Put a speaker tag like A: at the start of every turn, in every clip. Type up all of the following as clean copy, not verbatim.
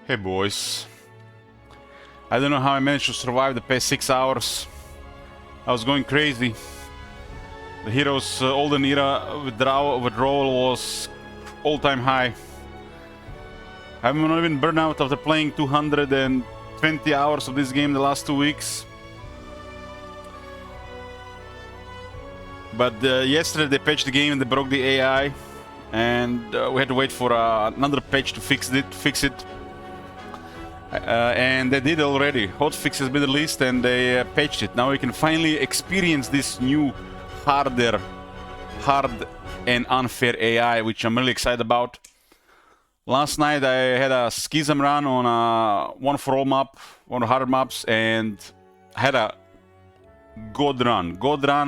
A: Hey boys. I don't know how I managed to survive the past 6 hours. I was going crazy. The hero's Olden Era withdrawal was all-time high. I'm not even burned out after playing 220 hours of this game the last 2 weeks. But yesterday they patched the game and they broke the AI, and we had to wait for another patch to fix it. And they did already. Hotfix has been released and they patched it. Now we can finally experience this new, hard and unfair AI, which I'm really excited about. Last night I had a Schism run on a one for all map, one of the harder maps, and I had a God run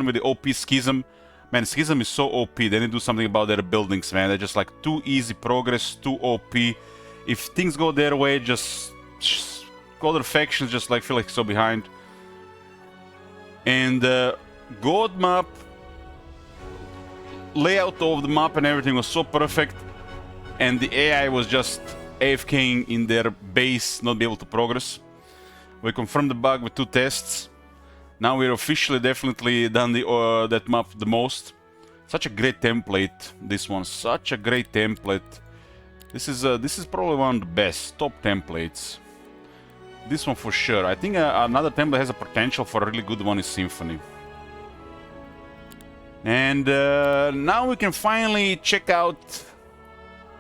A: with the OP Schism. Man, Schism is so OP. They need to do something about their buildings, man. They're just like too easy progress, too OP. If things go their way, just other factions just like feel like so behind. And God map, layout of the map and everything was so perfect, and the AI was just AFKing in their base, not be able to progress. We confirmed the bug with 2 tests. Now we're officially definitely done the that map the most. Such a great template, this one. Such a great template. This is probably one of the best top templates. This one for sure. I think another template has a potential for a really good one is Symphony. And now we can finally check out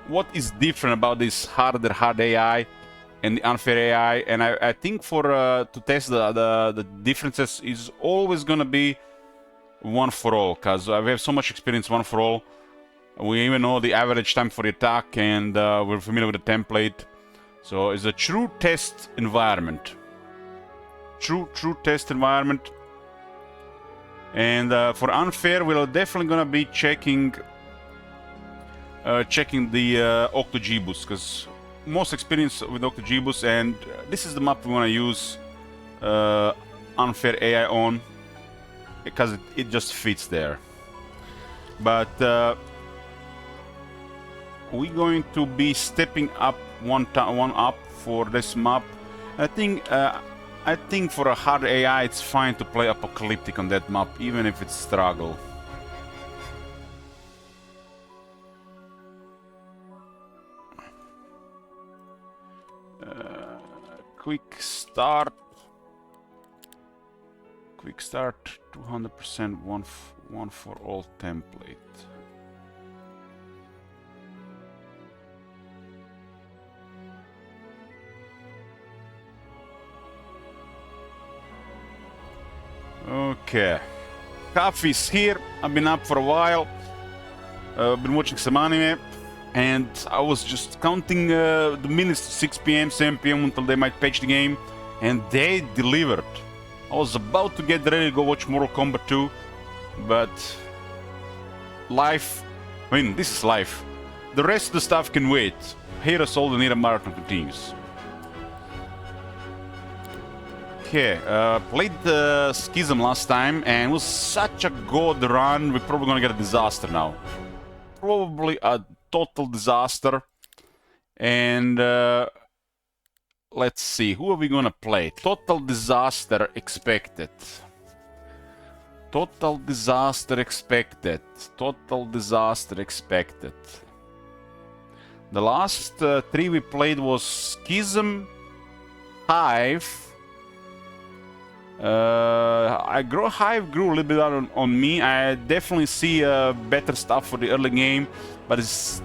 A: what is different about this hard AI and the unfair AI. And I think for to test the differences is always gonna be one for all, because we have so much experience one for all. We even know the average time for the attack, and we're familiar with the template. So it's a true test environment. True test environment. And for unfair, we're definitely gonna be checking the Octogibus, because most experience with Octogibus, and this is the map we want to use unfair AI on, because it just fits there. But we're going to be stepping up one up for this map. I think for a hard AI it's fine to play Apocalyptic on that map, even if it's struggle. Quick start 200% one for all template. Okay, coffee's here. I've been up for a while. Been watching some anime, and I was just counting the minutes to 6 p.m., 7 p.m. until they might patch the game, and they delivered. I was about to get ready to go watch Mortal Kombat 2, but life, I mean, this is life. The rest of the stuff can wait. Heroes Olden Era marathon continues. Okay, played the Schism last time, and it was such a good run. We're probably gonna get a disaster now. Probably a total disaster. And let's see, who are we gonna play? Total disaster expected. Total disaster expected. Total disaster expected. The last 3 we played was Schism, Hive. Hive grew a little bit on me. I definitely see better stuff for the early game, but it's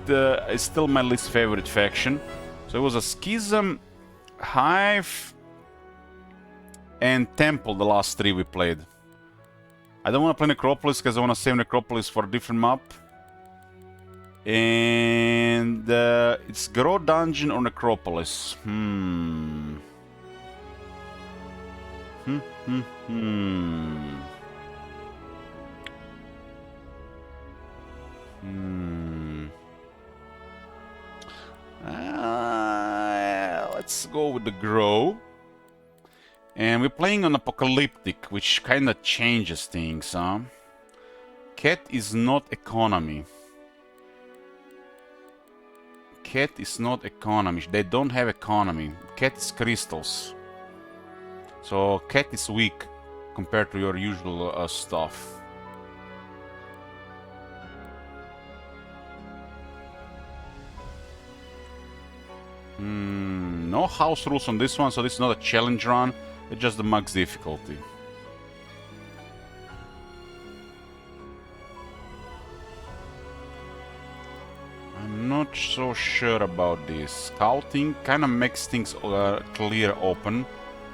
A: still my least favorite faction. So it was a Schism, Hive, and Temple, the last 3 we played. I don't want to play Necropolis because I want to save Necropolis for a different map. And it's Grow Dungeon or Necropolis. Let's go with the Grow. And we're playing on Apocalyptic, which kind of changes things, huh? Cat is not economy. Cat is not economy. They don't have economy. Cat is crystals. So cat is weak compared to your usual stuff. No house rules on this one, so this is not a challenge run. It's just the max difficulty. I'm not so sure about this. Scouting kind of makes things clear open.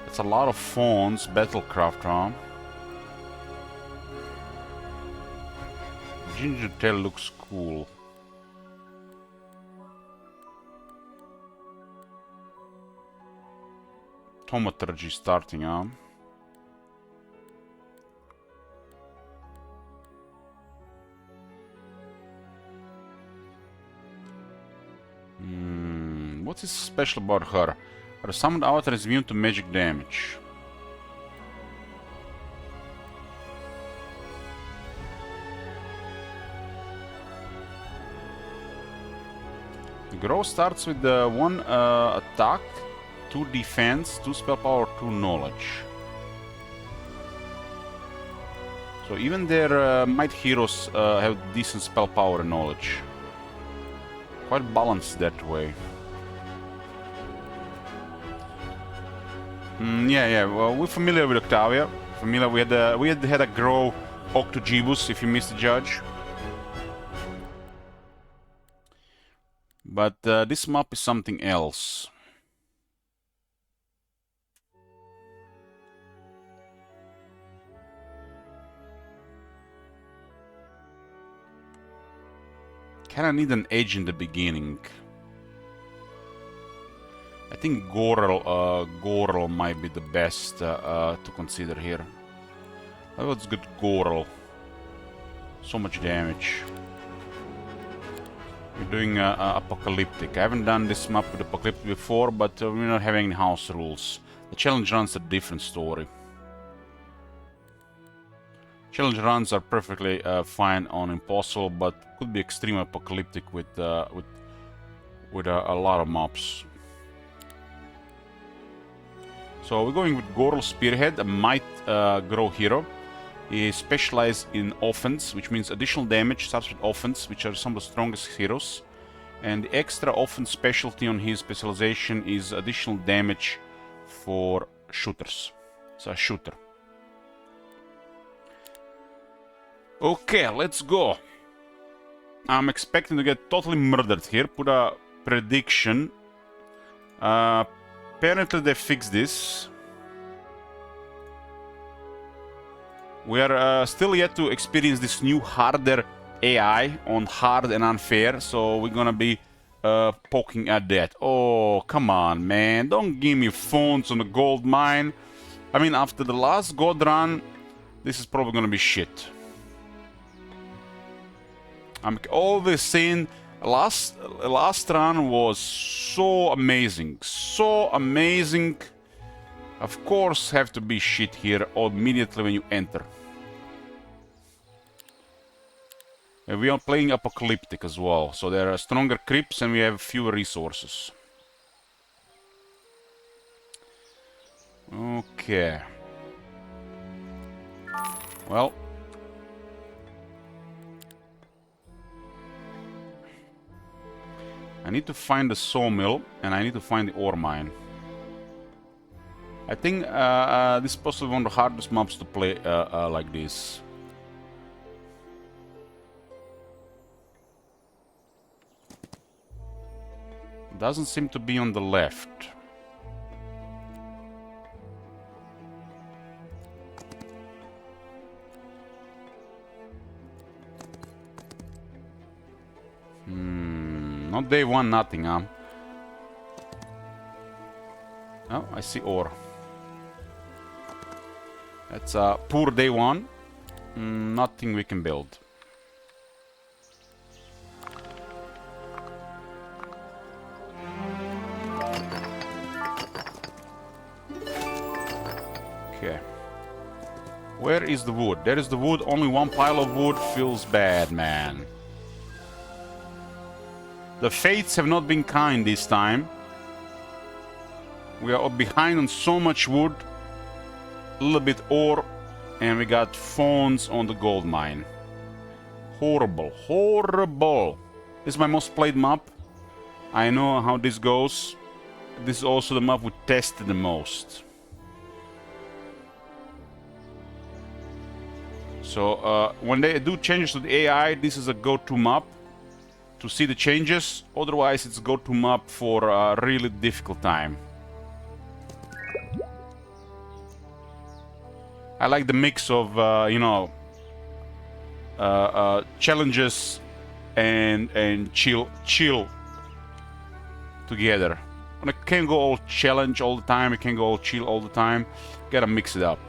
A: It's a lot of phones, battlecraft, huh? Ginger tail looks cool. Thaumaturgy starting, huh? What is special about her? Her summoned avatar is immune to magic damage. The Grove starts with 1 attack, 2 defense, 2 spell power, 2 knowledge. So even their might heroes have decent spell power and knowledge. Quite balanced that way. Yeah. Well, we're familiar with Octavia. Familiar. We had a Grove Octogibus, if you missed the judge. But this map is something else. Kinda need an edge in the beginning. I think Gorel might be the best to consider here. Let's get Gorel. So much damage. We're doing Apocalyptic. I haven't done this map with Apocalyptic before, but we're not having any house rules. The challenge run's a different story. Challenge runs are perfectly fine on Impossible, but could be extreme Apocalyptic with a lot of mobs. So we're going with Gorel Spearhead, a Might Grove hero. He specializes in offense, which means additional damage starts with offense, which are some of the strongest heroes. And the extra offense specialty on his specialization is additional damage for shooters. So a shooter. Okay, let's go. I'm expecting to get totally murdered here. Put a prediction. Apparently they fixed this. We are still yet to experience this new harder AI on hard and unfair, so we're gonna be poking at that. Oh, come on, man. Don't give me phones on the gold mine. I mean, after the last god run, this is probably gonna be shit. I'm always saying last run was so amazing. So amazing. Of course, have to be shit here immediately when you enter. And we are playing Apocalyptic as well, so there are stronger creeps and we have fewer resources. Okay. Well. I need to find the sawmill and I need to find the ore mine. I think this is possibly one of the hardest maps to play like this. Doesn't seem to be on the left. Not day one, nothing, huh? Oh, I see ore. That's a poor day one. Nothing we can build. Okay. Where is the wood? There is the wood. Only one pile of wood. Feels bad, man. The fates have not been kind this time. We are behind on so much wood, a little bit ore, and we got phones on the gold mine. Horrible, horrible. This is my most played map. I know how this goes. This is also the map we tested the most. So when they do changes to the AI, this is a go-to map to see the changes. Otherwise, it's go-to map for a really difficult time. I like the mix of, you know, challenges and chill together. I can't go all challenge all the time. I can't go all chill all the time. Gotta mix it up.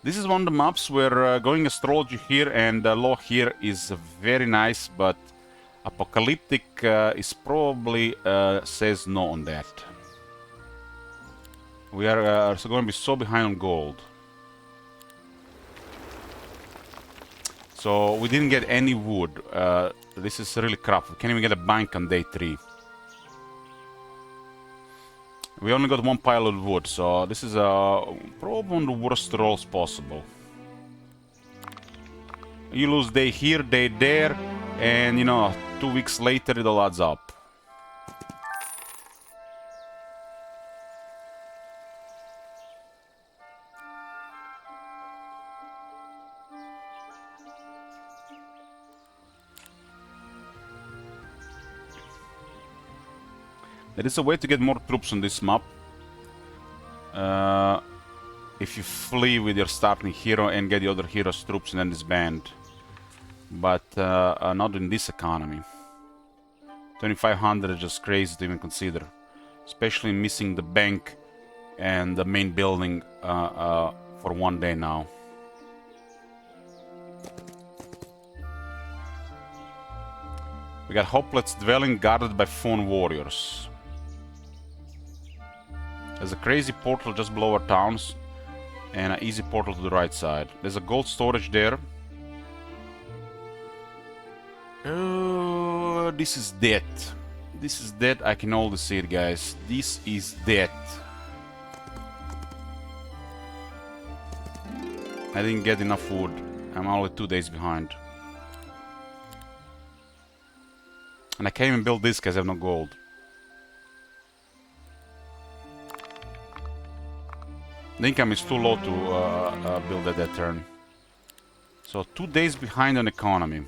A: This is one of the maps where going astrology here and law here is very nice, but apocalyptic is probably says no on that. We are going to be so behind on gold. So we didn't get any wood. This is really crap. We can't even get a bank on day 3. We only got one pile of wood, so this is probably one of the worst rolls possible. You lose day here, day there, and you know, 2 weeks later it all adds up. There is a way to get more troops on this map. If you flee with your starting hero and get the other hero's troops and then disband. But not in this economy. 2500 is just crazy to even consider. Especially missing the bank and the main building for 1 day now. We got Hopeless Dwelling guarded by phone warriors. There's a crazy portal just below our towns and an easy portal to the right side. There's a gold storage there. This is dead. This is dead. I can already see it, guys. This is dead. I didn't get enough wood. I'm only 2 days behind. And I can't even build this because I have no gold. The income is too low to build at that turn. So 2 days behind on economy.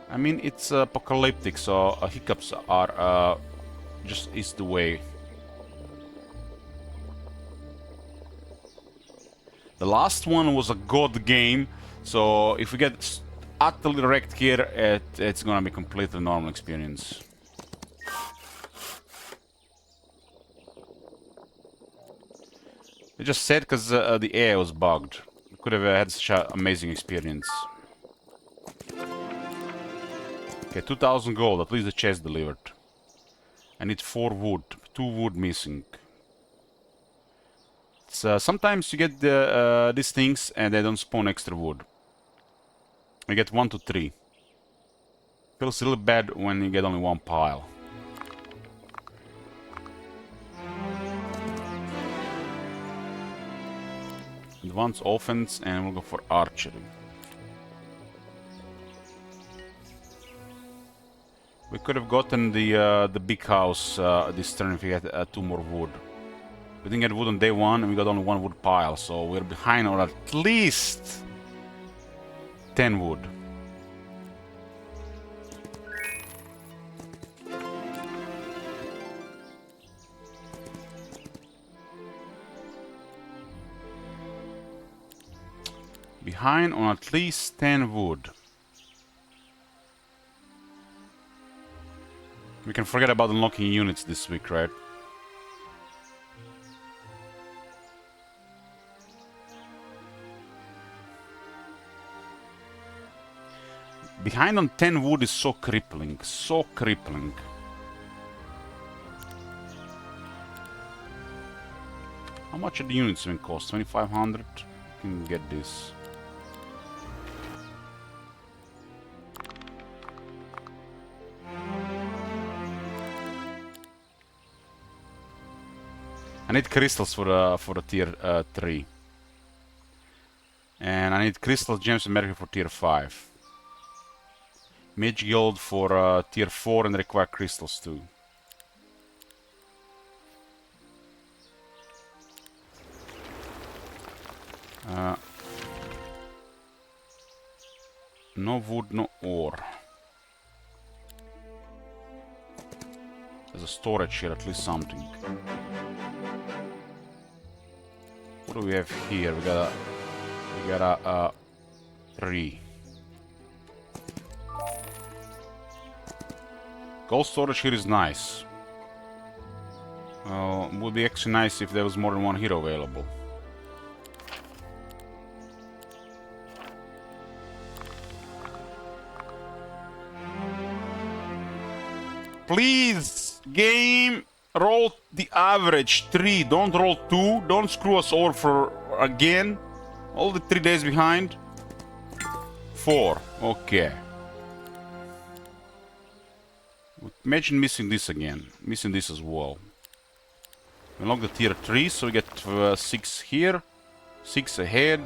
A: I mean, it's apocalyptic, so hiccups are just is the way. The last one was a god game, so if we get utterly wrecked here, it's gonna be completely normal experience. It's just sad because the AI was bugged. We could have had such an amazing experience. Okay, 2000 gold, at least the chest delivered. I need 4 wood, 2 wood missing. Sometimes you get these things and they don't spawn extra wood. You get 1 to 3. Feels a little bad when you get only 1 pile. Advanced offense, and we'll go for archery. We could have gotten the big house this turn if we had 2 more wood. We didn't get wood on day 1, and we got only 1 wood pile, so we're behind on at least 10 wood. Behind on at least 10 wood. We can forget about unlocking units this week, right? Behind on 10 wood is so crippling, so crippling. How much are the units even cost? 2500? You can get this. I need crystals for the tier 3. And I need crystal gems and mercury for tier 5. Mage guild for tier 4 and require crystals too. No wood, no ore. There's a storage here, at least something. What do we have here? We got a 3. Gold storage here is nice. Would be actually nice if there was more than one hero available. Please, game, roll the average 3. Don't roll 2. Don't screw us over for again. All the 3 days behind. 4. Okay. Imagine missing this again. Missing this as well. Unlock the tier 3, so we get 6 here. 6 ahead.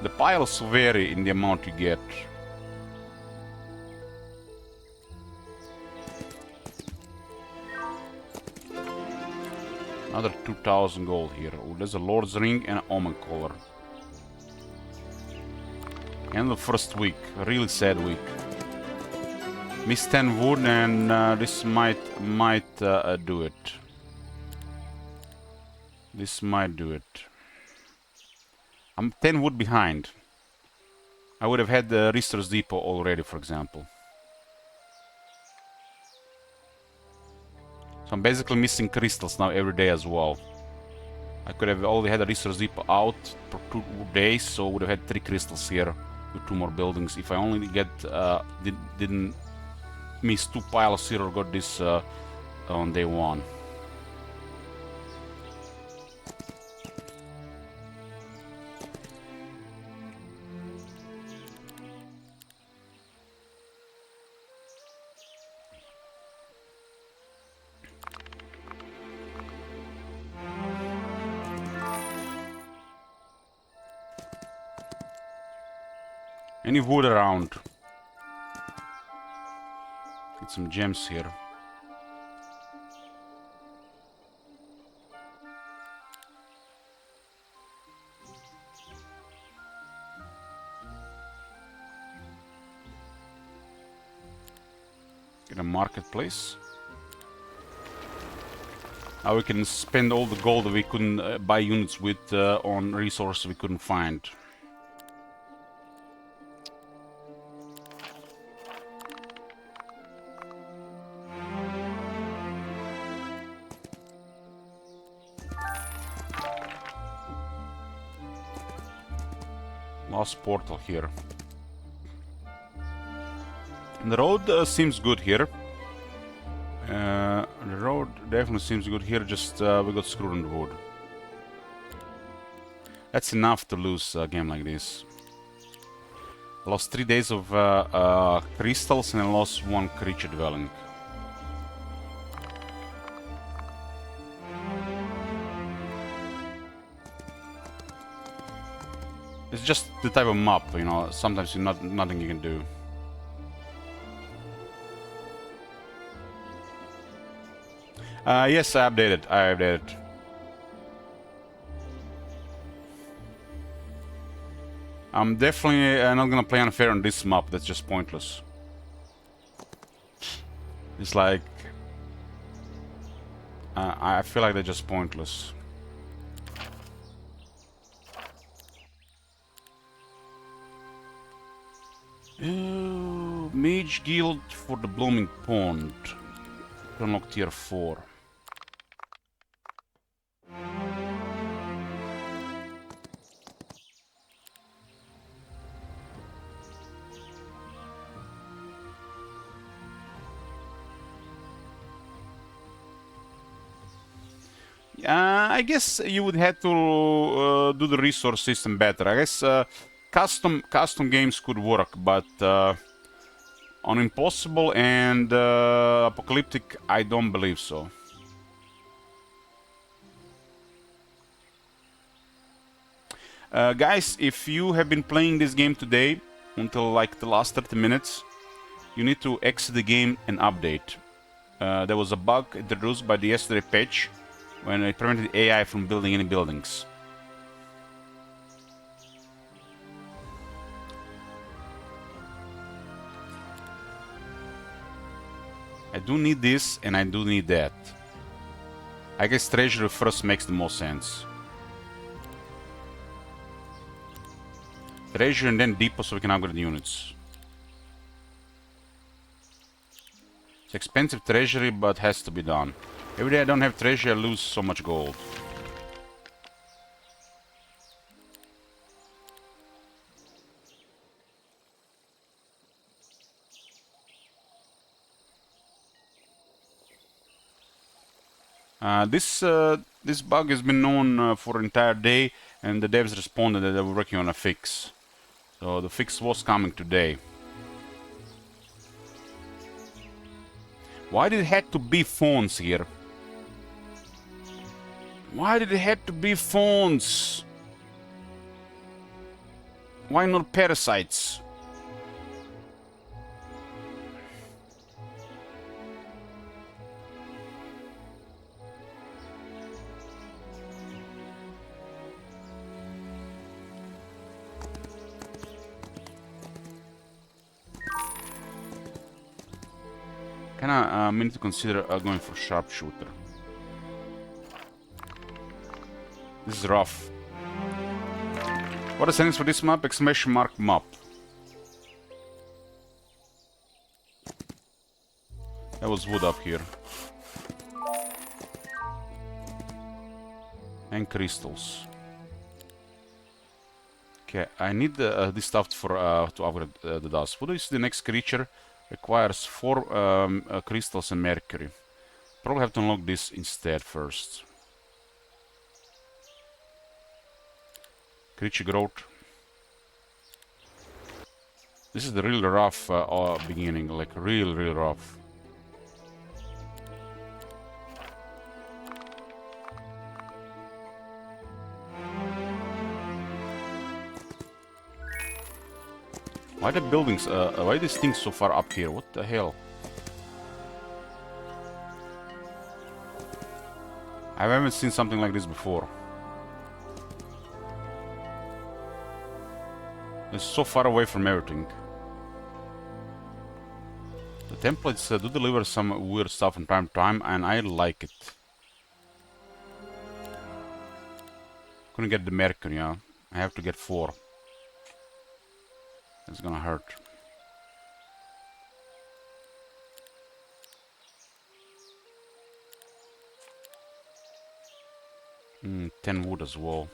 A: The piles vary in the amount you get. Another 2000 gold here. Oh, there's a Lord's Ring and an Omen Collar. And the first week. A really sad week. Missed 10 wood and this might do it. This might do it. I'm 10 wood behind. I would have had the Restore's Depot already, for example. So I'm basically missing crystals now every day as well. I could have only had a Resource Depot out for 2 days, so I would have had 3 crystals here with 2 more buildings. If I only get didn't miss 2 piles here or got this on day 1. Any wood around? Get some gems here. Get a marketplace. Now we can spend all the gold that we couldn't buy units with on resources we couldn't find. Last portal here. The road seems good here. The road definitely seems good here, just we got screwed on the wood. That's enough to lose a game like this. I lost 3 days of crystals and I lost 1 creature dwelling. It's just the type of map, you know, sometimes nothing you can do. Yes, I updated. I'm definitely not gonna play unfair on this map, that's just pointless. It's like... I feel like they're just pointless. Mage Guild for the Blooming Pond. To unlock tier 4. I guess you would have to do the resource system better. I guess custom games could work, but On Impossible and Apocalyptic, I don't believe so. Guys, if you have been playing this game today until like the last 30 minutes, you need to exit the game and update. There was a bug introduced by the yesterday patch when it prevented AI from building any buildings. I do need this and I do need that. I guess treasury first makes the most sense. Treasury and then depot so we can upgrade units. It's expensive treasury, but has to be done. Every day I don't have treasury, I lose so much gold. This bug has been known for an entire day, and the devs responded that they were working on a fix. So the fix was coming today. Why did it have to be phones here? Why did it have to be phones? Why not parasites? Kinda need to consider going for sharpshooter. This is rough. What are the settings for this map? Exclamation mark map. There was wood up here. And crystals. Okay, I need this stuff for to upgrade the dust. What is the next creature? Requires 4 crystals and mercury. Probably have to unlock this instead first. Creature growth. This is the real rough beginning, like real rough. Why the buildings, why these things so far up here? What the hell? I haven't seen something like this before. It's so far away from everything. The templates do deliver some weird stuff from time to time, and I like it. Couldn't get the mercury, yeah. I have to get 4. It's gonna hurt. 10 wood as well.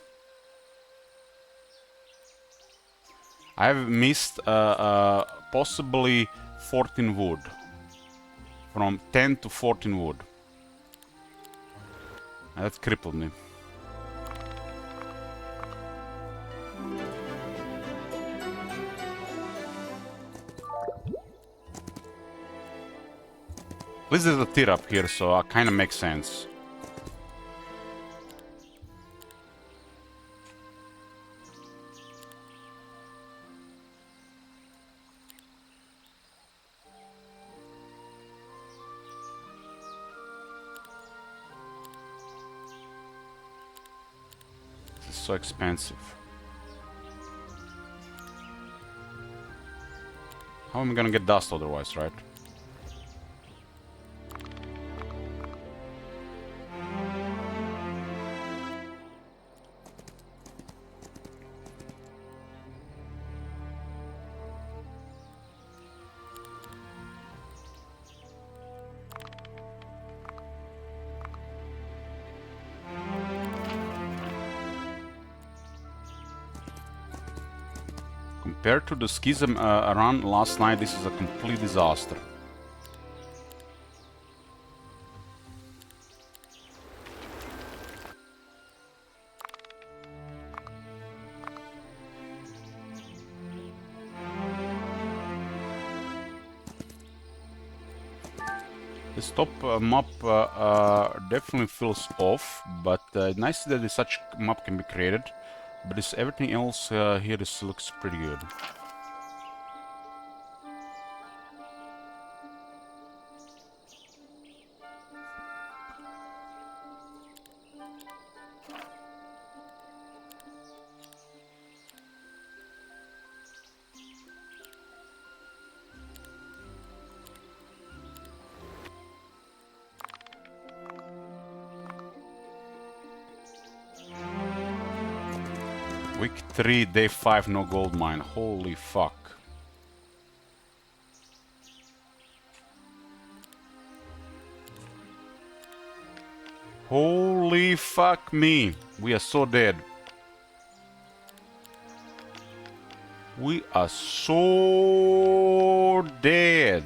A: I have missed possibly 14 wood. From 10 to 14 wood. That crippled me. At least there's a tier up here, so it kind of makes sense. This is so expensive. How am I gonna get dust otherwise, right? Compared to the schism run last night, this is a complete disaster. This top map definitely feels off, but nice that this such map can be created. But this everything else here looks pretty good. Week 3, day 5, no gold mine. Holy fuck. Holy fuck me. We are so dead. We are so dead.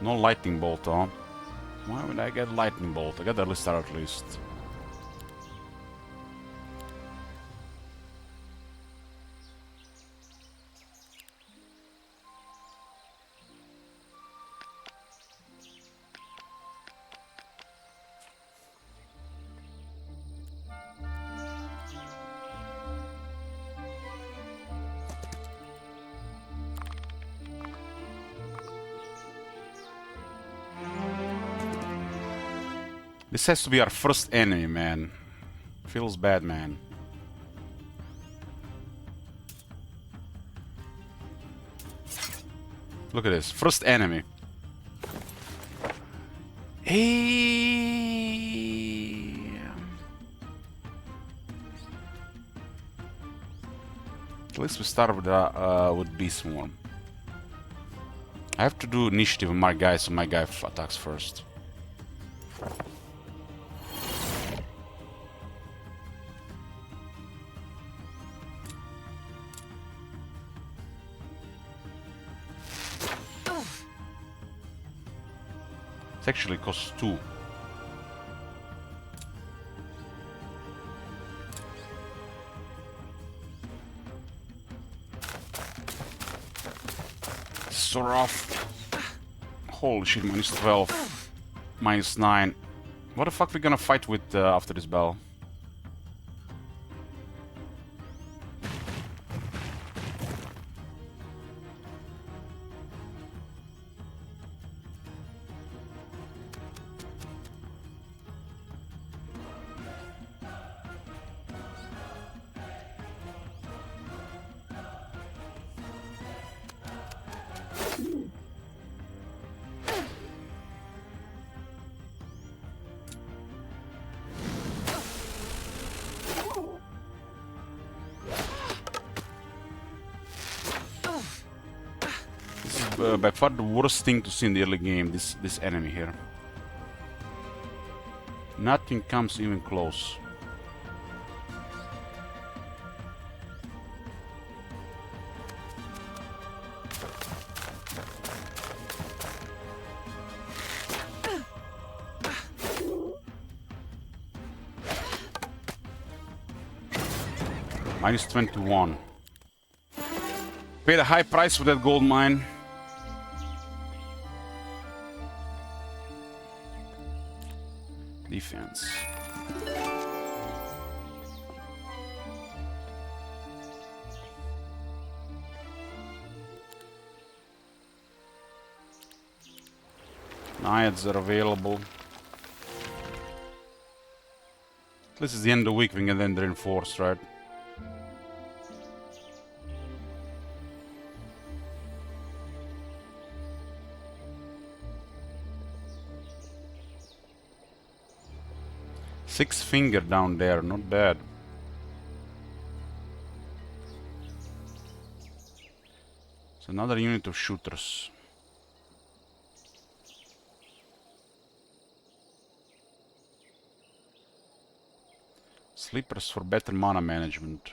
A: No lightning bolt, huh? Why would I get lightning bolt? I got the list out at least. This has to be our first enemy, man. Feels bad, man. Look at this. First enemy. Hey. At least we start with Beast Swarm. I have to do initiative on my guy, so my guy attacks first. It actually costs 2. So rough. Holy shit, minus 12. Minus 9. What the fuck we gonna fight with after this battle? By far the worst thing to see in the early game, this enemy here. Nothing comes even close. Minus 21. Paid a high price for that gold mine. Defense. Naiads are available. This is the end of the week, we can then reinforce, right? Six finger down there, not bad. It's another unit of shooters. Sleepers for better mana management.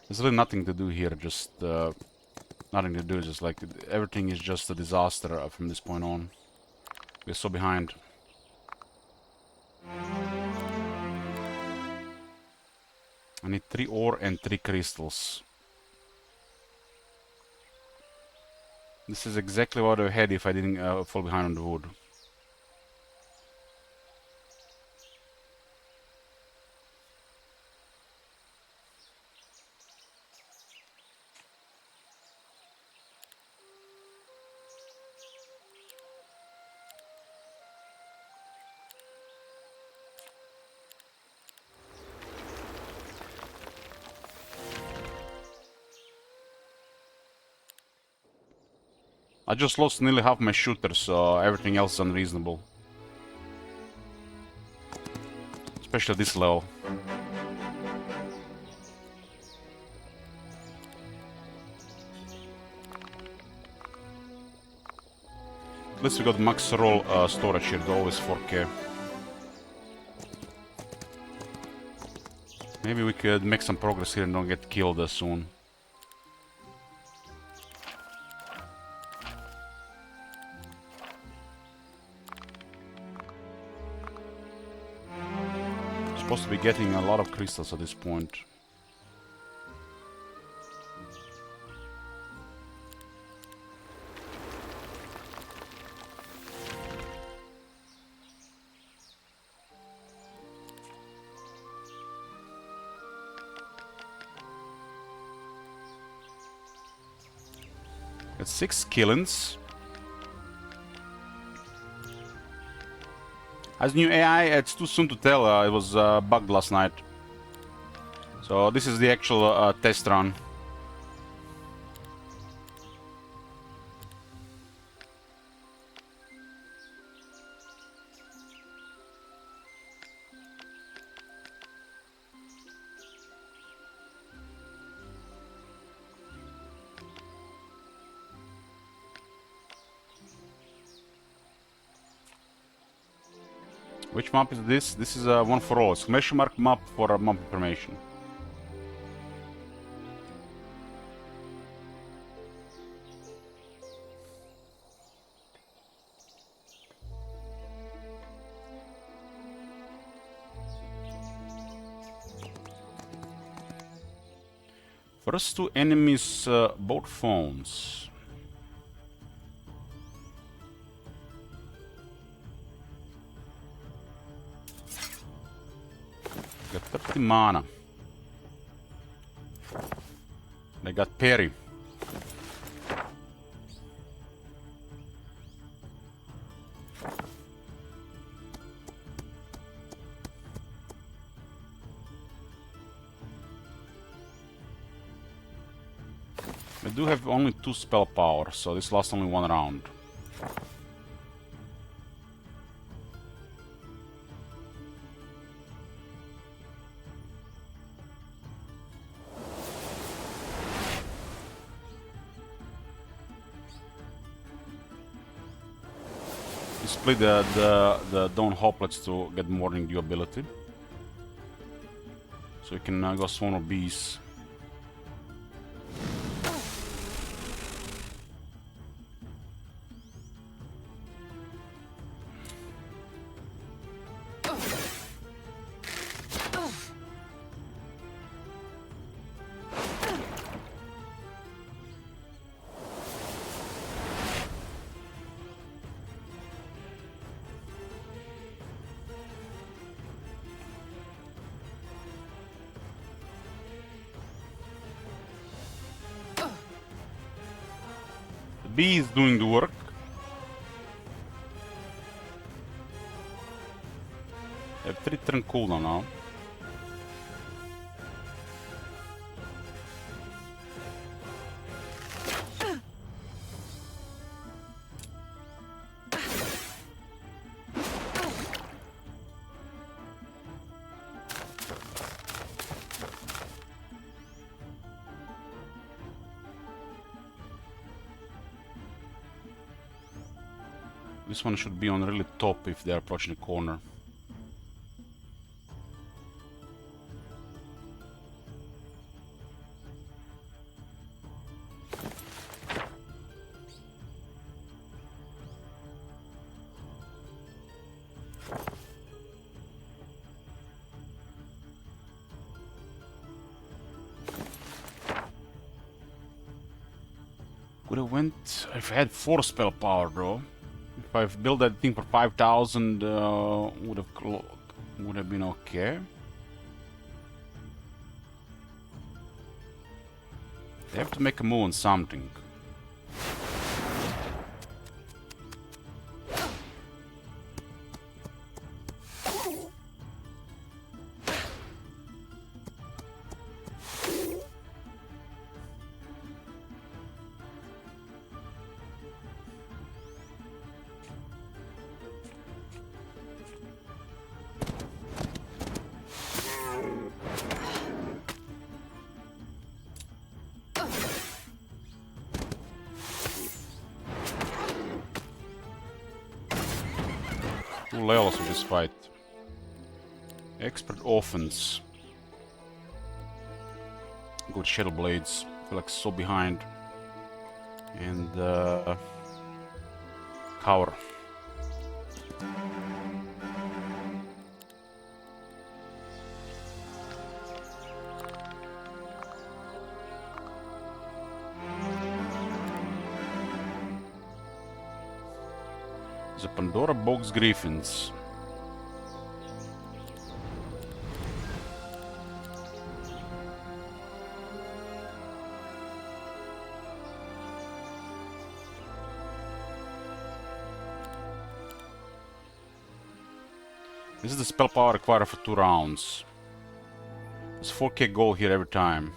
A: There's really nothing to do here, just nothing to do, just like everything is just a disaster from this point on. We're so behind. I need 3 ore and 3 crystals. This is exactly what I had if I didn't fall behind on the wood. I just lost nearly half my shooters, so everything else is unreasonable. Especially this level. At least we got max roll storage here, though always 4K. Maybe we could make some progress here and don't get killed soon. Supposed to be getting a lot of crystals at this point. Got 6 killings. As new AI, it's too soon to tell. It was bugged last night. So this is the actual test run. Which map is this? This is one for all. Exclamation mark map for map information. First 2 enemies, both phones. Got 30 mana. They got Perry. I do have only 2 spell power, so this lasts only 1 round. Split the Dawn Hoplets to get Morning Dew ability. So you can go Swarm of Bees. B is doing the work. I have 3 turn cooldown now. This one should be on really top if they're approaching the corner. Would have went if I had 4 spell power, bro. If I've built that thing for 5,000, would have been okay. They have to make a move on something. Two levels of this fight. Expert offense. Good Shadow Blades. Feel like so behind. And cover. The Pandora Box Griffins. This is the spell power required for 2 rounds. There's 4k gold here every time.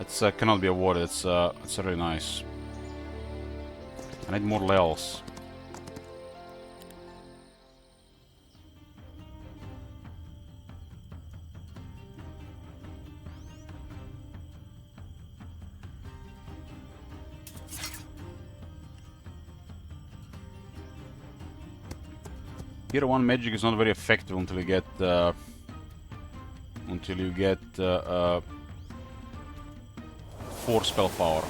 A: It's cannot be awarded. It's really nice. I need more levels. Tier 1 magic is not very effective until you get 4 spell power.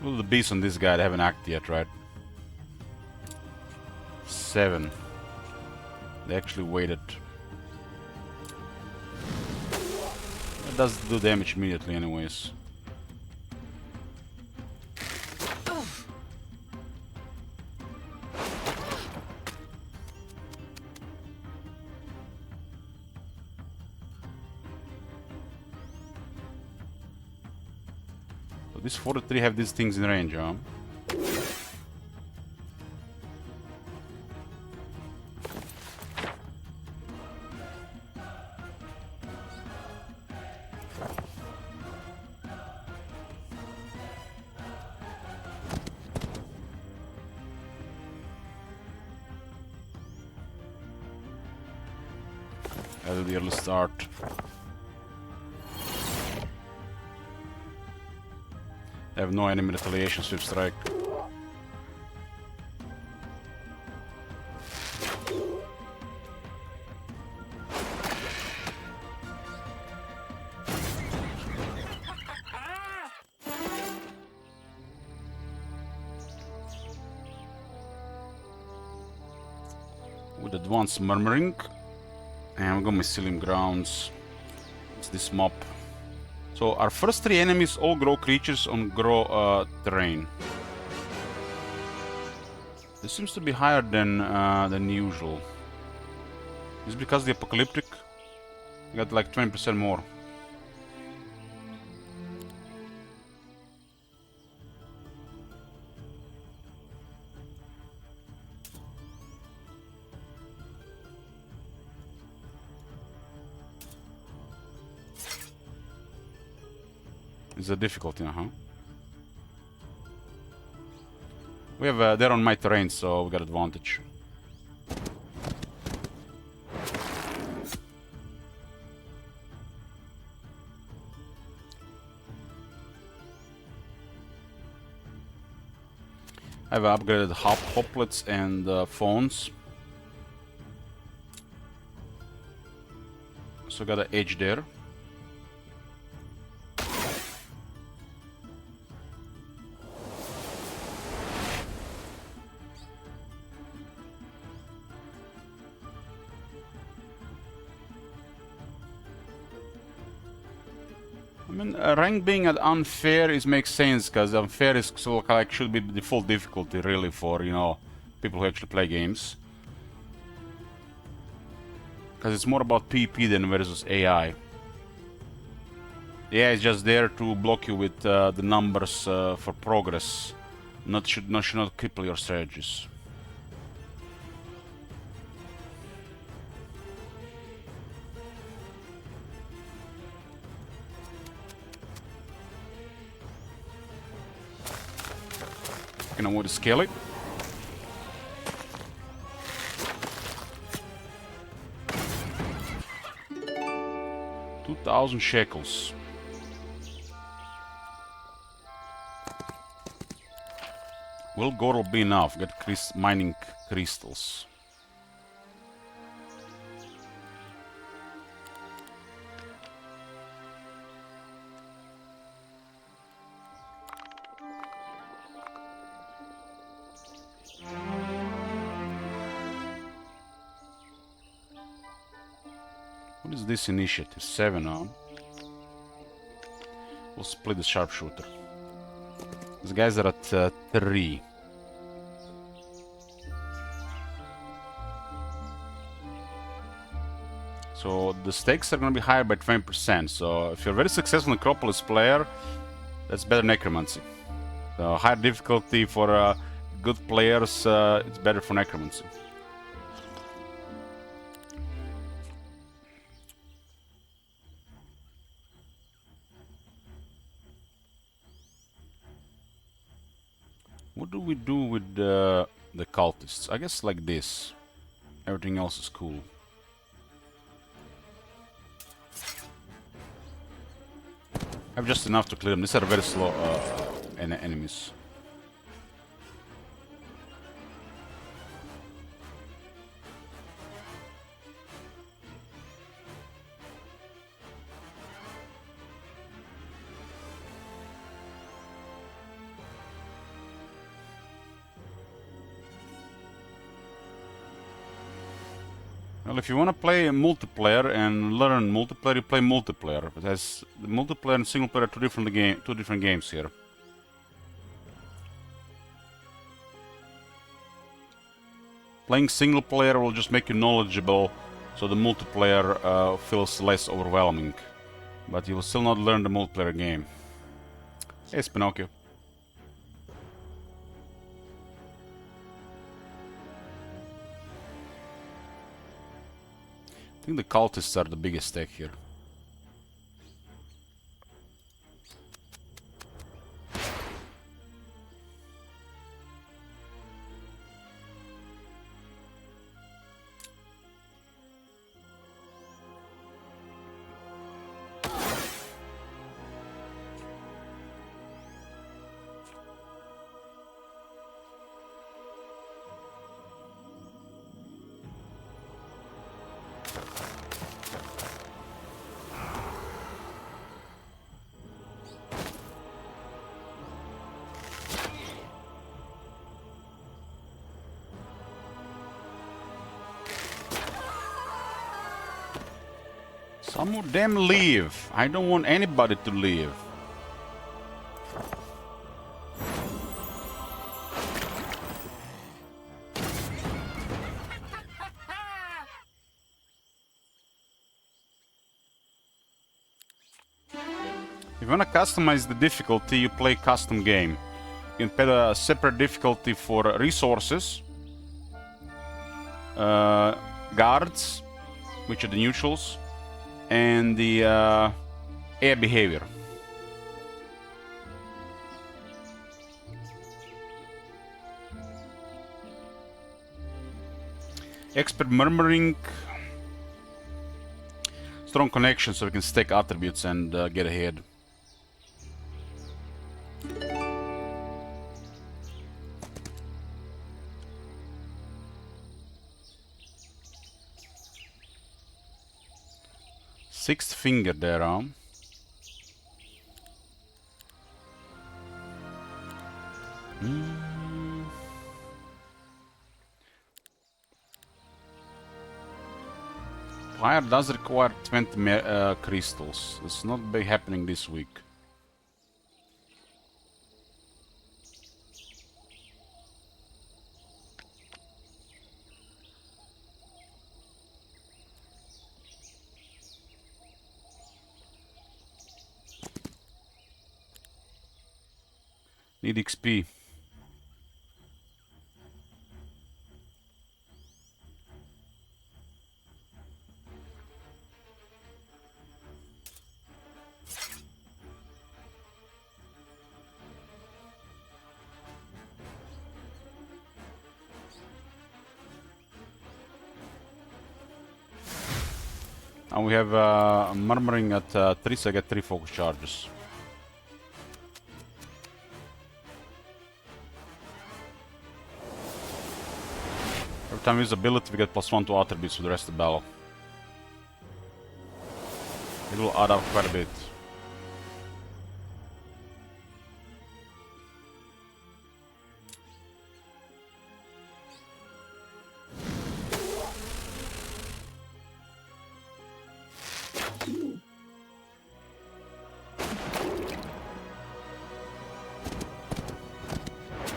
A: Look at the beast on this guy, they haven't acted yet, right? 7. They actually waited. It does do damage immediately anyways. So these 43 have these things in range, huh? That'll be the early start. They have no enemy retaliation, swift strike. With advanced murmuring. And I'm going Mycelium Grounds. It's this mob. So our first 3 enemies all grow creatures on grow terrain. This seems to be higher than usual. Is it because the apocalyptic got like 20% more? It's a difficulty, huh? We have they're on my terrain, so we got advantage. I've upgraded hoplets and phones. So got an edge there. I mean, rank being at unfair makes sense, because unfair is sort of like should be the default difficulty really for, you know, people who actually play games. Because it's more about PvP than versus AI. The AI is just there to block you with the numbers for progress. Should not cripple your strategies. Can avoid the scaling. 2,000 shekels. Will Gorl be enough? Get mining crystals. What is this initiative? 7 on. We'll split the sharpshooter. These guys are at 3. So the stakes are going to be higher by 20%. So if you're a very successful Necropolis player, that's better Necromancy. So higher difficulty for good players, it's better for Necromancy. What do we do with the cultists? I guess like this. Everything else is cool. I have just enough to clear them. These are very slow enemies. Well, if you want to play multiplayer and learn multiplayer, you play multiplayer. It has the multiplayer and single player are two different games here. Playing single player will just make you knowledgeable, so the multiplayer feels less overwhelming. But you will still not learn the multiplayer game. Hey, it's Pinocchio. I think the cultists are the biggest stake here. Some of them leave. I don't want anybody to leave. If you want to customize the difficulty, you play custom game. You can pay a separate difficulty for resources, guards, which are the neutrals, and the air behavior. Expert murmuring, strong connection, so we can stack attributes and get ahead. Sixth finger there, huh? Fire does require 20 crystals. It's not be happening this week. Need XP. And we have Murmuring at 3, so I get 3 focus charges. Every time we use ability, we get +1 to attributes for the rest of the battle. It will add up quite a bit.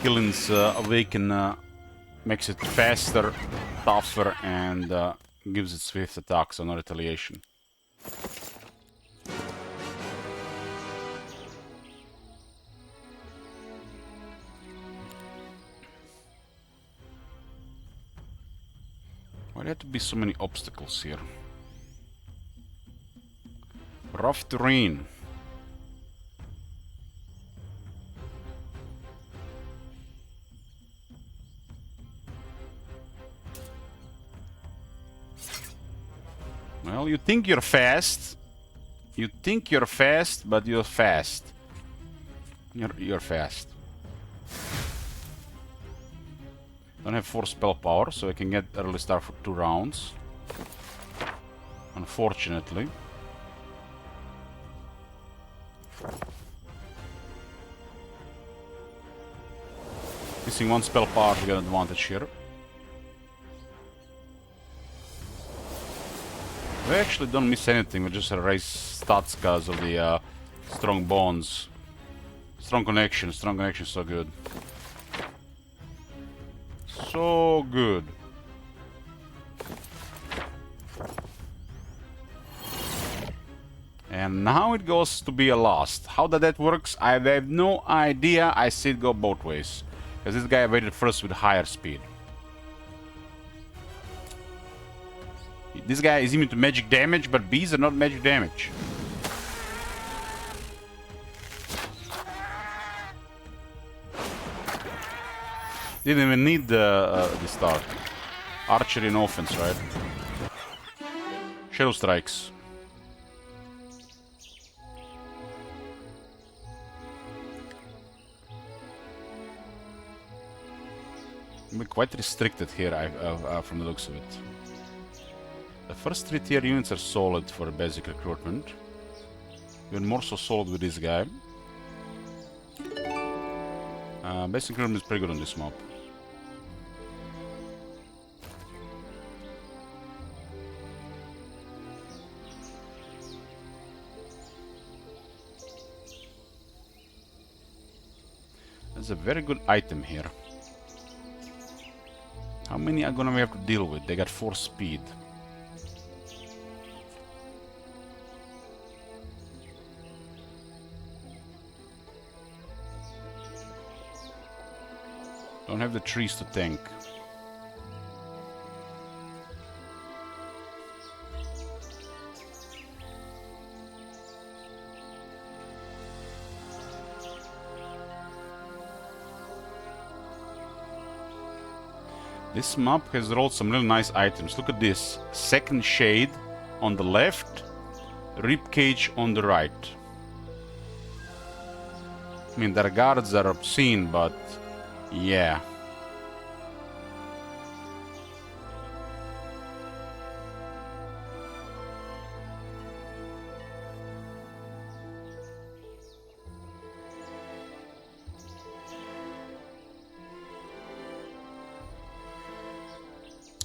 A: Killin's Awaken makes it faster, tougher, and gives it swift attacks, so no retaliation. Why do there have to be so many obstacles here? Rough terrain. Well, you think you're fast. You think you're fast, but you're fast. You're fast. Don't have 4 spell power, so I can get early start for 2 rounds. Unfortunately. Missing 1 spell power to get an advantage here. We actually don't miss anything, we just raise stats because of the strong bonds. Strong connection is so good. So good. And now it goes to be a lost. How that works, I have no idea. I see it go both ways. Because this guy waited first with higher speed. This guy is immune to magic damage, but bees are not magic damage. Didn't even need the start. Archery and offense, right? Shadow strikes. I'm quite restricted here from the looks of it. The first 3 tier units are solid for basic recruitment. Even more so solid with this guy. Basic recruitment is pretty good on this map. There's a very good item here. How many are gonna have to deal with? They got 4 speed. Don't have the trees to tank. This map has rolled some really nice items. Look at this. Second Shade on the left, Ribcage on the right. I mean, their guards are obscene, but yeah.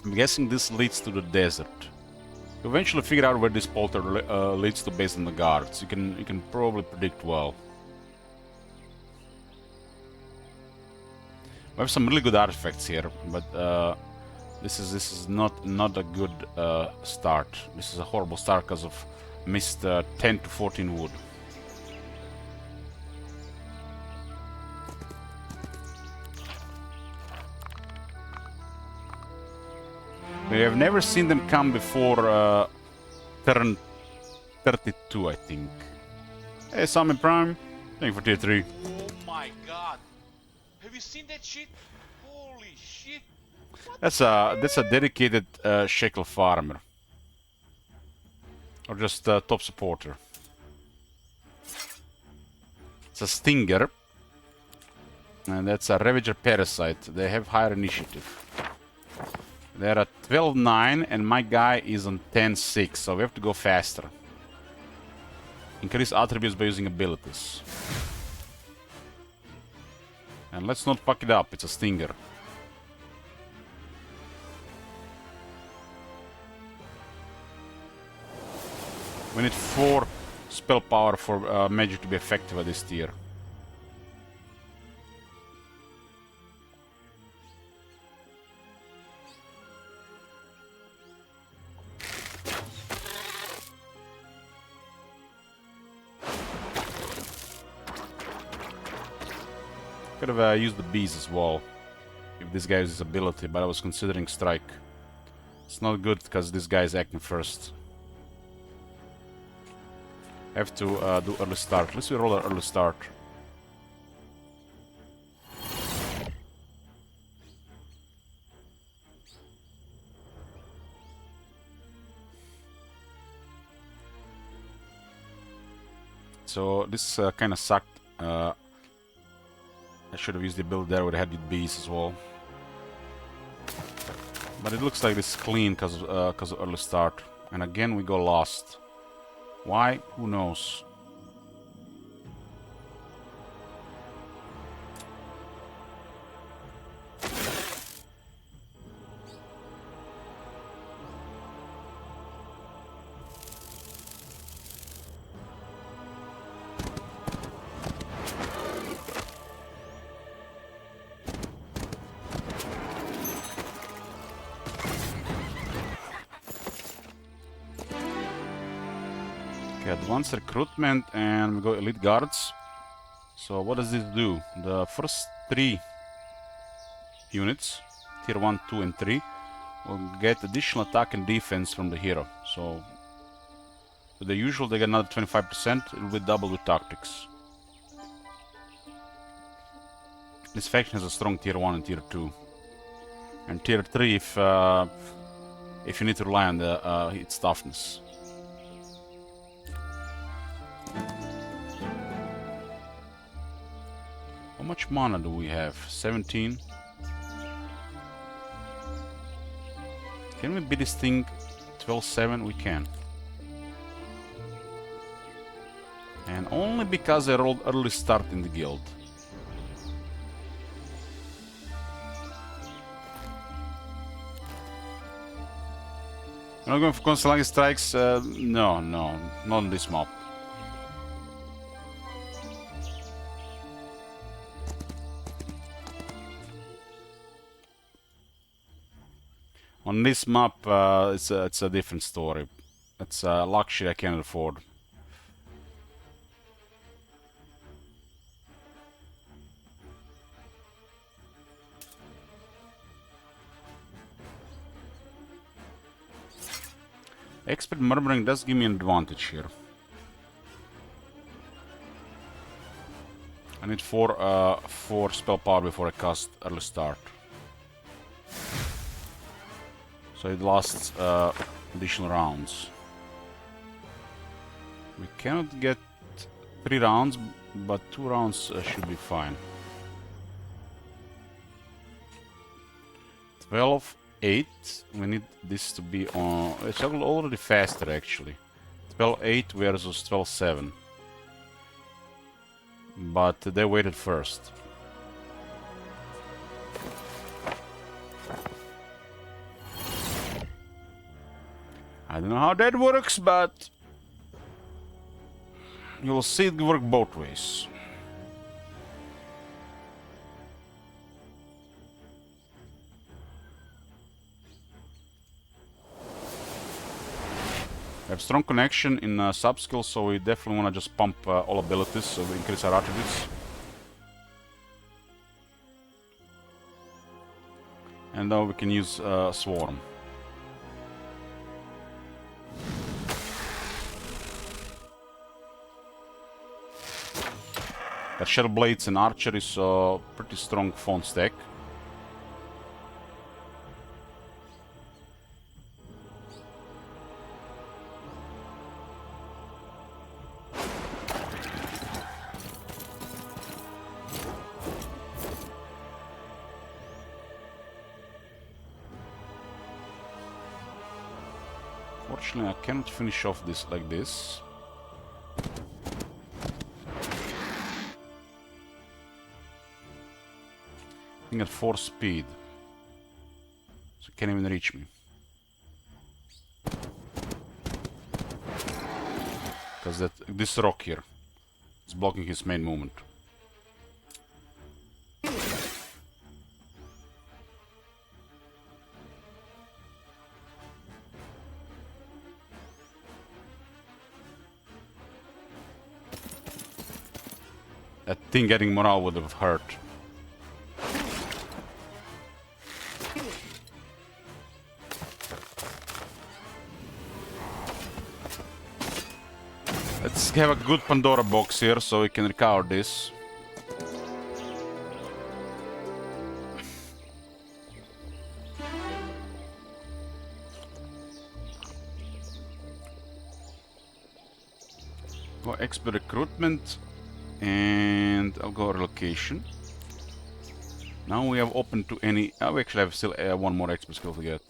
A: I'm guessing this leads to the desert. You eventually figure out where this polter leads to based on the guards. You can probably predict well. We have some really good artifacts here, but this is not a good start. This is a horrible start because of missed 10 to 14 wood. We have never seen them come before turn 32, I think. Hey, Summon Prime. Thank you for tier 3.
B: Oh my god! Have you seen that shit? Holy shit!
A: That's a dedicated shekel farmer. Or just top supporter. It's a stinger. And that's a Ravager Parasite. They have higher initiative. They're at 12-9 and my guy is on 10-6, so we have to go faster. Increase attributes by using abilities. And let's not fuck it up, it's a stinger. We need 4 spell power for magic to be effective at this tier. Could have used the bees as well, if this guy uses ability, but I was considering strike. It's not good because this guy is acting first. I have to do early start. Let's roll an early start. So this kind of sucked. I should have used the ability there, would have had the bees as well. But it looks like this is clean because of early start. And again we go lost. Why? Who knows? Advanced recruitment and we go elite guards. So what does this do? The first 3 units, tier 1, 2 and 3, will get additional attack and defense from the hero. So with the usual they get another 25%, it will be double with tactics. This faction has a strong tier 1 and tier 2. And tier 3 if you need to rely on its toughness. How much mana do we have? 17. Can we beat this thing 12-7? We can. And only because I rolled early start in the guild. We're not going for constant strikes? No, not on this map. On this map, it's a different story. It's a luxury I can't afford. Expert Murmuring does give me an advantage here. I need 4 spell power before I cast early start. So it lasts additional rounds. We cannot get 3 rounds, but 2 rounds should be fine. 12-8. We need this to be on. It's already faster actually. 12-8 versus 12-7. But they waited first. I don't know how that works, but you'll see it work both ways. We have strong connection in sub-skills, so we definitely want to just pump all abilities, so we increase our attributes. And now we can use Swarm. Got Shadow Blades and Archery, so pretty strong phone stack. Fortunately, I cannot finish off this like this. I think at 4 speed, so he can't even reach me. Because this rock here is blocking his main movement. That thing getting morale would have hurt. Let's have a good Pandora box here so we can recover this. Go XP recruitment. And I'll go relocation. Now we have open to any... we actually have still one more expert skill to get.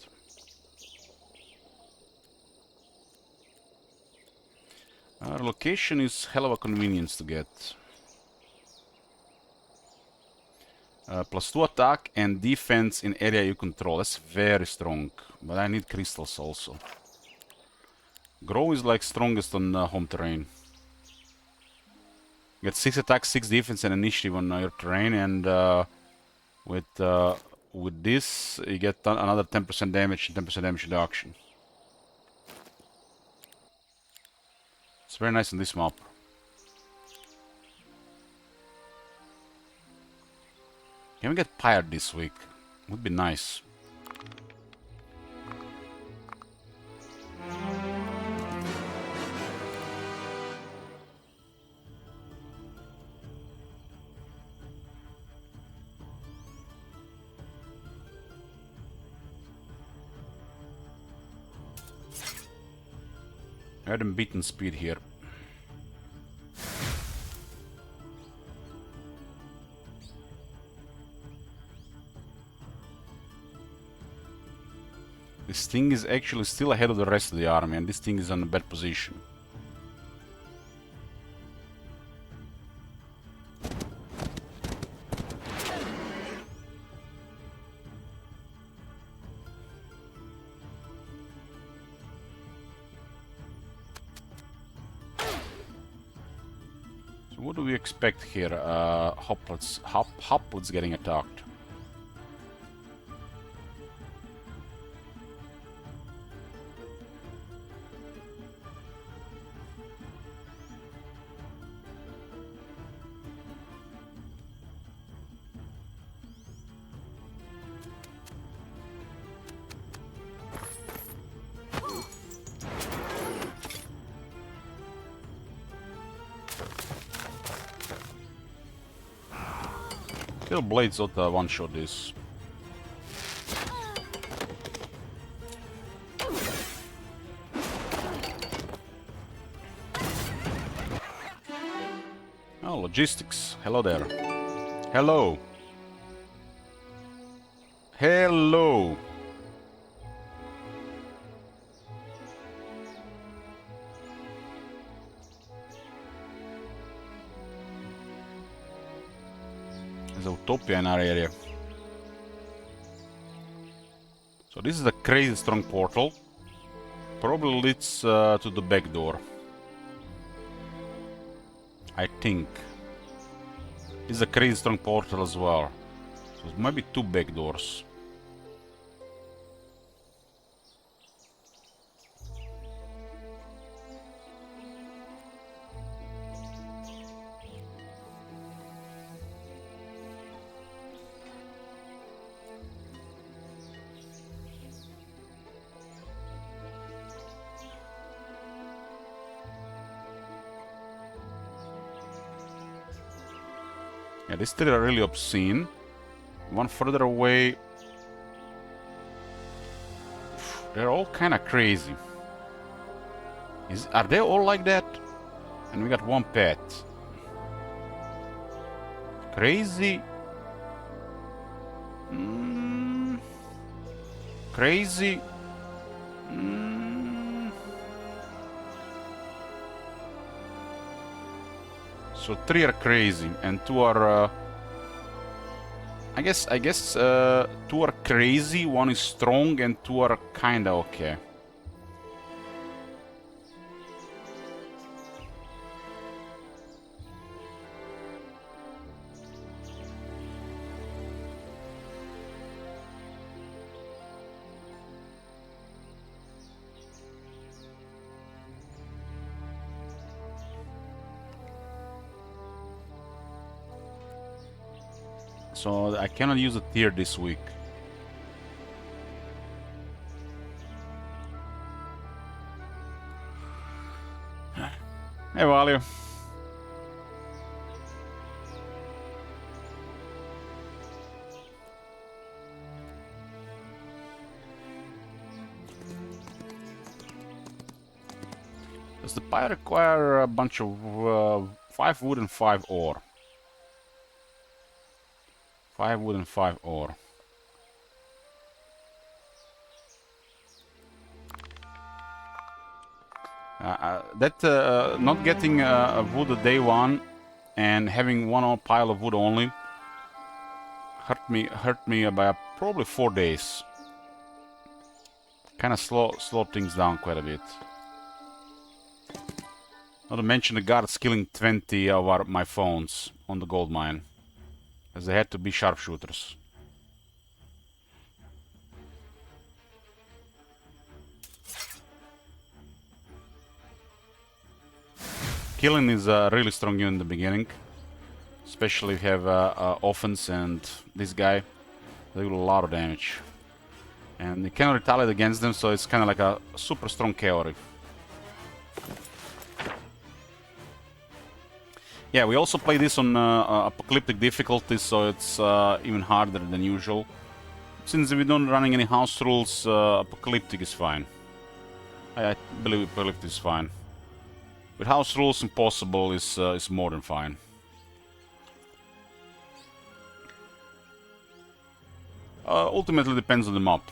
A: Relocation is hell of a convenience to get. +2 attack and defense in area you control. That's very strong. But I need crystals also. Grow is like strongest on home terrain. You get 6 attack, 6 defense, and initiative on your terrain, and with this you get another 10% damage and 10% damage reduction. It's very nice on this map. Can we get Pirate this week? Would be nice. I had him beaten speed here. This thing is actually still ahead of the rest of the army, and this thing is in a bad position. So what do we expect here? Hoplets getting attacked. Kill Blades ought to one-shot this. Oh, logistics. Hello there. Hello. Hello. There's a Utopia in our area. So this is a crazy strong portal. probably leads to the back door. I think. This is a crazy strong portal as well. So it might be 2 back doors. Yeah, these three are really obscene. One further away... They're all kinda crazy. Are they all like that? And we got one pet. Crazy... Crazy... So 3 are crazy and 2 are... I guess 2 are crazy, 1 is strong and 2 are kinda okay. So I cannot use a tier this week. Hey, Value. Does the pie require a bunch of 5 wood and 5 ore? 5 wood and 5 ore. Not getting a wood a day 1 and having 1 pile of wood only hurt me by probably 4 days. Kind of slow things down quite a bit. Not to mention the guards killing 20 of my phones on the gold mine, as they had to be sharpshooters. Killing is a really strong unit in the beginning, especially if you have offense and this guy. They do a lot of damage. And you cannot retaliate against them, so it's kind of like a super strong chaotic. Yeah, we also play this on apocalyptic difficulty, so it's even harder than usual. Since we don't running any house rules, apocalyptic is fine. I believe apocalyptic is fine. With house rules, impossible is more than fine. Ultimately depends on the map.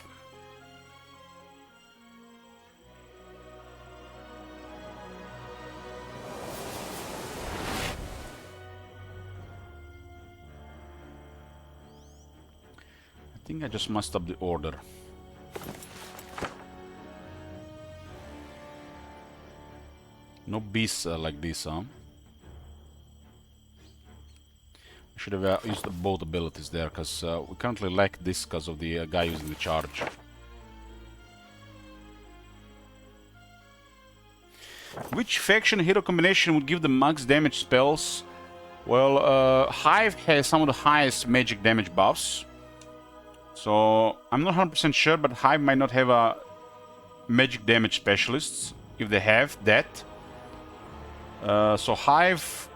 A: I think I just messed up the order. No beasts like this, huh? I should have used both abilities there, because we currently lack this because of the guy using the charge. Which faction hero combination would give the max damage spells? Well, Hive has some of the highest magic damage buffs. So, I'm not 100% sure, but Hive might not have a magic damage specialists. If they have that. So Hive,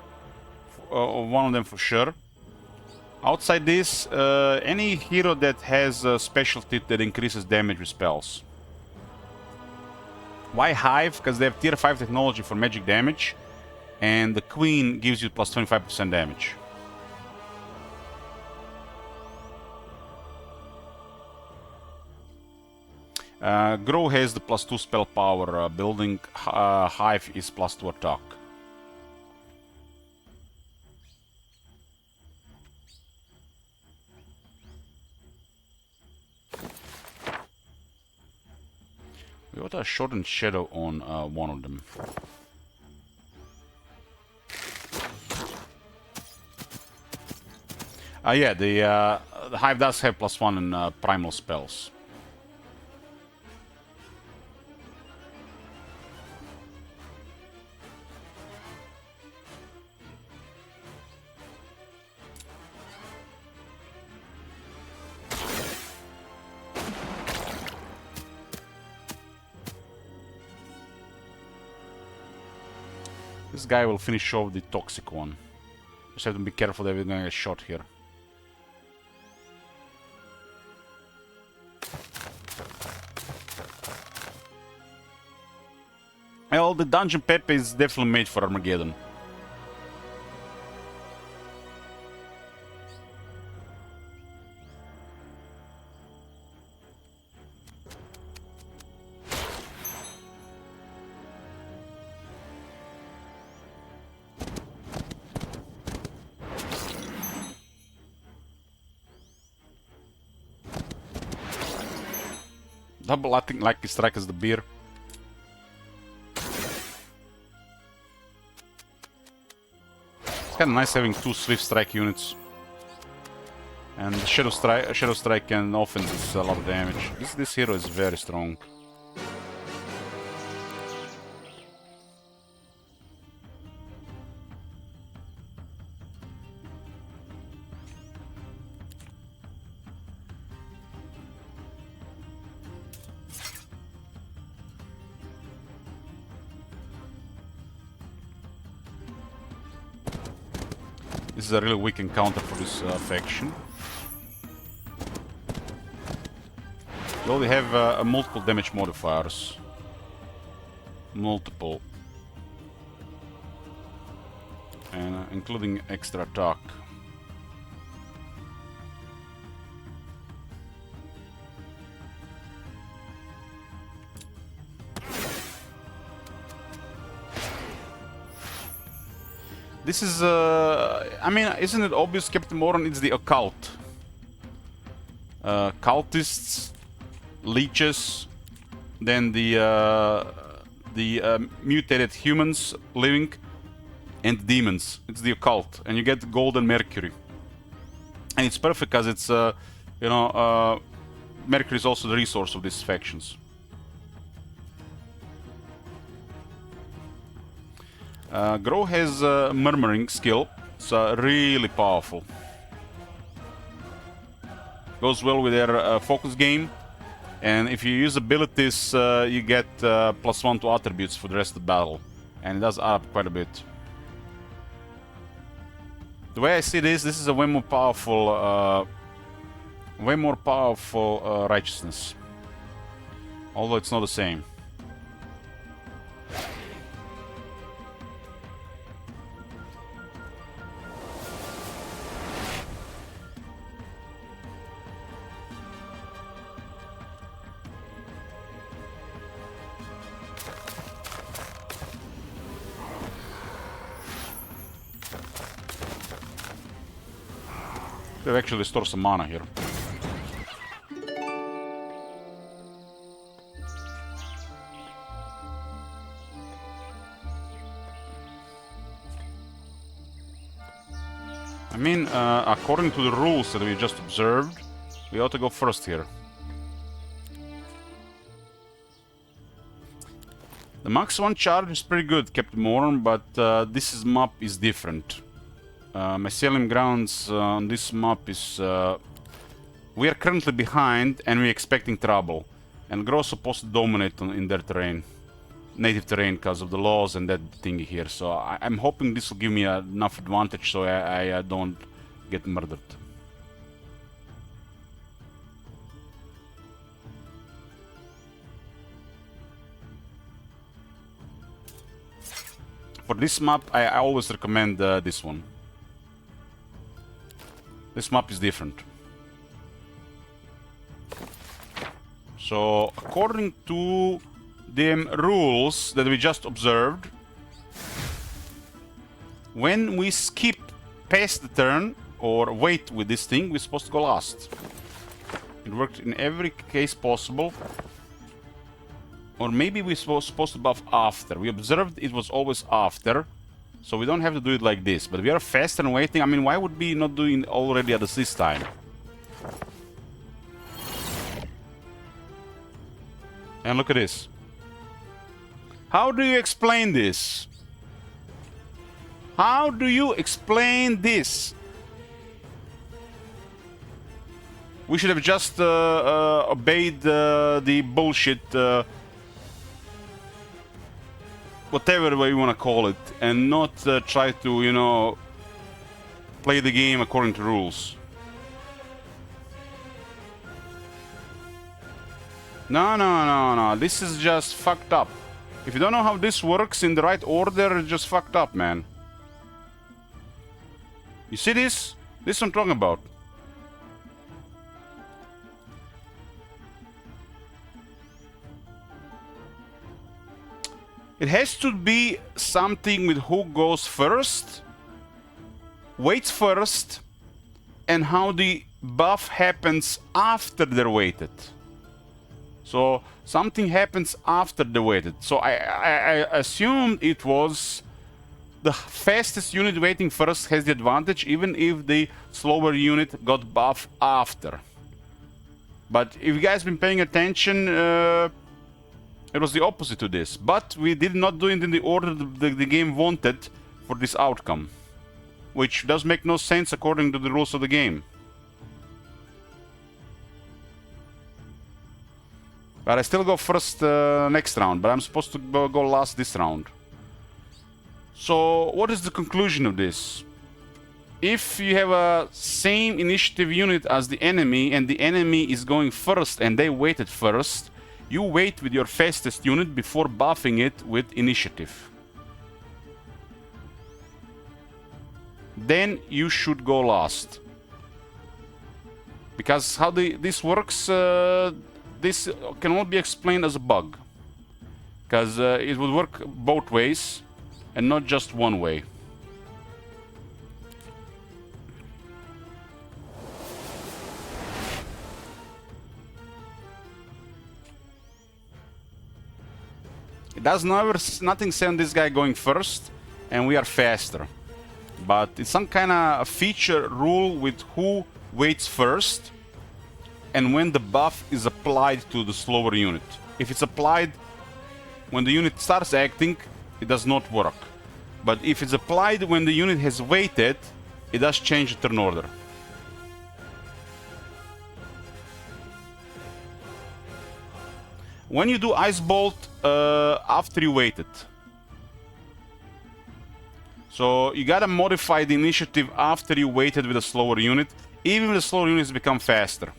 A: one of them for sure. Outside this, any hero that has a specialty that increases damage with spells. Why Hive? Because they have tier 5 technology for magic damage, and the Queen gives you plus 25% damage. Grove has the plus 2 spell power building, Hive is plus 2 attack. We got a shortened shadow on one of them. Yeah, the Hive does have +1 in primal spells. This guy will finish off the toxic one. Just have to be careful that we're gonna get shot here. Well, the dungeon Pepe is definitely made for Armageddon. Double acting like he strike as the beer. It's kind of nice having 2 swift strike units. And Shadow Strike and offense is a lot of damage. This hero is very strong. This is a really weak encounter for this faction. You only have multiple damage modifiers. Multiple. And including extra attack. This is, I mean, isn't it obvious, Captain Moron? It's the occult. Cultists, leeches, then the mutated humans living, and demons. It's the occult, and you get golden Mercury. And it's perfect because it's, you know, Mercury is also the resource of these factions. Grove has murmuring skill, so really powerful. Goes well with their focus game, and if you use abilities, you get +1 to attributes for the rest of the battle, and it does add up quite a bit. The way I see this is a way more powerful righteousness, although it's not the same. They've actually stored some mana here. I mean, according to the rules that we just observed, we ought to go first here. The max 1 charge is pretty good, Captain Moron, but this map is different. Mycelium grounds on this map is... we are currently behind and we're expecting trouble. And Grove's supposed to dominate in their terrain. Native terrain because of the laws and that thingy here. So I'm hoping this will give me enough advantage so I don't get murdered. For this map, I always recommend this one. This map is different. So, according to the rules that we just observed, when we skip past the turn or wait with this thing, we're supposed to go last. It worked in every case possible. Or maybe we were supposed to buff after. We observed it was always after. So we don't have to do it like this. But we are faster and waiting. I mean, why would we not doing already at this time? And look at this. How do you explain this? How do you explain this? We should have just obeyed the bullshit, whatever way you want to call it, and not try to, you know, play the game according to rules. No. This is just fucked up. If you don't know how this works in the right order, it's just fucked up, man. You see this? This is what I'm talking about. It has to be something with who goes first, waits first, and how the buff happens after they're waited. So something happens after they're waited. So I assumed it was the fastest unit waiting first has the advantage, even if the slower unit got buff after. But if you guys been paying attention, it was the opposite to this. But we did not do it in the order the game wanted for this outcome, which does make no sense according to the rules of the game. But I still go first next round, but I'm supposed to go last this round. So what is the conclusion of this? If you have a same initiative unit as the enemy, and the enemy is going first and they waited first, you wait with your fastest unit before buffing it with initiative. Then you should go last. Because how this works, this can only be explained as a bug. Because it would work both ways and not just one way. It does nothing say on this guy going first, and we are faster. But it's some kind of feature rule with who waits first, and when the buff is applied to the slower unit. If it's applied when the unit starts acting, it does not work. But if it's applied when the unit has waited, it does change the turn order. When you do Ice Bolt after you waited. So you gotta modify the initiative after you waited with a slower unit, even if the slower units become faster.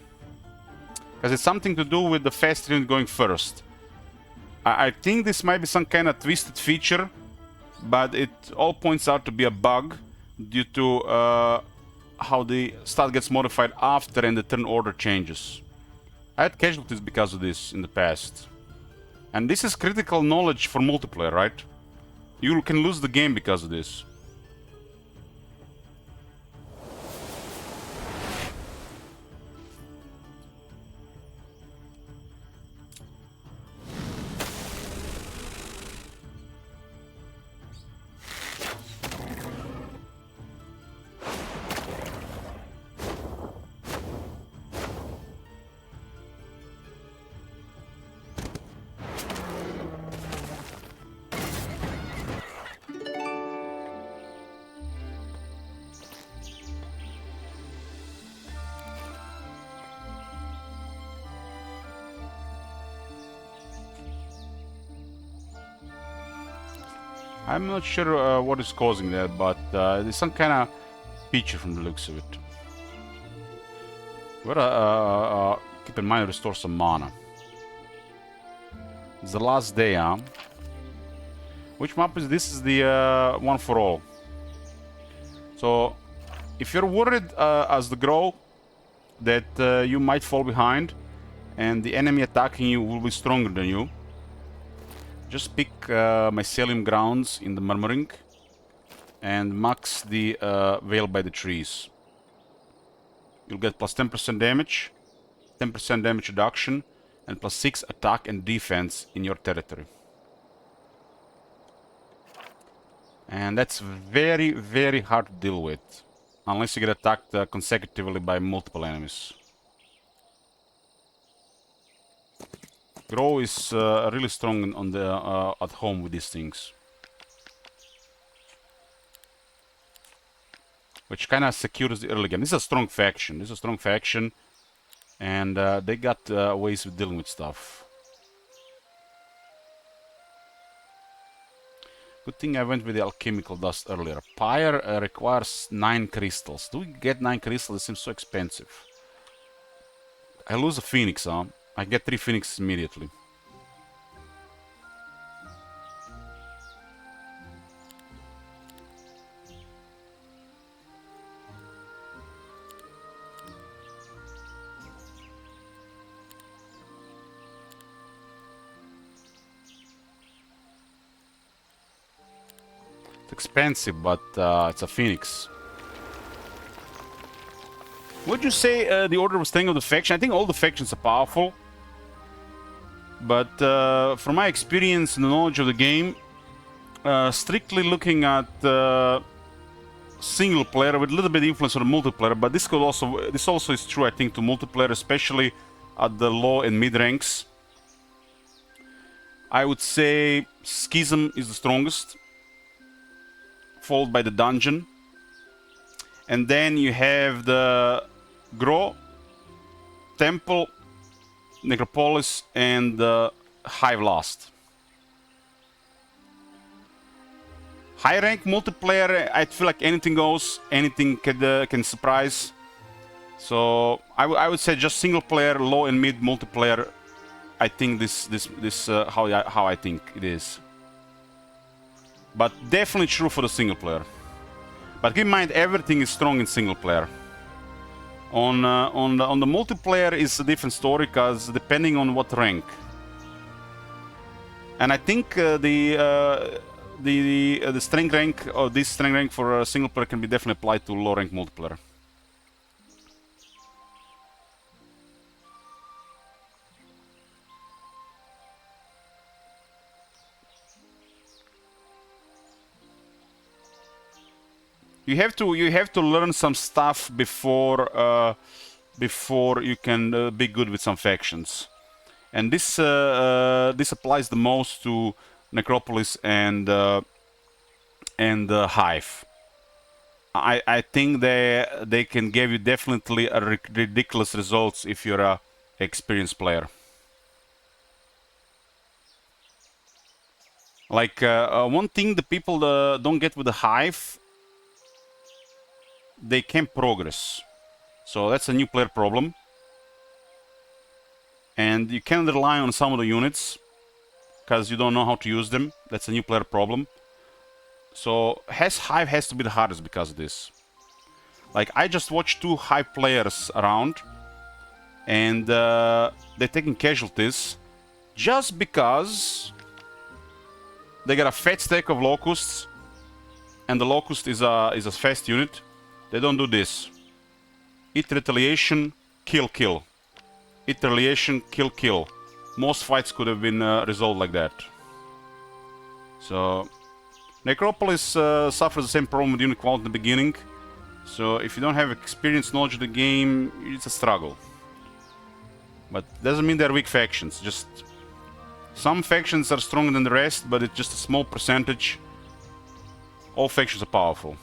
A: Because it's something to do with the faster unit going first. I think this might be some kind of twisted feature, but it all points out to be a bug due to how the stat gets modified after and the turn order changes. I had casualties because of this in the past. And this is critical knowledge for multiplayer, right? You can lose the game because of this. I'm not sure what is causing that, but there's some kind of feature from the looks of it. We gotta keep in mind restore some mana. It's the last day, huh? Which map is this? Is the one for all. So, if you're worried as the Grove that you might fall behind and the enemy attacking you will be stronger than you, just pick Mycelium Grounds in the Murmuring and max the Veil by the Trees. You'll get plus 10% damage, 10% damage reduction, and +6 attack and defense in your territory. And that's very, very hard to deal with, unless you get attacked consecutively by multiple enemies. Grove is really strong on the at home with these things, which kind of secures the early game. This is a strong faction. This is a strong faction, and they got ways of dealing with stuff. Good thing I went with the alchemical dust earlier. Pyre requires 9 crystals. Do we get 9 crystals? It seems so expensive. I lose a phoenix, huh? I get 3 phoenixes immediately. It's expensive, but it's a phoenix. Would you say the Order was staying of the faction? I think all the factions are powerful. But from my experience and the knowledge of the game, strictly looking at single player with a little bit of influence on the multiplayer, but this also is true, I think, to multiplayer, especially at the low and mid ranks. I would say Schism is the strongest, followed by the Dungeon, and then you have the Grove, Temple, Necropolis, and Hive last. High rank multiplayer, I feel like anything goes, anything can surprise. So I would say just single player, low and mid multiplayer. I think this how I think it is. But definitely true for the single player. But keep in mind, everything is strong in single player. On the multiplayer is a different story, because depending on what rank. And I think the strength rank, or this strength rank for a single player, can be definitely applied to low rank multiplayer. You have to learn some stuff before you can be good with some factions, and this applies the most to Necropolis and Hive. I think they can give you definitely ridiculous results if you're a experienced player. Like one thing the people don't get with the Hive, they can't progress. So that's a new player problem. And you can't rely on some of the units, because you don't know how to use them. That's a new player problem. So Hive has to be the hardest because of this. Like, I just watched 2 Hive players around, and they're taking casualties just because they got a fat stack of locusts, and the locust is a fast unit. They don't do this. Hit retaliation, kill, kill. Hit retaliation, kill, kill. Most fights could have been resolved like that. So Necropolis suffers the same problem with unit quality in the beginning. So if you don't have experience, knowledge of the game, it's a struggle. But doesn't mean they're weak factions. Just some factions are stronger than the rest, but it's just a small percentage. All factions are powerful.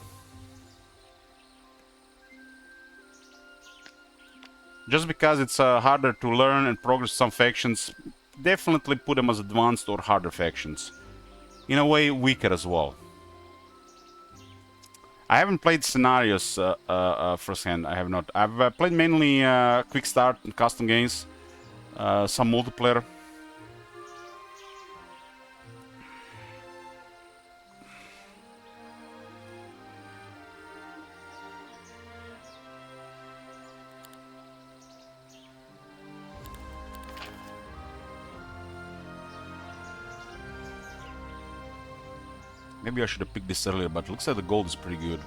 A: Just because it's harder to learn and progress some factions, definitely put them as advanced or harder factions. In a way, weaker as well. I haven't played scenarios firsthand. I have not. I've played mainly quick start and custom games, some multiplayer. Maybe I should have picked this earlier, but it looks like the gold is pretty good.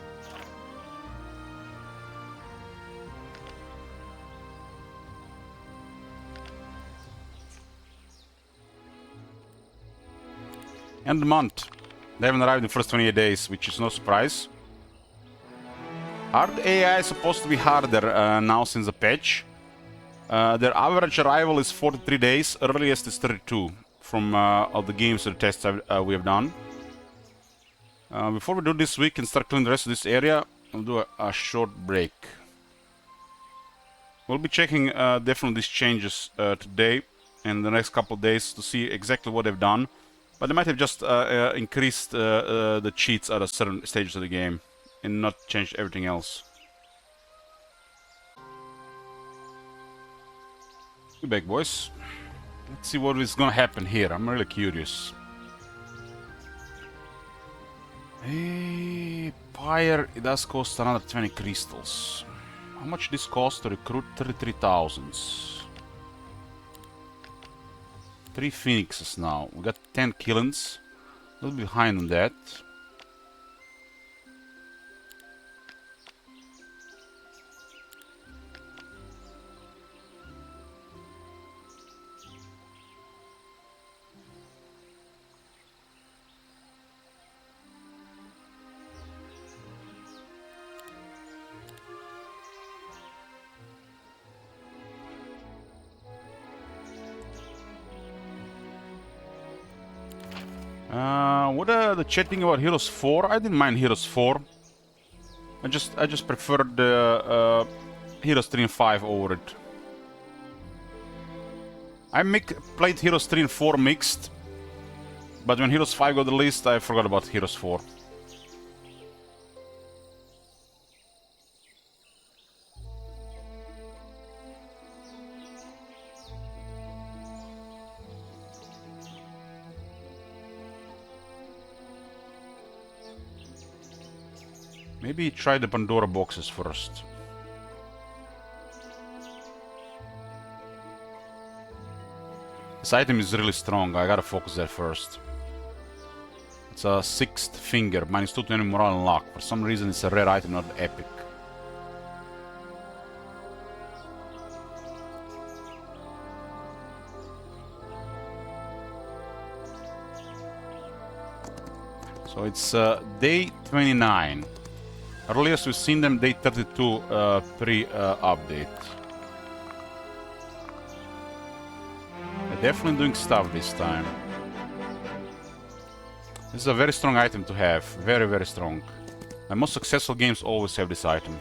A: End of the month. They haven't arrived in the first 28 days, which is no surprise. Hard AI is supposed to be harder now since the patch. Their average arrival is 43 days, earliest is 32 from all the games and tests we have done. Before we do this week and start cleaning the rest of this area, we'll do a short break. We'll be checking definitely these changes today and the next couple of days to see exactly what they've done. But they might have just increased the cheats at a certain stages of the game and not changed everything else. We're back, boys. Let's see what is gonna happen here. I'm really curious. Hey, Pyre, it does cost another 20 crystals. How much this cost to recruit? 33,000. 3 phoenixes now. We got 10 killings. A little behind on that. What are the chatting about Heroes 4? I didn't mind Heroes 4. I just preferred Heroes 3 and 5 over it. I played Heroes 3 and 4 mixed, but when Heroes 5 got the list, I forgot about Heroes 4. Maybe try the Pandora boxes first. This item is really strong, I gotta focus there first. It's a 6th finger, minus 2 to any morale and luck. For some reason it's a rare item, not epic. So it's day 29. Earliest we've seen them day 32 pre-update. They're definitely doing stuff this time. This is a very strong item to have. Very, very strong. My most successful games always have this item.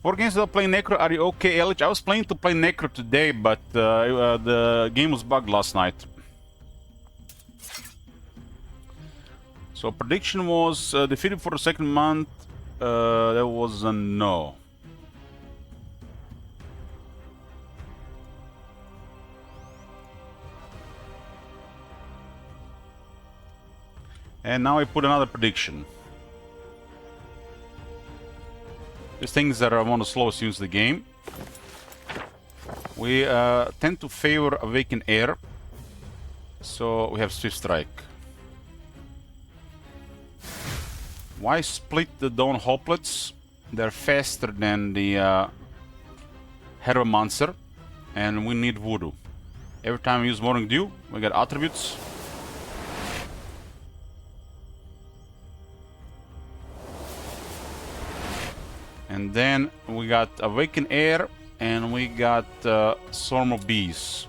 A: For games that play Necro, are you okay, Elich? I was planning to play Necro today, but the game was bugged last night. So prediction was defeated for the second month. That was a no. And now I put another prediction. These things that are one of the slowest units of the game. We tend to favor Awakened Air, so we have Swift Strike. Why split the Dawn Hoplets? They're faster than the Heromancer, and we need Voodoo. Every time we use Morning Dew, we get attributes. And then we got Awakened Air, and we got Swarm of Bees.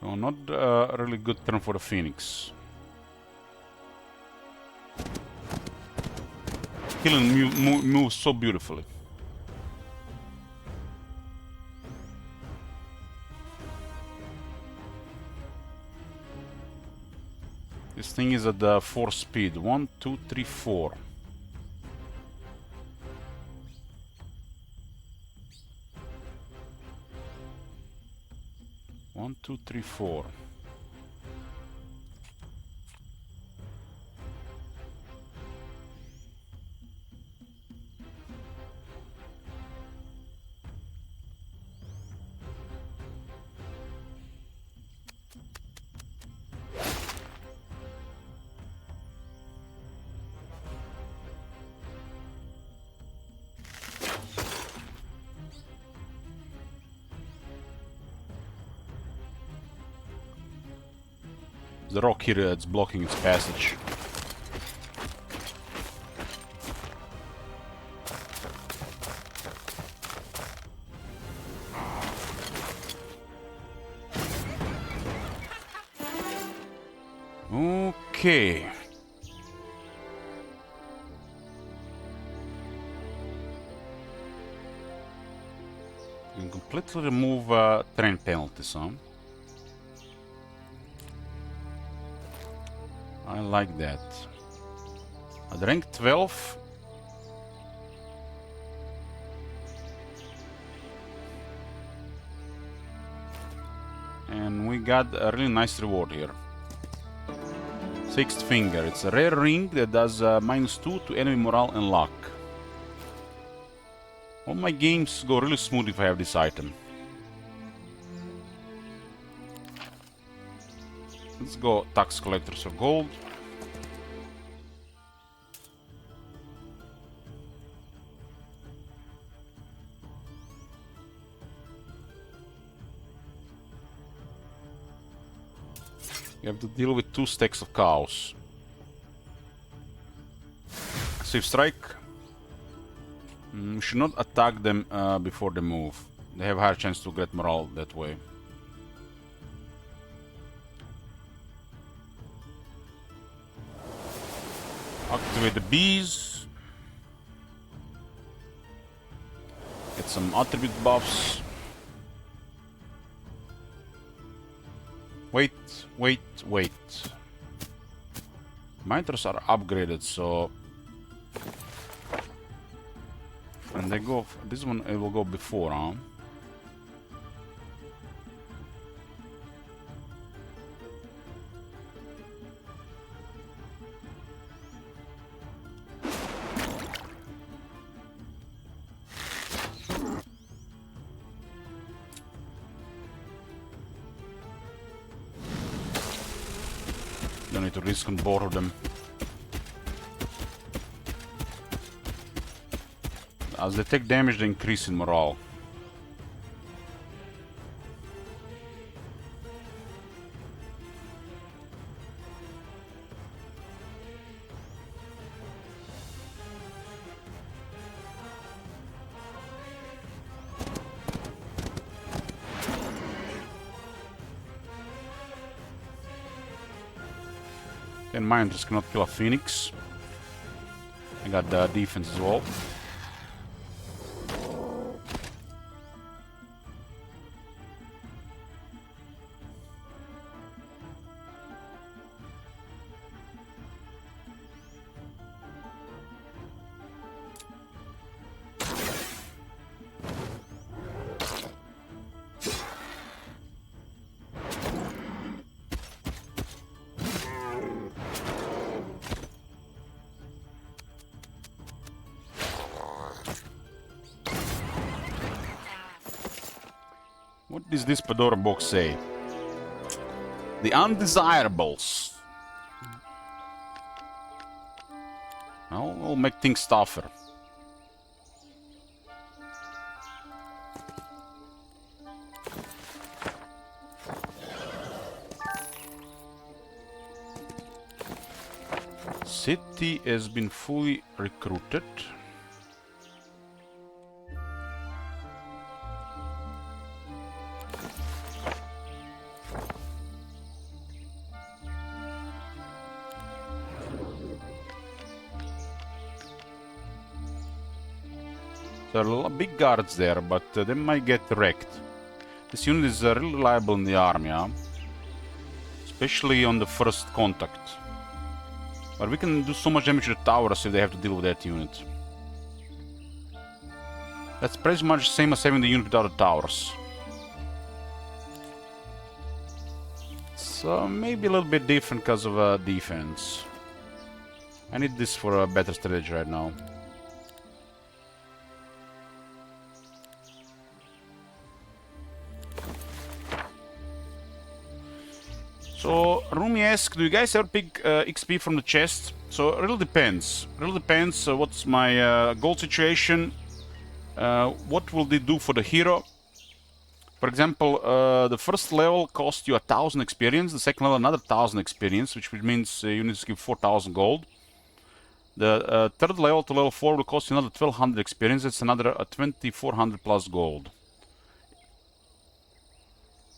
A: So not a really good turn for the Phoenix. Killing moves so beautifully. thing is at the 4 speed. 1, 2, 3, 4. One, two, three, four. The rock here that's blocking its passage. Okay. You can completely remove train penalties, huh? I like that. At rank 12. And we got a really nice reward here. Sixth finger. It's a rare ring that does -2 to enemy morale and luck. All my games go really smooth if I have this item. Let's go tax collectors for gold. You have to deal with 2 stacks of cows. Swift strike. We should not attack them before they move. They have a higher chance to get morale that way. Activate the bees. Get some attribute buffs. Wait. Miters are upgraded, so... And they go... This one it will go before, huh? Don't need to risk on both of them. As they take damage, they increase in morale. And mine just cannot kill a phoenix. I got the defense as well. What does this Pandora box say? The undesirables. Well, we'll make things tougher. City has been fully recruited. There are a lot of big guards there, but they might get wrecked. This unit is really reliable in the army, huh? Especially on the first contact. But we can do so much damage to the towers if they have to deal with that unit. That's pretty much the same as having the unit without the towers. So maybe a little bit different because of defense. I need this for a better strategy right now. So, Rumi asks, do you guys ever pick XP from the chest? So, it really depends. Really depends what's my gold situation. What will they do for the hero? For example, the first level costs you 1000 experience. The second level another 1000 experience, which means you need to give 4000 gold. The third level to level 4 will cost you another 1200 experience. It's another 2400 plus gold.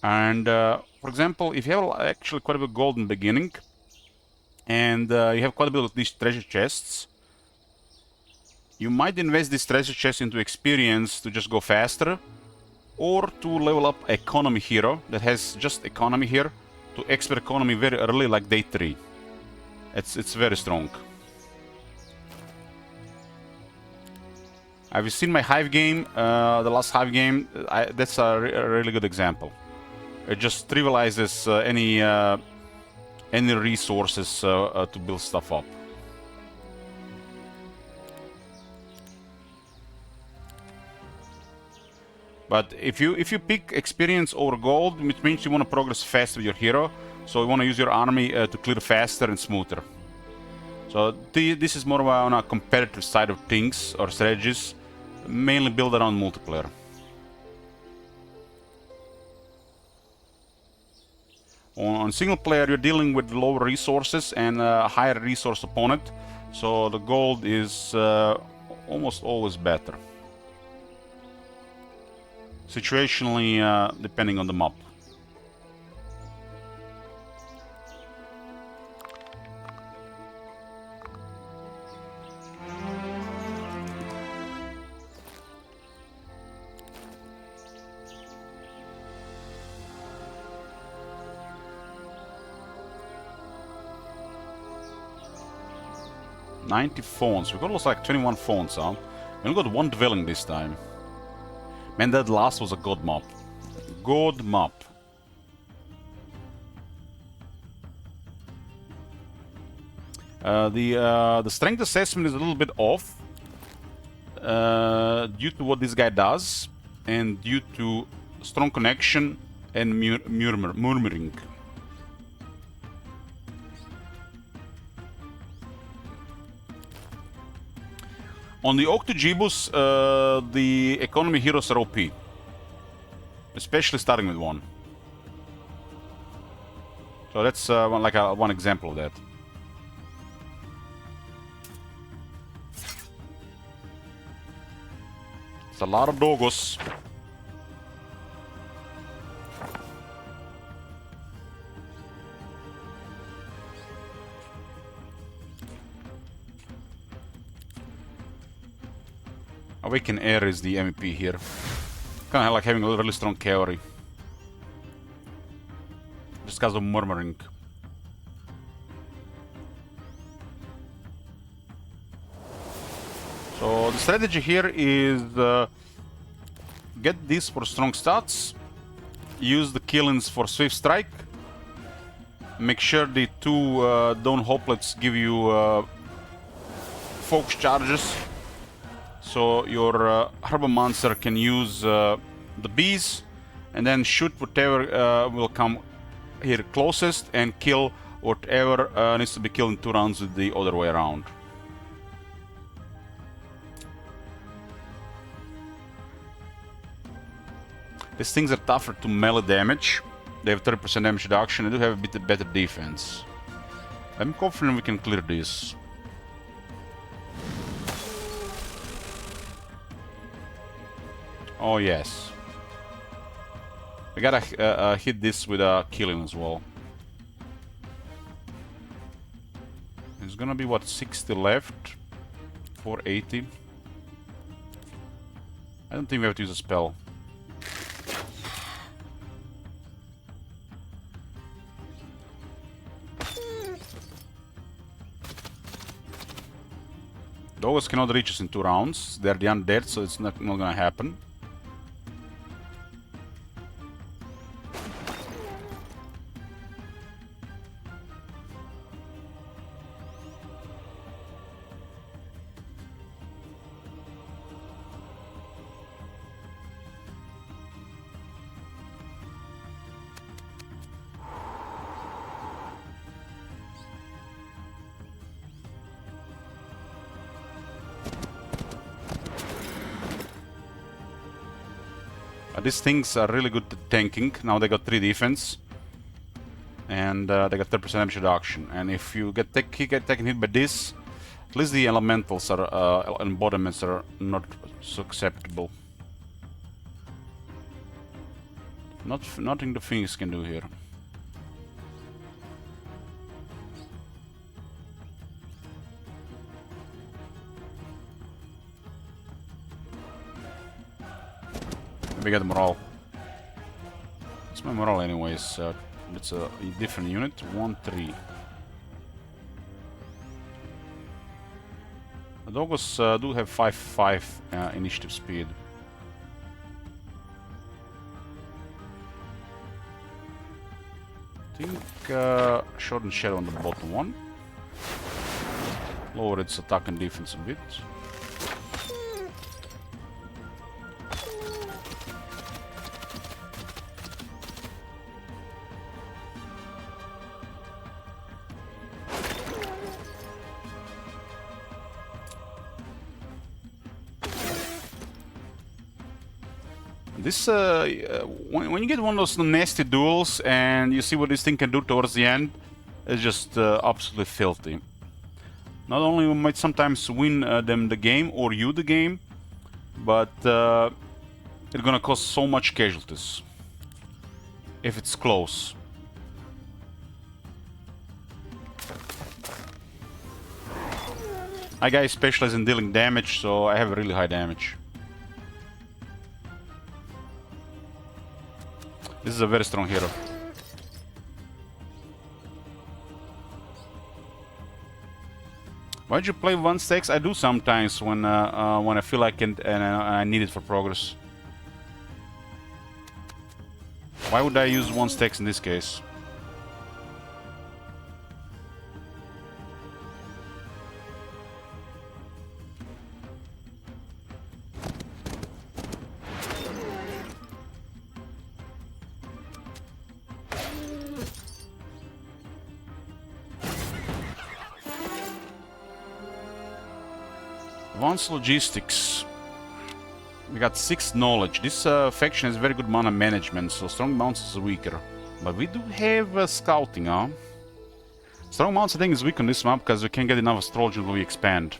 A: And for example, if you have actually quite a bit of gold in the beginning, and you have quite a bit of these treasure chests, you might invest this treasure chest into experience to just go faster, or to level up economy hero that has just economy here to expert economy very early, like day 3. It's very strong. Have you seen my Hive game? The last Hive game, that's a really good example. It just trivializes any resources to build stuff up. But if you pick experience over gold, which means you want to progress faster with your hero, so you want to use your army to clear faster and smoother. So this is more on a competitive side of things or strategies, mainly built around multiplayer. On single player, you're dealing with lower resources and a higher resource opponent, so the gold is almost always better. Situationally, depending on the map. $90 phones. We got almost like 21 phones, huh? We only got one dwelling this time. Man, that last was a god map. God map. The strength assessment is a little bit off due to what this guy does and due to strong connection and murmuring. On the Octogibus, the economy heroes are OP. Especially starting with one. So that's one example of that. It's a lot of doggos. Awaken Air is the MVP here. Kinda like having a really strong cavalry. Just because of murmuring. So the strategy here is get this for strong stats, use the killings for swift strike, make sure the two Dawn Hoplets give you focus charges. So your Herbomancer can use the bees and then shoot whatever will come here closest and kill whatever needs to be killed in 2 rounds with the other way around. These things are tougher to melee damage. They have 30% damage reduction. They do have a bit better defense. I'm confident we can clear this. Oh yes. We gotta hit this with a killing as well. There's gonna be what, 60 left? 480. I don't think we have to use a spell. Dogs cannot reach us in 2 rounds. They're the undead, so it's not gonna happen. These things are really good at tanking. Now they got 3 defense. And they got 30% damage reduction. And if you get taken hit by this, at least the elementals are embodiments are not so acceptable. Nothing the things can do here. We get morale. It's my morale anyways. It's a different unit. 1-3. The doggos do have 5-5 initiative speed. I think short and shadow on the bottom one. Lower its attack and defense a bit. This, when you get one of those nasty duels and you see what this thing can do towards the end, it's just absolutely filthy. Not only we might sometimes win them the game or you the game, but it's gonna cause so much casualties if it's close. My guy specializes in dealing damage, so I have really high damage. This is a very strong hero. Why'd you play 1 stacks? I do sometimes when I feel like it and I need it for progress. Why would I use 1 stacks in this case? Advanced logistics. We got 6 knowledge. This faction has very good mana management, so strong mounts is weaker. But we do have scouting, huh? Strong mounts I think is weak on this map because we can't get enough astrology when we expand.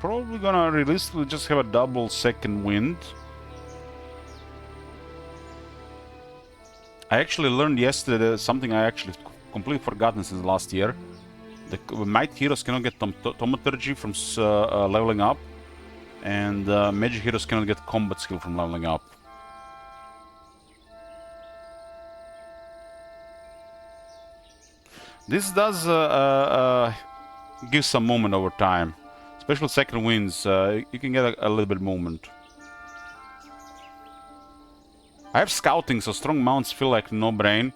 A: Probably gonna realistically just have a double second wind. I actually learned yesterday something I actually completely forgotten since last year. The might heroes cannot get thaumaturgy from leveling up, and magic heroes cannot get combat skill from leveling up. This does give some movement over time. Especially second winds, you can get a little bit of movement. I have scouting, so strong mounts feel like no brain,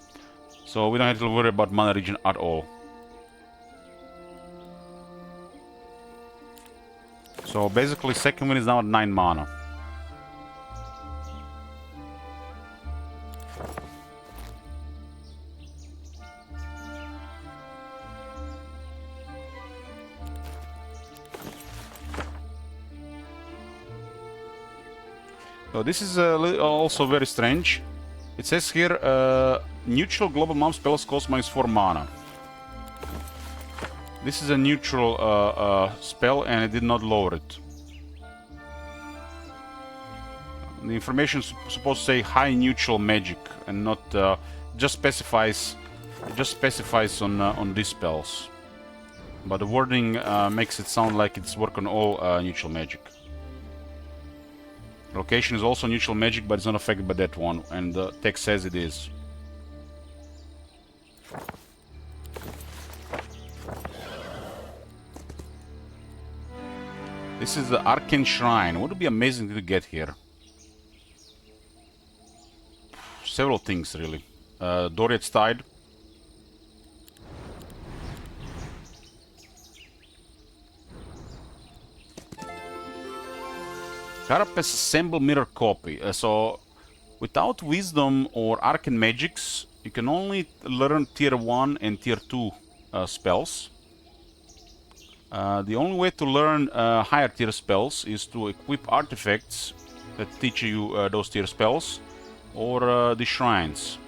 A: so we don't have to worry about mana regen at all. So basically second wind is now at 9 mana. So this is also very strange. It says here, neutral global mount spells cost -4 mana. This is a neutral spell, and it did not lower it. The information is supposed to say high neutral magic, and not just specifies on these spells. But the wording makes it sound like it's work on all neutral magic. Location is also neutral magic, but it's not affected by that one, and the text says it is. This is the Arcane Shrine. What would be amazing to get here? Several things, really. Doriath's Tide. Carapace Assemble Mirror Copy. So, without Wisdom or Arcane Magics, you can only learn Tier 1 and Tier 2 spells. The only way to learn higher tier spells is to equip artifacts that teach you those tier spells, or the shrines.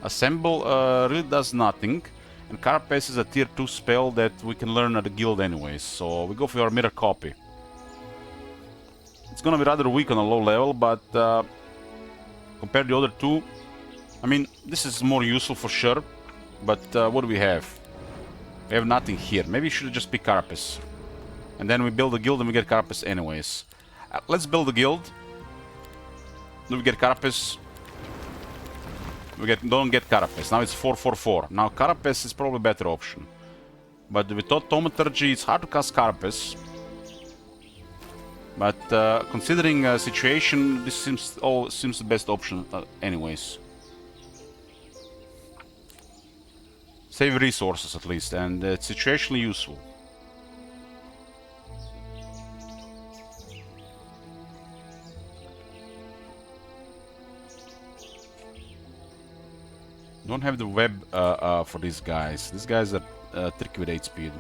A: Assemble really does nothing, and Carapace is a tier 2 spell that we can learn at the guild anyways, so we go for our mirror copy. It's gonna be rather weak on a low level, but compared to the other two, I mean, this is more useful for sure, but what do we have? We have nothing here. Maybe we should just pick Carapace. And then we build a guild and we get Carapace anyways. Let's build a guild. Do we get Carapace? Don't get Carapace. Now it's 4-4-4. Now Carapace is probably a better option. But with Thaumaturgy, it's hard to cast Carapace. But considering the situation, this seems the best option anyways. Save resources at least, and it's situationally useful. Don't have the web for these guys. These guys are tricky with 8 speed.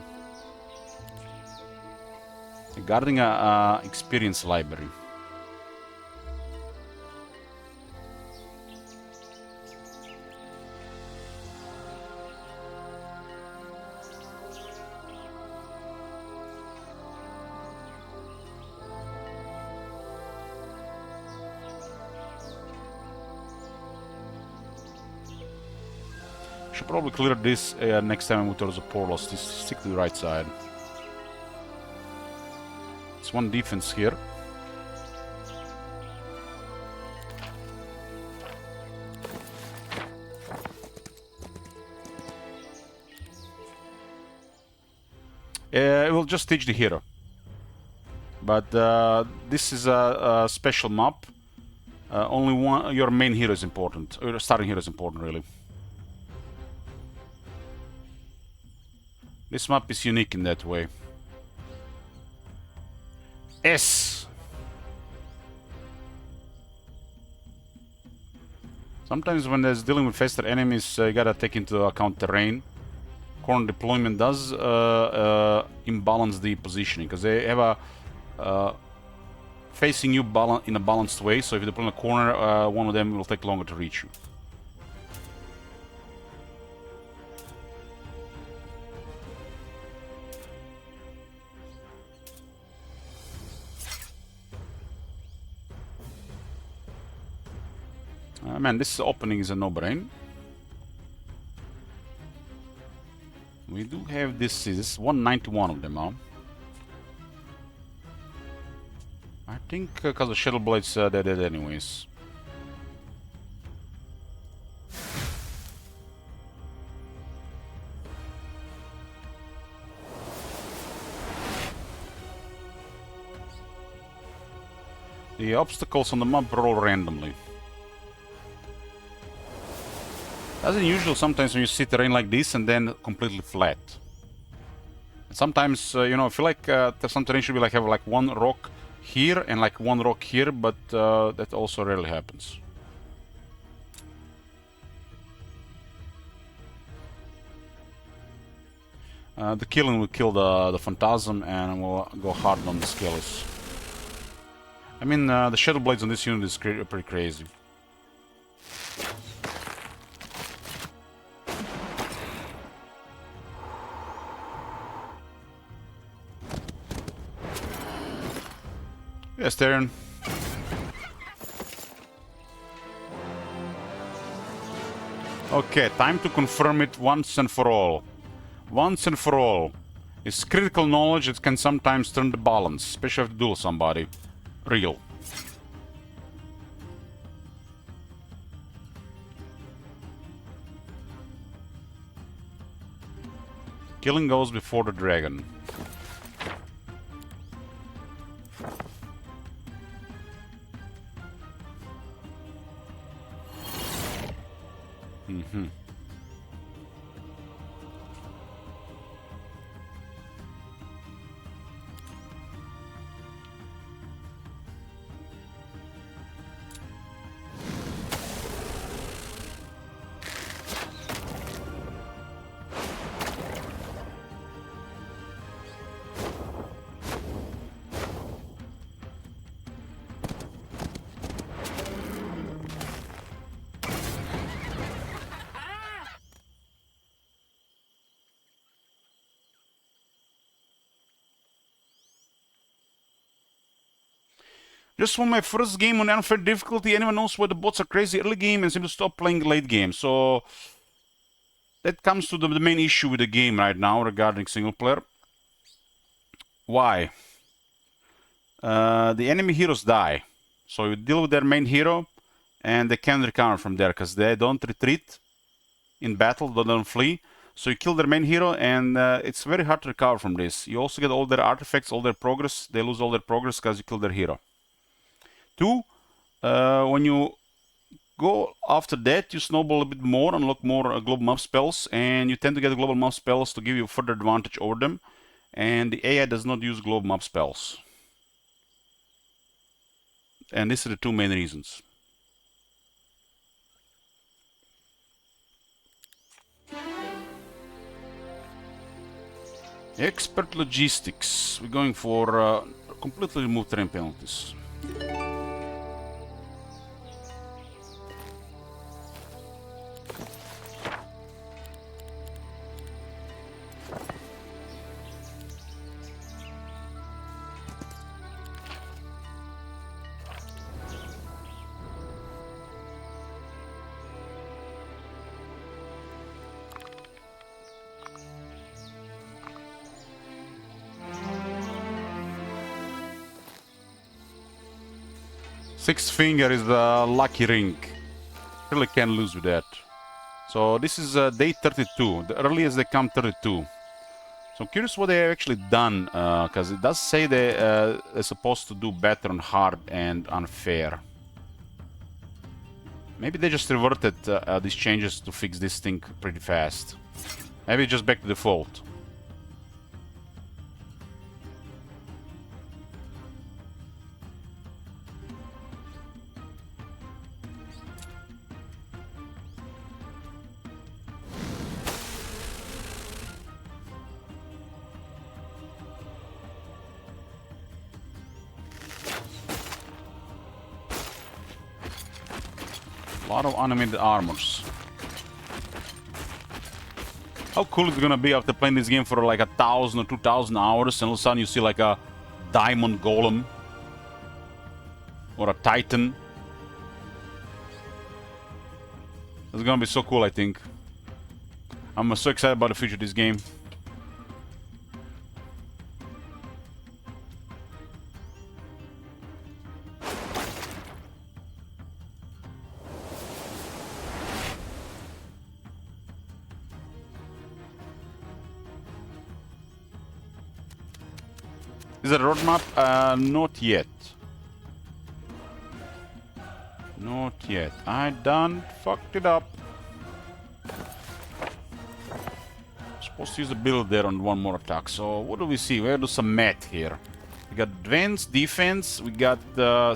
A: Regarding a experience library. Should probably clear this next time we move towards the portals. Just stick to the right side. It's one defense here. It will just teach the hero. But this is a special map. Only your main hero is important. Or your starting hero is important, really. This map is unique in that way. S. Sometimes when there's dealing with faster enemies, you gotta take into account terrain. Corner deployment does imbalance the positioning, because they have a facing you in a balanced way, so if you deploy in a corner, one of them will take longer to reach you. Man, this opening is a no-brain. We do have this is 191 of them, huh? I think because of Shadow Blades, they're dead anyways. The obstacles on the map roll randomly. That's unusual sometimes when you see terrain like this and then completely flat. Sometimes, you know, I feel like some terrain should be like have like one rock here and like one rock here, but that also rarely happens. The killing will kill the Phantasm, and we'll go hard on the Skellies. I mean, the Shadow Blades on this unit is pretty crazy. Yes, Tyrion. Okay, time to confirm it once and for all. Once and for all. It's critical knowledge that can sometimes turn the balance, especially if you duel somebody. Real. Killing goes before the dragon. Mm-hmm. Just won my first game on unfair difficulty. Anyone knows why the bots are crazy early game and seem to stop playing late game? So that comes to the main issue with the game right now regarding single player. Why? The enemy heroes die. So you deal with their main hero and they can't recover from there because they don't retreat in battle, they don't flee. So you kill their main hero and it's very hard to recover from this. You also get all their artifacts, all their progress. They lose all their progress because you kill their hero. 2, when you go after that, you snowball a bit more, unlock more global map spells, and you tend to get global map spells to give you further advantage over them. And the AI does not use global map spells. And these are the 2 main reasons. Expert logistics. We're going for completely remove terrain penalties. Sixth finger is the lucky ring. Really can't lose with that. So this is day 32. The earliest they come 32. So I'm curious what they've actually done, because it does say they're supposed to do better on hard and unfair. Maybe they just reverted these changes to fix this thing pretty fast. Maybe just back to default. A lot of animated armors. How cool is it gonna be after playing this game for like 1,000 or 2,000 hours and all of a sudden you see like a diamond golem or a titan. It's gonna be so cool, I think. I'm so excited about the future of this game. Is it a roadmap? Not yet. Not yet. I done fucked it up. Supposed to use a build there on one more attack. So what do we see? We do some math here. We got advanced defense. We got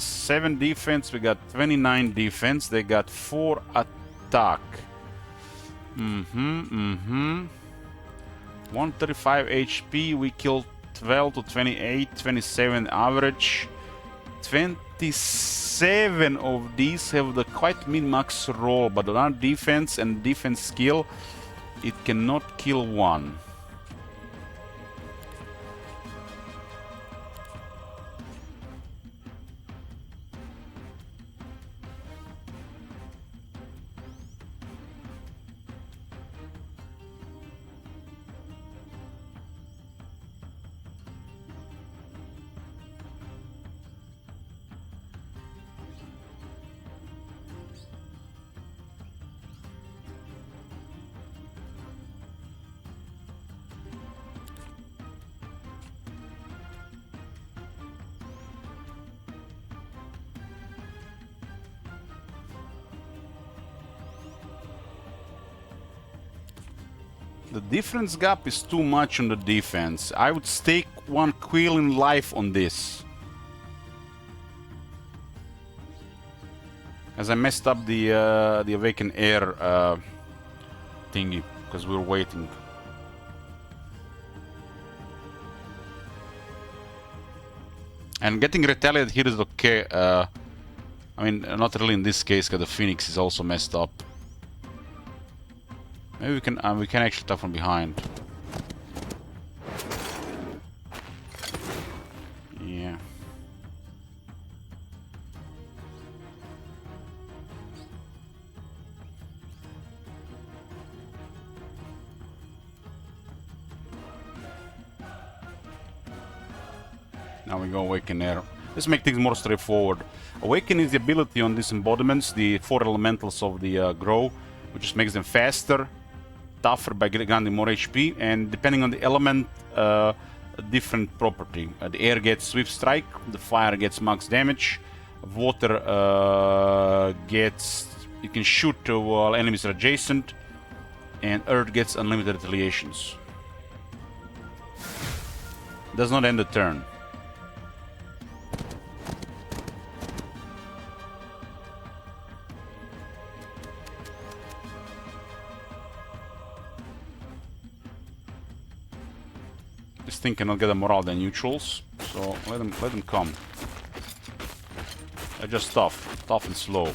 A: 7 defense. We got 29 defense. They got 4 attack. 135 HP. We killed 12 to 28, 27 average. 27 of these have the quite min-max roll, but on defense and defense skill, it cannot kill one. The difference gap is too much on the defense. I would stake one quill in life on this. As I messed up the Awaken Air thingy, because we were waiting. And getting retaliated here is okay. I mean, not really in this case, because the Phoenix is also messed up. Maybe we can actually attack from behind. Yeah. Now we go Awaken Air. Let's make things more straightforward. Awaken is the ability on these embodiments, the 4 elementals of the Grove, which just makes them faster, tougher by granting more HP, and depending on the element, a different property. The air gets Swift Strike, the fire gets max damage, water gets... you can shoot while enemies are adjacent, and earth gets unlimited retaliations. Does not end the turn. This thing cannot get a morale than neutrals, so let them come. They're just tough and slow.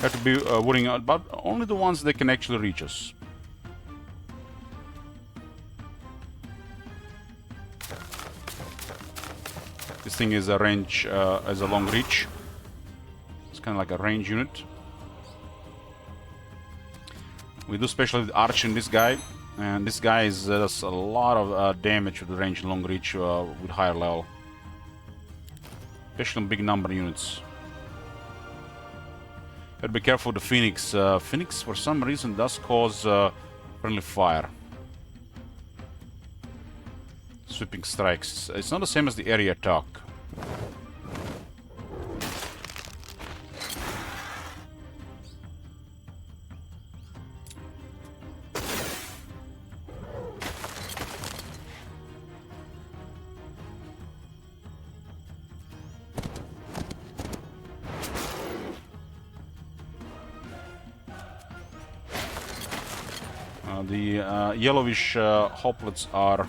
A: Have to be worrying about only the ones that can actually reach us. This thing is a range, as a long reach. It's kind of like a range unit. We do special with Arch in this guy, and this guy does a lot of damage with range and long reach with higher level. Especially on big number units. Gotta be careful with the Phoenix. Phoenix, for some reason, does cause friendly fire. Sweeping strikes. It's not the same as the area attack. The yellowish hoplets are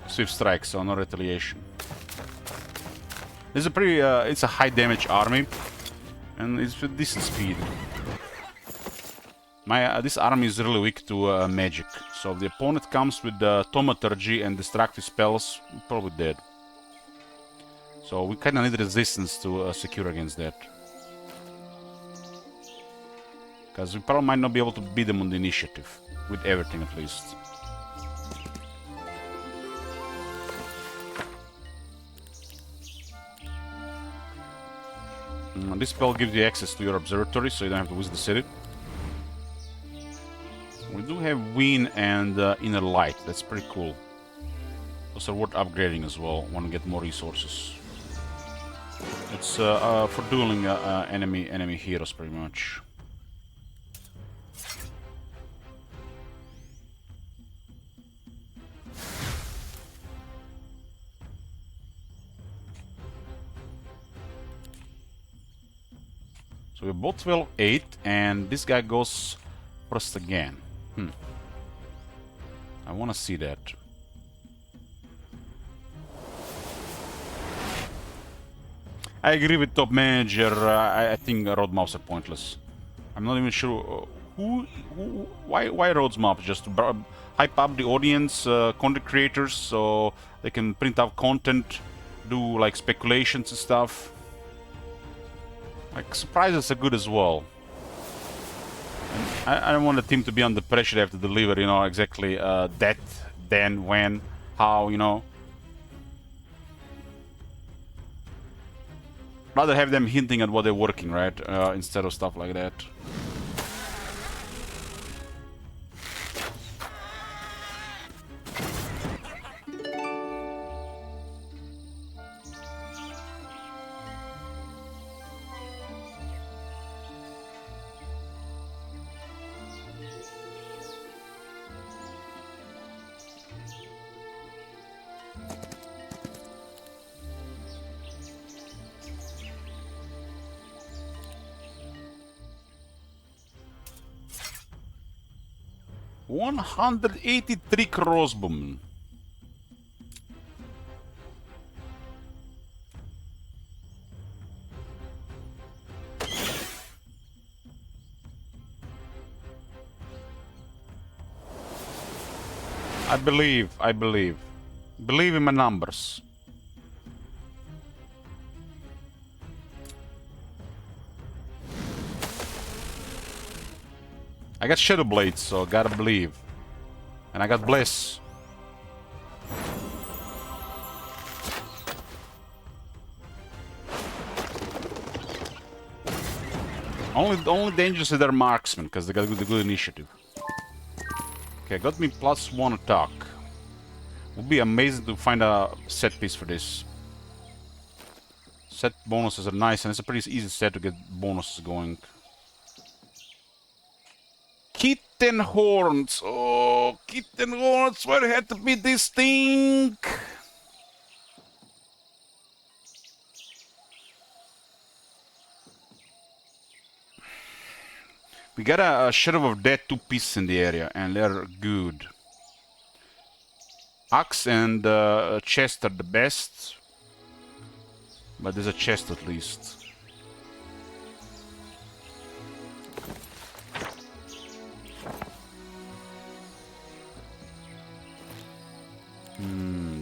A: Swift Strike, so no retaliation. This is a pretty, it's a high damage army, and it's with decent speed. This army is really weak to magic, so if the opponent comes with Thaumaturgy and Destructive spells, we're probably dead. So we kinda need resistance to secure against that. Because we probably might not be able to beat them on the initiative, with everything at least. This spell gives you access to your observatory, so you don't have to visit the city. We do have Wind and Inner Light, that's pretty cool. Those are worth upgrading as well, want to get more resources. It's for dueling enemy heroes, pretty much. So we're both level 8, and this guy goes first again. I want to see that. I agree with Top Manager. I think road maps are pointless. I'm not even sure why road maps, just to hype up the audience, content creators, so they can print out content, do like speculations and stuff. Like, surprises are good as well. I don't want the team to be under pressure. They have to deliver, you know, exactly that, then, when, how, you know. Rather have them hinting at what they're working, right? Instead of stuff like that. 183 crossbowmen. I believe. Believe in my numbers. I got Shadow Blades, so gotta believe. And I got Bliss. Only dangerous is their marksmen, because they got good initiative. Okay, got me +1 attack. Would be amazing to find a set piece for this. Set bonuses are nice, and it's a pretty easy set to get bonuses going. Kitten horns! Oh, kitten horns! Why it had to be this thing? We got a Shadow of Death 2 pieces in the area, and they're good. Axe and chest are the best, but there's a chest at least.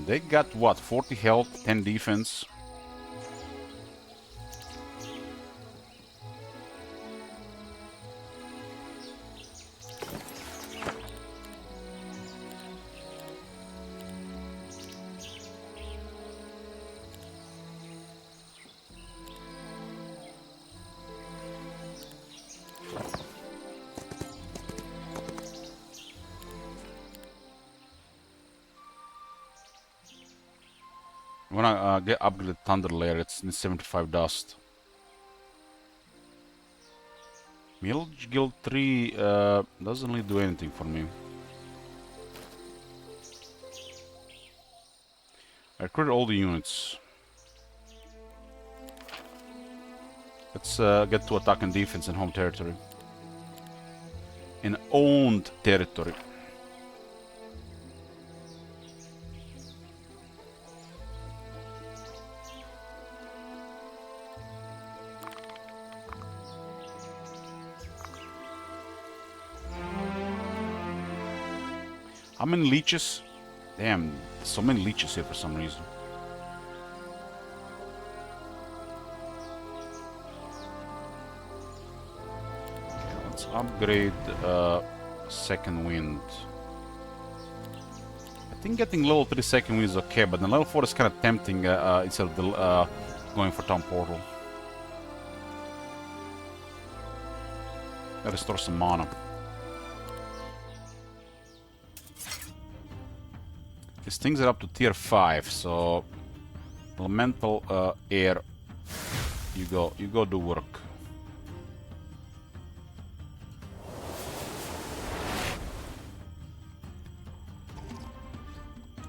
A: They got what? 40 health, 10 defense. When I get upgraded Thunder Layer, it's in 75 dust. Mage Guild 3 doesn't really do anything for me. I recruited all the units. Let's get to attack and defense in home territory. In owned territory. How many leeches? Damn, so many leeches here for some reason. Okay, let's upgrade second wind. I think getting level 3 second wind is okay, but the level 4 is kind of tempting instead of going for Town Portal. Restore some mana. These things are up to tier 5, so elemental air, you go do work.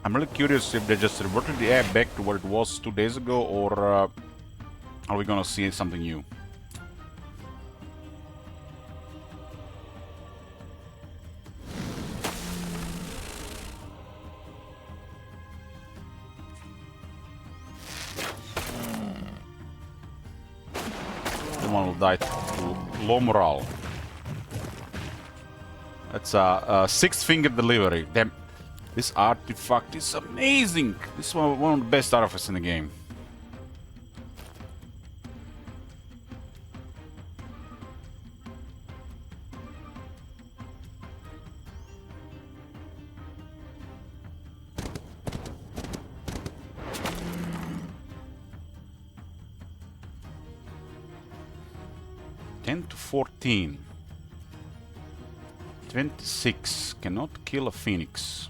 A: I'm really curious if they just reverted the air back to what it was 2 days ago, or are we gonna see something new? One will die to low morale. That's a 6-finger delivery. Damn, this artifact is amazing. This is one of the best artifacts in the game. To 14. 26. Cannot kill a phoenix.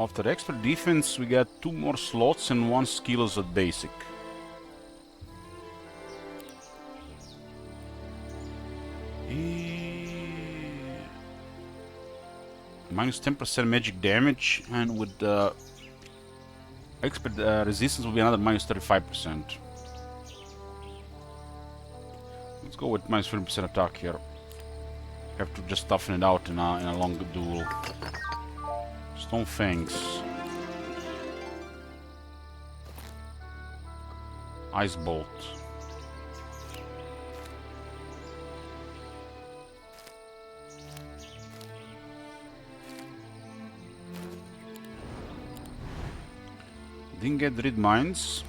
A: after expert defense, we got 2 more slots and 1 skills at basic. Minus 10% magic damage, and with expert resistance will be another minus 35%. Let's go with minus 30% attack here. Have to just toughen it out in a long duel. Stone Fangs. Ice Bolt. Didn't get Rid Mines.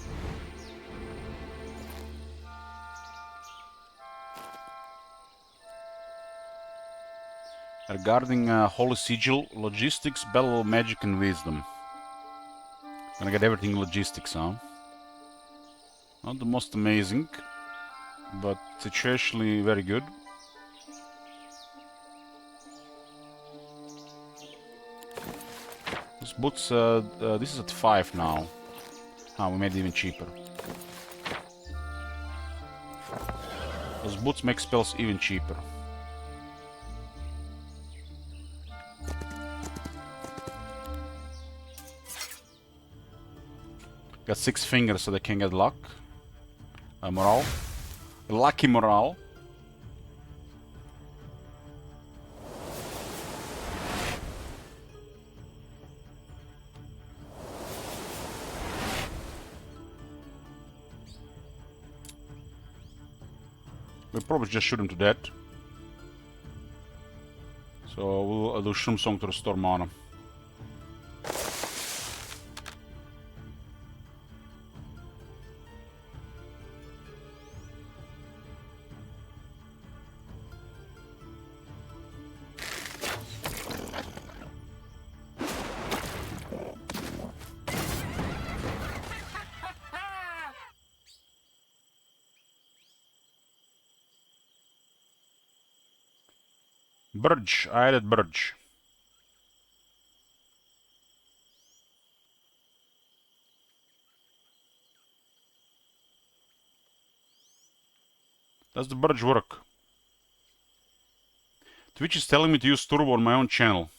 A: Regarding Holy Sigil, Logistics, Battle, Magic and Wisdom. Gonna get everything logistics, huh? Not the most amazing, but situationally very good. This boots, this is at 5 now. Ah, we made it even cheaper. Those boots make spells even cheaper. Got 6 fingers so they can get luck. Morale. Lucky morale. We'll probably just shoot him to death. So we'll do Shroom Song to restore mana. Burge, I added Burge. Does the Burge work? Twitch is telling me to use Turbo on my own channel.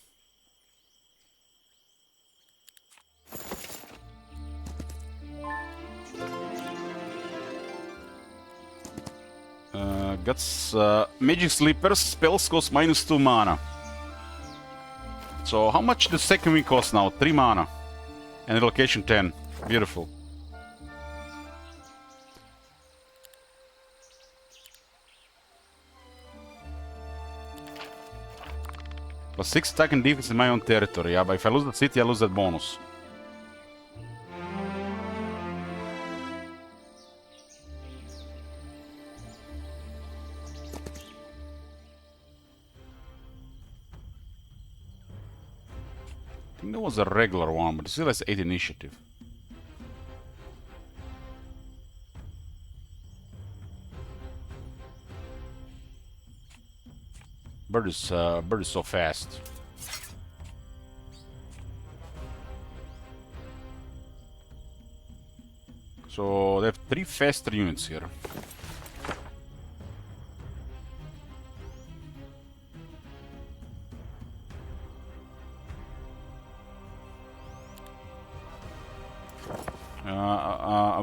A: Got Magic Slippers, spells cost minus 2 mana. So how much the second week cost now? 3 mana. And relocation 10. Beautiful. Plus 6 attack and defense in my own territory, yeah, but if I lose that city, I lose that bonus. I think that was a regular one, but it still has 8 initiative. Bird is so fast. So they have 3 faster units here.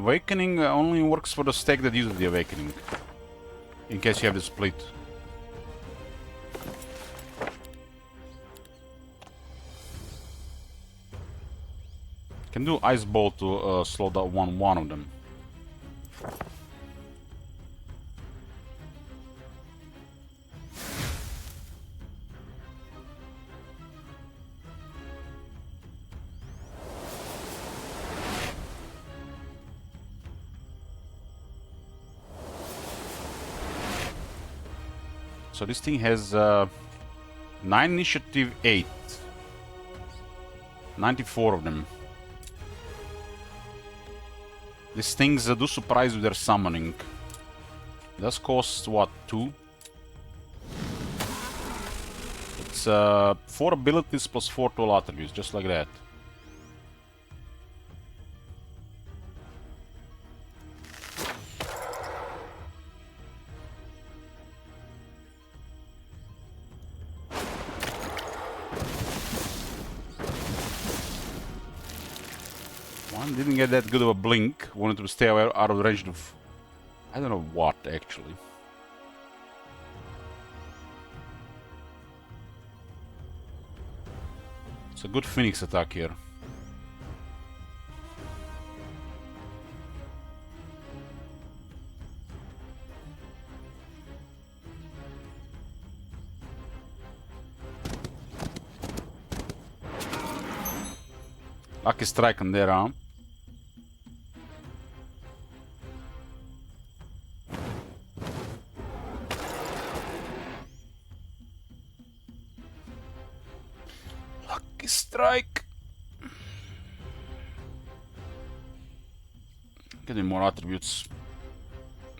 A: Awakening only works for the stack that uses the Awakening. In case you have the split. Can do Ice Bolt to slow down one of them. So this thing has 9 initiative, 8. 94 of them. These things do surprise with their summoning. Does cost what, 2? It's 4 abilities plus 4 total attributes, just like that. Didn't get that good of a blink. Wanted to stay out of the range of... I don't know what, actually. It's a good Phoenix attack here. Lucky strike on their arm. Lucky strike. Getting more attributes.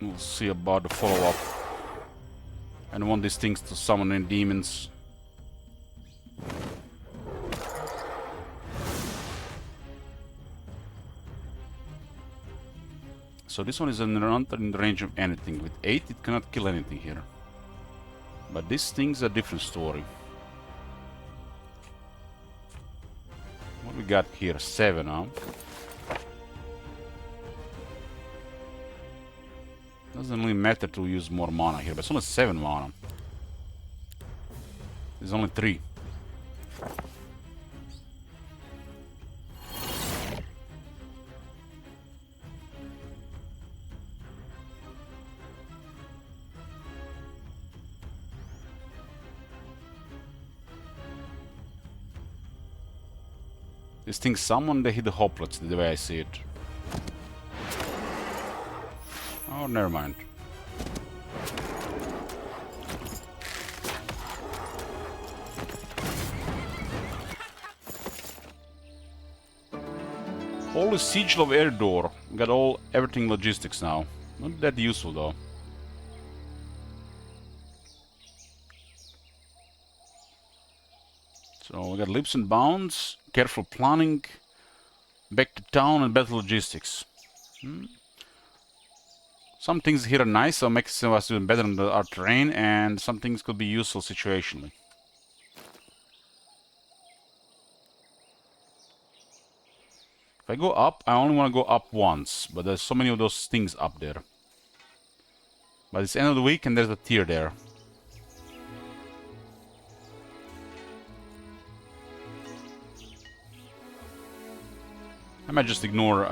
A: We'll see about the follow-up. I don't want these things to summon in demons. So this one is not in the range of anything. With 8 it cannot kill anything here. But these things are a different story. What we got here? 7, huh? Doesn't really matter to use more mana here, but it's only 7 mana. There's only 3. These things summon, they hit the hoplets, the way I see it. Oh, never mind. Holy Sigil of Air Door. Got everything logistics now. Not that useful though. So we got leaps and bounds, careful planning, back to town, and better logistics. Some things here are nice, so makes us even better on our terrain, and some things could be useful situationally. If I go up, I only want to go up once, but there's so many of those things up there. But it's the end of the week, and there's a tier there. I might just ignore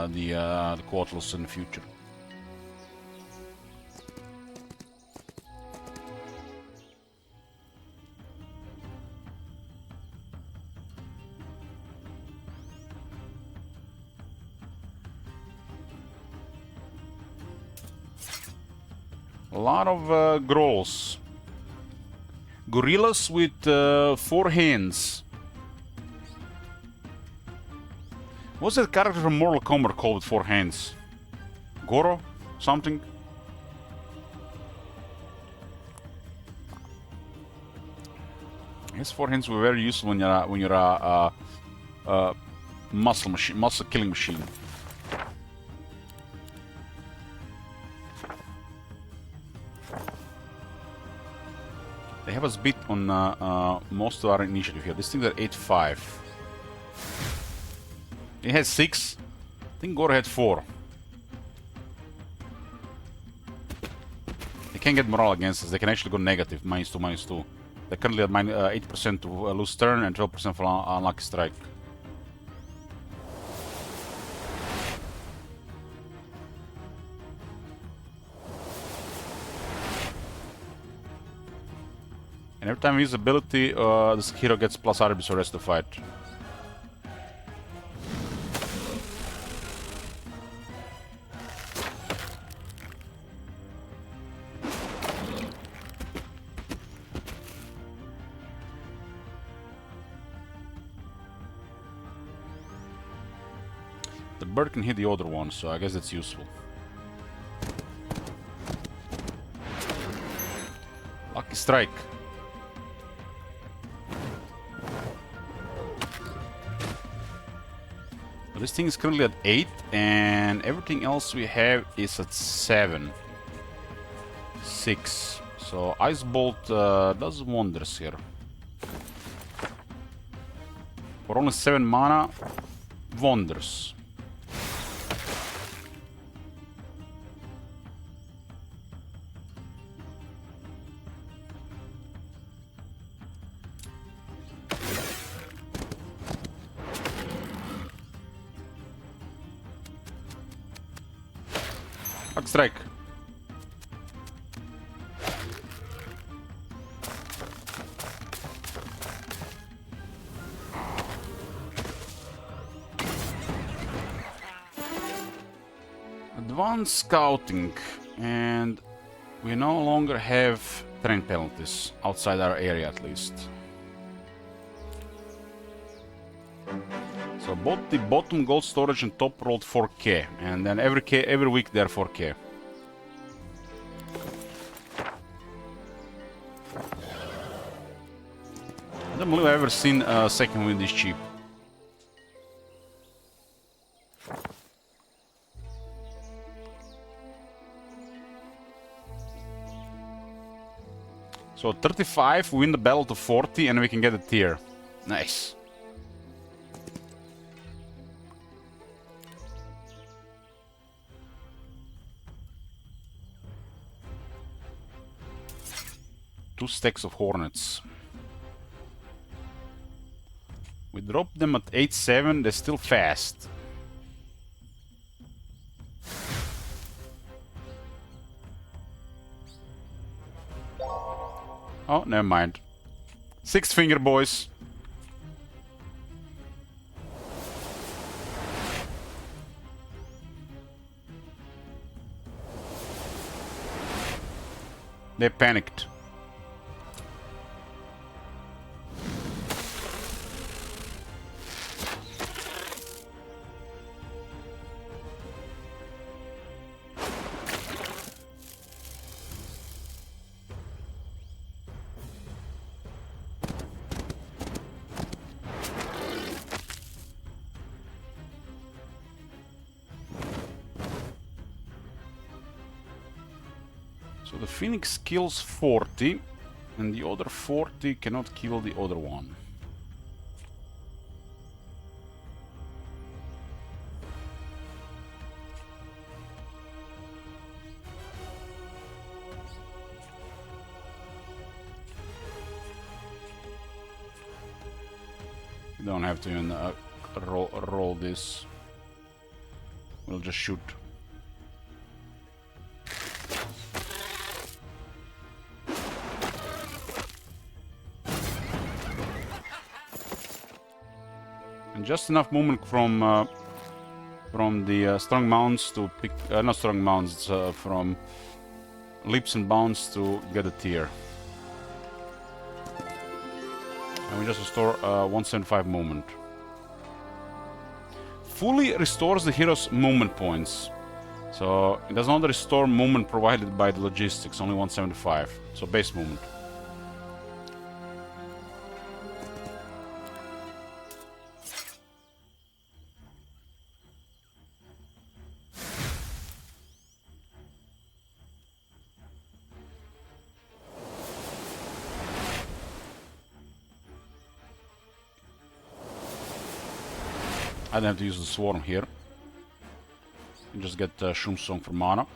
A: the quarters in the future. A lot of growls. Gorillas with 4 hands. What's that character from Mortal Kombat called with 4 hands? Goro? Something? I guess 4 hands were very useful when you're a muscle killing machine. They have us beat on most of our initiative here. These things are 8-5. He has 6. I think Goro had 4. They can't get morale against us. They can actually go negative, -2, -2. They're currently at 8% to lose turn and 12% for unlucky strike. And every time we use ability, this hero gets plus attributes for the rest of the fight. The bird can hit the other one, so I guess that's useful. Lucky strike. But this thing is currently at 8, and everything else we have is at 7. 6. So Ice Bolt does wonders here. For only 7 mana, wonders. Hug strike. Advanced scouting, and we no longer have terrain penalties outside our area, at least. So both the bottom gold storage and top rolled 4k, and then every week they're 4k. I don't believe I've ever seen a second win this cheap. So 35, we win the battle to 40, and we can get a tier. Nice. Two stacks of hornets. We drop them at 8-7, they're still fast. Oh, never mind. Six finger, boys. They panicked. So the Phoenix kills 40, and the other 40 cannot kill the other one. You don't have to even roll this. We'll just shoot. And just enough movement from the strong mounts to pick, not strong mounts, from leaps and bounds to get a tier. And we just restore 175 movement. Fully restores the hero's movement points. So it does not restore movement provided by the logistics, only 175. So base movement. I don't have to use the swarm here. And just get Shroom Song for mana.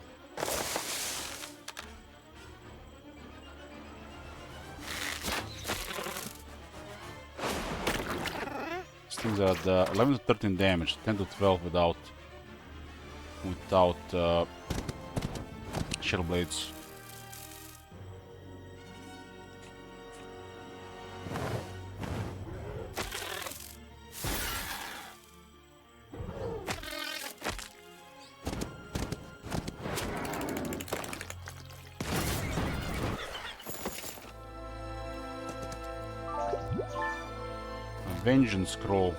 A: These things are at 11 to 13 damage, 10 to 12 without Shell Blades. Vengeance Scroll.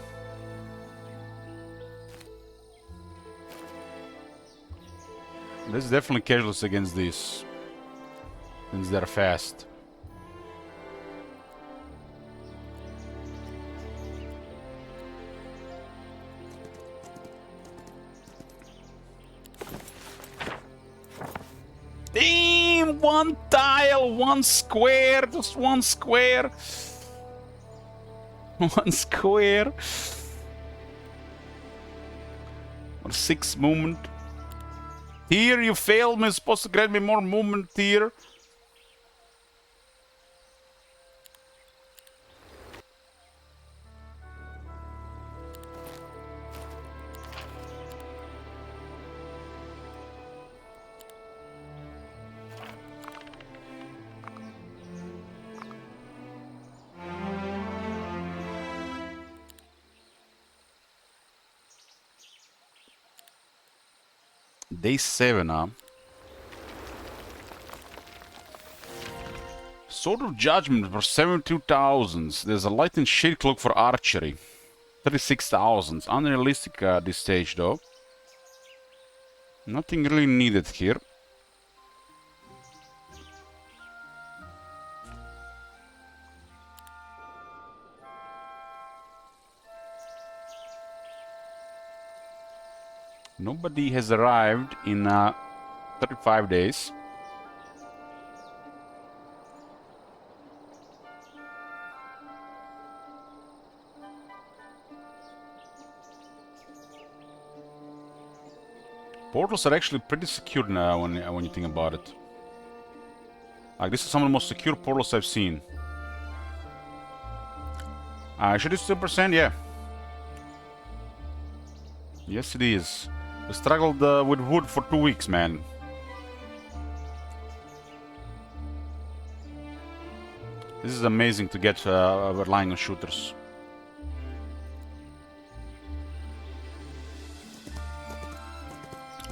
A: This is definitely casualties against this, since they're fast. Damn! One tile, one square, just one square. One square. Or 6 movement. Here you failed me, supposed to grant me more movement here. Day 7, huh? Sword of Judgment for 72,000. There's a light and shade cloak for archery. 36,000. Unrealistic at this stage, though. Nothing really needed here. Nobody has arrived in 35 days. Portals are actually pretty secure now when you think about it. Like, this is some of the most secure portals I've seen. Should it 2%? Yeah. Yes, it is. We struggled with wood for 2 weeks, man. This is amazing to get relying on shooters.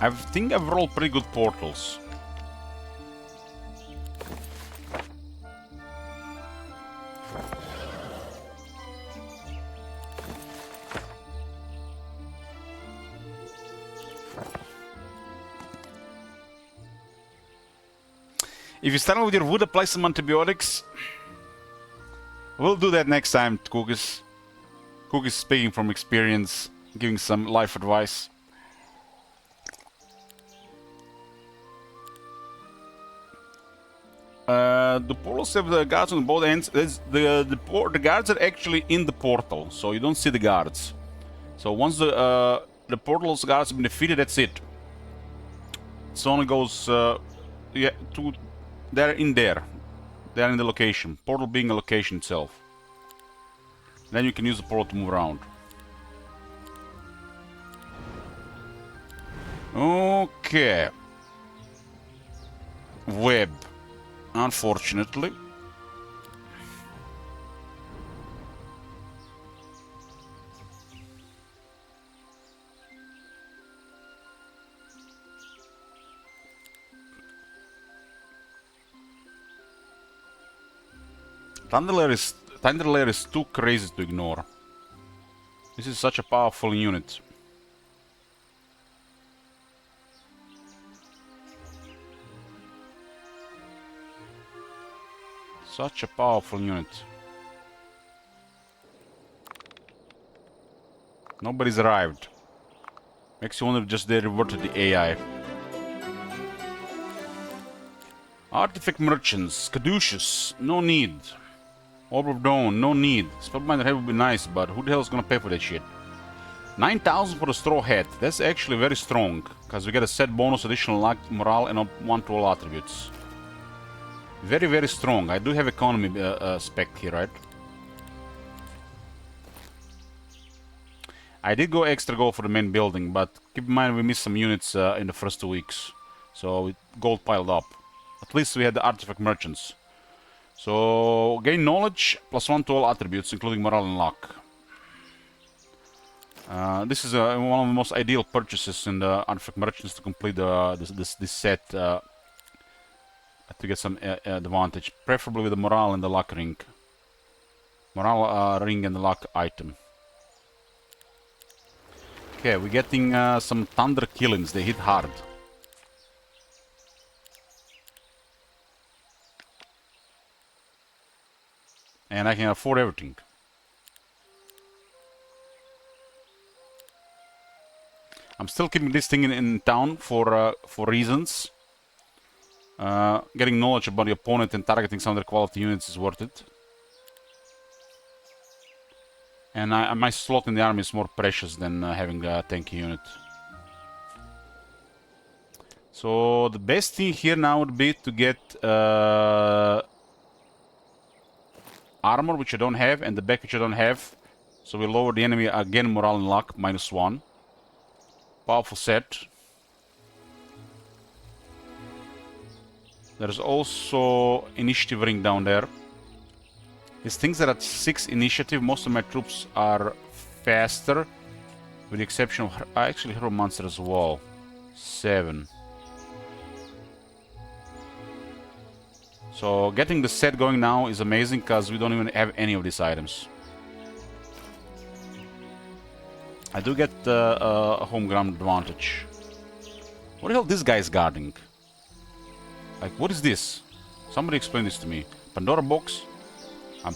A: I think I've rolled pretty good portals. If you start with your wood, apply some antibiotics. We'll do that next time, Cookies. Cookies speaking from experience, giving some life advice. The portals have the guards on both ends. The guards are actually in the portal, so you don't see the guards. So once the portal's guards have been defeated, that's it. So only goes yeah, to they're in there. They're in the location. Portal being a location itself. Then you can use the portal to move around. Okay. Web. Unfortunately. Thunder Lair is too crazy to ignore. This is such a powerful unit. Such a powerful unit. Nobody's arrived. Makes you wonder if just they reverted the AI. Artifact merchants, caduceus, no need. Orb of Dawn, no need. Spellbinder head would be nice, but who the hell is gonna pay for that shit? 9,000 for the straw hat. That's actually very strong, because we get a set bonus, additional luck, morale, and 1 to all attributes. Very, very strong. I do have economy spec here, right? I did go extra gold for the main building, but keep in mind we missed some units in the first 2 weeks. So gold piled up. At least we had the artifact merchants. So gain knowledge, +1 to all attributes, including morale and luck. This is one of the most ideal purchases in the artifact merchants to complete this set. To get some advantage, preferably with the morale and the luck ring. Morale ring and the luck item. Okay, we're getting some thunder killings. They hit hard. And I can afford everything. I'm still keeping this thing in town for reasons. Getting knowledge about the opponent and targeting some of their quality units is worth it. And my slot in the army is more precious than having a tanky unit. So the best thing here now would be to get armor, which I don't have, and the back, which I don't have. So we lower the enemy again, morale and luck, -1. Powerful set. There's also initiative ring down there. These things are at 6 initiative. Most of my troops are faster, with the exception of actually Hero Monster as well. 7. So getting the set going now is amazing because we don't even have any of these items. I do get a home ground advantage. What the hell this guy is guarding? Like, what is this? Somebody explain this to me. Pandora box? I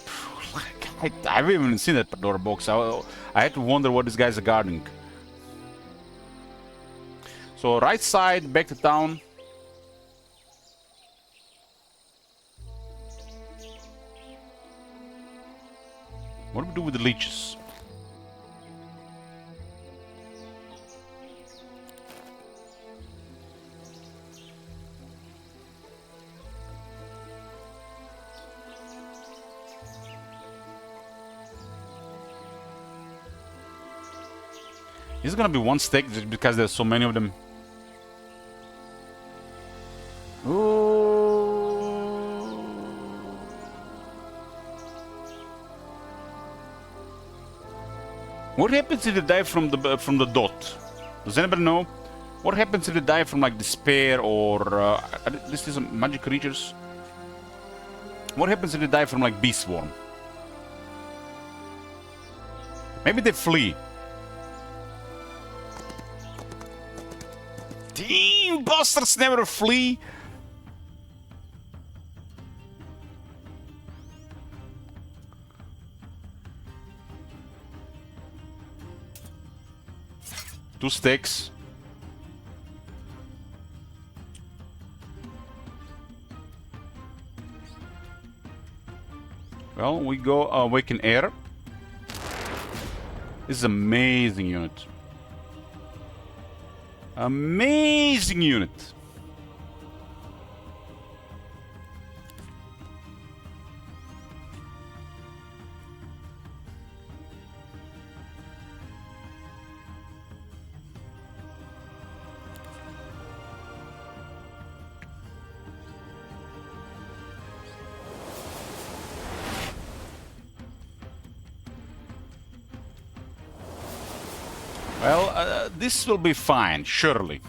A: haven't even seen that Pandora box. I had to wonder what these guys are guarding. So right side, back to town. What do we do with the leeches? Is it gonna be one stick just because there's so many of them? Ooh. What happens if you die from the dot? Does anybody know? What happens if you die from like despair or this is magic creatures? What happens if you die from like bee swarm? Maybe they flee. Damn, bastards never flee. Two sticks. Well, we go awaken air. This is amazing unit. Amazing unit. Well, this will be fine, surely.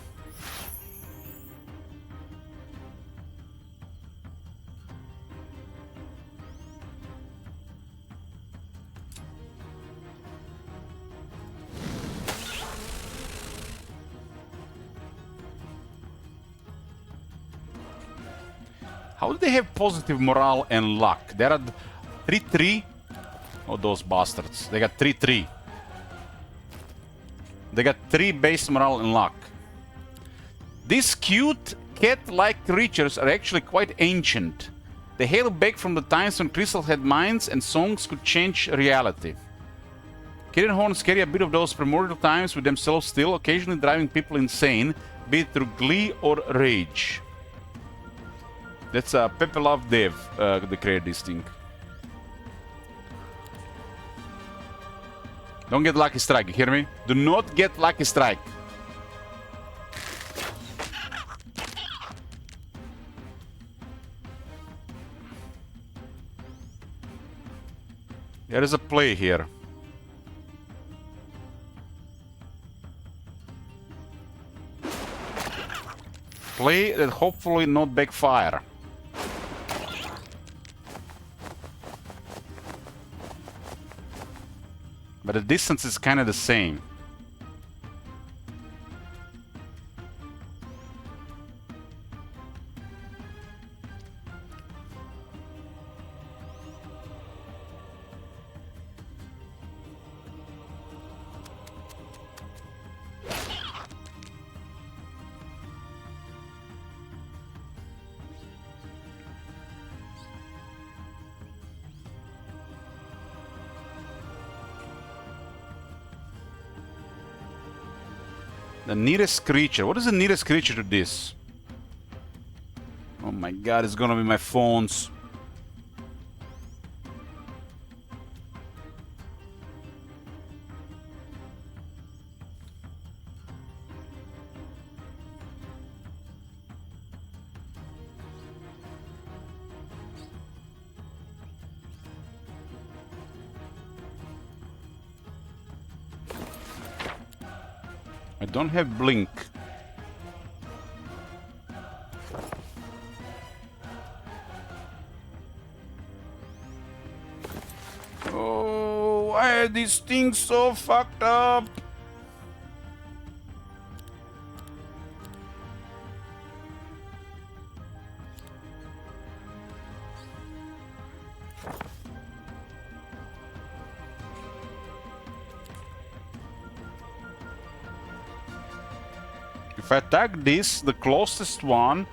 A: How do they have positive morale and luck? There are 3-3. Oh, those bastards. They got 3-3. They got 3 base morale and luck. These cute cat-like creatures are actually quite ancient. They hail back from the times when crystals had minds and songs could change reality. Kitten horns carry a bit of those primordial times with themselves still, occasionally driving people insane, be it through glee or rage. That's Pepe Love Dev, that created this thing. Don't get Lucky Strike, you hear me? Do not get Lucky Strike. There is a play here. Play that hopefully not backfire. But the distance is kind of the same. The nearest creature. What is the nearest creature to this? Oh my god, it's gonna be my phones. I don't have blink. Why are these things so fucked up? If I attack this, the closest one,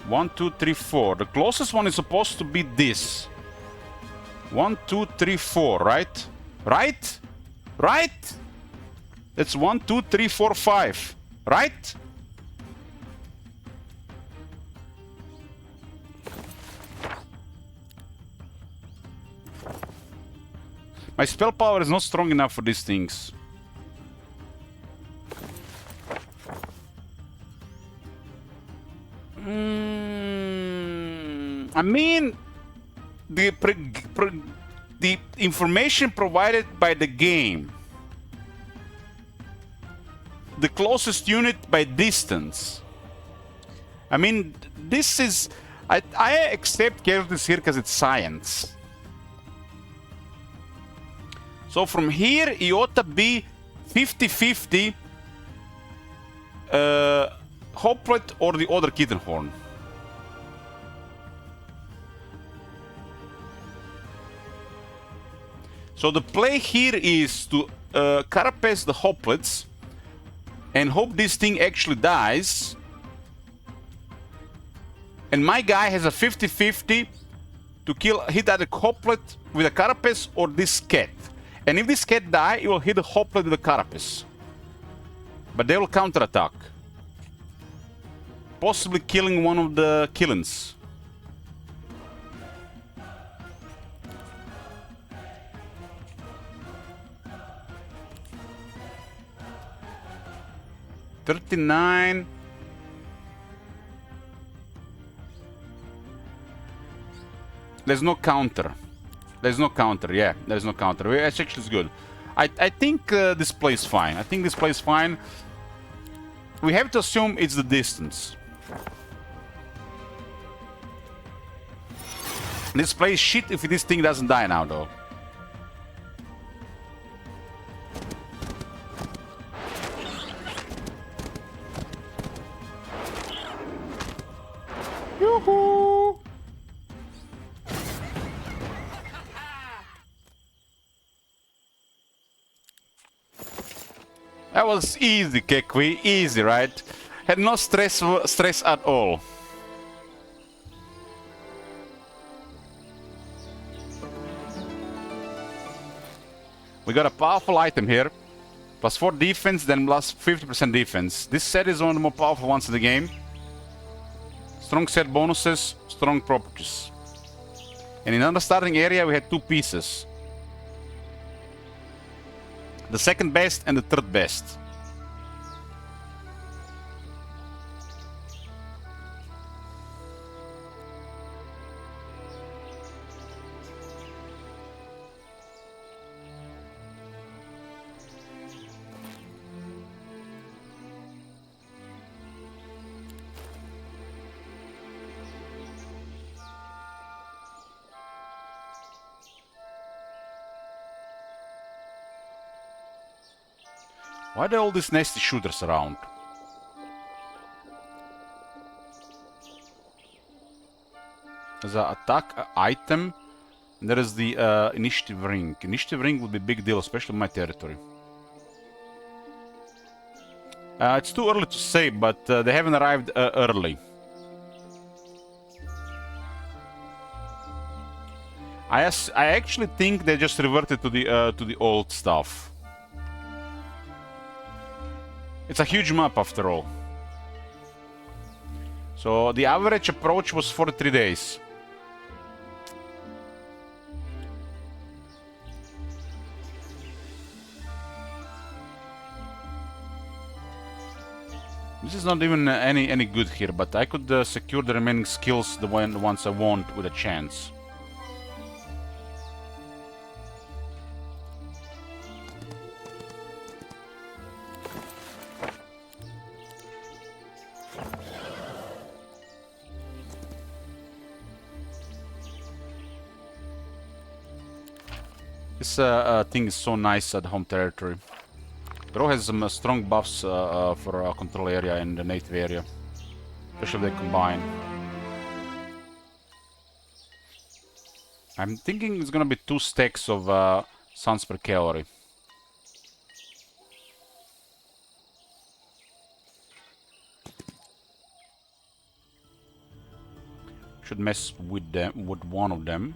A: 1, 2, 3, 4. The closest one is supposed to be this. 1, 2, 3, 4, right? Right? Right? That's 1, 2, 3, 4, 5. Right? My spell power is not strong enough for these things. I mean, the information provided by the game, the closest unit by distance. I mean, this is... I accept casualties here because it's science. So from here, it ought to be 50-50 Hoplet or the other kitten horn. So the play here is to carapace the Hoplets and hope this thing actually dies. And my guy has a 50-50 to hit either Hoplet with a carapace or this cat. And if this cat die, it will hit the Hoplet with the carapace. But they will counterattack. Possibly killing one of the killings. $39. There's no counter. There's no counter, yeah. There's no counter. It's actually good. I think this play is fine. I think this play is fine. We have to assume it's the distance. This play is shit if this thing doesn't die now, though. Yoo-hoo! That was easy, Kekwi. Easy, right? Had no stress at all. We got a powerful item here. Plus 4 defense, then plus 50% defense. This set is one of the more powerful ones in the game. Strong set bonuses, strong properties. And in the starting area, we had 2 pieces. The second best and the third best. Why are there all these nasty shooters around? There's an attack item. And there is the initiative ring. Initiative ring would be a big deal, especially in my territory. It's too early to say, but they haven't arrived early. I actually think they just reverted to the old stuff. It's a huge map after all. So the average approach was 43 days. This is not even any good here, but I could secure the remaining skills, the ones I want, with a chance. This thing is so nice at home territory. Grove has some strong buffs for control area and the native area, especially if they combine. I'm thinking it's gonna be 2 stacks of suns per calorie. Should mess with them, with one of them.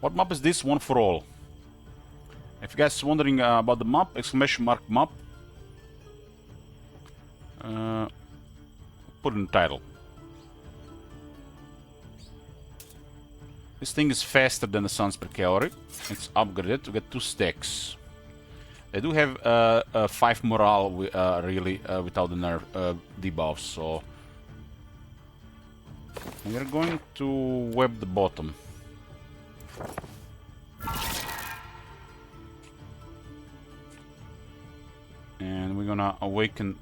A: What map is this? One for all. If you guys wondering about the map, exclamation mark map. Put in the title. This thing is faster than the suns per calorie. It's upgraded to get 2 stacks. They do have 5 morale really without the nerf debuffs, so we are going to web the bottom. And we're gonna awaken.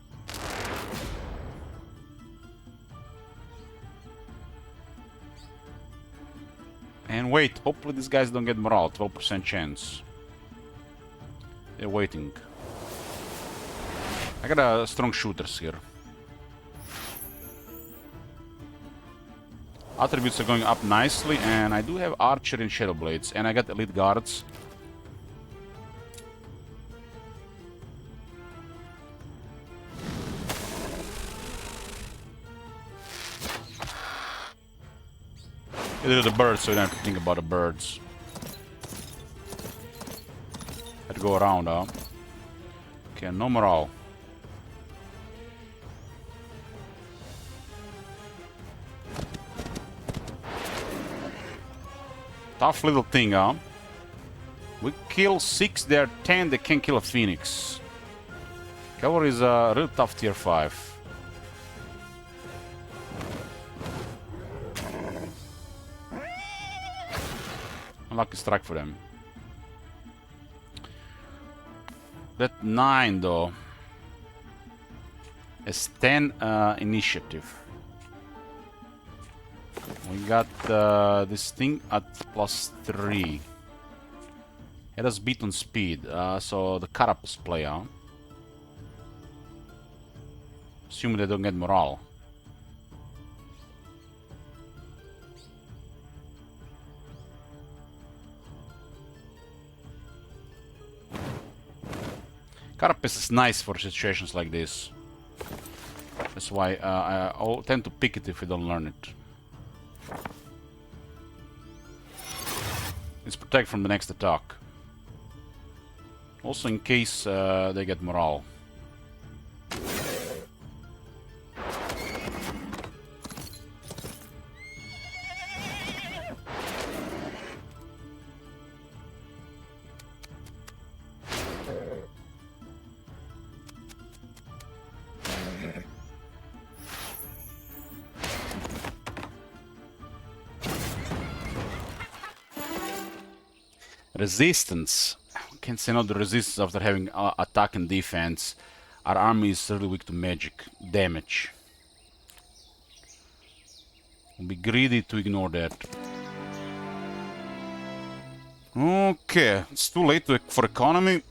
A: And wait, hopefully these guys don't get morale, 12% chance. They're waiting. I got strong shooters here. Attributes are going up nicely, and I do have Archer and Shadow Blades, and I got Elite Guards. Get rid of the birds so you don't have to think about the birds. Had to go around, huh? Okay, no morale. Tough little thing, huh? We kill 6, they're 10, they can kill a Phoenix. Cavalry is a real tough tier 5. Unlucky strike for them. That 9 though is 10 initiative. We got this thing at +3. It has beat on speed, so the Carapace play out. Assuming they don't get morale. Carapace is nice for situations like this. That's why I tend to pick it if you don't learn it. It's protect from the next attack. Also in case they get morale. Resistance. Can't say no to resistance after having attack and defense. Our army is really weak to magic damage. We'll be greedy to ignore that. Okay, it's too late for economy.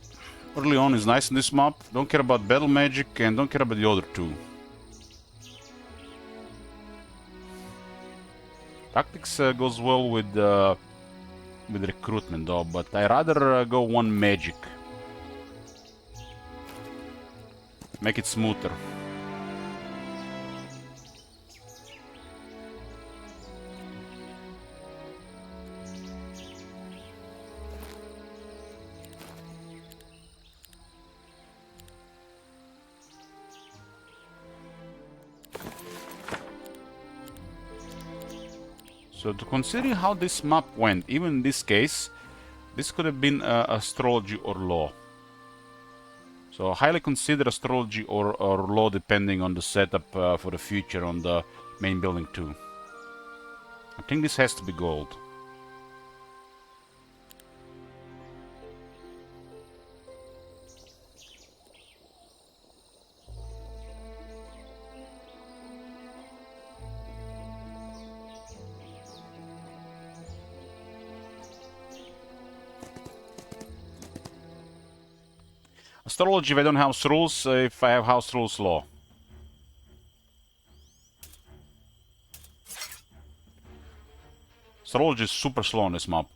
A: Early on is nice in this map. Don't care about battle magic and don't care about the other two. Tactics goes well with recruitment though, but I rather go one magic. Make it smoother. So to consider how this map went, even in this case, this could have been astrology or law. So highly consider astrology or law depending on the setup for the future on the main building too. I think this has to be gold. Astrology if I don't have house rules, if I have house rules law. Astrology is super slow on this map.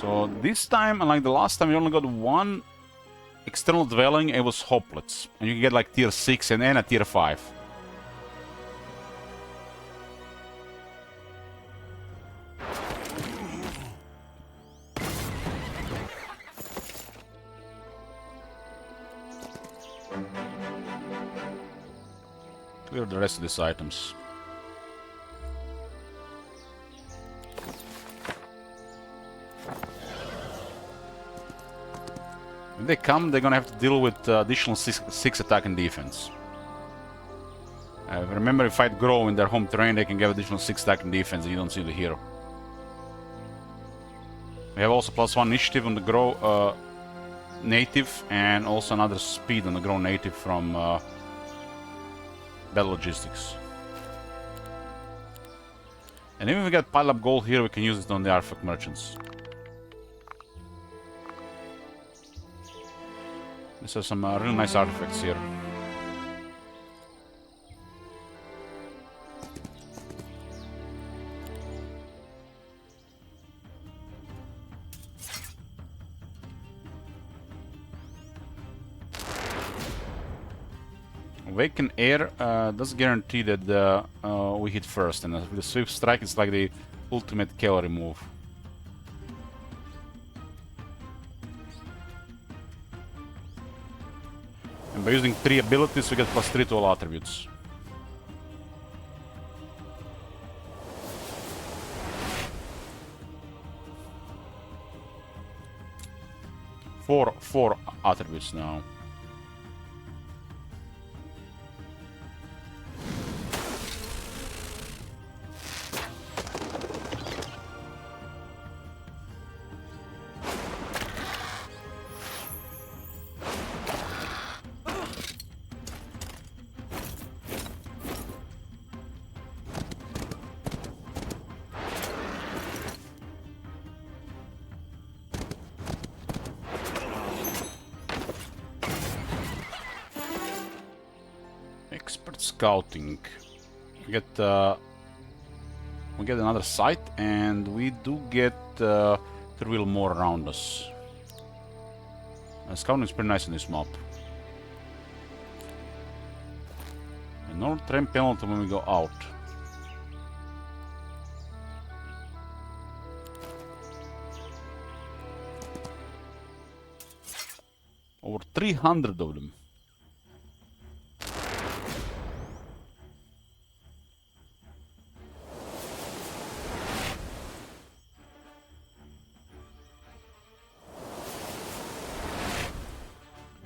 A: So this time, unlike the last time, you only got one external dwelling. It was hoplets, and you can get like tier 6 and a tier 5. Clear the rest of these items. When they come, they're gonna have to deal with additional 6 attack and defense. Remember, if fight Grow in their home terrain, they can get additional 6 attack and defense, and you don't see the hero. We have also +1 initiative on the Grow native, and also another speed on the Grow native from Battle Logistics. And even if we get pile up gold here, we can use it on the artifact merchants. These are some really nice artifacts here. Awaken Air does guarantee that we hit first, and with the Swift Strike it's like the ultimate cavalry move. And by using 3 abilities we get +3 to all attributes. Four attributes now. Expert scouting. We get another sight, and we do get to reveal more around us. Scouting is pretty nice in this map. And no terrain penalty when we go out. Over 300 of them.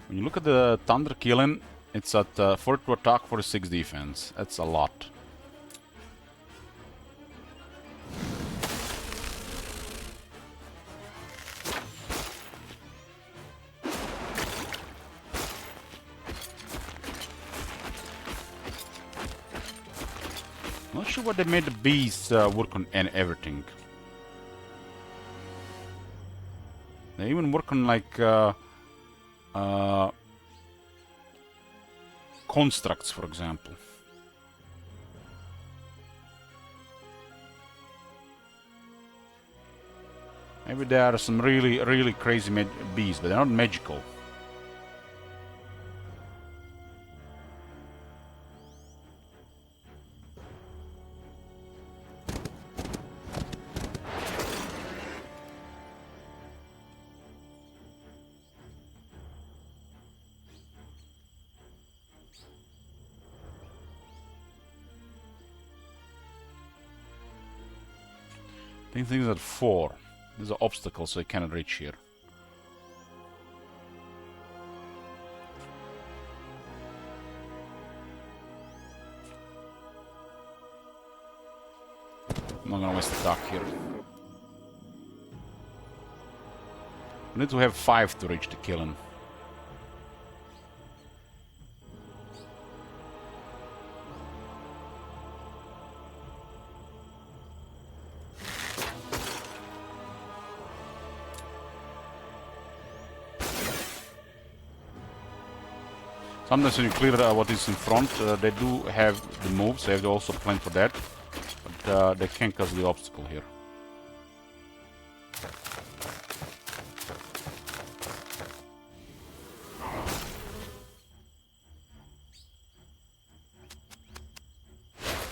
A: When you look at the Thunder Killing, it's at 42 attack, 46 defense. That's a lot. Not sure what they made the bees work on and everything. They even work on like constructs, for example. Maybe there are some really crazy bees, but they're not magical. I think things at 4. There's an obstacle, so I cannot reach here. I'm not gonna waste the duck here. We need to have 5 to reach the kiln. Sometimes when you clear what is in front, they do have the moves, so you have to also plan for that. But they can't cause the obstacle here.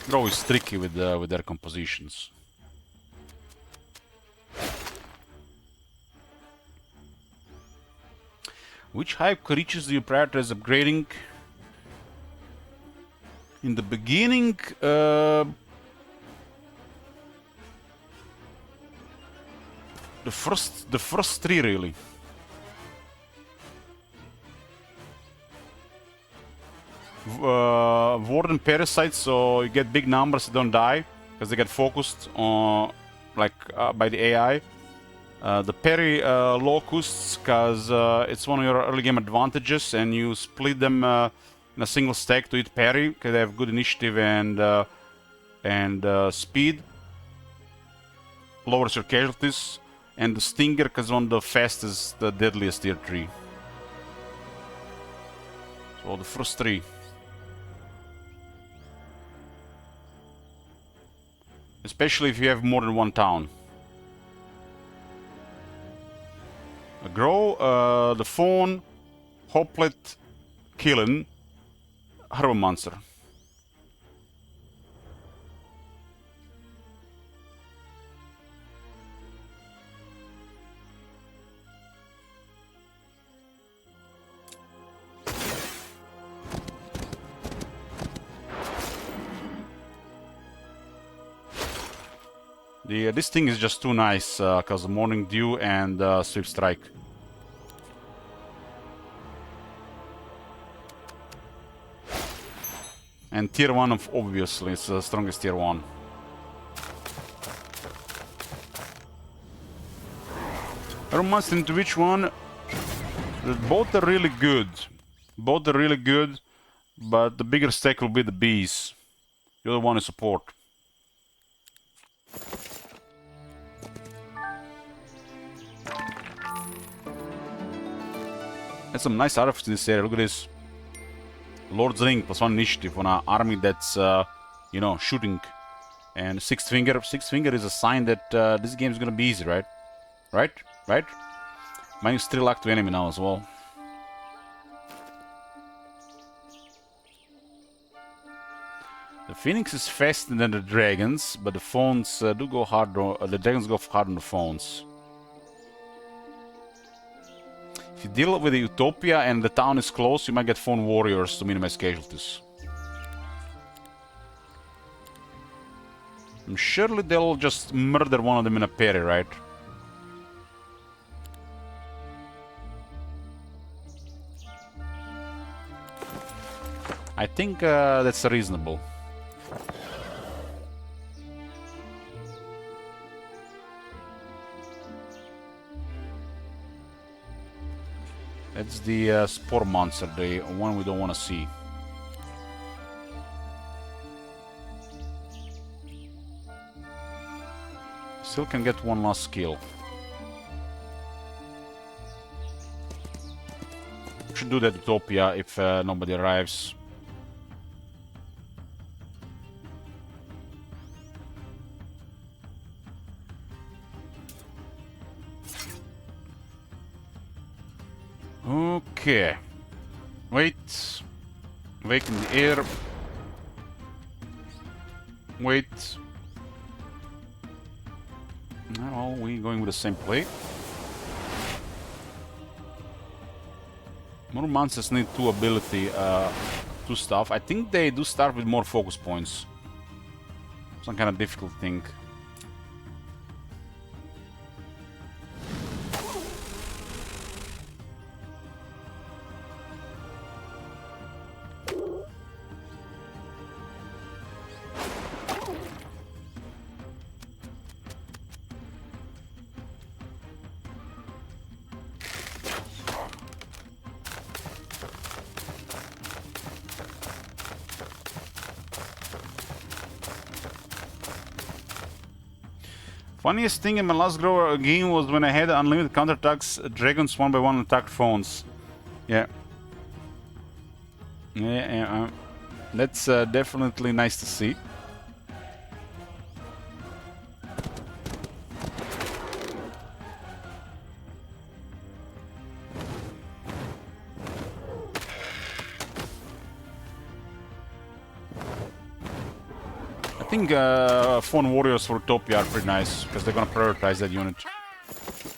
A: Grove is tricky with their compositions. Which hype creatures do you prioritize upgrading? In the beginning, the first 3 really. Warden parasites, so you get big numbers, you don't die because they get focused on by the AI. The parry locusts, because it's one of your early game advantages, and you split them in a single stack to hit parry because they have good initiative and speed. Lowers your casualties, and the stinger because one of the fastest, the deadliest tier 3. So the first 3. Especially if you have more than 1 town. Grove, the Fawn, Hoplet, Killen, Harbor Monster. This thing is just too nice, because Morning Dew and Swift Strike. And tier 1 of obviously, it's the strongest tier 1. Monster into which one? Both are really good. Both are really good, but the bigger stack will be the bees. The other one is support. That's some nice artifacts in this area. Look at this. Lord's Ring plus 1 initiative on an army that's, you know, shooting. And 6th Finger. 6th Finger is a sign that this game is gonna be easy, right? Right? Right? Minus 3 luck to enemy now as well. The Phoenix is faster than the dragons, but the phones do go hard. The dragons go hard on the phones. If you deal with the Utopia and the town is close, you might get phone warriors to minimize casualties. And surely they'll just murder one of them in a parry, right? I think that's reasonable. That's the Spore Monster, the one we don't want to see. Still can get one last skill. Should do that Utopia if nobody arrives. Okay. Wait. Wake in the air. Wait. No, we're going with the same play. More monsters need 2 ability, 2 stuff. I think they do start with more focus points. Some kind of difficult thing. Funniest thing in my last Grover game was when I had unlimited counterattacks, dragons one by one attacked phones. Yeah. Yeah, that's definitely nice to see. I think phone warriors for Utopia are pretty nice because they're gonna prioritize that unit.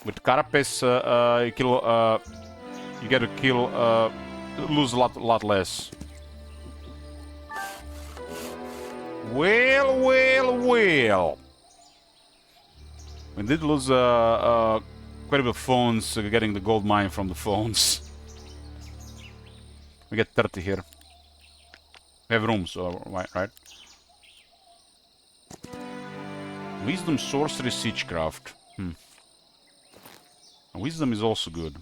A: With Carapace, you get to kill, lose a lot less. Well. We did lose quite a bit of phones, getting the gold mine from the phones. We get 30 here. We have room, so right. Wisdom, sorcery, siegecraft. Wisdom is also good.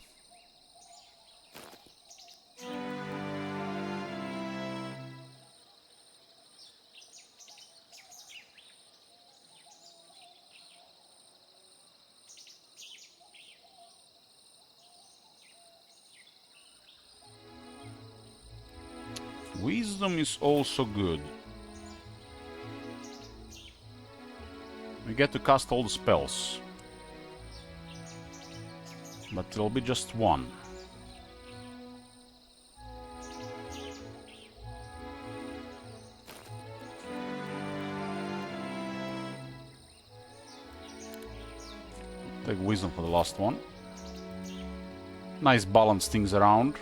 A: Wisdom is also good. We get to cast all the spells. But it'll be just one. Take wisdom for the last one. Nice balance things around.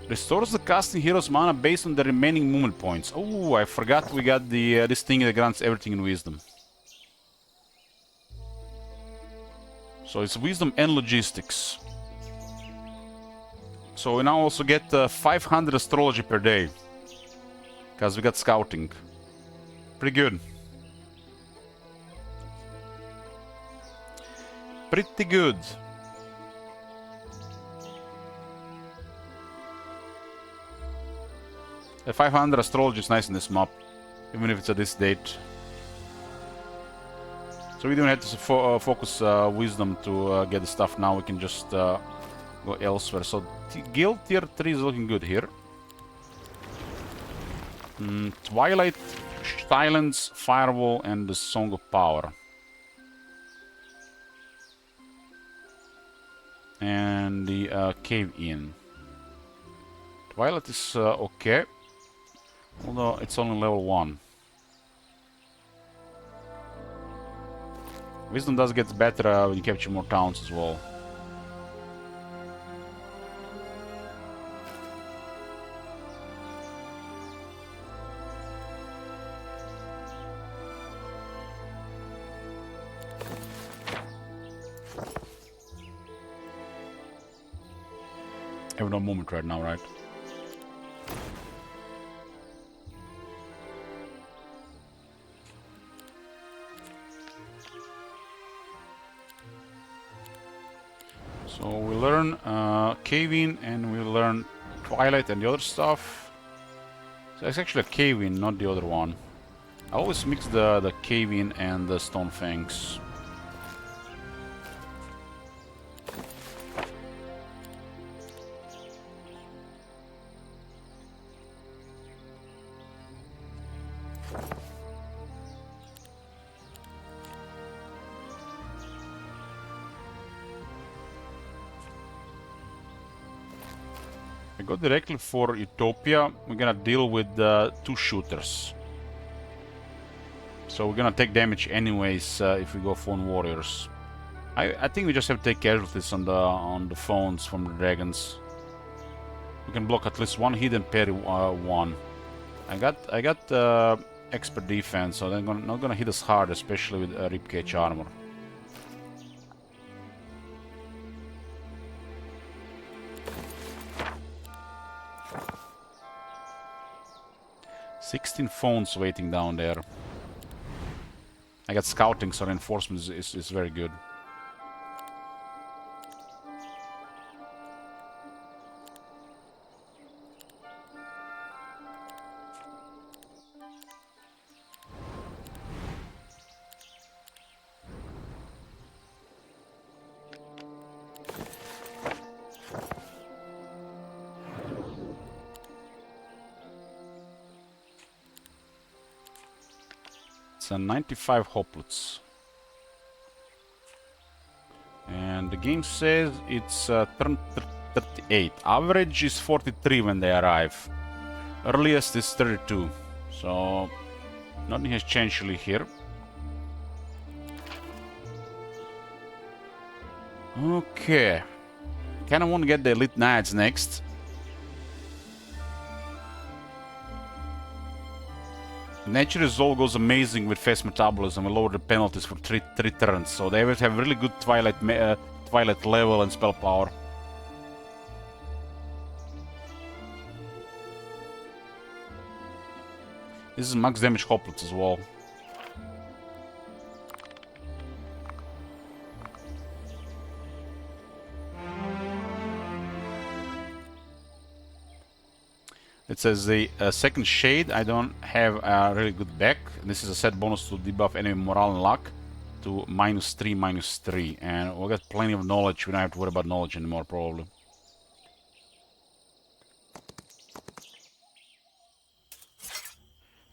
A: Restores the casting hero's mana based on the remaining movement points. Oh, I forgot we got the this thing that grants everything in wisdom. So it's wisdom and logistics. So we now also get 500 astrology per day. Because we got scouting. Pretty good. Pretty good. The 500 astrology is nice in this map, even if it's at this date. So we don't have to focus wisdom to get the stuff now. We can just go elsewhere. So guild tier 3 is looking good here. Twilight, Silence, Firewall, and the Song of Power. And the Cave In. Twilight is okay. Although it's only level 1. Wisdom does get better when you capture more towns as well. I have no movement right now, right? So we learn Cave-In and we learn Twilight and the other stuff. So it's actually a Cave-In, not the other one. I always mix the Cave-In and the Stone Fangs. I go directly for Utopia. We're gonna deal with 2 shooters. So we're gonna take damage anyways if we go phone warriors. I think we just have to take casualties on the phones from the dragons. We can block at least 1 hit and parry 1. I got expert defense, so they're not gonna hit us hard, especially with ribcage armor. "16 phones waiting down there." I got scouting, so reinforcement is very good. It's 95 hoplets. And the game says it's turn 38. Average is 43 when they arrive. Earliest is 32. So nothing has changed really here. Okay. Kinda want to get the elite knights next. Nature Resolve goes amazing with fast metabolism and lower the penalties for 3 turns, so they will have really good Twilight level and spell power. This is max damage hoplets as well. It says the second shade. I don't have a really good back. This is a set bonus to debuff enemy morale and luck to -3, -3. And we'll get plenty of knowledge. We don't have to worry about knowledge anymore, probably.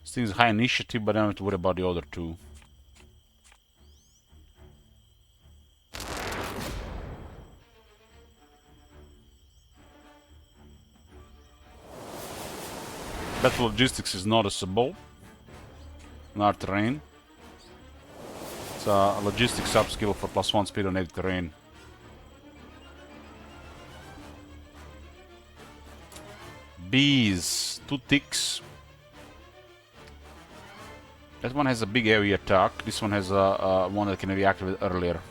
A: This thing is high initiative, but I don't have to worry about the other two. Battle logistics is noticeable in our terrain. It's a logistics upskill for +1 speed on native terrain. Bees, 2 ticks. That one has a big AoE attack. This one has a one that can be activated earlier.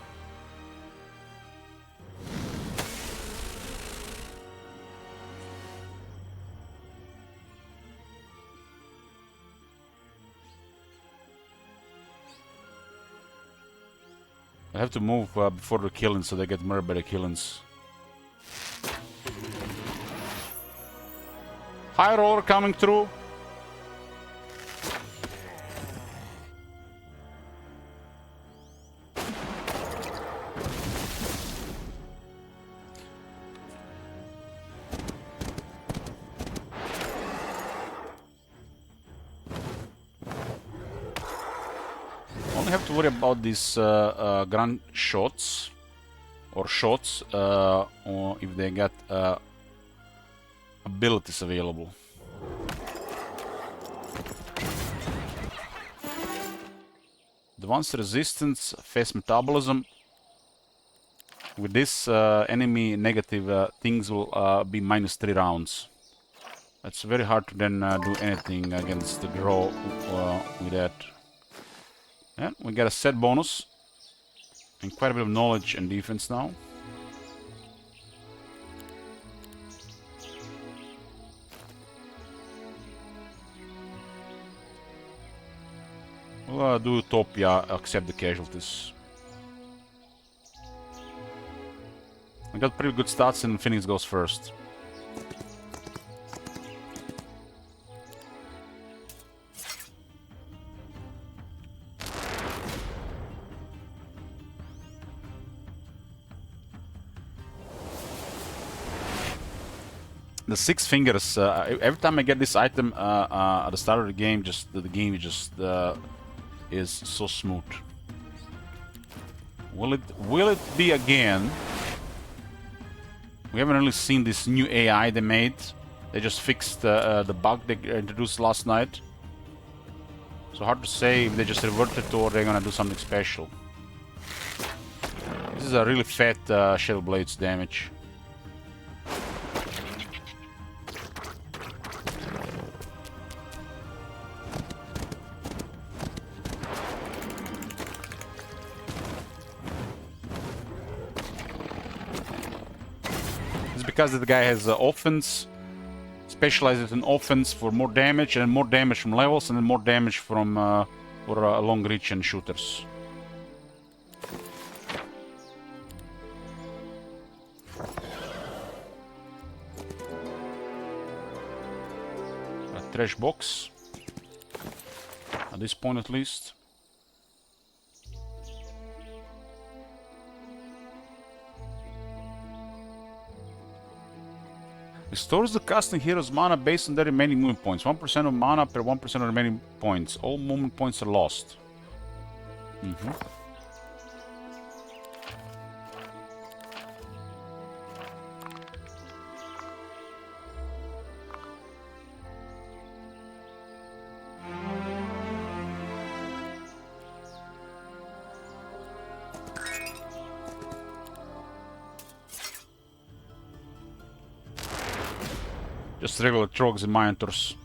A: I have to move before the killings so they get murdered by the killings. High roller coming through. Only have to worry about these grand shots or shots or if they get abilities available. Advanced resistance, fast metabolism. With this enemy negative things will be -3 rounds. It's very hard to then do anything against the Grove with that. Yeah, we got a set bonus and quite a bit of knowledge and defense now. We'll do Utopia, accept the casualties. I got pretty good stats and Phoenix goes first. The 6 fingers. Every time I get this item at the start of the game, the game just is so smooth. Will it be again? We haven't really seen this new AI they made. They just fixed the bug they introduced last night. So hard to say if they just reverted or they're gonna do something special. This is a really fat Shadow Blades damage. Because the guy has offense, specializes in offense for more damage, and more damage from levels, and then more damage from for long reach and shooters. A trash box, at this point at least. Restores the casting hero's mana based on their remaining movement points. 1% of mana per 1% of remaining points. All movement points are lost. Mm-hmm. Just regular trogs and minotaurs.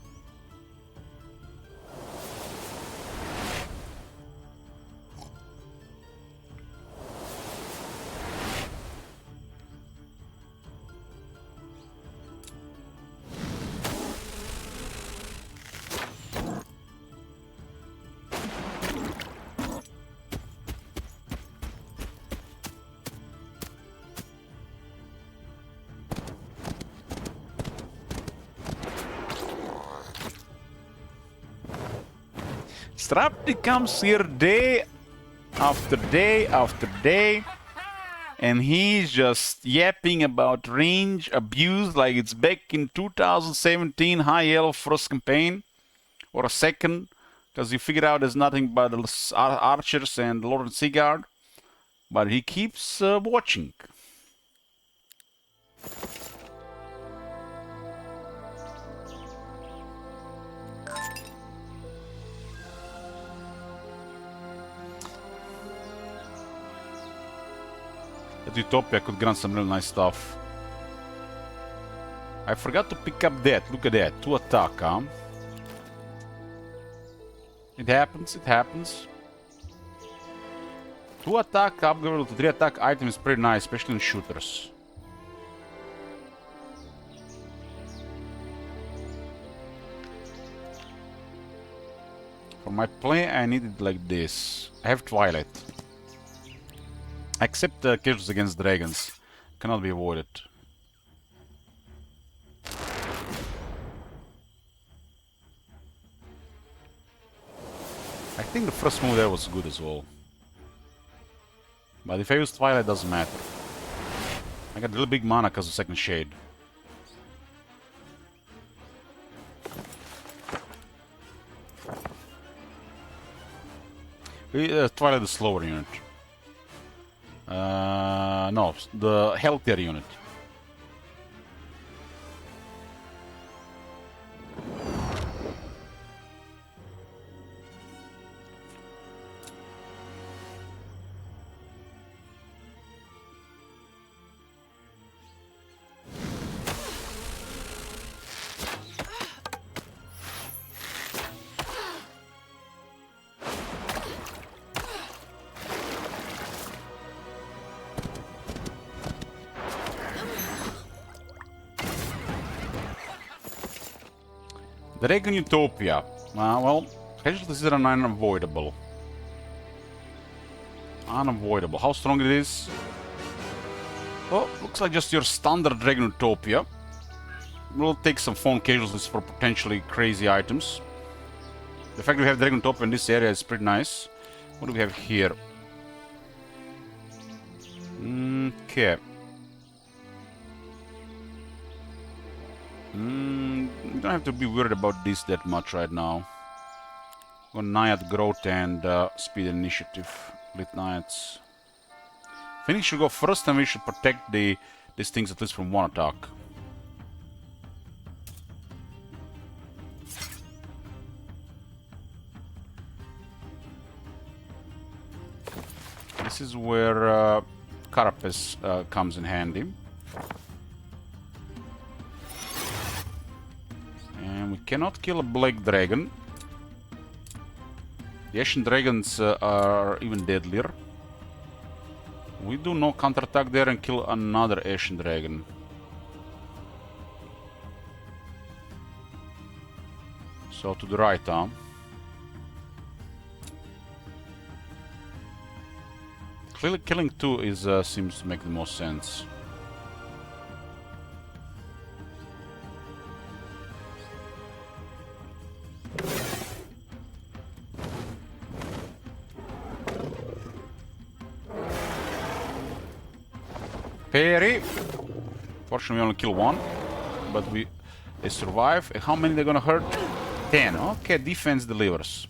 A: Strapty comes here day after day after day, and he's just yapping about range abuse like it's back in 2017 High Elf first campaign, or a second, because he figured out there's nothing but archers and Lord Seaguard, but he keeps watching. That Utopia could grant some real nice stuff. I forgot to pick up that. Look at that. 2 attack, huh? It happens, it happens. 2 attack upgrade to 3 attack item is pretty nice, especially in shooters. For my play, I need it like this. I have Twilight. Except casualties against dragons. Cannot be avoided. I think the first move there was good as well. But if I use Twilight, it doesn't matter. I got a little big mana because of second shade. Twilight is slower unit. No, the healthier unit. Dragon Utopia. Well, casualties are unavoidable. Unavoidable. How strong it is? Well, looks like just your standard Dragon Utopia. We'll take some phone casualties for potentially crazy items. The fact that we have Dragon Utopia in this area is pretty nice. What do we have here? Okay. We don't have to be worried about this that much right now. Got Naiad Growth and Speed Initiative. Lit Naiads. Phoenix should go first and we should protect these things at least from 1 attack. This is where Carapace comes in handy. And we cannot kill a Black Dragon. The Ashen Dragons are even deadlier. We do no counterattack there and kill another Ashen Dragon. So to the right, huh? Clearly killing 2 is seems to make the most sense. Parry. Fortunately, we only kill 1, but they survive. How many they're gonna hurt? 10. Okay, defense delivers.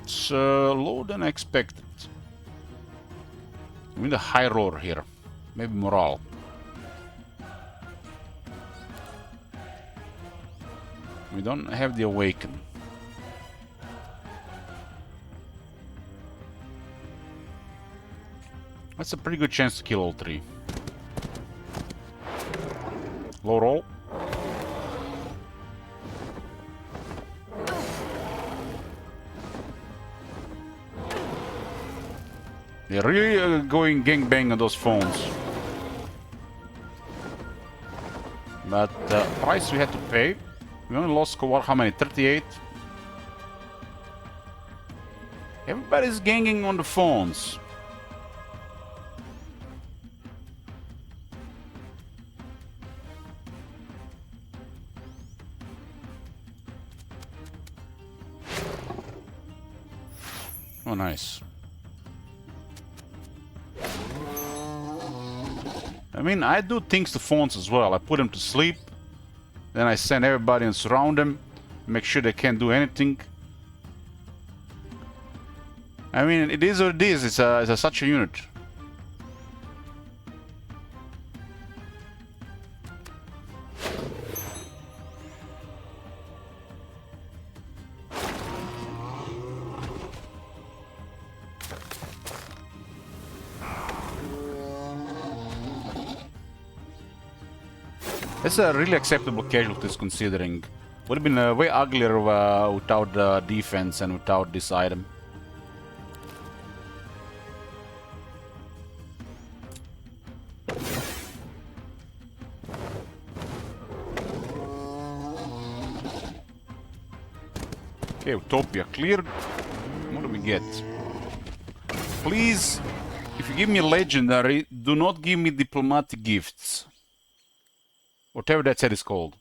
A: It's lower than I expected. We need a high roar here. Maybe morale. We don't have the awaken. That's a pretty good chance to kill all three. Low roll. They're really going gangbang on those phones. But the price we had to pay, we only lost how many? 38? Everybody's ganging on the phones. Oh, nice. I mean, I do things to phones as well. I put them to sleep, then I send everybody and surround them, make sure they can't do anything. I mean, it is what it is. It's such a unit. That's a really acceptable casualties considering. Would have been way uglier without the defense and without this item. Okay, Utopia cleared. What do we get? Please, if you give me a legendary, do not give me diplomatic gifts. Whatever that set is called.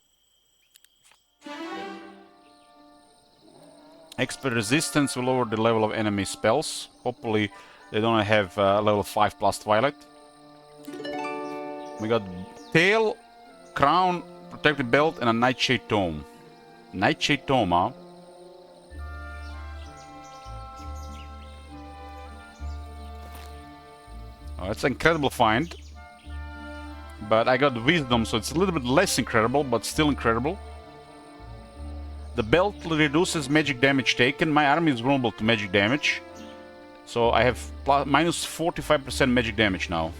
A: Expert resistance will lower the level of enemy spells. Hopefully they don't have level 5 plus Twilight. We got Tail, Crown, Protected Belt, and a Nightshade Tome. Nightshade Tome, huh? Oh, that's an incredible find. But I got Wisdom, so it's a little bit less incredible, but still incredible. The belt reduces magic damage taken. My army is vulnerable to magic damage. So I have minus 45% magic damage now.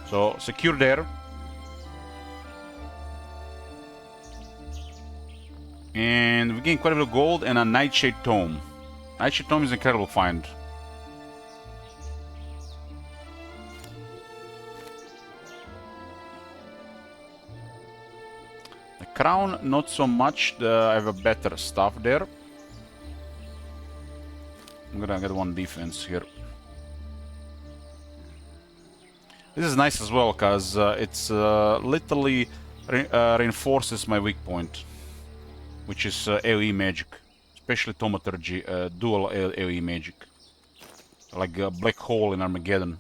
A: So secure there. And we gain quite a bit of gold and a Nightshade Tome. Nightshade Tome is an incredible find. Crown, not so much. I have a better stuff there. I'm gonna get one defense here. This is nice as well, because it's literally reinforces my weak point, which is AoE magic, especially Thaumaturgy, dual AoE magic, like a black hole in Armageddon.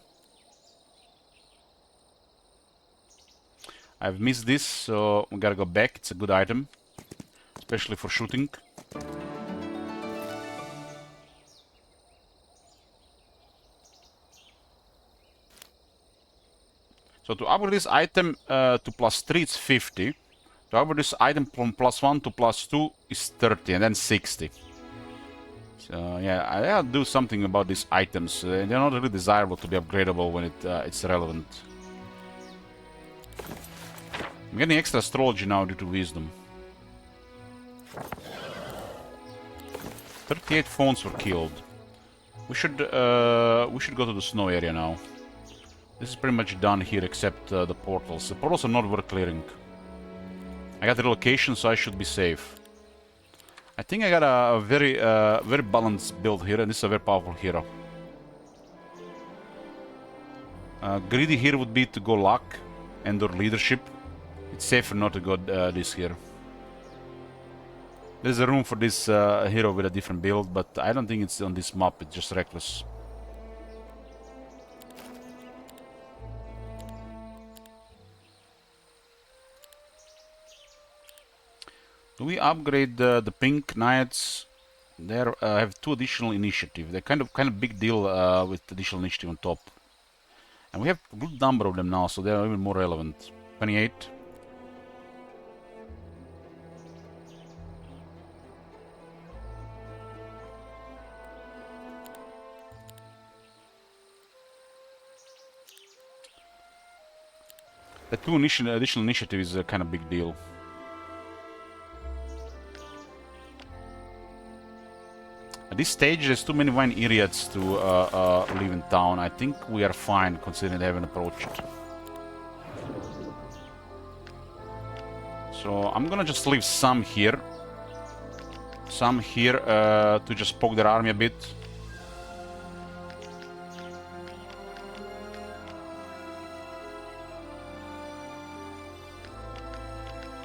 A: I've missed this, so we gotta go back. It's a good item, especially for shooting. So to upgrade this item to +3, it's 50. To upgrade this item from +1 to +2 is 30, and then 60. So yeah, I gotta do something about these items. They're not really desirable to be upgradable when it's relevant. I'm getting extra astrology now due to wisdom. 38 phones were killed. We should go to the snow area now. This is pretty much done here except the portals. The portals are not worth clearing. I got the relocation, so I should be safe. I think I got a very very balanced build here, and this is a very powerful hero. Greedy here would be to go luck and or leadership. It's safer not to go this here. There's a room for this hero with a different build, but I don't think it's on this map. It's just reckless. Do we upgrade the pink knights? They have 2 additional initiative. They're kind of big deal with additional initiative on top. And we have a good number of them now, so they're even more relevant. 28. The 2 additional initiative is a kind of big deal. At this stage, there's too many wine idiots to live in town. I think we are fine considering they haven't approached. So I'm gonna just leave some here. Some here to just poke their army a bit.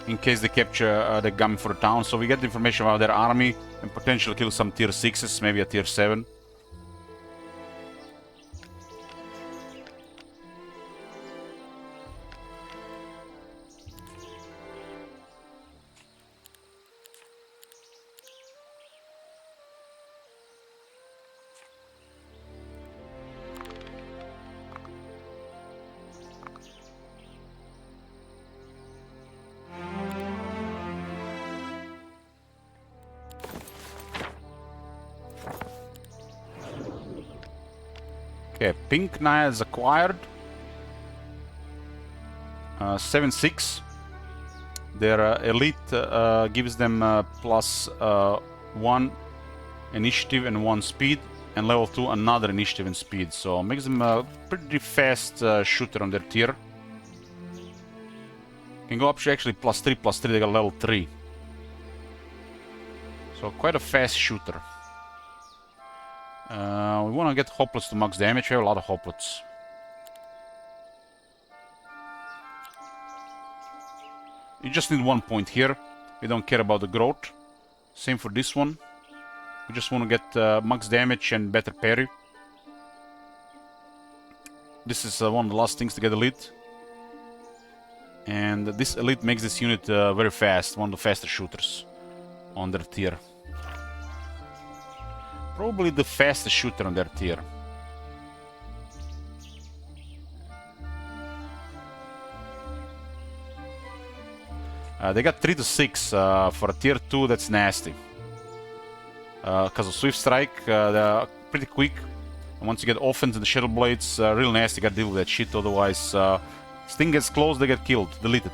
A: In case they capture the gun for the town. So we get the information about their army and potentially kill some tier 6s, maybe a tier 7. Okay, Pink Naiads acquired. 7-6. Their elite gives them +1 initiative and 1 speed, and level 2 another initiative and speed. So makes them a pretty fast shooter on their tier. Can go up to actually +3, they got level 3. So quite a fast shooter. We want to get hoplets to max damage. We have a lot of hoplets. You just need 1 point here. We don't care about the growth. Same for this one. We just want to get max damage and better parry. This is one of the last things to get elite. And this elite makes this unit very fast. One of the faster shooters on their tier. Probably the fastest shooter on their tier. They got 3 to 6 for a tier 2. That's nasty. Because of Swift Strike, they're pretty quick. And once you get offense and the Shadow Blades, real nasty. Gotta deal with that shit. Otherwise, Sting gets close, they get killed, deleted.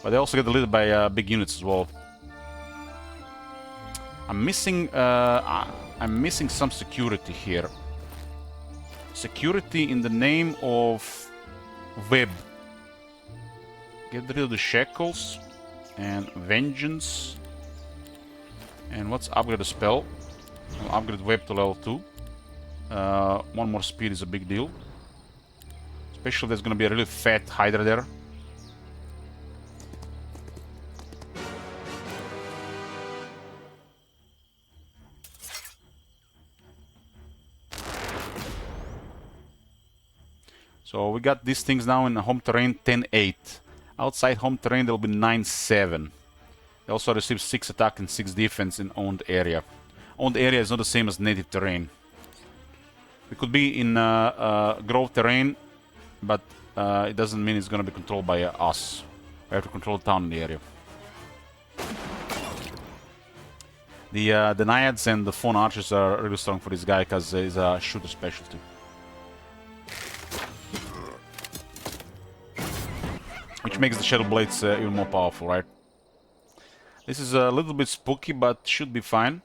A: But they also get deleted by big units as well. I'm missing some security here. Security in the name of web. Get rid of the shackles and vengeance. And let's upgrade the spell. I'll upgrade web to level 2. 1 more speed is a big deal. Especially if there's gonna be a really fat Hydra there. So we got these things now in home terrain 10-8. Outside home terrain there will be 9-7. They also receive 6 attack and 6 defense in owned area. Owned area is not the same as native terrain. We could be in grove terrain, but it doesn't mean it's going to be controlled by us. We have to control the town in the area. The Naiads and the Fawn Archers are really strong for this guy because he's a shooter specialty. Which makes the Shadow Blades even more powerful, right? This is a little bit spooky, but should be fine.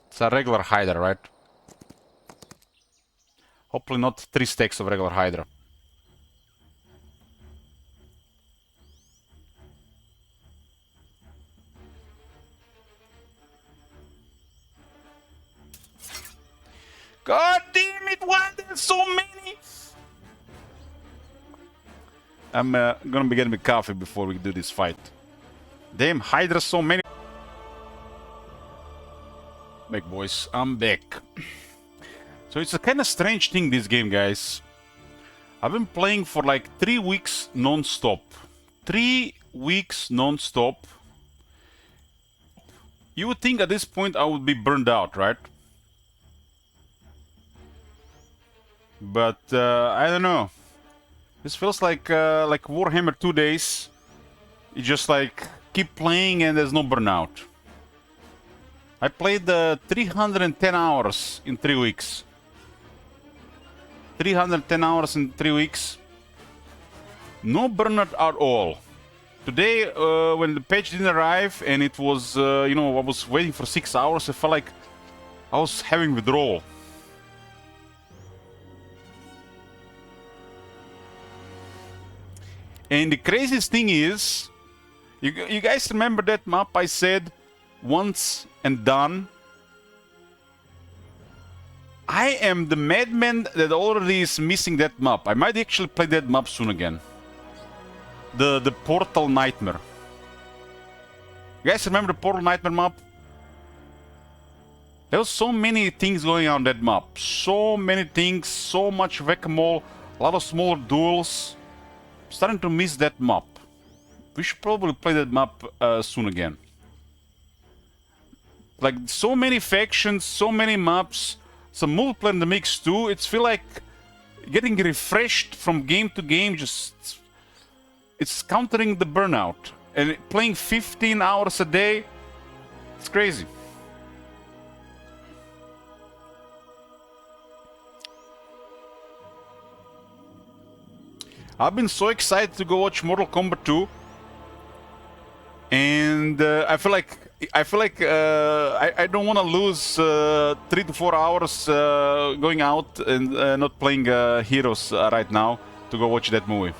A: It's a regular Hydra, right? Hopefully not 3 stacks of regular Hydra. God damn it, why there's so many? I'm gonna be getting me coffee before we do this fight. Damn, Hydra, so many. Back, boys, I'm back. So it's a kind of strange thing, this game, guys. I've been playing for like 3 weeks non-stop. 3 weeks non-stop. You would think at this point I would be burned out, right? But I don't know. This feels like Warhammer 2 days. You just like keep playing and there's no burnout. I played 310 hours in 3 weeks. 310 hours in 3 weeks. No burnout at all. Today, when the patch didn't arrive and it was, you know, I was waiting for 6 hours, I felt like I was having withdrawal. And the craziest thing is, you guys remember that map I said once and done? I am the madman that already is missing that map. I might actually play that map soon again. The Portal Nightmare. You guys remember the Portal Nightmare map? There was so many things going on that map. So many things, so much whack-a-mole, a lot of smaller duels. I'm starting to miss that map. We should probably play that map soon again. Like, so many factions, so many maps, some multiplayer in the mix too. It's feel like getting refreshed from game to game. Just it's countering the burnout. And playing 15 hours a day, it's crazy. I've been so excited to go watch Mortal Kombat 2, and I feel like I don't want to lose 3 to 4 hours going out and not playing Heroes right now to go watch that movie.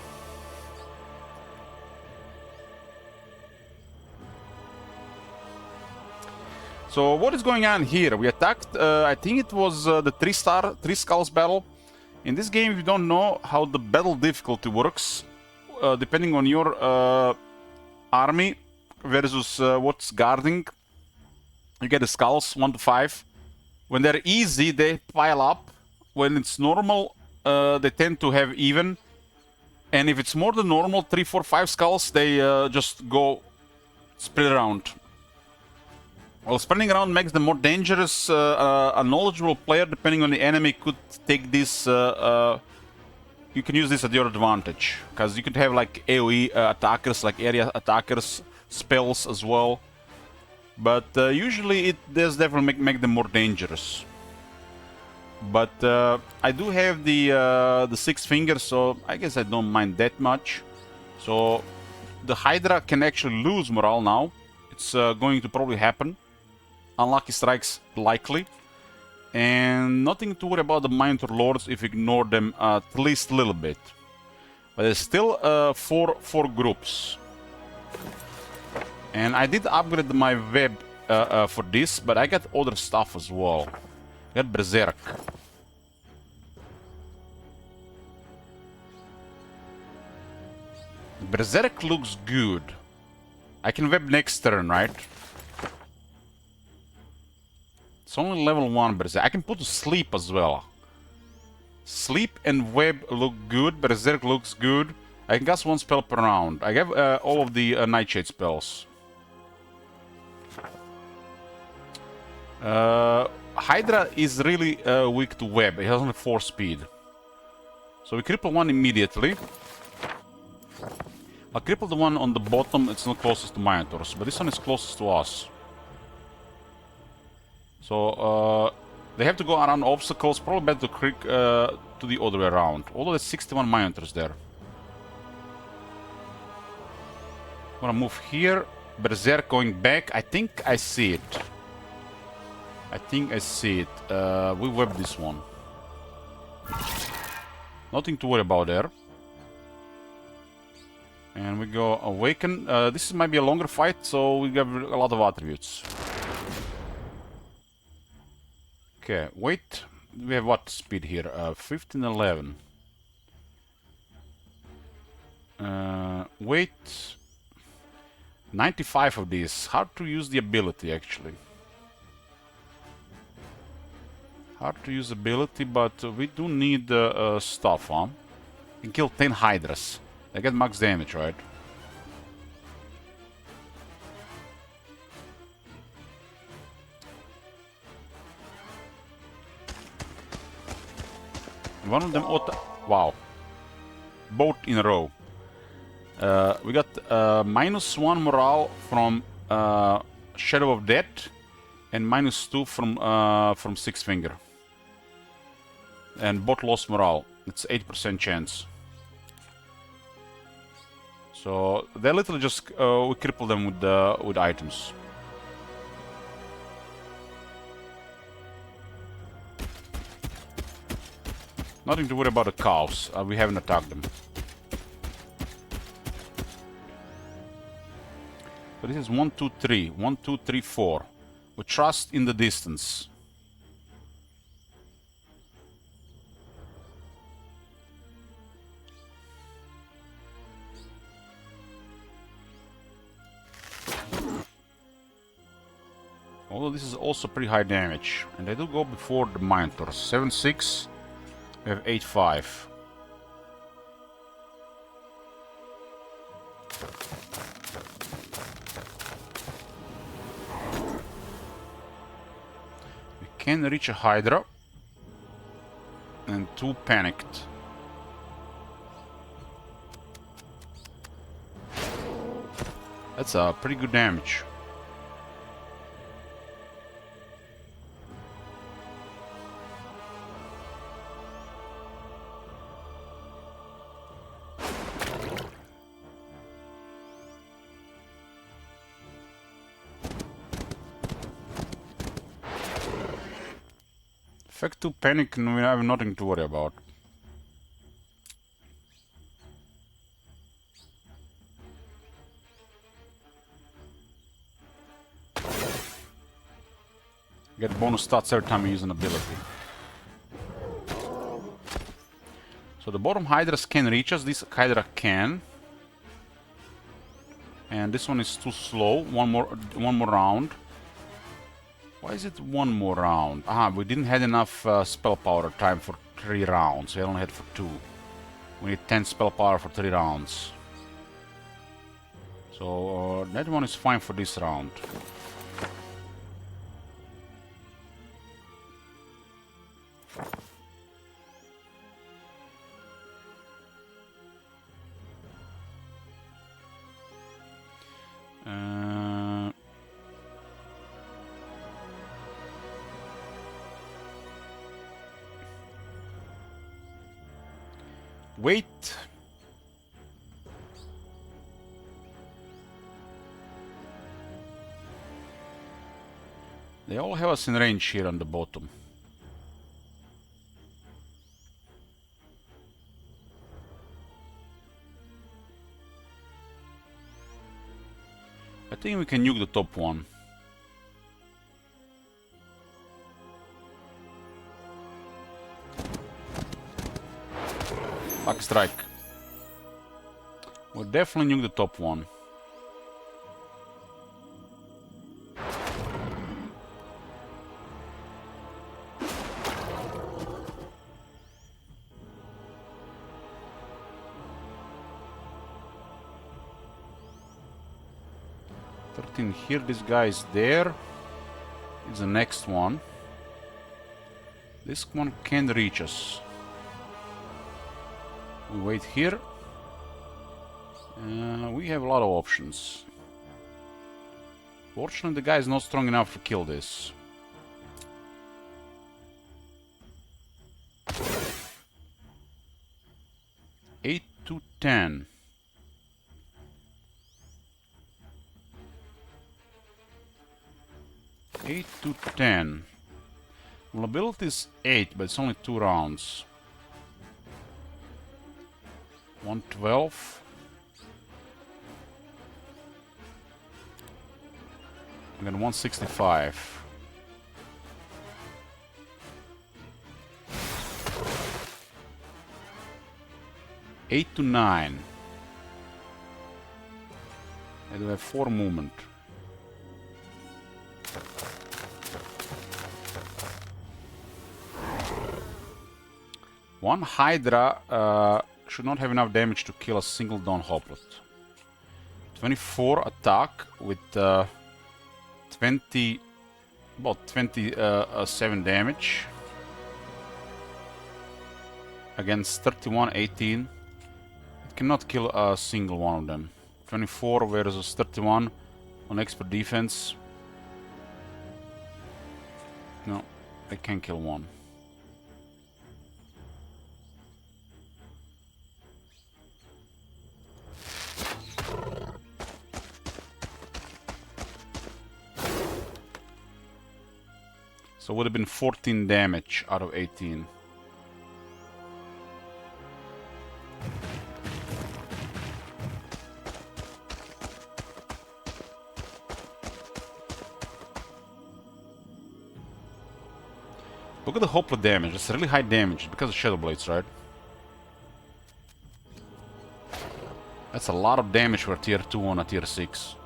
A: So what is going on here? We attacked, I think it was the 3 skulls battle. In this game, if you don't know how the battle difficulty works, depending on your army versus what's guarding, you get the skulls 1 to 5. When they're easy, they pile up. When it's normal, they tend to have even. And if it's more than normal, 3, 4, 5 skulls, they just go spread around. Well, spreading around makes them more dangerous. A knowledgeable player, depending on the enemy, could take this. You can use this at your advantage, because you could have like AoE attackers, like area attackers, spells as well. But usually it does definitely make them more dangerous. But I do have the 6 fingers, so I guess I don't mind that much. So the Hydra can actually lose morale now. It's going to probably happen. Unlucky strikes likely, and nothing to worry about the Minotaur Lords if you ignore them at least a little bit. But there's still 4 groups, and I did upgrade my web for this, but I got other stuff as well. I got Berserk. Berserk looks good. I can web next turn, right? It's only level 1 Berserk. I can put to sleep as well. Sleep and web look good. Berserk looks good. I can cast 1 spell per round. I have all of the Nightshade spells. Hydra is really weak to web. It has only 4 speed. So we cripple 1 immediately. I'll cripple the one on the bottom. It's not closest to Minotaurs, but this one is closest to us. So they have to go around obstacles. Probably better to click to the other way around. Although there's 61 Minotaurs there. I'm gonna move here. Berserk going back. I think I see it. I think I see it. We web this one. Nothing to worry about there. And we go Awaken. This might be a longer fight, so we have a lot of attributes. Okay, wait. We have what speed here? 15, 11. Wait. 95 of these. Hard to use the ability, actually. Hard to use ability, but we do need stuff, huh? We can kill 10 Hydras. They get max damage, right? One of them wow. Both in a row. We got -1 morale from Shadow of Death and -2 from Six Finger. And both lost morale. It's 8% chance. So they literally just we cripple them with items. Nothing to worry about the cows. We haven't attacked them. So this is 1, 2, 3. 1, 2, 3, 4. We trust in the distance. Although this is also pretty high damage. And they do go before the Minotaurs. 7, 6. We have 8, 5. We can reach a Hydra. And 2 panicked. That's a pretty good damage. Effect 2 panic, and we have nothing to worry about. Get bonus stats every time you use an ability. So the bottom Hydras can reach us, this Hydra can. And this one is too slow, one more round. Why is it one more round? Ah, we didn't have enough spell power time for 3 rounds. We only had for 2. We need 10 spell power for 3 rounds. So that one is fine for this round. Wait. They all have us in range here on the bottom. I think we can nuke the top one. Lucky strike. We'll definitely nuke the top one. Here, this guy is there. It's the next one. This one can reach us. We wait here. We have a lot of options. Fortunately, the guy is not strong enough to kill this. Eight to 10. 8 to 10. Vulnerability is 8, but it's only 2 rounds. 112. And then 165. Eight to 9. I do have 4 movement. One Hydra should not have enough damage to kill a single Dawn Hoplite. 24 attack with 27 damage against 31, 18. It cannot kill a single one of them. 24 versus 31 on expert defense. No, I can't kill one. So it would have been 14 damage out of 18. Look at the Hoplite damage. It's really high damage because of Shadow Blades, right? That's a lot of damage for a tier 2 on a tier 6.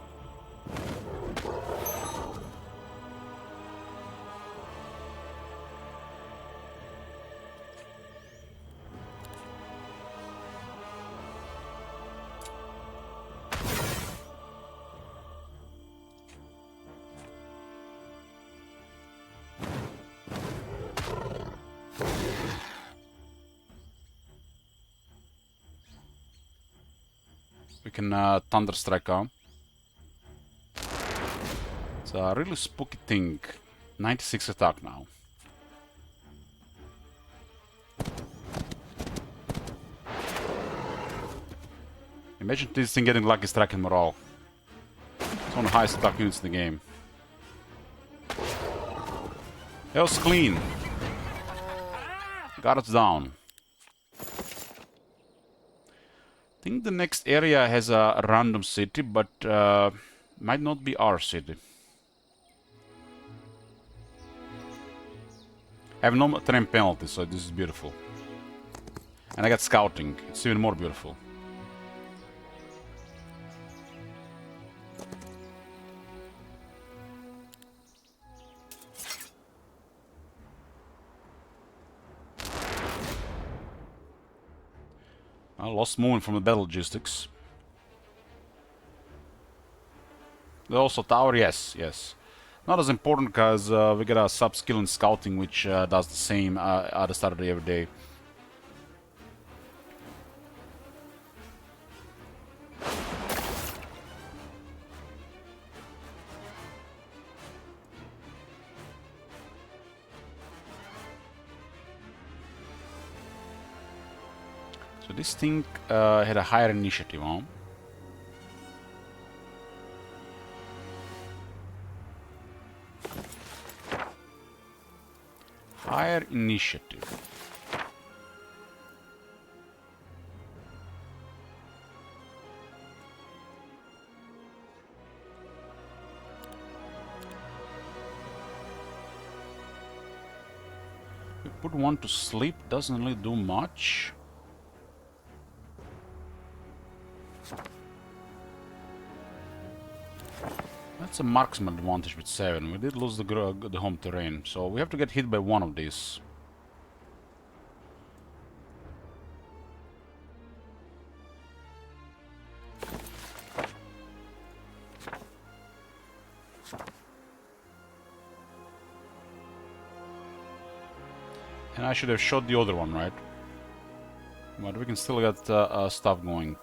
A: We can Thunder Strike on. It's a really spooky thing. 96 attack now. Imagine this thing getting Lucky Strike and Morale. It's one of the highest attack units in the game. That was clean. Got us down. I think the next area has a random city, but might not be our city. I have no terrain penalty, so this is beautiful. And I got scouting. It's even more beautiful. I lost movement from the battle logistics. There's also tower, yes. Not as important because we get a sub skill in scouting which does the same at the start of the every day. So this thing had a higher initiative, huh? Higher initiative. We put one to sleep, doesn't really do much. That's a marksman advantage with 7. We did lose the home terrain, so we have to get hit by one of these. And I should have shot the other one, right? But we can still get stuff going.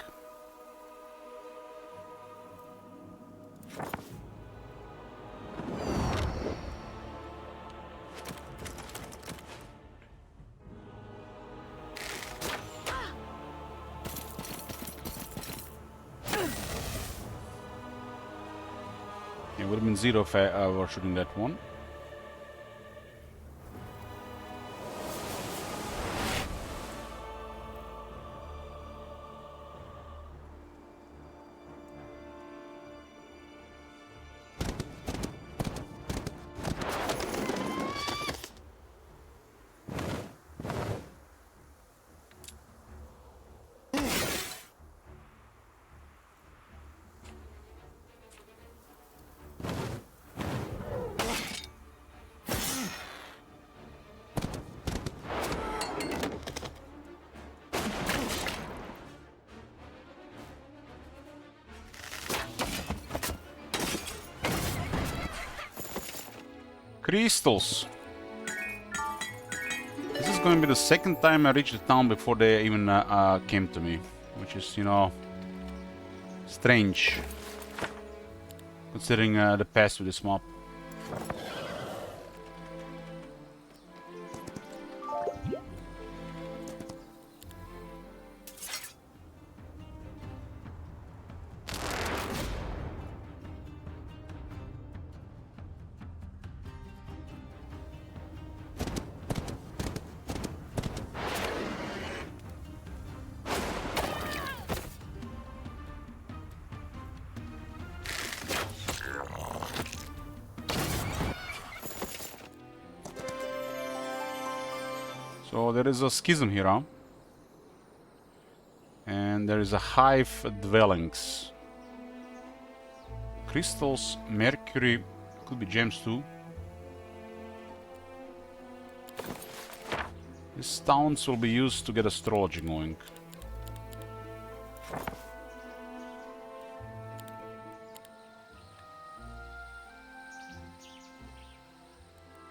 A: It would have been 0 if I were shooting that one. Crystals. This is going to be the second time I reached the town before they even came to me. Which is, you know, strange. Considering the past with this mob. So there is a schism here, huh? And there is a hive dwellings. Crystals, mercury, could be gems too. These stones will be used to get astrology going.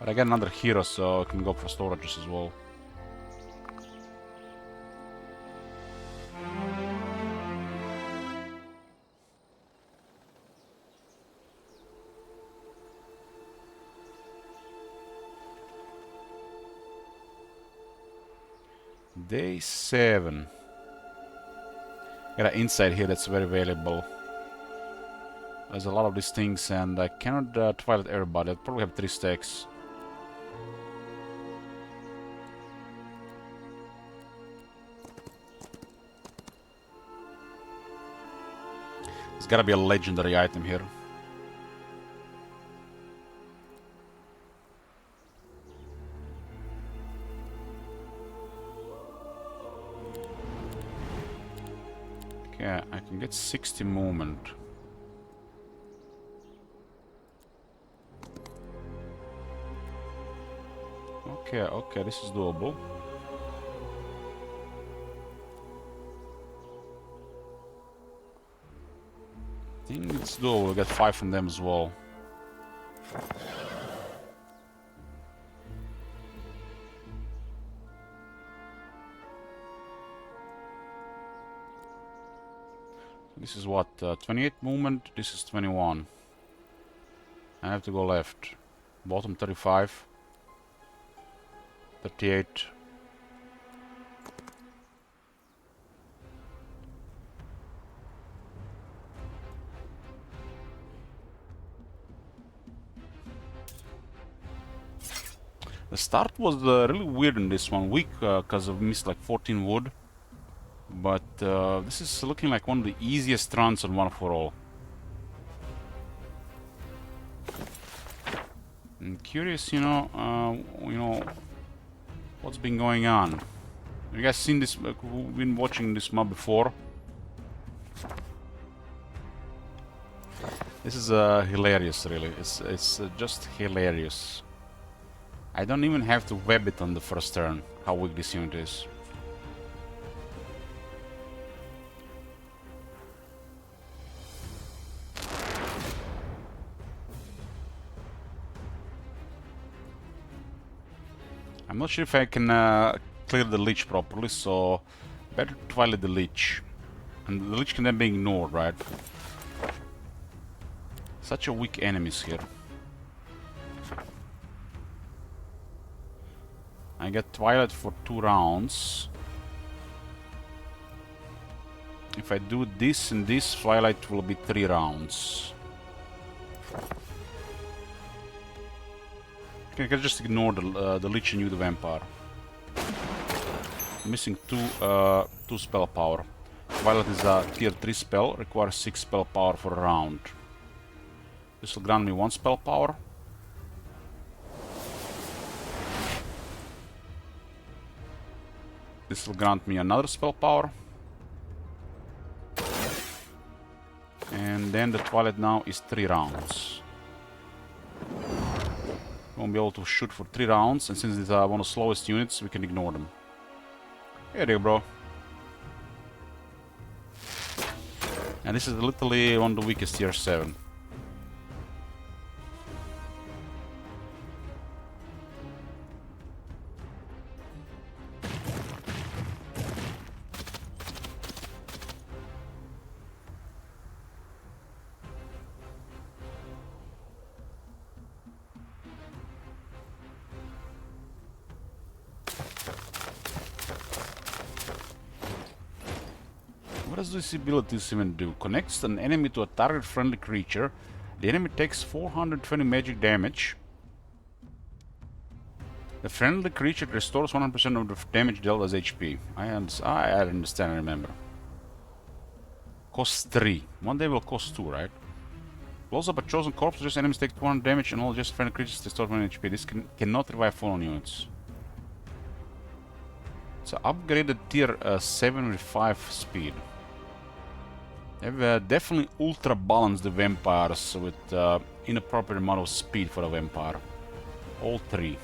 A: But I got another hero, so I can go for storages as well. Day 7. Got an insight here that's very valuable. There's a lot of these things, and I cannot twilight everybody. I'll probably have 3 stacks. There's gotta be a legendary item here. Okay, I can get 60 movement. Okay, this is doable. I think it's doable. We'll get 5 from them as well. This is what? 28 movement, this is 21. I have to go left. Bottom 35. 38. The start was really weird in this one, weak because I've missed like 14 wood. But this is looking like one of the easiest runs on One For All. I'm curious, you know, what's been going on. Have you guys seen this? Who've been watching this mob before? This is hilarious, really. It's just hilarious. I don't even have to web it on the first turn. How weak this unit is. I'm not sure if I can clear the leech properly, so better twilight the leech. And the leech can then be ignored, right? Such a weak enemies here. I get twilight for 2 rounds. If I do this and this, twilight will be 3 rounds. I can just ignore the Lich and you, the Vampire. Missing 2 spell power. Violet is a tier 3 spell, requires 6 spell power for a round. This will grant me 1 spell power. This will grant me another spell power. And then the Twilight now is 3 rounds. Won't be able to shoot for 3 rounds, and since it's one of the slowest units, we can ignore them. Here you go, bro. And this is literally one of the weakest tier 7. does this ability even do? Connects an enemy to a target friendly creature. The enemy takes 420 magic damage. The friendly creature restores 100% of the damage dealt as HP. I understand, I remember. Costs 3. One day will cost 2, right? Blows up a chosen corpse, just enemies take 200 damage and all just friendly creatures restore 1 HP. This cannot revive fallen units. It's an upgraded tier 7 with 5 speed. They've definitely ultra balanced the vampires with inappropriate amount of speed for a vampire. All 3.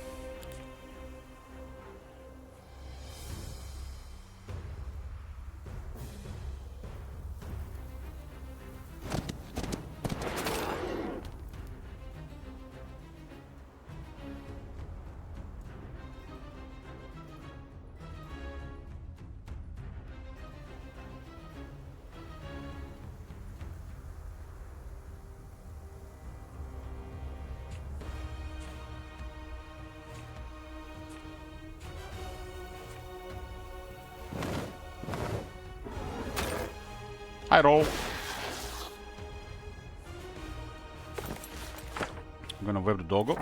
A: Hi, roll. I'm gonna web the doggo.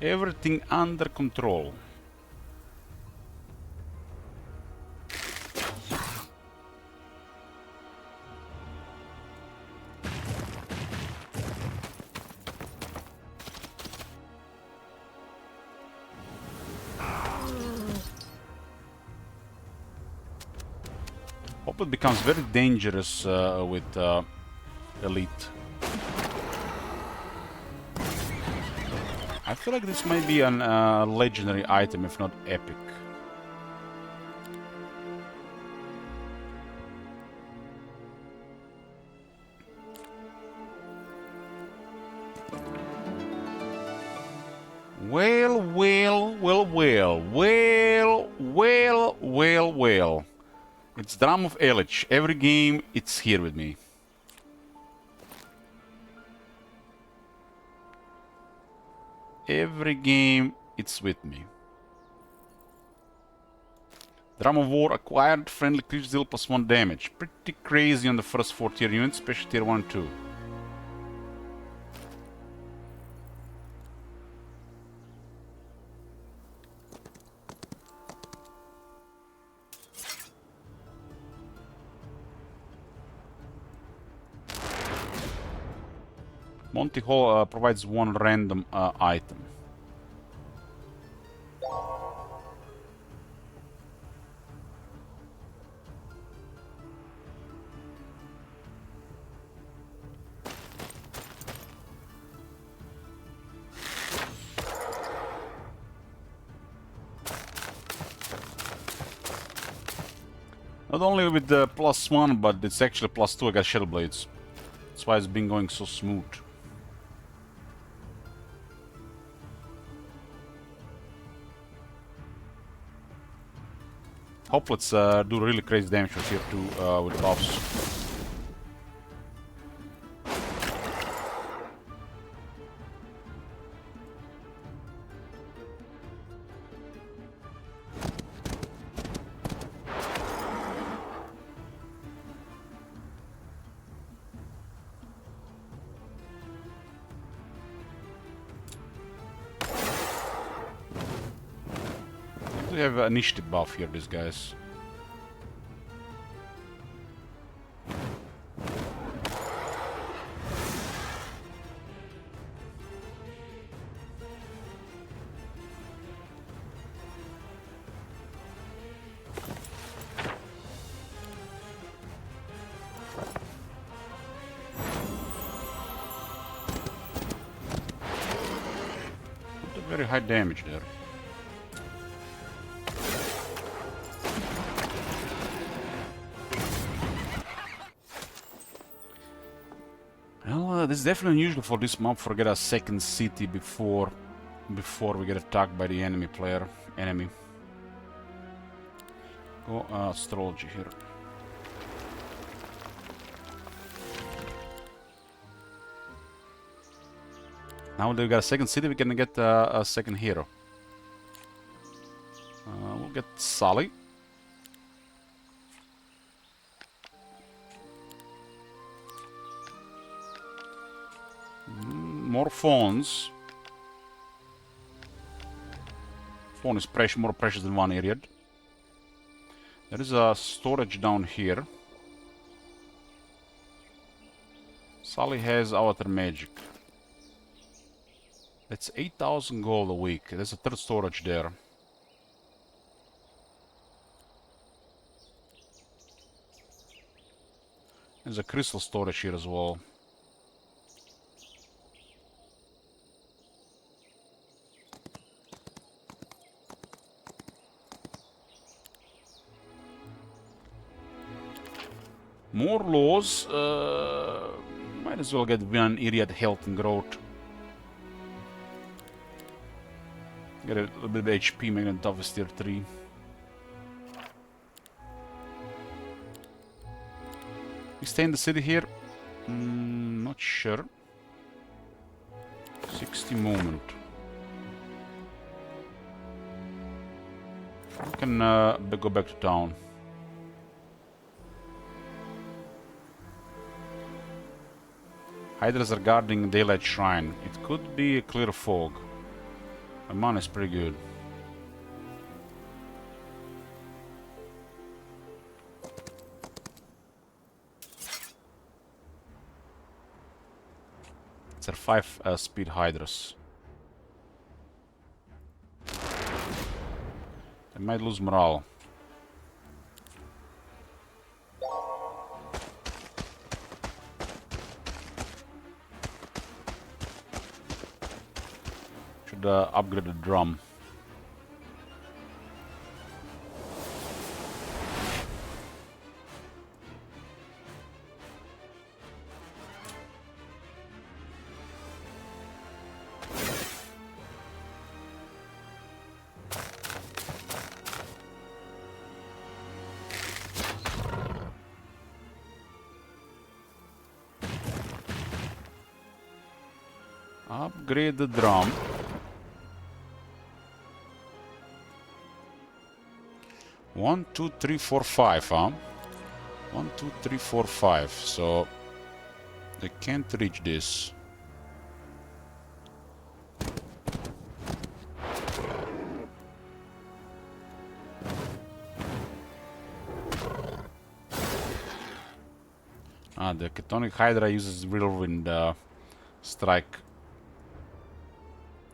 A: Everything under control. Hope it becomes very dangerous with Elite. I feel like this might be an legendary item, if not epic. Well. It's Drum of Elich. Every game, it's here with me. Every game, it's with me. Drum of War acquired friendly creatures deal +1 damage. Pretty crazy on the first 4 tier units, especially tier 1 and 2. Monty Hall provides 1 random item. Not only with the +1, but it's actually +2 against Shell Blades. That's why it's been going so smooth. Hope let's do really crazy damage with tier 2 with the buffs. We have an initiative buff here, these guys. Very high damage there. Well, this is definitely unusual for this mob to get a second city before we get attacked by the enemy. Go astrology here. Now that we got a second city, we can get a second hero. We'll get Sully. More phones. Phone is more precious than one area. There is a storage down here. Sully has Avatar Magic. That's 8,000 gold a week. There's a third storage there. There's a crystal storage here as well. More laws. Might as well get one area health and growth. Get a little bit of HP, make it toughest tier 3. We stay in the city here? Not sure. 60 movement. We can go back to town. Hydras are guarding Daylight Shrine. It could be a clear fog. My mana is pretty good. It's a 5 speed Hydras. I might lose morale. Should upgrade the drum. Upgrade the drum. One, two, three, four, five, huh? 1, 2, 3, 4, 5. So they can't reach this. The Ketonic Hydra uses Whirlwind Strike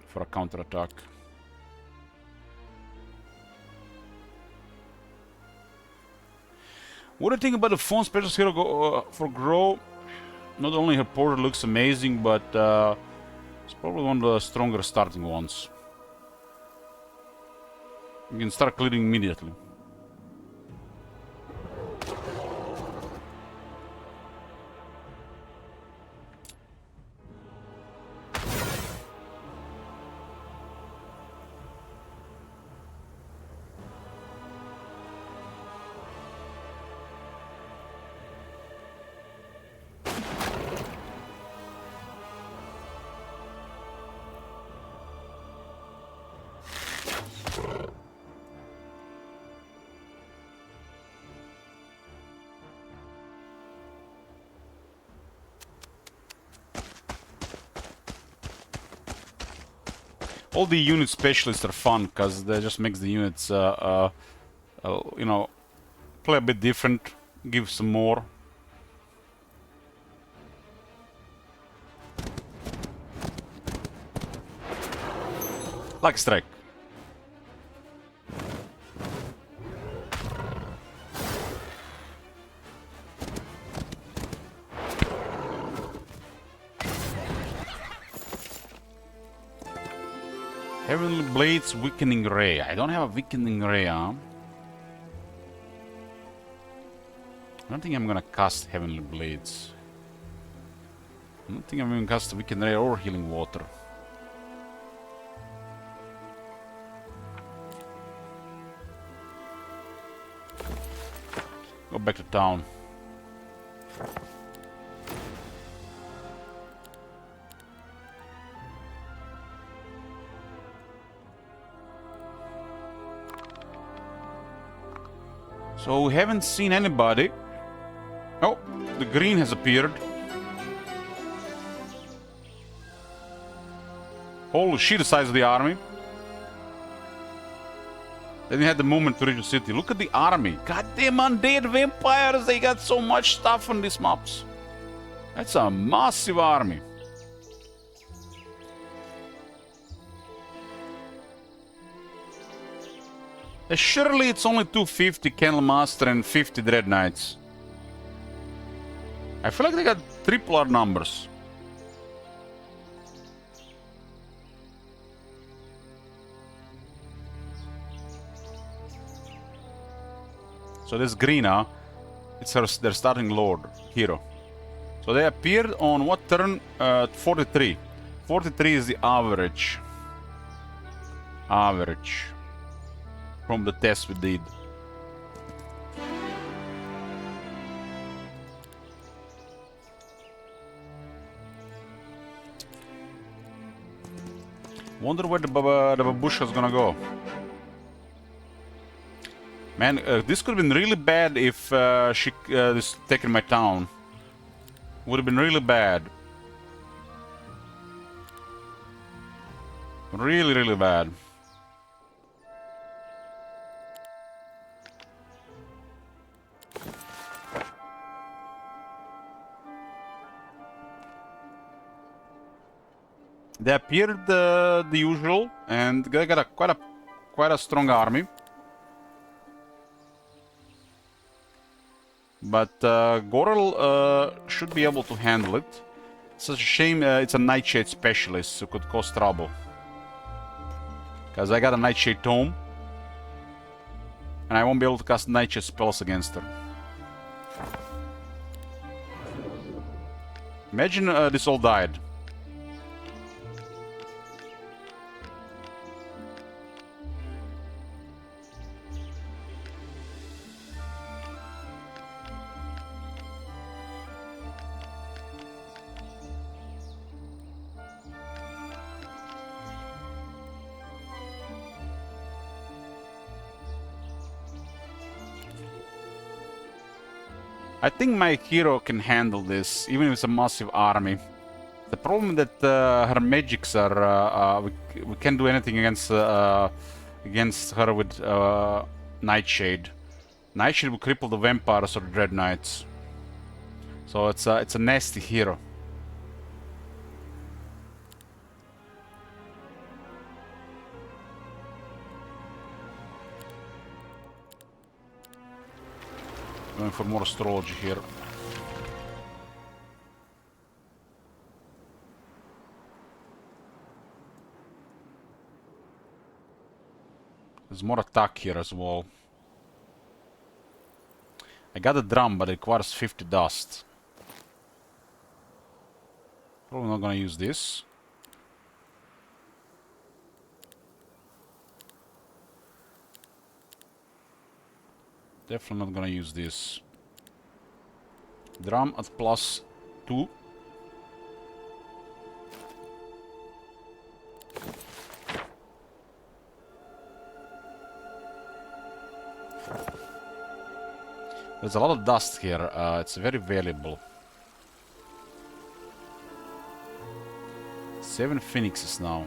A: for a counterattack. What do you think about the phone special hero for Grove? Not only her portrait looks amazing, but it's probably one of the stronger starting ones. You can start clearing immediately. All the unit specialists are fun because they just makes the units, you know, play a bit different, give some more. Like Strike. Heavenly Blades Weakening Ray. I don't have a Weakening Ray, huh? I don't think I'm gonna cast Heavenly Blades. I don't think I'm even cast Weakening Ray or Healing Water. Go back to town. So we haven't seen anybody. Oh, the green has appeared. Holy shit, the size of the army. They didn't have the movement to reach the city. Look at the army. Goddamn undead vampires, they got so much stuff on these maps. That's a massive army. Surely it's only 250 Candlemaster and 50 Dread Knights. I feel like they got triple our numbers. So this Greena, it's their starting lord, hero. So they appeared on what turn? 43. 43 is the average. Average. From the test we did. Wonder where the babushka is gonna go. Man, this could have been really bad if she is taking my town. Would have been really bad. Really, really bad. They appeared the usual, and they got quite a strong army. But Gorel should be able to handle it. It's such a shame it's a Nightshade specialist who could cause trouble. Because I got a Nightshade Tome. And I won't be able to cast Nightshade spells against her. Imagine this all died. I think my hero can handle this, even if it's a massive army. The problem that her magics are... we can't do anything against her with Nightshade. Nightshade will cripple the vampires or the Dread Knights. So it's a nasty hero. Going for more astrology here. There's more attack here as well. I got a drum, but it requires 50 dust. Probably not gonna use this. Definitely not gonna use this. Drum at +2. There's a lot of dust here. It's very valuable. 7 phoenixes now.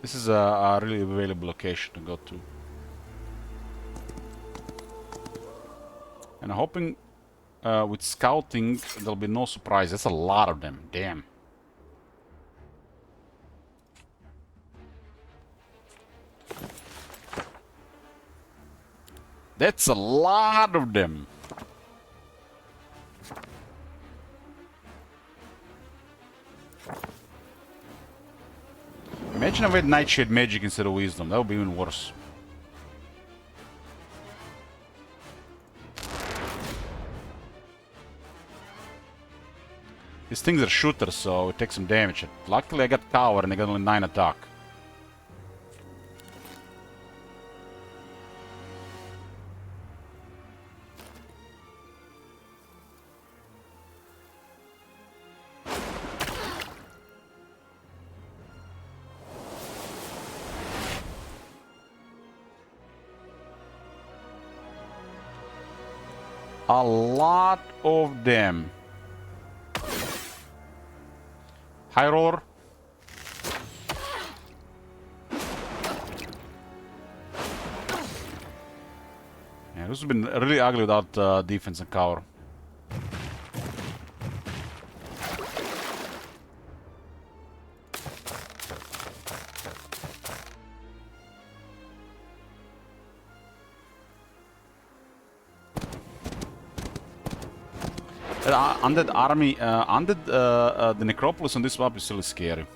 A: This is a really available location to go to. And I'm hoping with scouting there'll be no surprise. That's a lot of them. Damn. That's a lot of them. Imagine if I had Nightshade magic instead of wisdom. That would be even worse. These things are shooters, so it takes some damage. Luckily I got cover and I got only 9 attack. a lot of them. High roller. Yeah, this has been really ugly without defense and cover. Undead army, the necropolis on this map is really scary.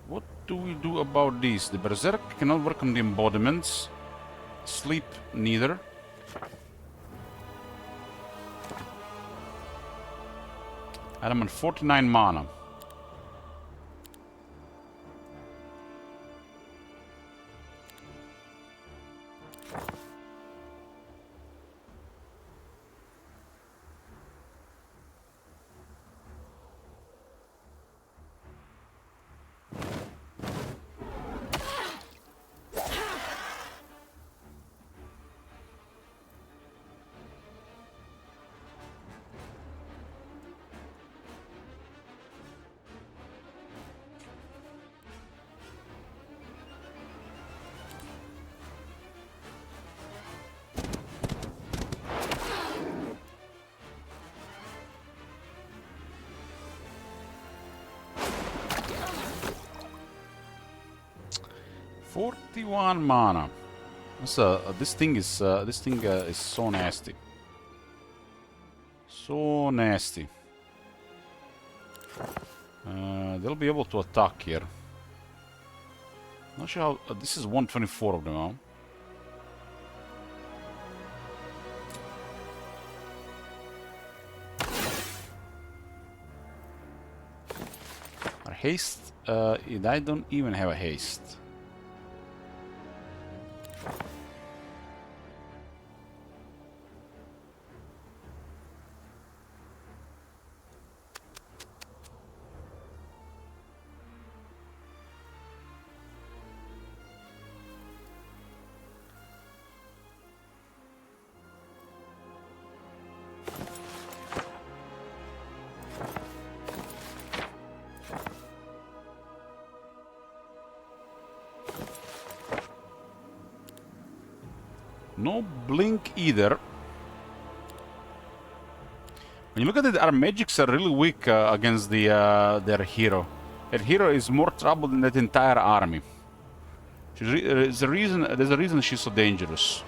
A: What do we do about this? The berserk cannot work on the embodiments. Sleep neither. And I'm on 49 mana. Forty-one mana. This thing is so nasty. So nasty. They'll be able to attack here. Not sure how. This is 124 of them, huh? Our haste. I don't even have a haste. No blink either. When you look at it, our magics are really weak against their hero. Their hero is more trouble than that entire army. There's a reason she's so dangerous.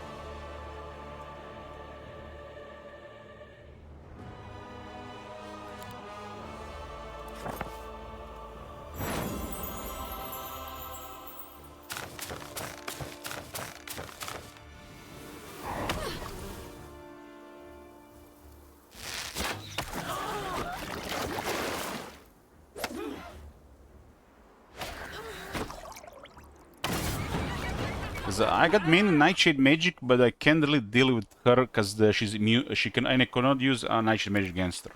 A: I got mainly Nightshade magic, but I can't really deal with her because she's immune. And I cannot use Nightshade magic against her.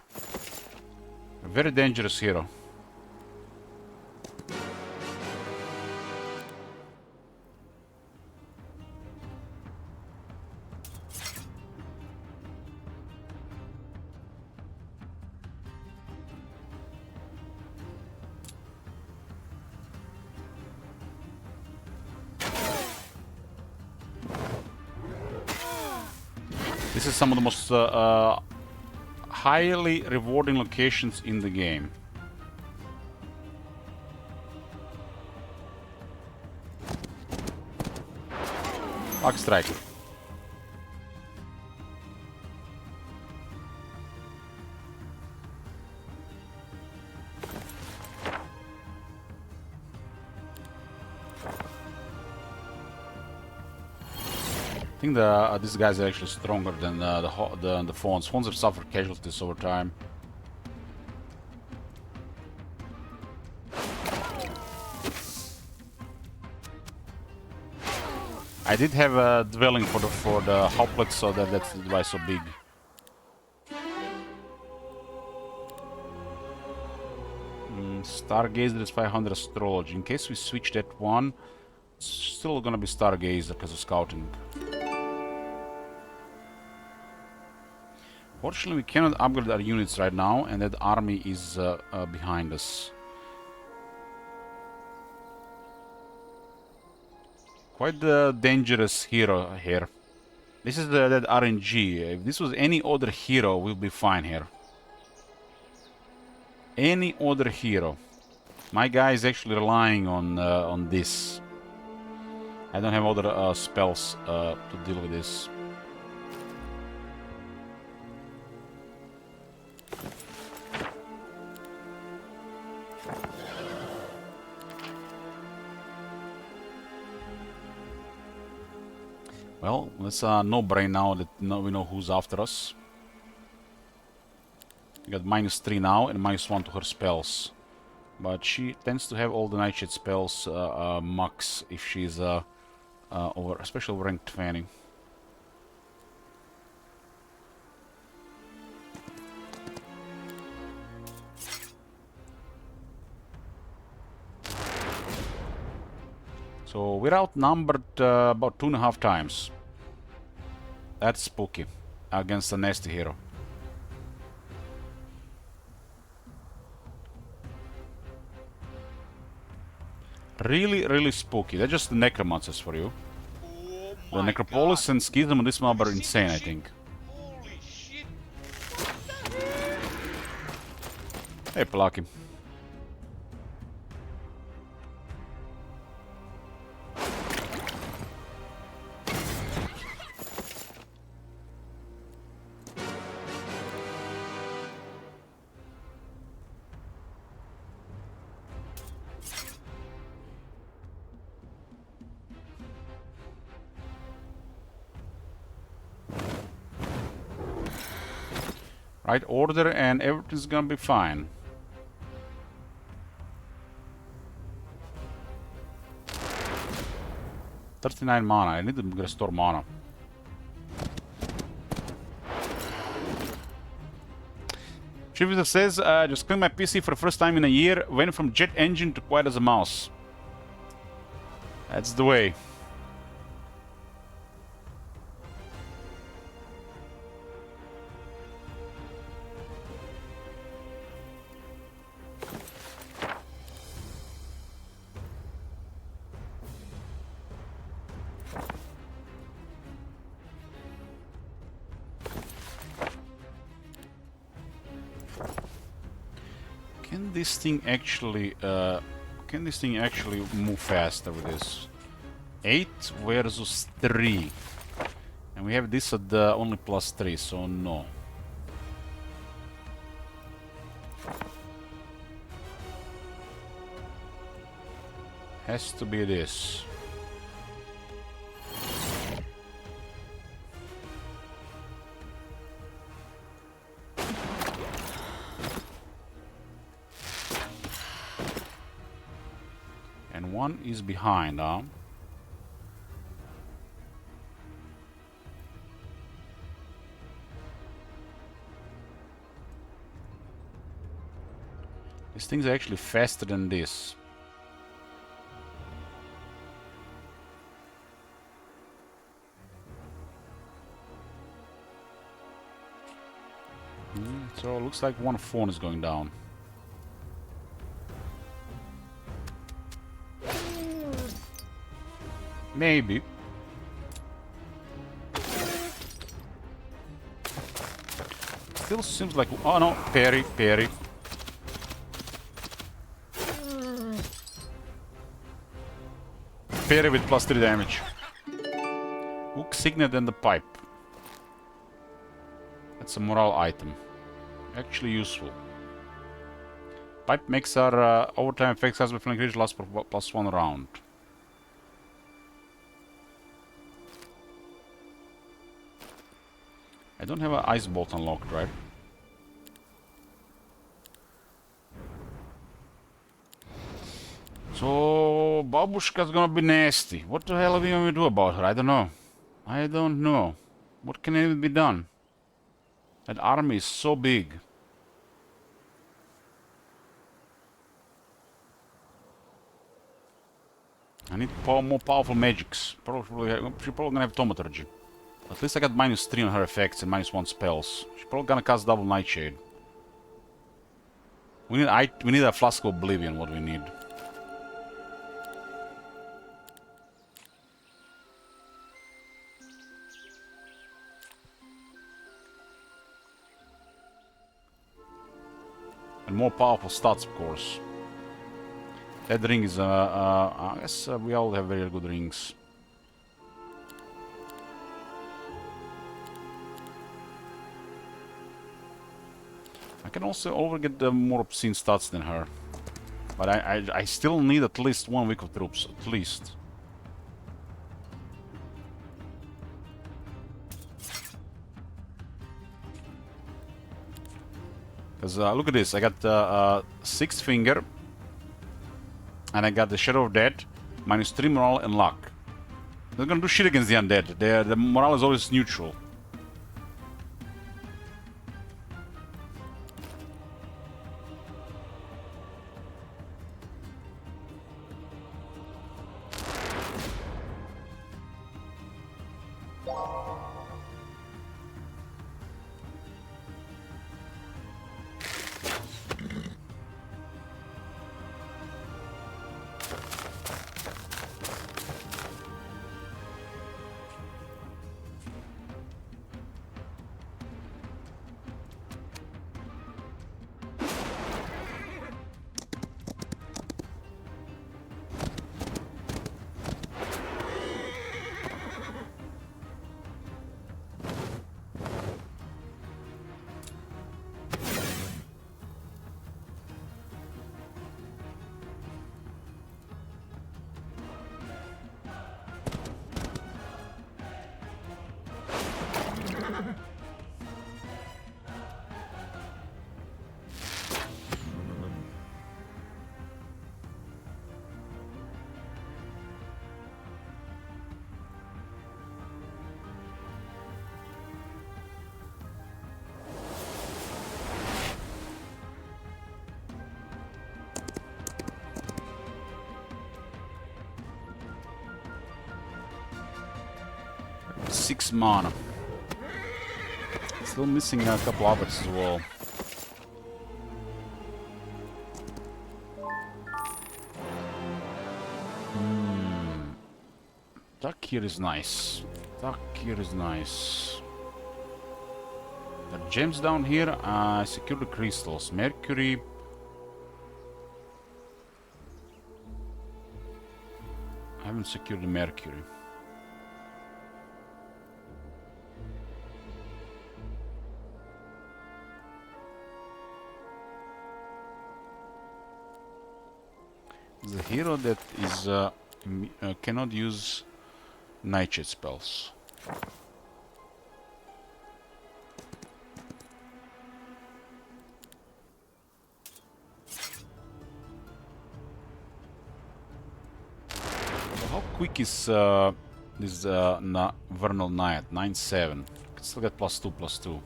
A: A very dangerous hero. This is some of the most highly rewarding locations in the game. Arc Strike. I think these guys are actually stronger than the Fawns. Fawns have suffered casualties over time. I did have a dwelling for the hoplite, so that's why so big. Stargazer is 500 astrology. In case we switch that one, it's still gonna be Stargazer because of scouting. Fortunately, we cannot upgrade our units right now, and that army is behind us. Quite the dangerous hero here. This is that RNG. If this was any other hero, we'll be fine here. Any other hero. My guy is actually relying on this. I don't have other spells to deal with this. Well, let's no-brain now that we know who's after us. We got -3 now and -1 to her spells. But she tends to have all the nightshade spells max if she's especially over rank 20. So we're outnumbered about 2.5 times. That's spooky against a nasty hero. Really, really spooky. They're just the necromancers for you.
B: Oh
A: The
B: my
A: Necropolis
B: God.
A: and Schism on this mob are
B: Have you seen
A: insane,
B: that
A: I
B: shit?
A: think.
B: Holy shit.
A: Hey, Pelaki. Right order and everything's gonna be fine. $39 mana. I need to restore mana. Chief says, just cleaned my PC for the first time in a year. Went from jet engine to quiet as a mouse. That's the way. Can this thing actually move faster with this? 8 versus 3. And we have this at the only +3, so no. Has to be this. And one is behind, huh? These things are actually faster than this. So it looks like one phone is going down. Maybe. Still seems like... Oh no, parry. Parry with +3 damage. Hook, Signet and the pipe. That's a morale item. Actually useful. Pipe makes our overtime effects as flank reach last for +1 round. I don't have an ice bolt unlocked, right? So Oh, Babushka's gonna be nasty. What the hell are we gonna do about her? I don't know. I don't know. What can even be done? That army is so big. I need more powerful magics. She's probably gonna have thaumaturgy. At least I got -3 on her effects and -1 spells. She's probably gonna cast double Nightshade. We need a Flask of Oblivion, what we need. And more powerful stats, of course. That ring is, I guess we all have very good rings. I can also get more obscene stats than her. But I still need at least 1 week of troops, at least. Because look at this, I got 6th Finger. And I got the Shadow of Death, -3 morale and luck. They're gonna do shit against the undead. The morale is always neutral. Six mana. Still missing a couple others as well. Duck here is nice. Duck here is nice. The gems down here, secure the crystals. Mercury. I haven't secured the Mercury. The hero that is cannot use Nightshade spells. How quick is this Vernal Knight? 9/7. Can still get +2/+2.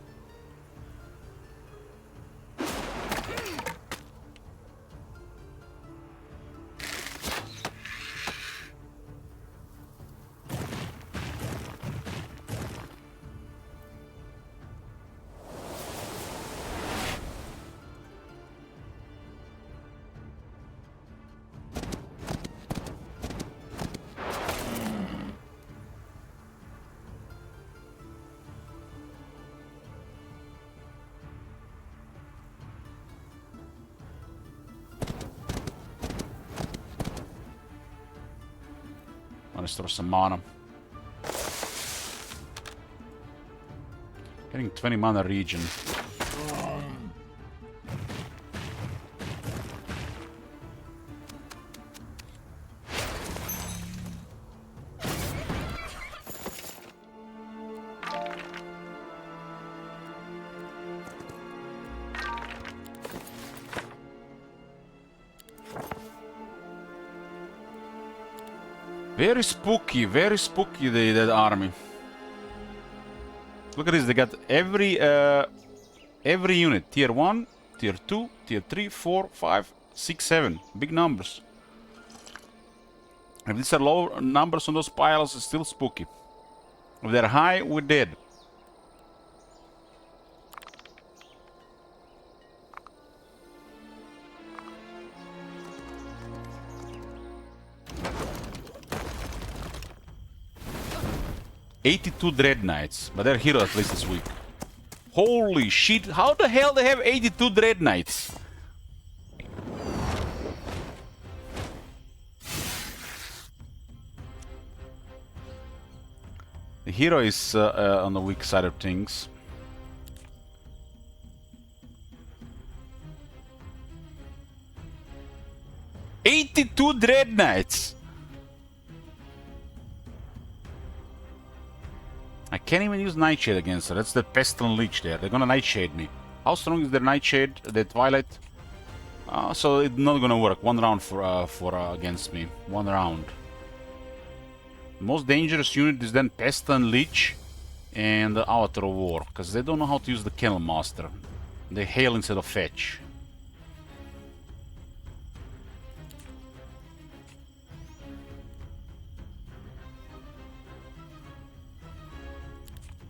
A: Restore some mana. Getting 20 mana region. Very spooky, that army. Look at this, they got every unit. Tier 1, Tier 2, Tier 3, 4, 5, 6, 7. Big numbers. If these are low numbers on those piles, it's still spooky. If they're high, we're dead. "82 Dread Knights," but their hero at least is weak. Holy shit, how the hell they have 82 Dread Knights? The hero is on the weak side of things. "82 Dread Knights!" I can't even use Nightshade against her. That's the Pestilent Leech there. They're gonna Nightshade me. How strong is their Nightshade, the Twilight? So it's not gonna work. One round for against me. One round. Most dangerous unit is then Pestilent Leech and the Avatar of War, because they don't know how to use the Kennel Master. They hail instead of fetch.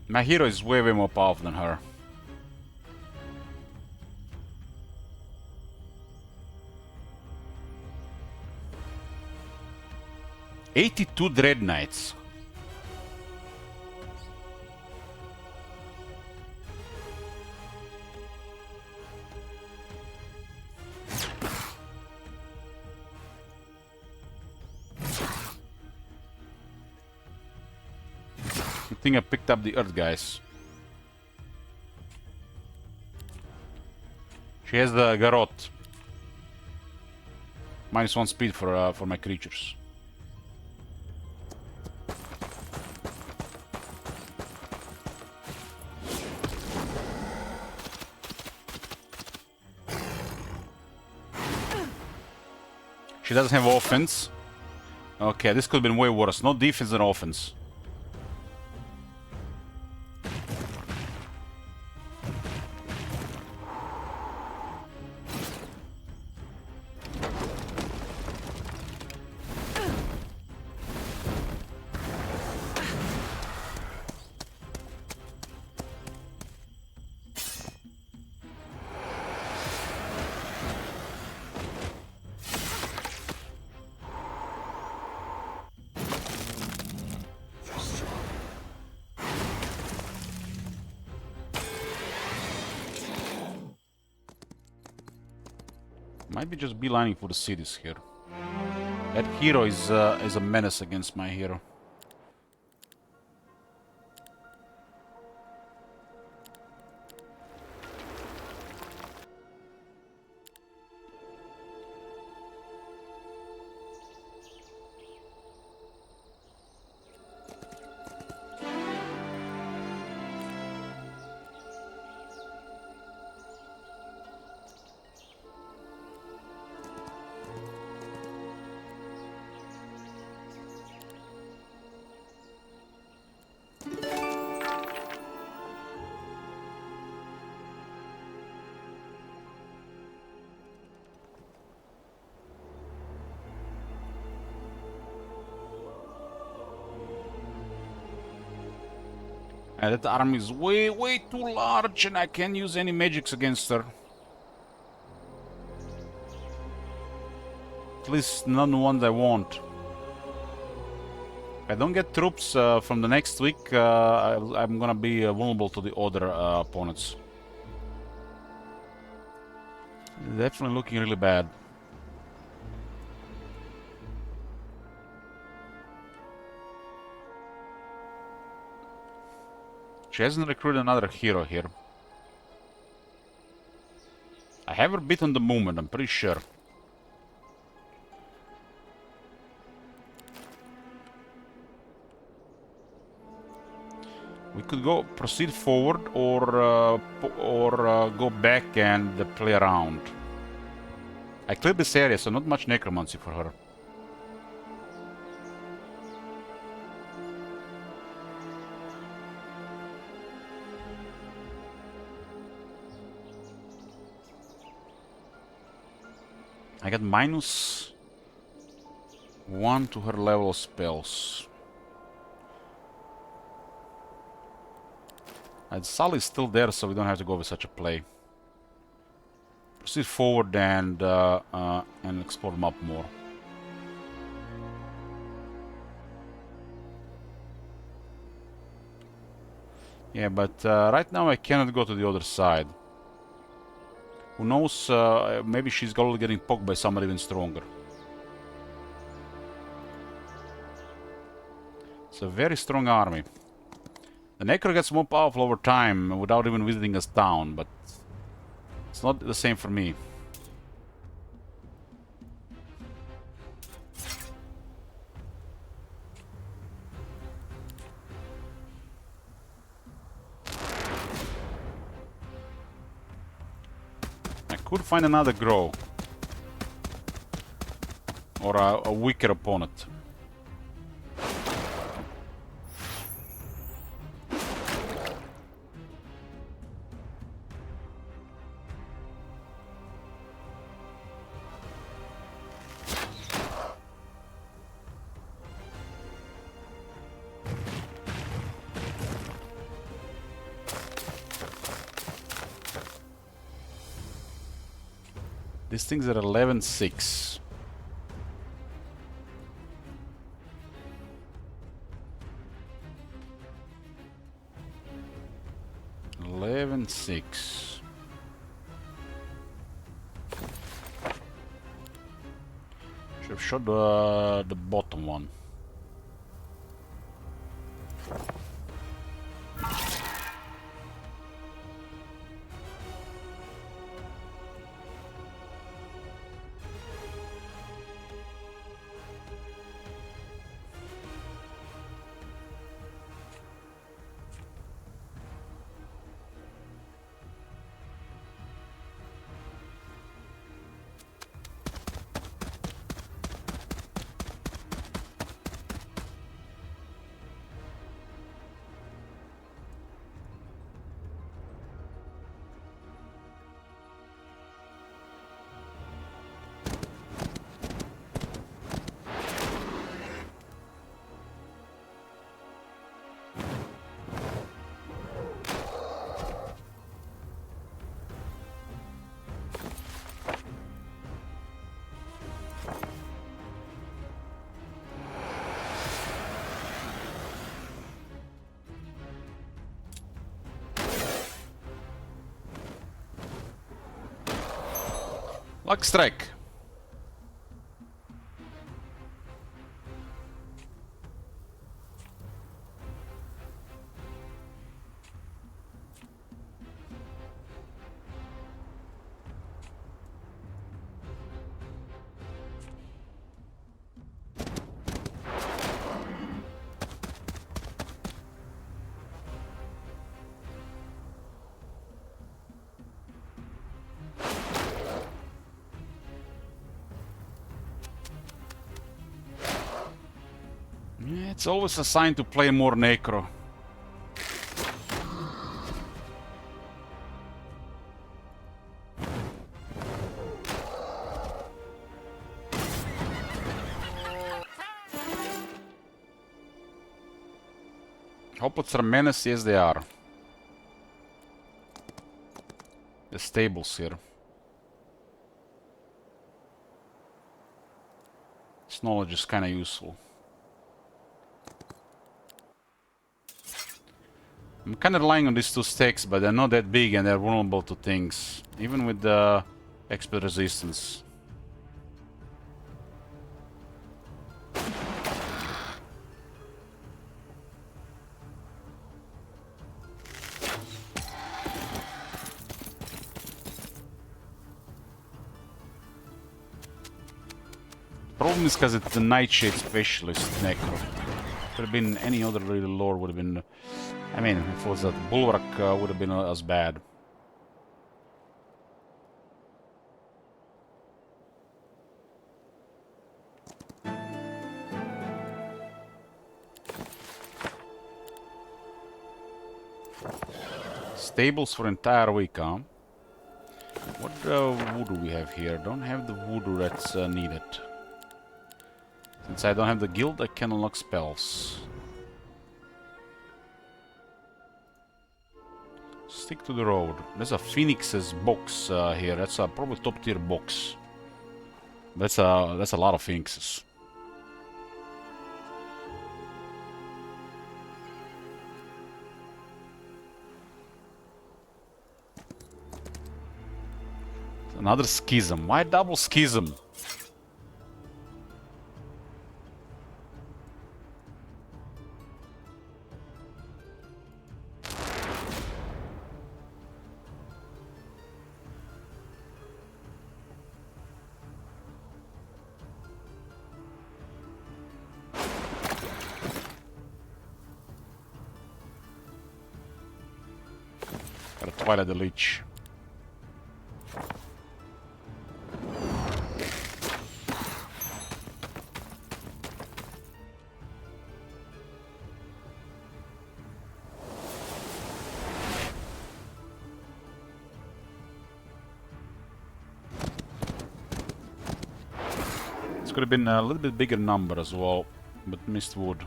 A: My hero is way more powerful than her. "82 Dread Knights." I think I picked up the Earth guys. She has the Garrote. -1 speed for my creatures. She doesn't have offense. Okay, this could have been way worse. No defense and offense. Might be just beelining for the cities here. That hero is a menace against my hero. That army is way too large and I can't use any magics against her. At least none the ones I want. If I don't get troops from the next week, I'm gonna be vulnerable to the other opponents. Definitely looking really bad. She hasn't recruited another hero here. I have her beat on the movement, I'm pretty sure. We could go proceed forward or go back and play around. I cleared this area, so not much necromancy for her. I got -1 to her level of spells. And Sully's still there, so we don't have to go with such a play. Proceed forward and explore the map more. Yeah, but right now I cannot go to the other side. Who knows, maybe she's getting poked by someone even stronger. It's a very strong army. The Necro gets more powerful over time without even visiting us town, but it's not the same for me. I could find another Grove. Or a weaker opponent. These things are 11-6. Should have shot the bottom one. Luck strike. Yeah, it's always a sign to play more Necro. Hoplets are a menace, yes they are. The stables here. This knowledge is kinda useful. I'm kinda relying on these two stakes, but they're not that big and they're vulnerable to things. Even with the expert resistance. Problem is because it's the Nightshade Specialist Necro. Could have been any other really lore, would have been... I mean, if it was a Bulwark, would have been as bad. Stables for entire week, huh? What voodoo we have here? Don't have the voodoo that's needed. Since I don't have the guild, I can unlock spells. Stick to the road. There's a Phoenix's box here. That's a probably top tier box. That's a lot of Phoenixes. Another schism. Why double schism? Got a Twilight the Leech. Could have been a little bit bigger number as well, but missed wood.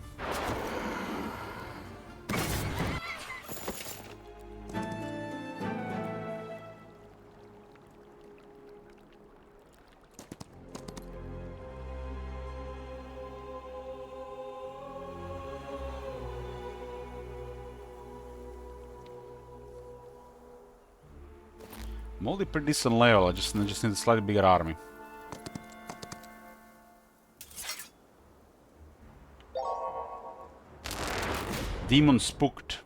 A: I'm already pretty decent level, I just need a slightly bigger army. Demon spooked.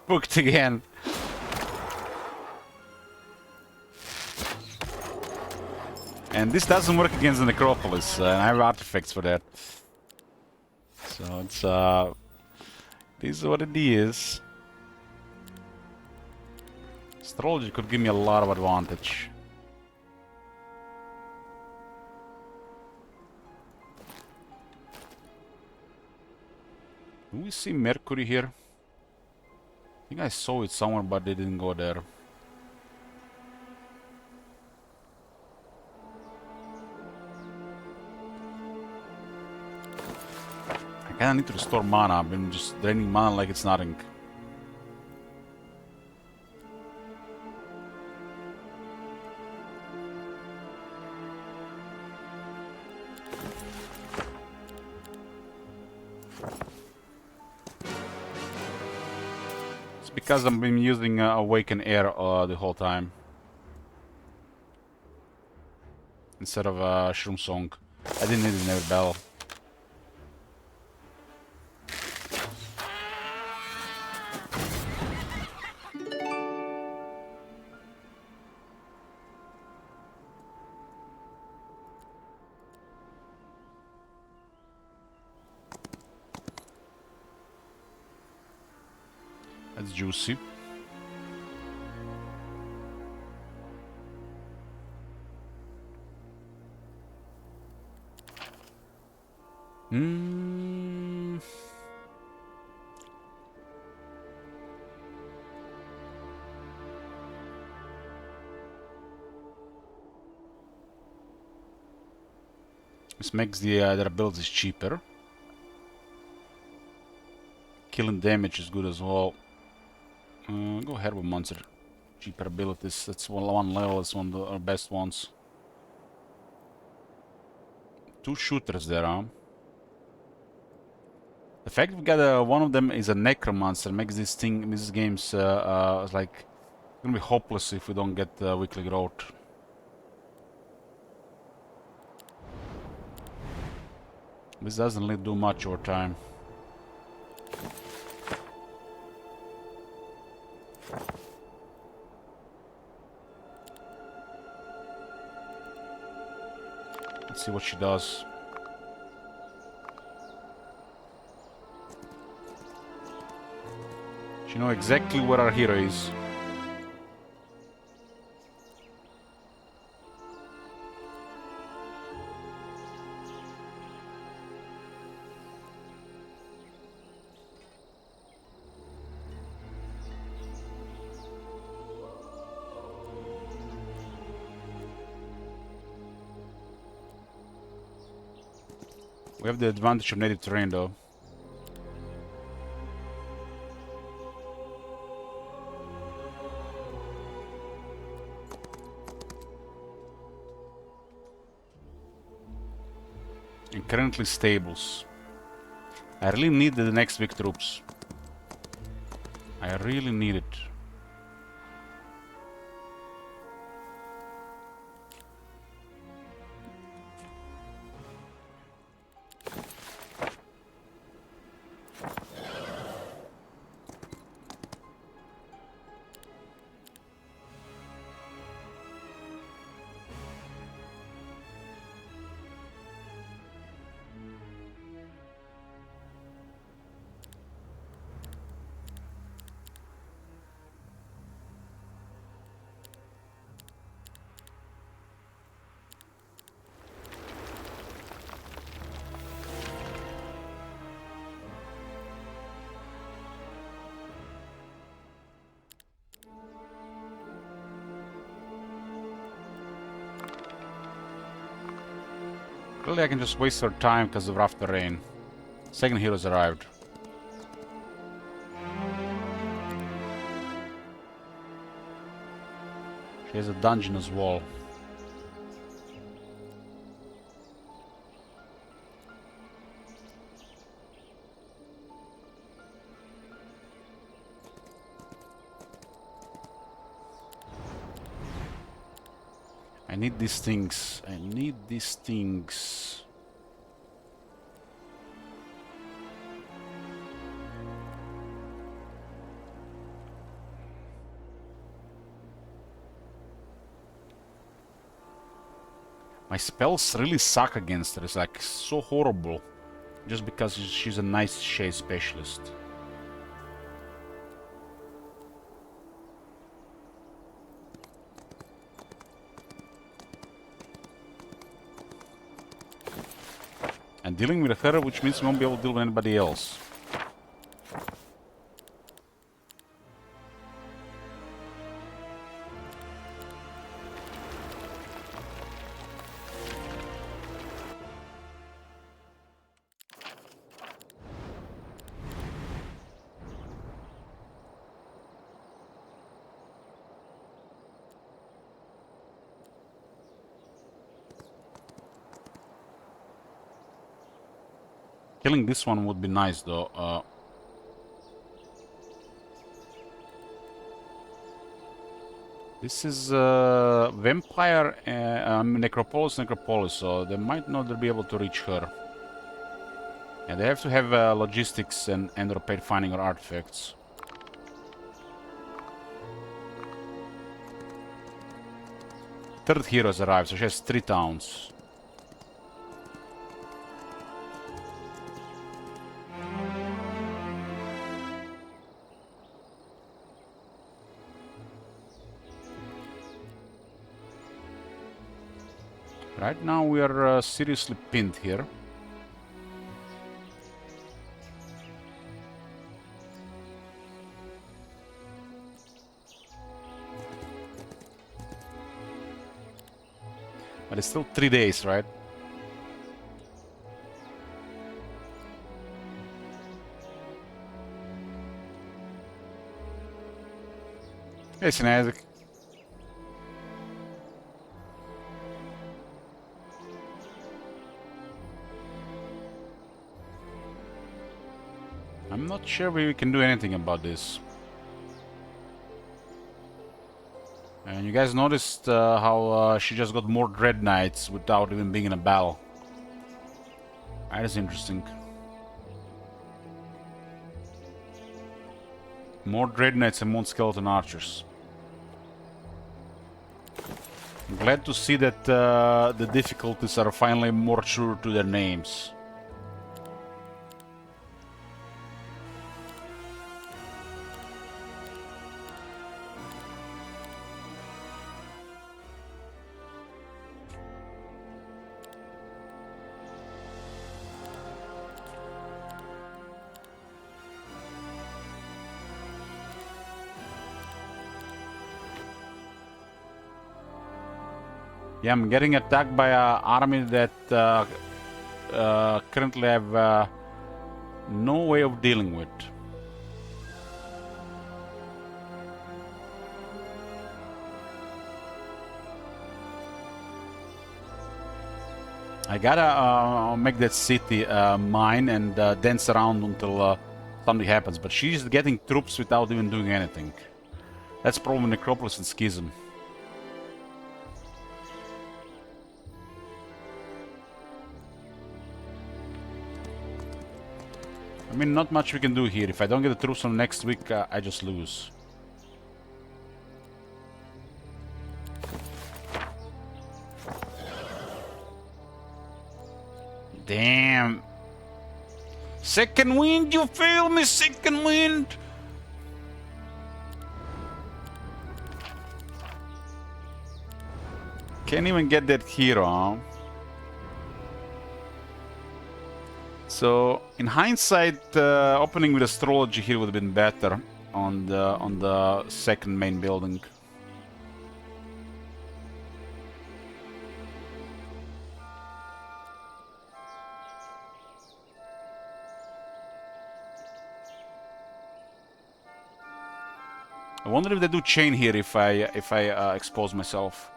A: Booked again. And this doesn't work against the Necropolis, and I have artifacts for that. So it's this is what it is. Astrology could give me a lot of advantage. Do we see Mercury here? I think I saw it somewhere, but they didn't go there. I kinda need to restore mana. I've been just draining mana like it's nothing. Because I've been using Awaken Air the whole time. Instead of Shroom Song. I didn't need another bell. That's juicy. This makes their abilities cheaper. Killing damage is good as well. Go Herb Monster. Cheaper abilities. That's one level. That's one of the best ones. 2 shooters there, huh? The fact we got one of them is a Necromancer makes these games like gonna be hopeless if we don't get weekly growth. This doesn't really do much over time. Let's see what she does. She knows exactly where our hero is. We have the advantage of native terrain, though. And currently stables. I really need the next big troops. I really need it. Really, I can just waste her time because of rough terrain. Second hero's arrived. She has a dungeon as well. I need these things. I need these things. My spells really suck against her. It's like so horrible. Just because she's a nice shade specialist. And dealing with her, which means we won't be able to deal with anybody else. Killing this one would be nice, though. This is Vampire, Necropolis, so they might not be able to reach her. Yeah, they have to have logistics and or paid finding or artifacts. Third hero has arrived, so she has 3 towns. Right now we are seriously pinned here. But it's still 3 days, right? Listen, Isaac. I'm not sure we can do anything about this. And you guys noticed how she just got more Dread Knights without even being in a battle. That is interesting. More Dread Knights and more Skeleton Archers. I'm glad to see that the difficulties are finally more true to their names. Yeah, I'm getting attacked by an army that currently I have no way of dealing with. I gotta make that city mine and dance around until something happens, but she's getting troops without even doing anything. That's probably Necropolis and Schism. I mean, not much we can do here. If I don't get the troops from next week, I just lose. Damn. Second wind, you fail me, second wind! Can't even get that hero, huh? So, in hindsight, opening with astrology here would have been better on the second main building. I wonder if they do chain here if I expose myself.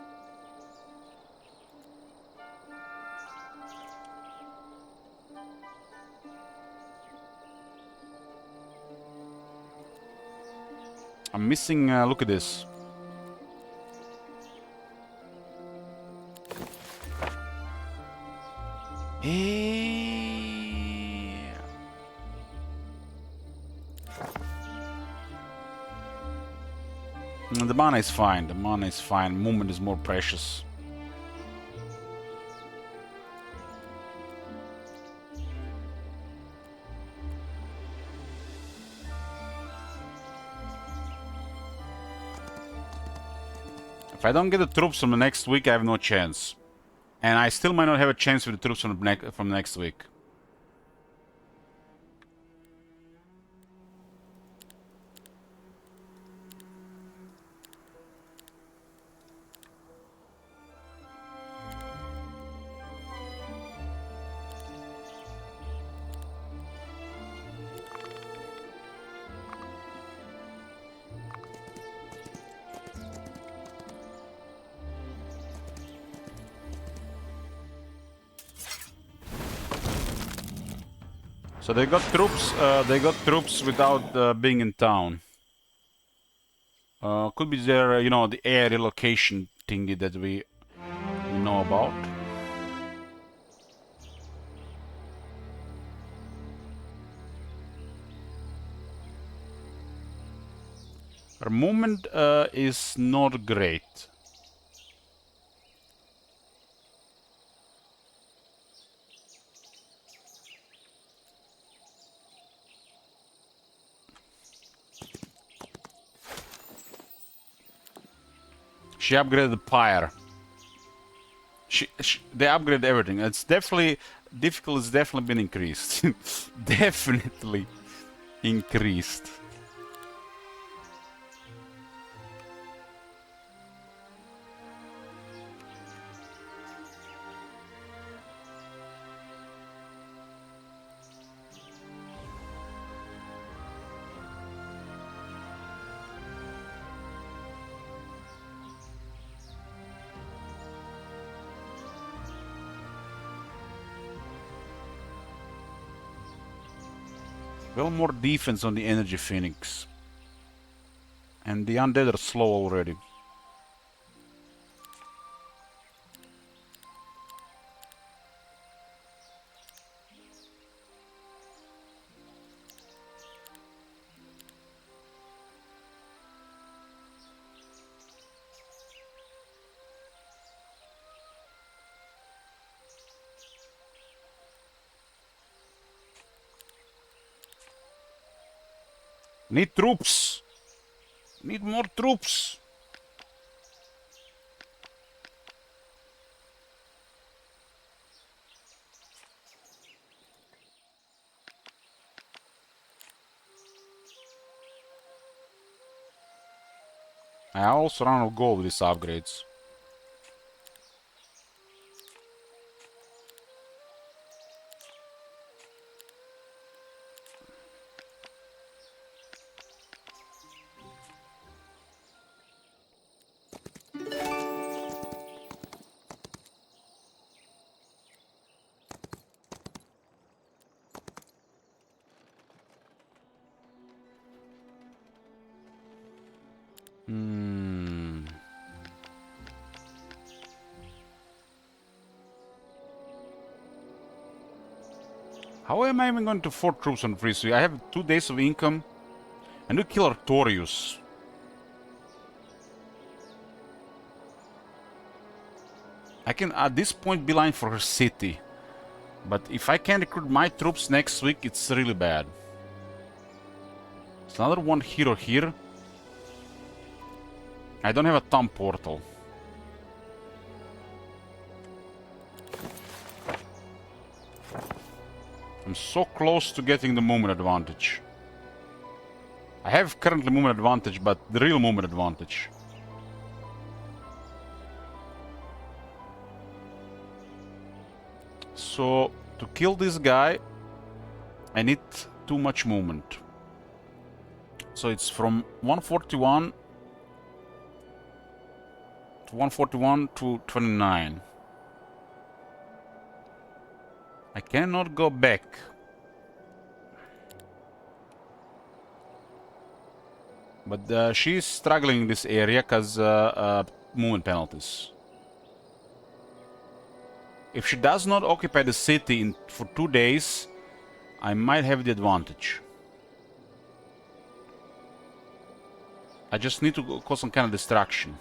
A: I'm missing, look at this. The mana is fine, the mana is fine, movement is more precious. If I don't get the troops from the next week, I have no chance. And I still might not have a chance with the troops from next week. So they got troops without being in town. Could be their, you know, the air relocation thingy that we know about. Her movement is not great. She upgraded the pyre. They upgraded everything. It's definitely difficult. It's definitely been increased. Definitely increased. Well, more defense on the Energy Phoenix. And the undead are slow already. Need troops. Need more troops. I also run out of gold with these upgrades. How am I even going to afford troops on free? So I have 2 days of income. And we kill Artorius. I can at this point beeline for her city. But if I can recruit my troops next week, it's really bad. There's another one hero here. I don't have a tomb portal. I'm so close to getting the movement advantage. I have currently movement advantage, but the real movement advantage. So, to kill this guy, I need too much movement. So it's from 141 to 141 to 29. I cannot go back. But she's struggling in this area because movement penalties. If she does not occupy the city for 2 days, I might have the advantage. I just need to cause some kind of distraction.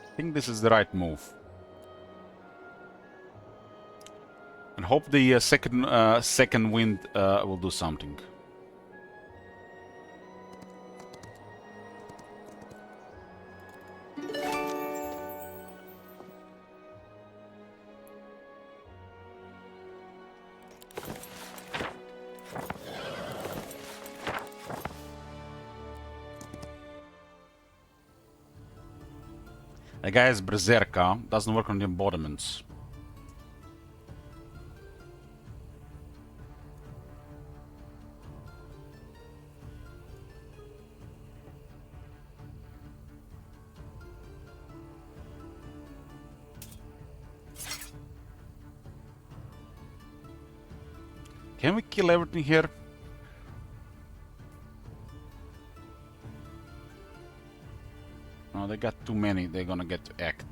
A: I think this is the right move. And hope the second wind will do something. The guy is Berserker, doesn't work on the embodiments. Can we kill everything here? No, they got too many, they're gonna get to act.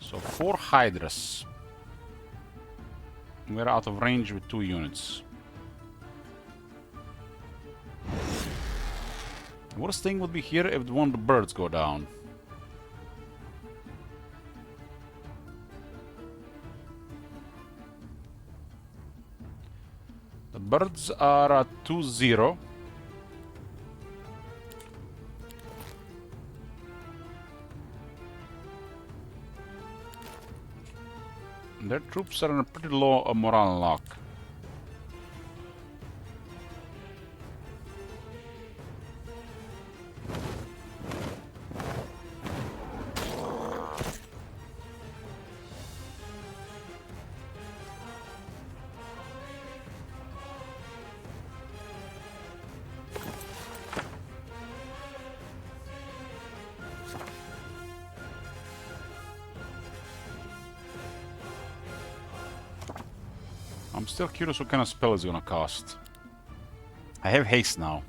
A: So 4 Hydras. We're out of range with 2 units. Worst thing would be here if one of the birds go down. The birds are at 2-0. Their troops are in a pretty low morale lock. still curious what kind of spell is gonna cast. I have haste now.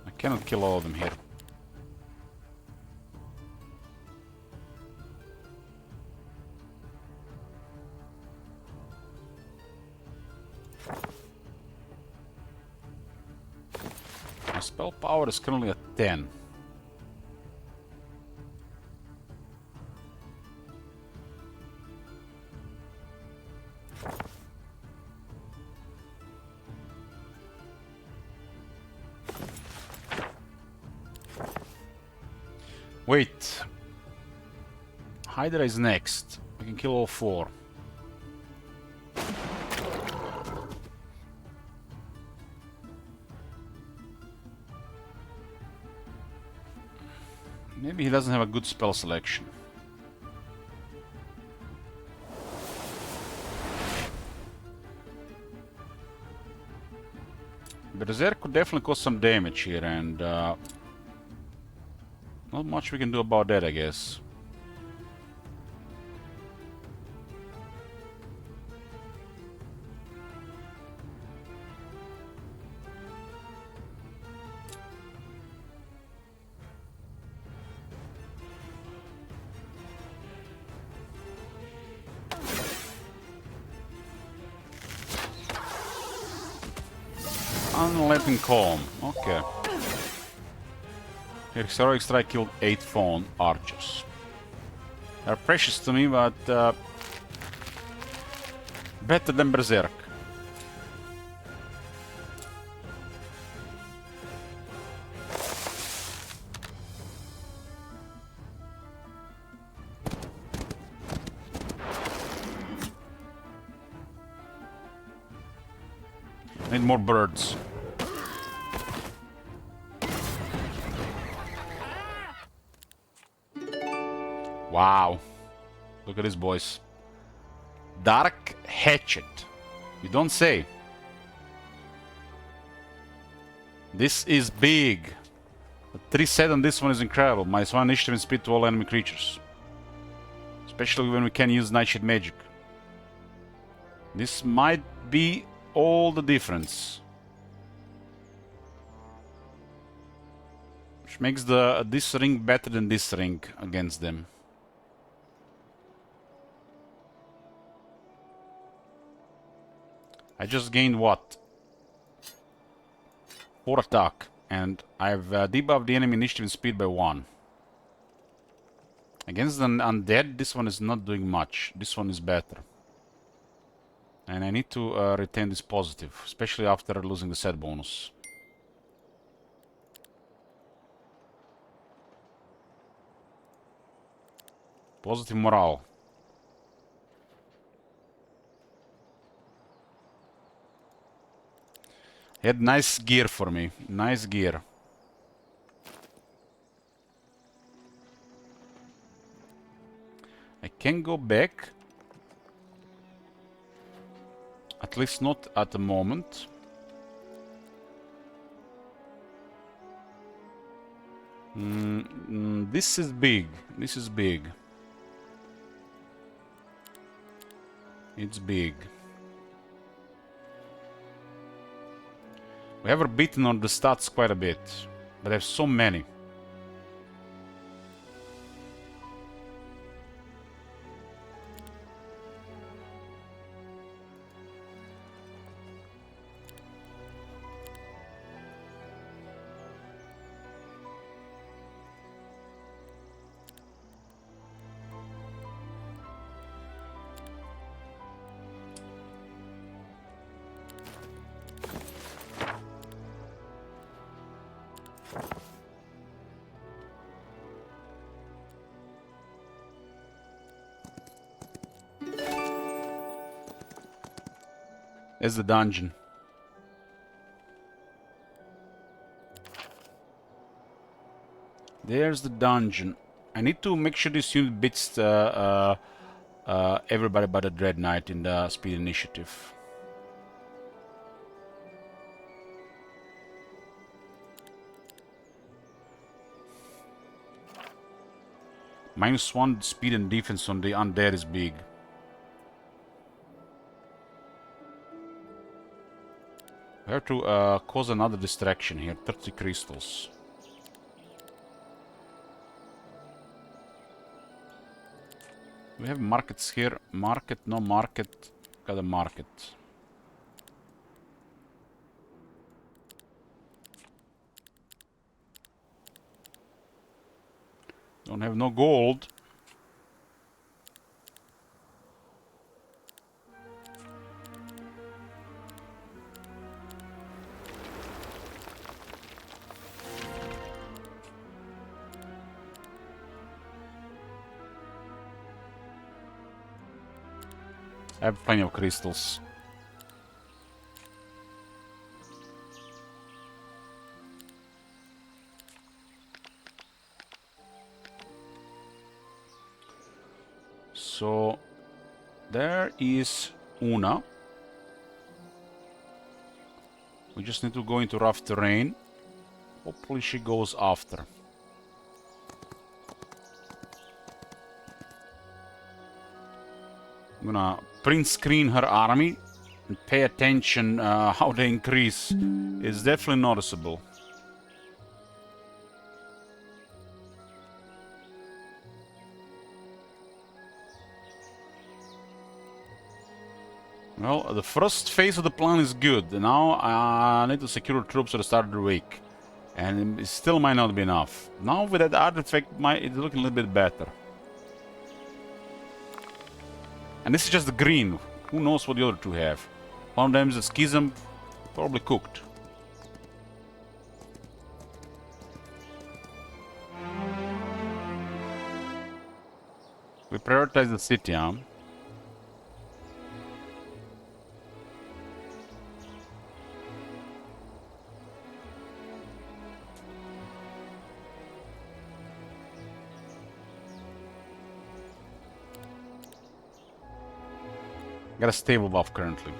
A: I cannot kill all of them here. My spell power is currently at 10. Wait. Hydra is next. I can kill all 4. Maybe he doesn't have a good spell selection. Berserk could definitely cause some damage here, and not much we can do about that, I guess. Unrelenting Calm. Okay. His heroic strike killed 8 Fawn archers. They're precious to me, but better than Berserk. Need more birds. Wow. Look at this, boys. Dark Hatchet. You don't say. This is big. The 3-7 on this one is incredible. -1 initiative and speed to all enemy creatures. Especially when we can use Nightshade magic. This might be all the difference. Which makes this ring better than this ring against them. I just gained what? 4 attack, and I've debuffed the enemy initiative and speed by 1. Against an undead, this one is not doing much. This one is better. And I need to retain this positive, especially after losing the set bonus. Positive morale. He had nice gear for me. Nice gear. I can go back. At least not at the moment. This is big. This is big. It's big. We have beaten on the stats quite a bit, but I have so many. There's the dungeon. There's the dungeon. I need to make sure this unit beats everybody but the Dread Knight in the speed initiative. -1 speed and defense on the undead is big. We have to cause another distraction here. 30 crystals. We have markets here. Market, no market. Got a market. Don't have no gold. I have plenty of crystals. So there is Una. We just need to go into rough terrain. Hopefully she goes after. I'm gonna print screen her army and pay attention how they increase. It's definitely noticeable. Well, the first phase of the plan is good. Now I need to secure troops at the start of the week. And it still might not be enough. Now with that artifact, it's looking a little bit better. And this is just the green. Who knows what the other two have? One of them is a schism, probably cooked. We prioritize the city, huh? Got a stable buff currently.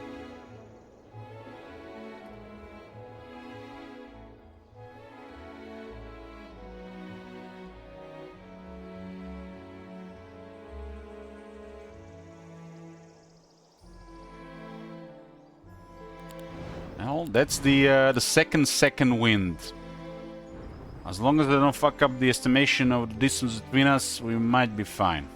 A: Well, that's the second wind. As long as they don't fuck up the estimation of the distance between us, we might be fine.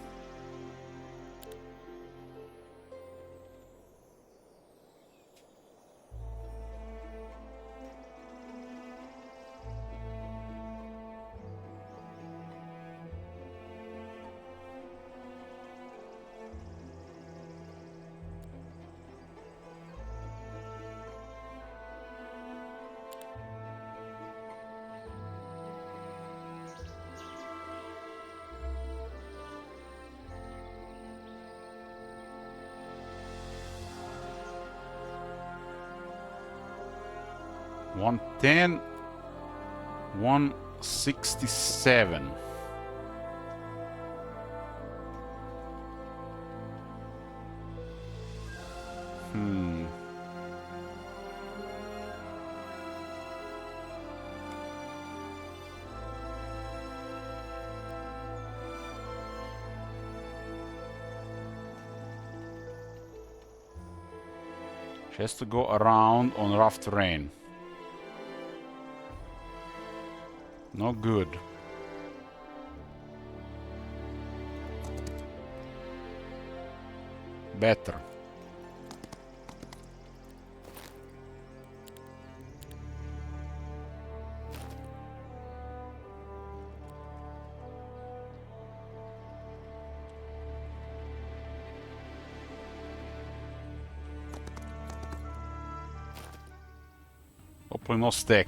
A: $110, $167. She has to go around on rough terrain. No good. Better. Hopefully no stack.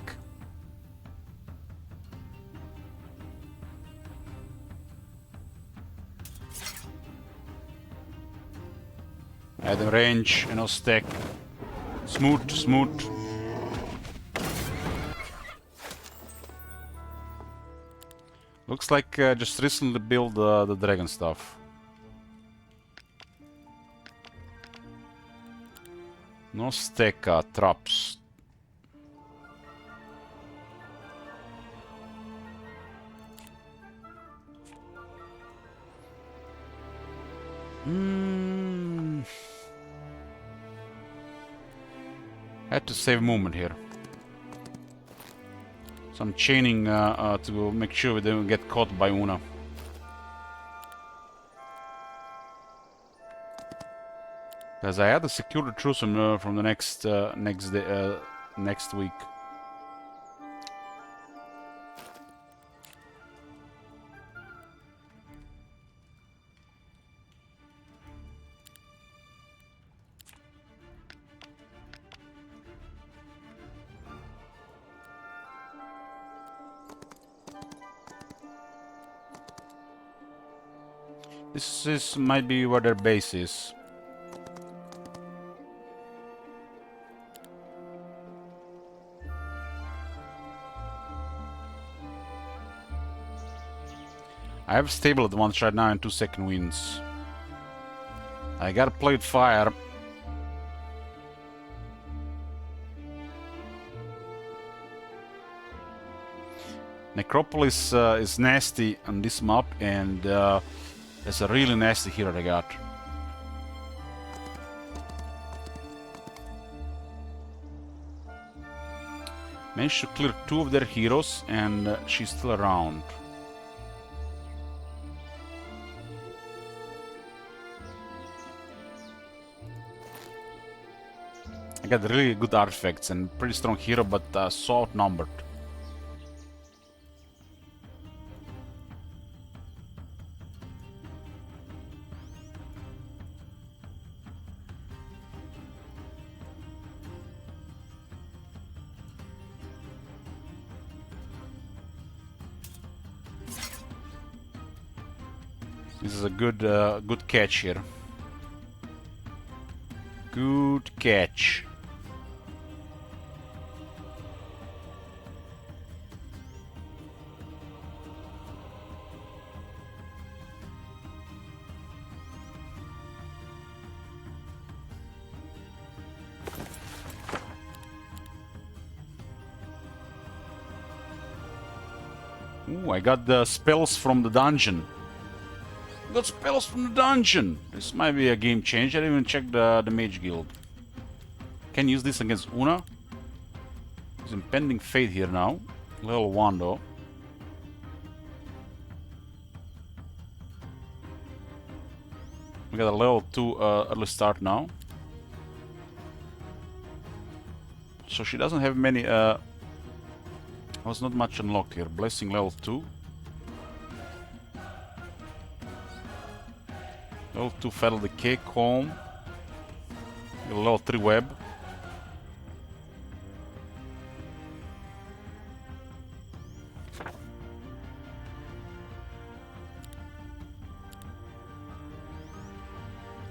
A: Add a range and no stack. Smooth, smooth. Looks like just recently built the dragon stuff. No steka traps. Had to save movement here. Some chaining to make sure we don't get caught by Una. Because I had to secure the truce from the next next week. This might be where their base is. I have stable advance right now and 2-second winds. I gotta play with fire. Necropolis is nasty on this map, and there's a really nasty hero I got. Managed to clear 2 of their heroes, and she's still around. I got really good artifacts and pretty strong hero, but so outnumbered. This is a good catch here. Good catch. Ooh, I got the spells from the dungeon. Got spells from the dungeon. This might be a game changer. I didn't even check the mage guild. Can use this against Una. There's impending fate here now. Level 1 though. We got a level 2 early start now. So she doesn't have many was not much unlocked here. Blessing level 2. Level 2 Fatal Decay, Calm. Level 3 Web.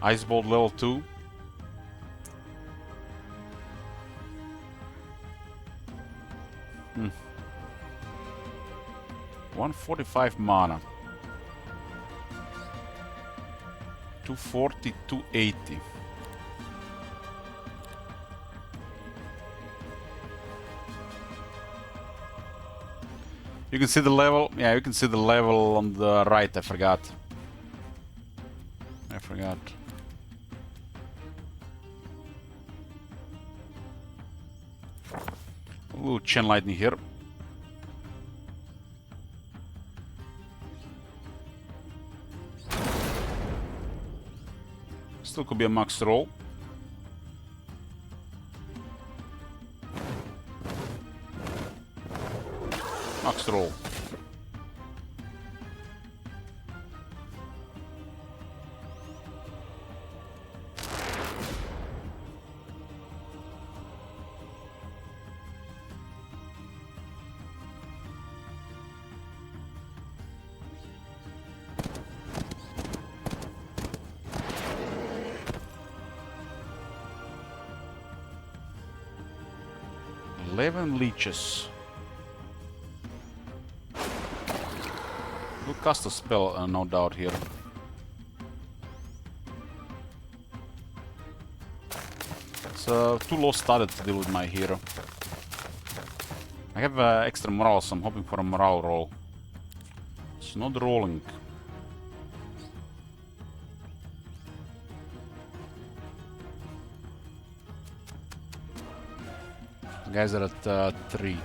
A: Ice Bolt level 2. Hmm. 145 mana. 240, 280. You can see the level. Yeah, you can see the level on the right. I forgot. Ooh, Chain Lightning here. Still could be a max roll. Max roll. Leeches. We'll cast a spell, no doubt, here. It's too low started to deal with my hero. I have extra morale, so I'm hoping for a morale roll. It's not rolling. The guys are at 3.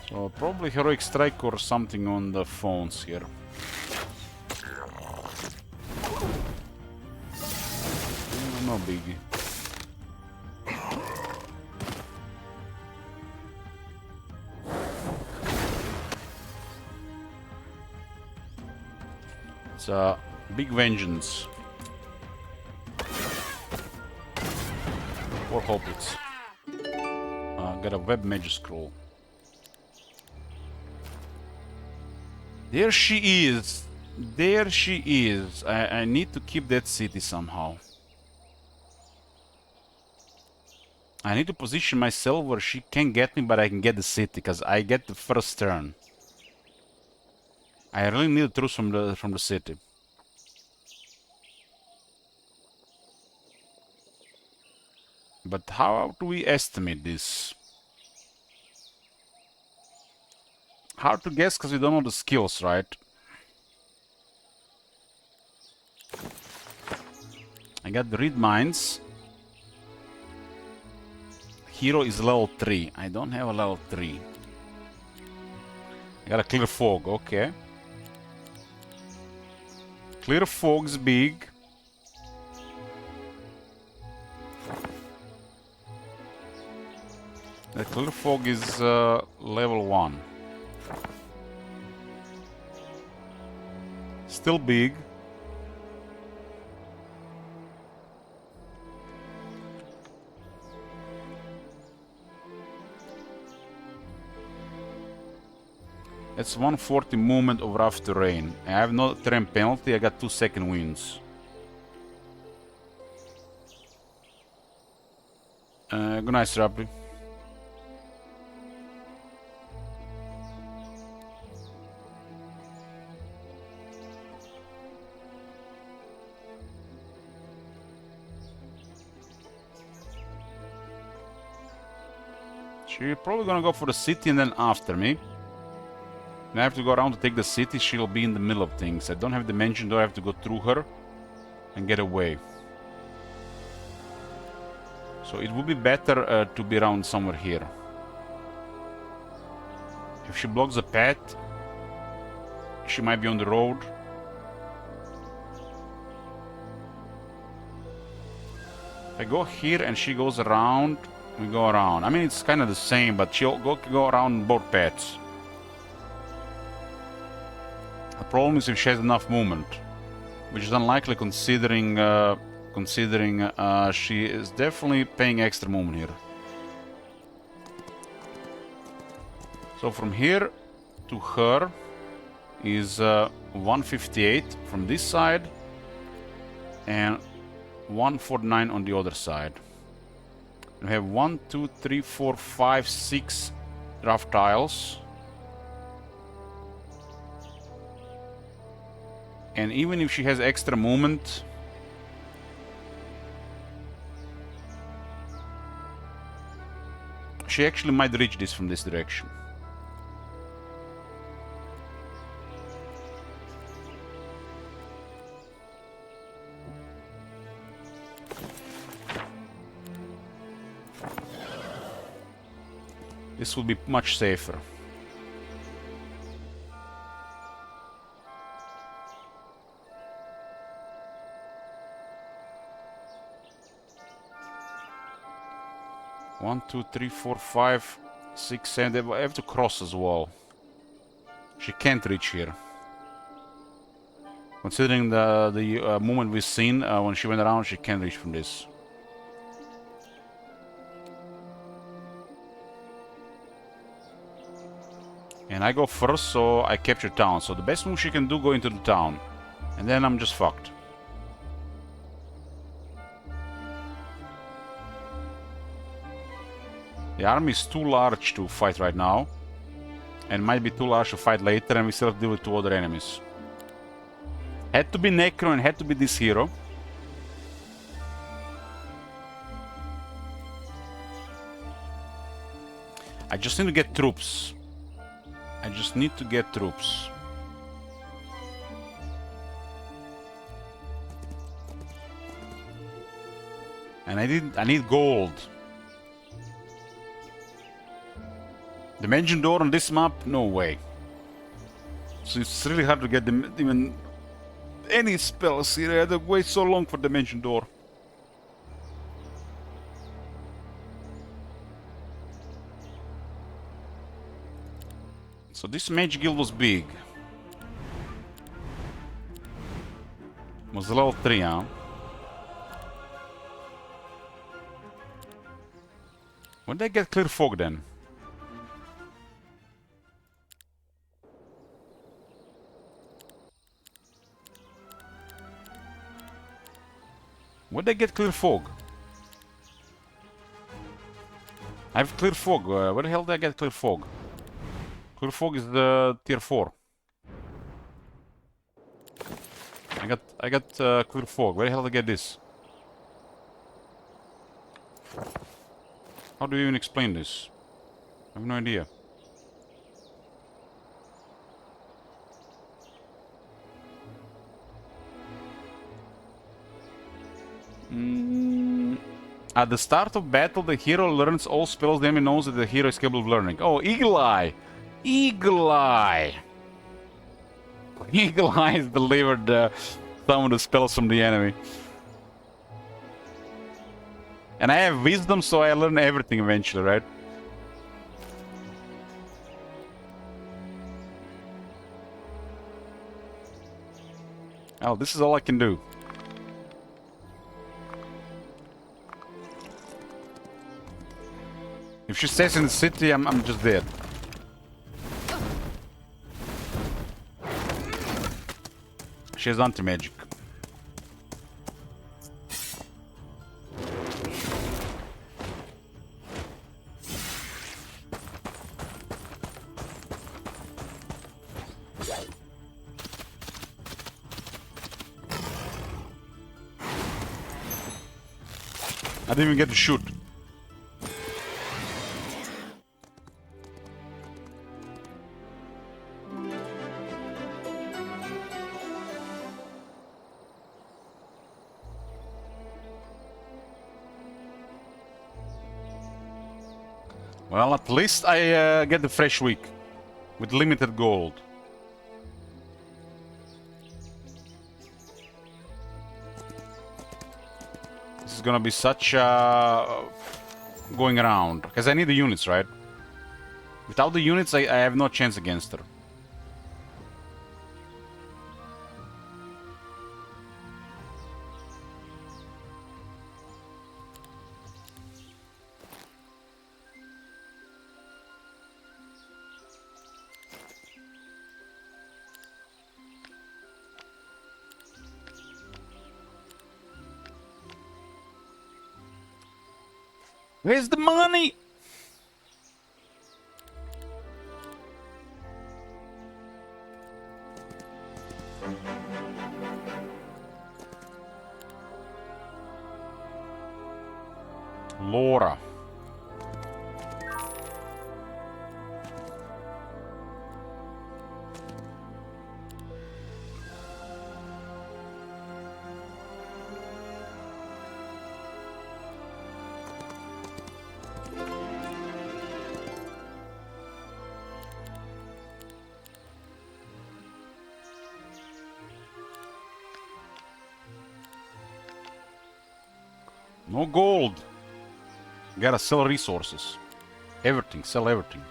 A: So probably heroic strike or something on the phones here. No biggie. It's a big vengeance. 4 hoplets. Got a web magic scroll. There she is. There she is. I need to keep that city somehow. I need to position myself where she can get me, but I can get the city, because I get the first turn. I really need troops from the city. But how do we estimate this? Hard to guess because we don't know the skills, right? I got the read minds. Hero is level 3. I don't have a level 3. I got a clear fog, okay. Clear fog's big. The clear fog is level 1. Still big. It's 140 movement of rough terrain. I have no terrain penalty, I got 2 second winds. Good night, Strappy. She's probably gonna go for the city and then after me. And I have to go around to take the city, she'll be in the middle of things. I don't have dimension, though I have to go through her and get away. So it would be better to be around somewhere here. If she blocks the path, she might be on the road. If I go here and she goes around, we go around. I mean, it's kind of the same, but she'll go around both paths. The problem is if she has enough movement, which is unlikely considering she is definitely paying extra movement here. So from here to her is 158 from this side and 149 on the other side. We have 1, 2, 3, 4, 5, 6 rough tiles. And even if she has extra movement, she actually might reach this from this direction. This will be much safer. One, two, three, 4, 5, 6, 7. They have to cross as well. She can't reach here. Considering the movement we've seen when she went around, she can't reach from this. And I go first, so I capture town. So the best move she can do, go into the town. And then I'm just fucked. The army is too large to fight right now. And might be too large to fight later, and we still have to deal with 2 other enemies. Had to be Necro and had to be this hero. I just need to get troops. I just need to get troops. And I need gold. Dimension door on this map? No way. So it's really hard to get even any spells here. I had to wait so long for Dimension door. So this mage guild was big. Was level 3, huh? When did I get clear fog then? When did I get clear fog? I have clear fog. Where the hell did I get clear fog? Clear fog is the tier 4. I got clear fog. Where the hell did I get this? How do you even explain this? I have no idea. At the start of battle, the hero learns all spells the enemy knows that the hero is capable of learning. Oh, Eagle Eye! Eagle Eye! Eagle Eye has delivered some of the spells from the enemy. And I have wisdom, so I learn everything eventually, right? Oh, this is all I can do. If she stays in the city, I'm just dead. She has anti-magic. I didn't even get to shoot. Well, at least I get the fresh week with limited gold. This is gonna be such going around because I need the units, right? Without the units, I have no chance against her. Where's the money? Laura. No gold. Gotta sell resources. Everything, sell everything.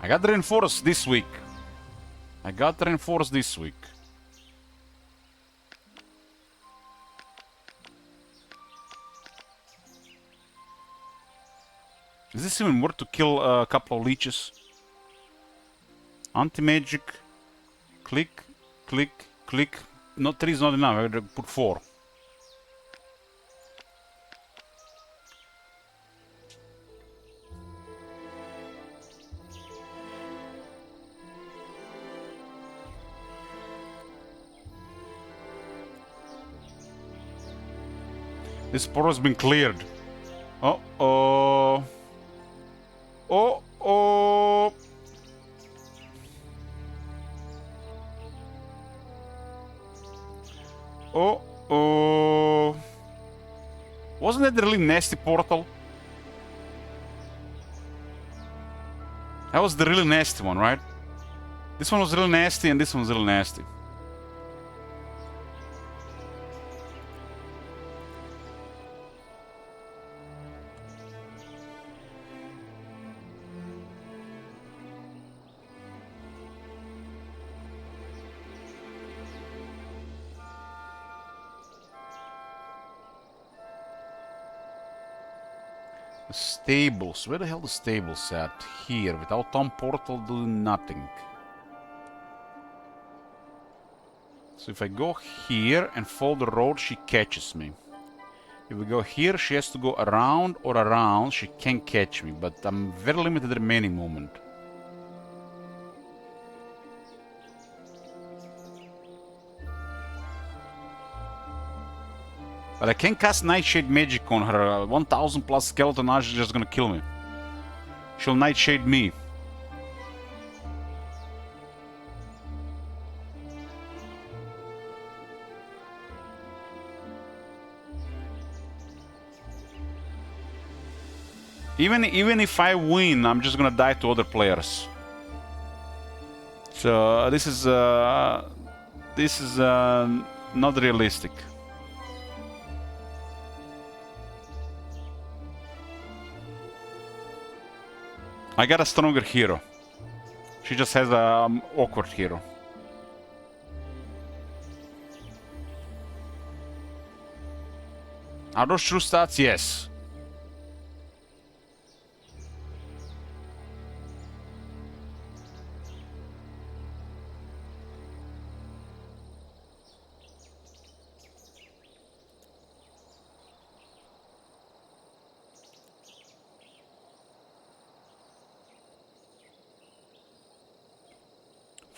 A: I got reinforced this week. I got reinforced this week. Is this even worth to kill a couple of leeches? Anti-magic. Click, click, click. No, 3 is not enough. I have to put 4. This portal has been cleared. Uh-oh. Oh-oh. Oh-oh. Wasn't that a really nasty portal? That was the really nasty one, right? This one was really nasty and this one was really nasty. The stables. Where the hell the stables at? Here. Without Tom Portal doing nothing. So if I go here and follow the road, she catches me. If we go here, she has to go around or around. She can catch me, but I'm very limited remaining movement. But I can cast Nightshade magic on her. 1000 plus skeleton arch is just gonna kill me. She'll Nightshade me. Even if I win, I'm just gonna die to other players. So this is not realistic. I got a stronger hero. She just has an awkward hero. Are those true stats? Yes.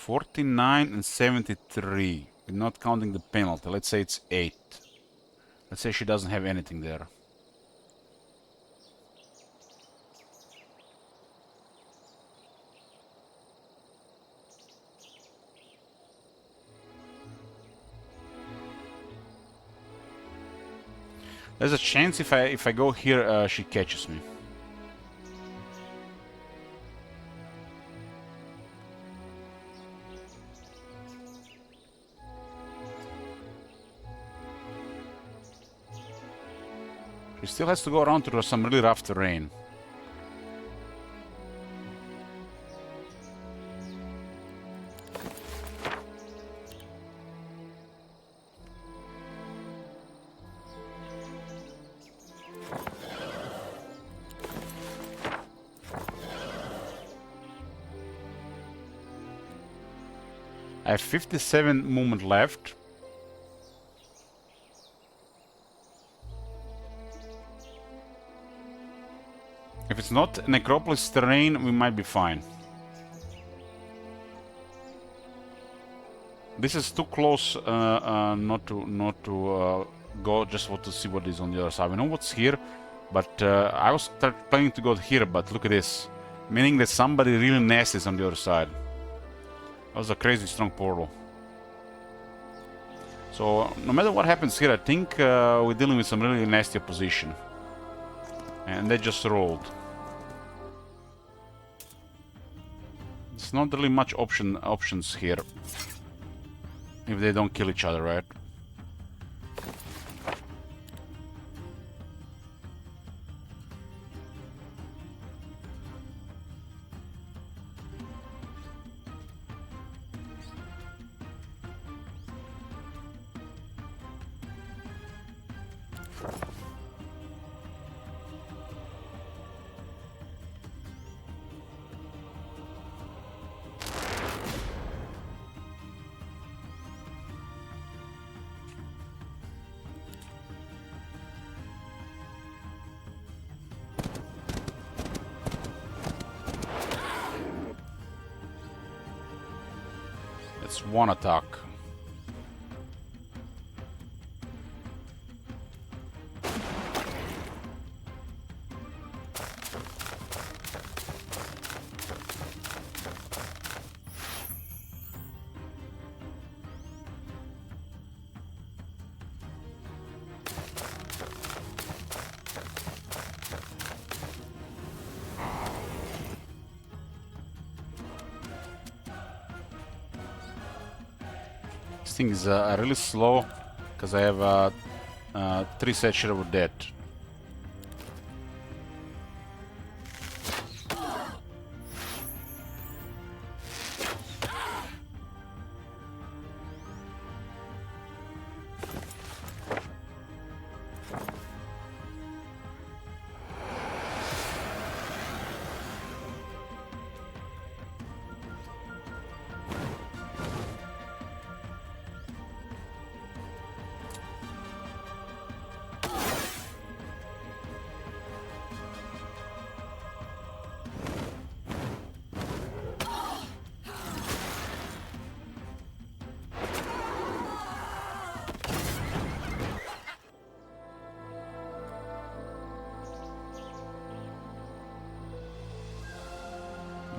A: $49 and $73. We're not counting the penalty. Let's say it's 8. Let's say she doesn't have anything there. There's a chance if I go here, she catches me. She still has to go around through some really rough terrain. I have 57 movement left. If it's not Necropolis terrain, we might be fine. This is too close not to go. Just want to see what is on the other side. We know what's here, but I was planning to go here. But look at this, meaning that somebody really nasty is on the other side. That was a crazy strong portal. So no matter what happens here, I think we're dealing with some really nasty opposition, and they just rolled. There's not really much options here if they don't kill each other, right? one attack. This thing is really slow because I have 3 saturated with that.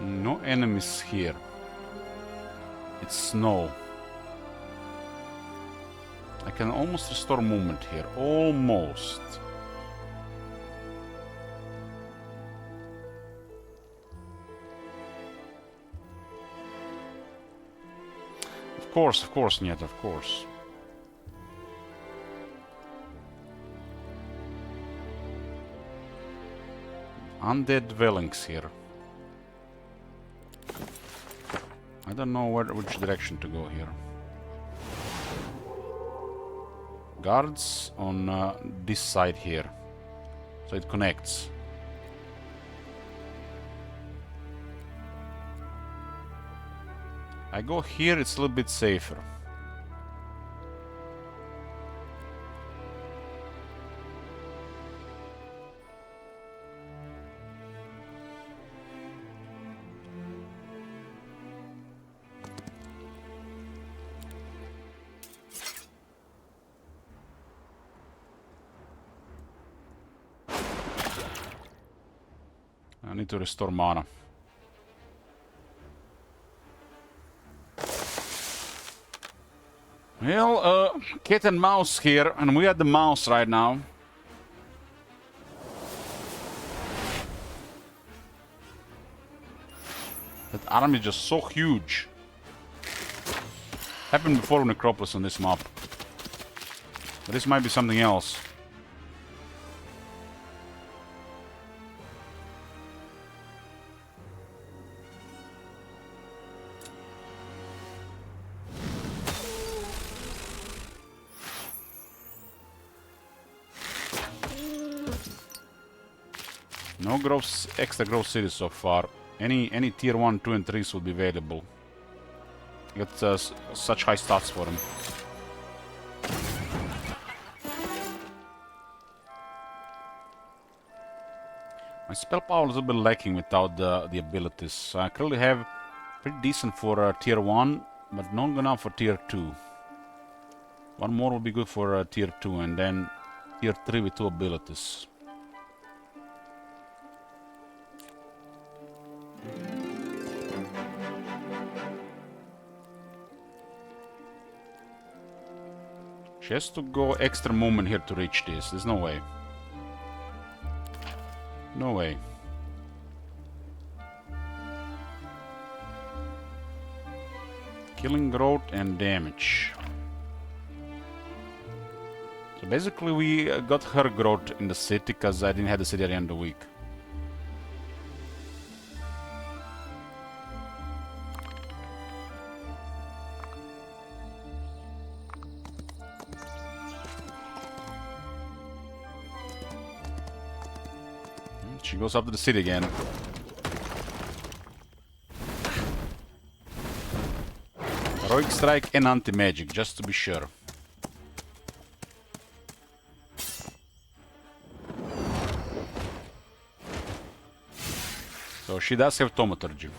A: No enemies here. It's snow. I can almost restore movement here. Almost. Of course, Niet, of course. Undead dwellings here. I don't know which direction to go here. Guards on this side here. So it connects. I go here, it's a little bit safer. I need to restore mana. Well, cat and mouse here, and we are the mouse right now. That army is just so huge. Happened before with Necropolis on this map. But this might be something else. No groves, extra growth cities so far. Any tier 1, 2 and 3s will be available. Got such high stats for them. My spell power is a bit lacking without the abilities. So I currently have pretty decent for tier 1, but not good enough for tier 2. One more will be good for tier 2 and then tier 3 with 2 abilities. She has to go extra movement here to reach this. There's no way. No way. Killing growth and damage. So basically we got her growth in the city because I didn't have the city at the end of the week. She goes up to the city again. Heroic strike and anti-magic, just to be sure. So she does have thaumaturgy.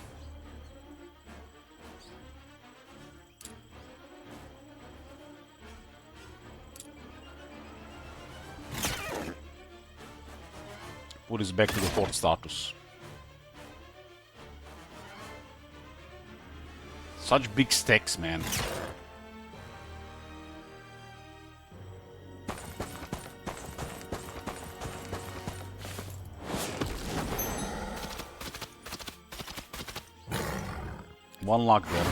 A: put this back to the fort status. Such big stacks, man. One lock there.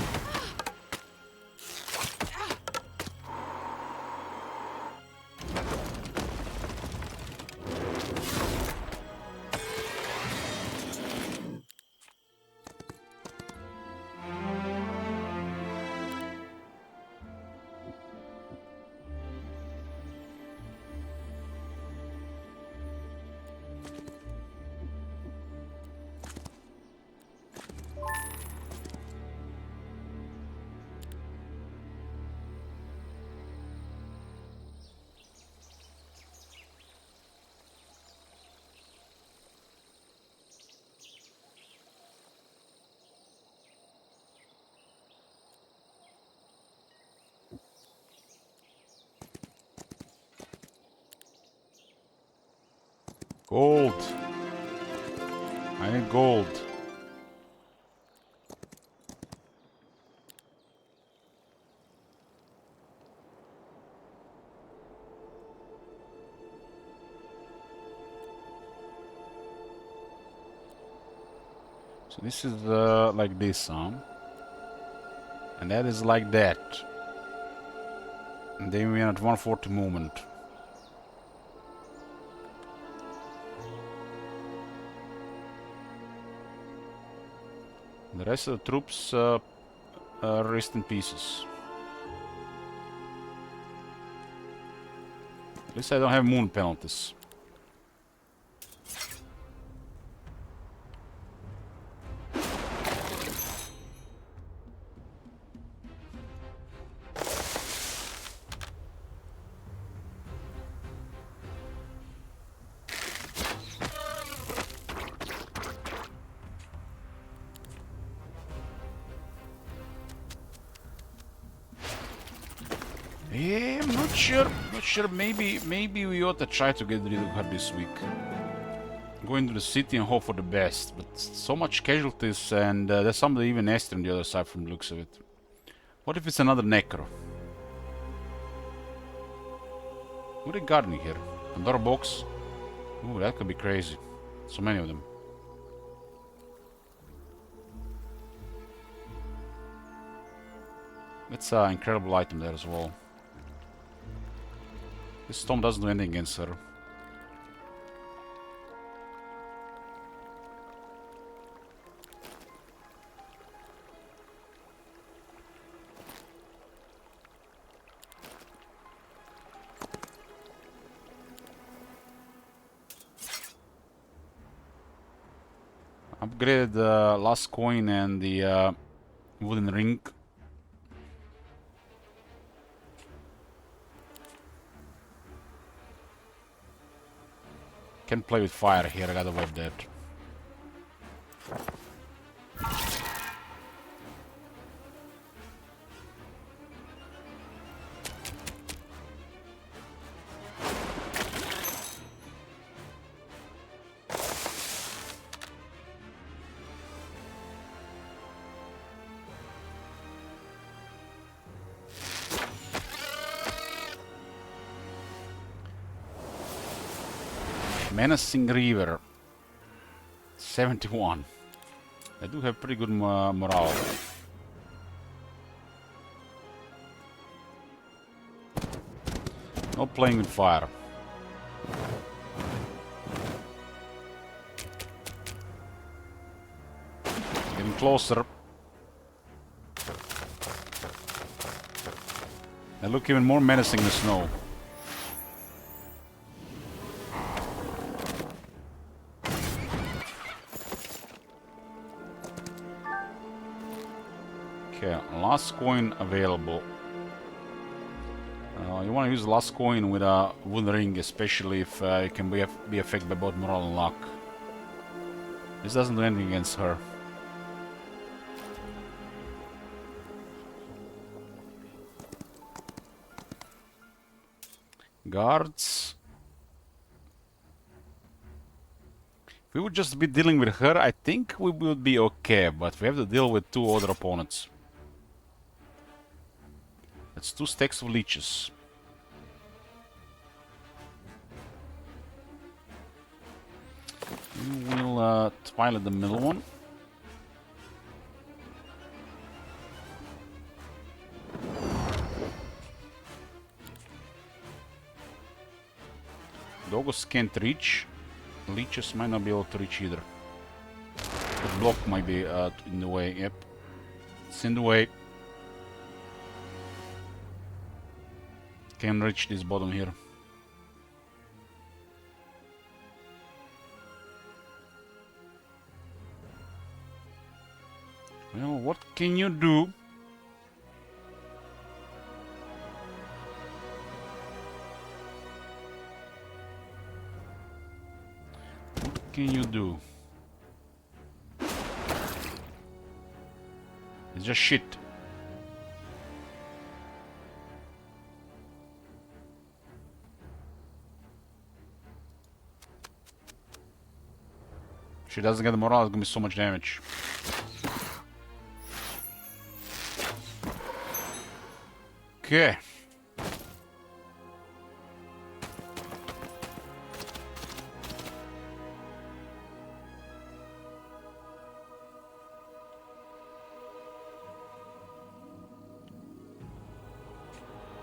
A: Gold. I need gold. So this is like this, huh? And that is like that. And then we are at 140 movement. The rest of the troops rest in pieces. At least I don't have moon penalties. Yeah, I'm not sure. Not sure. Maybe we ought to try to get rid of her this week. Go into the city and hope for the best. But so much casualties, and there's somebody even nasty on the other side from the looks of it. What if it's another necro? What are they guarding here? Another box? Ooh, that could be crazy. So many of them. That's an incredible item there as well. This storm doesn't do anything against her. Upgraded the last coin and the wooden ring. Can't play with fire here, I gotta avoid that. Menacing River. 71. I do have pretty good morale. No playing with fire. Getting closer. They look even more menacing in the snow. Okay, last coin available. You want to use the last coin with a wooden ring, especially if it can be affected by both morale and luck. This doesn't do anything against her. Guards. If we would just be dealing with her, I think we would be okay, but we have to deal with two other opponents. That's 2 stacks of leeches. We will twilight the middle one. Doggos can't reach. Leeches might not be able to reach either. The block might be in the way, yep. It's in the way. Can reach this bottom here. Well, what can you do? What can you do? It's just shit. She doesn't get the morale, it's gonna be so much damage. Okay.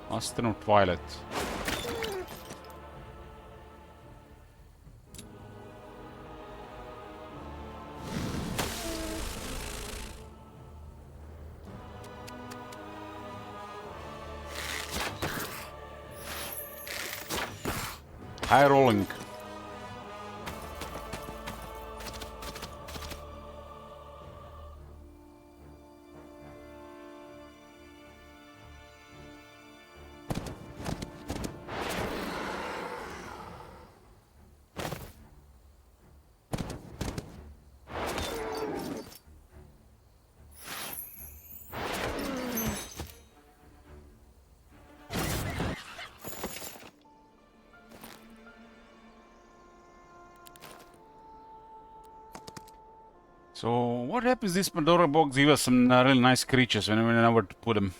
A: Master of Twilight. High rolling. So what happens? This Pandora box gives us some really nice creatures when we know where to put them.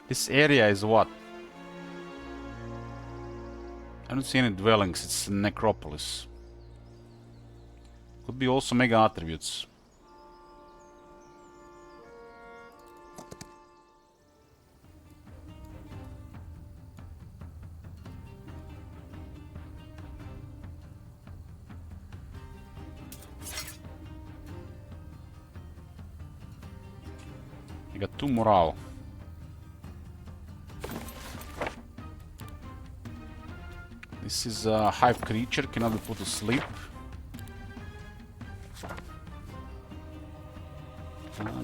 A: This area is what? I don't see any dwellings. It's a necropolis. Could be also mega attributes. I got 2 morale. This is a hive creature, cannot be put to sleep.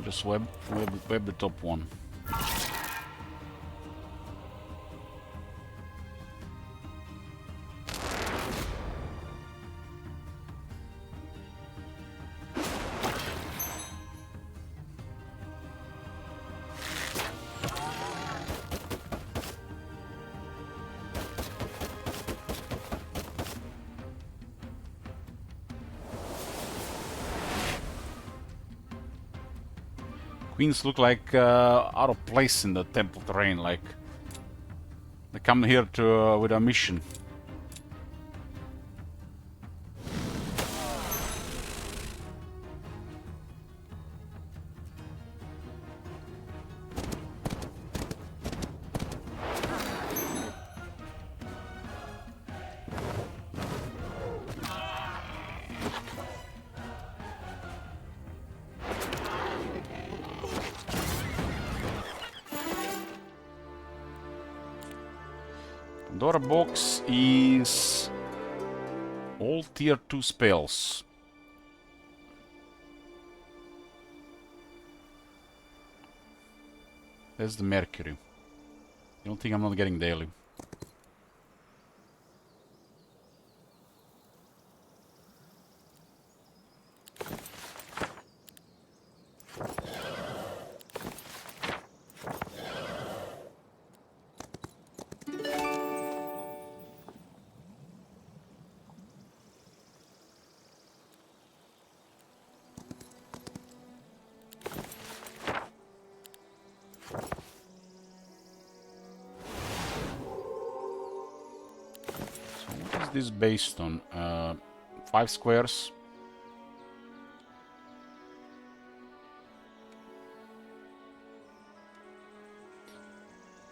A: Just web the top one. Queens look like out of place in the temple terrain, like they come here to with a mission. Pandora box is all tier 2 spells. That's the Mercury. You don't think I'm not getting daily? this based on? 5 squares.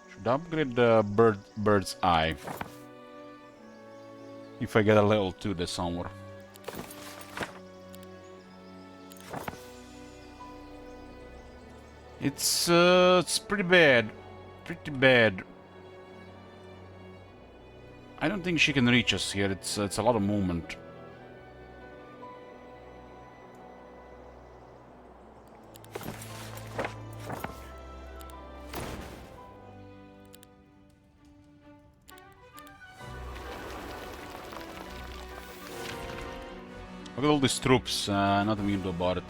A: Should upgrade the bird's eye. If I get a level 2 there somewhere. It's pretty bad. Pretty bad. I don't think she can reach us here. It's a lot of movement. Look at all these troops. Nothing we can do about it.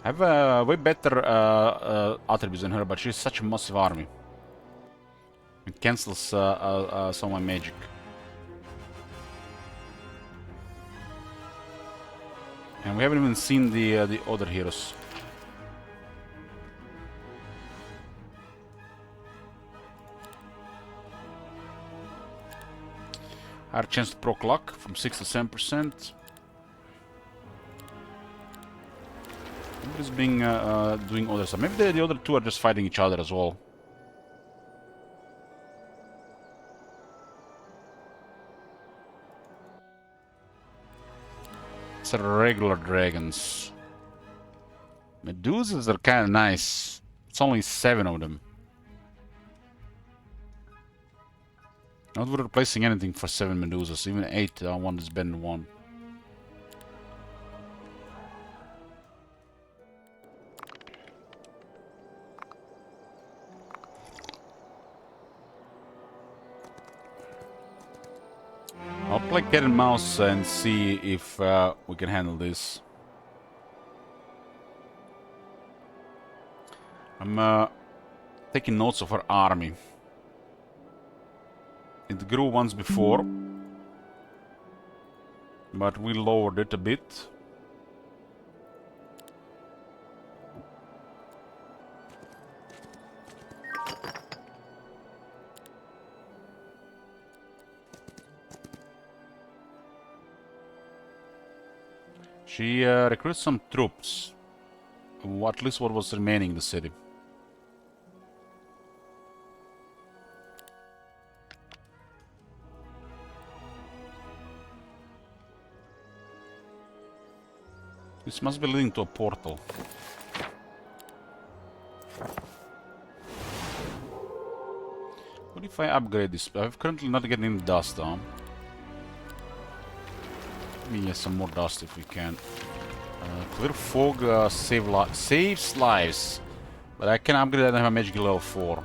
A: I have a way better attributes than her, but she's such a massive army. It cancels some of my magic. And we haven't even seen the other heroes. Higher chance to proc luck from 6 to 7%. Nobody's being doing other stuff. Maybe the other two are just fighting each other as well. It's regular dragons. Medusas are kind of nice. It's only 7 of them. Not worth replacing anything for 7 Medusas. Even 8, one is better than 1. I'll play cat and mouse and see if we can handle this. I'm taking notes of her army. It grew once before, but we lowered it a bit. She recruits some troops, at least what was remaining in the city. This must be leading to a portal. What if I upgrade this? I'm currently not getting any dust on. Let me get some more dust if we can. Clear fog saves lives. But I can upgrade that and have a magic level 4.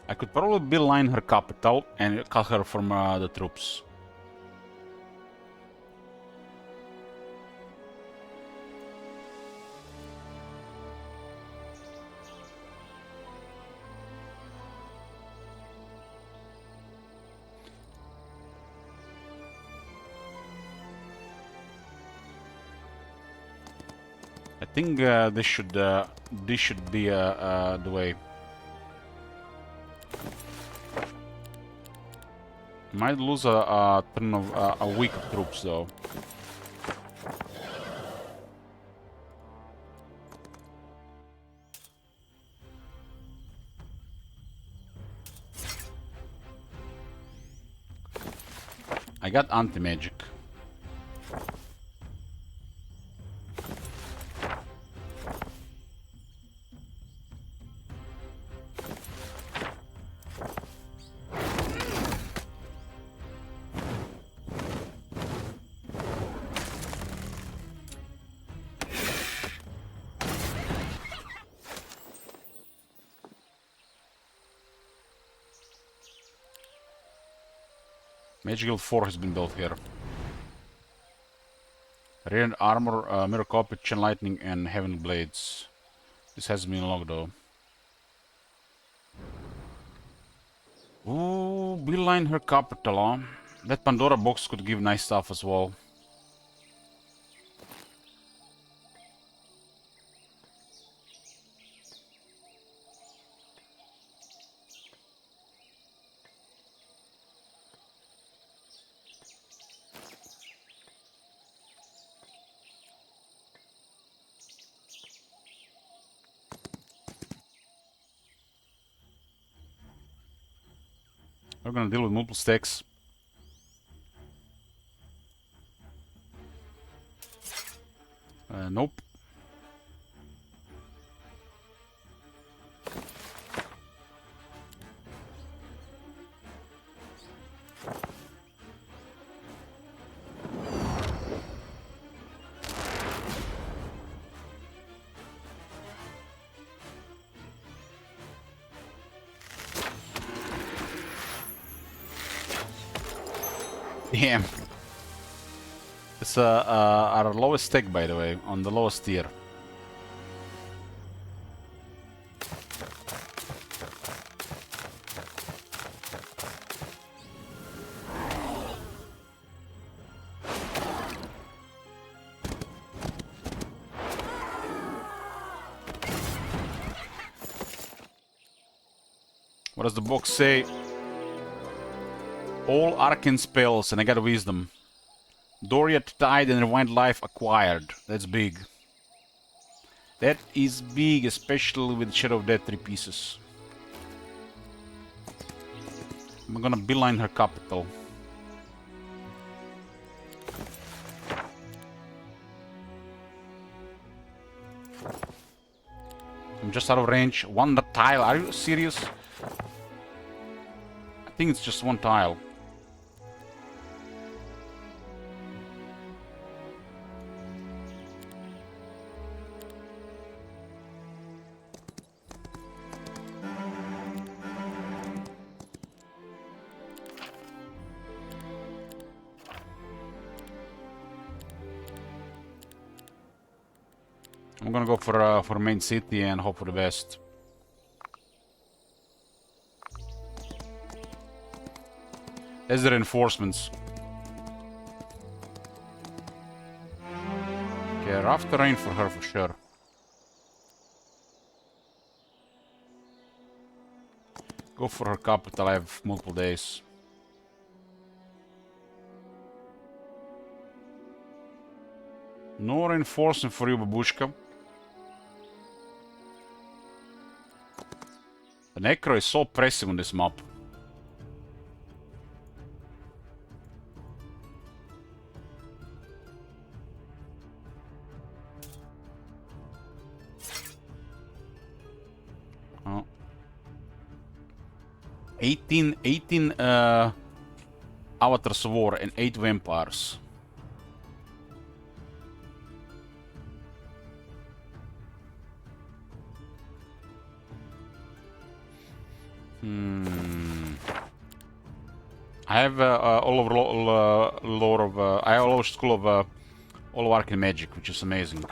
A: I could probably beeline her capital and cut her from the troops. I think this should be the way. Might lose a turn of a week of troops though. I got anti-magic. Magical 4 has been built here. Radiant armor, mirror copy, chain lightning, and heaven blades. This has been unlocked though. Ooh, beeline her capital, huh? That Pandora box could give nice stuff as well. We're gonna deal with multiple stacks. Nope. Damn. It's our lowest stack, by the way, on the lowest tier. What does the box say? All arcane spells, and I got wisdom. Doriath Tide and Rewind Life acquired. That's big. That is big, especially with Shadow of Death 3 pieces. I'm gonna beeline her capital. I'm just out of range. One tile. Are you serious? I think it's just one tile. I'm gonna go for main city and hope for the best. There's the reinforcements. Okay, rough terrain for her for sure. Go for her capital, I have multiple days. No reinforcement for you, babushka. The Necro is so pressing on this map. Oh. 18 Avatars of War and 8 Vampires. I have all over lore of I have all over school of all of arcane magic, which is amazing.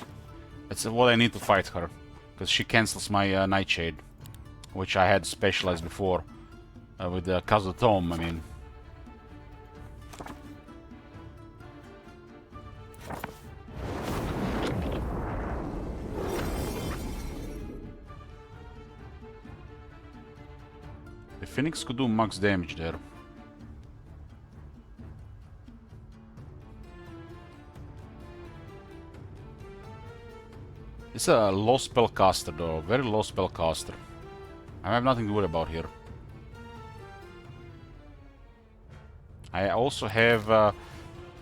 A: That's what I need to fight her, because she cancels my Nightshade, which I had specialized before with the Kazu Tome. I mean, the Phoenix could do max damage there. It's a low spellcaster though, very low spellcaster. I have nothing to worry about here. I also have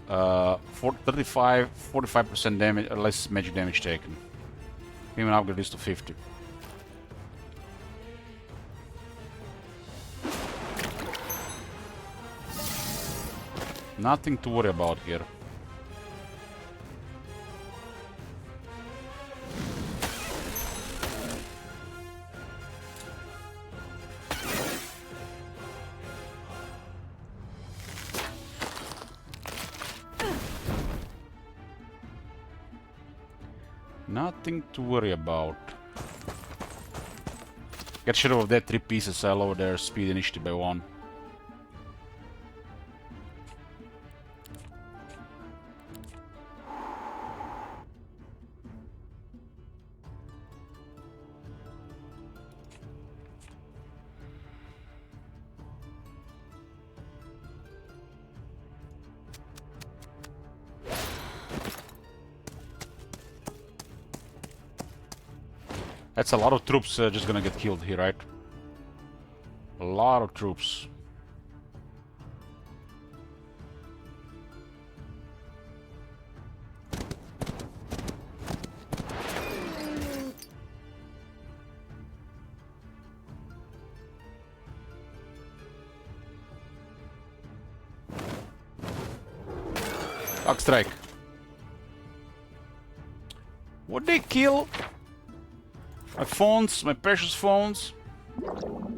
A: 45% damage, less magic damage taken. Even upgrade this to 50. Nothing to worry about here. Nothing to worry about. Get rid of that 3 pieces, I lower their speed initiative by 1. That's a lot of troops just gonna get killed here, right? A lot of troops. Bug strike. Would they kill my phones, my precious phones?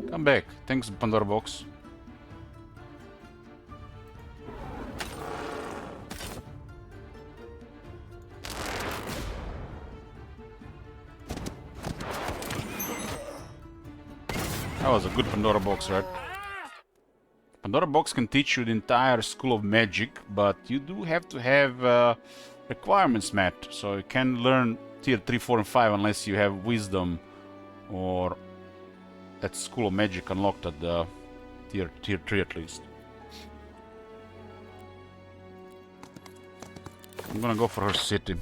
A: Come back. Thanks, Pandora box. That was a good Pandora box, right? Pandora box can teach you the entire school of magic, but you do have to have requirements met. So you can learn tier 3, 4, and 5 unless you have wisdom or that school of magic unlocked at the tier 3 at least. I'm gonna go for her city.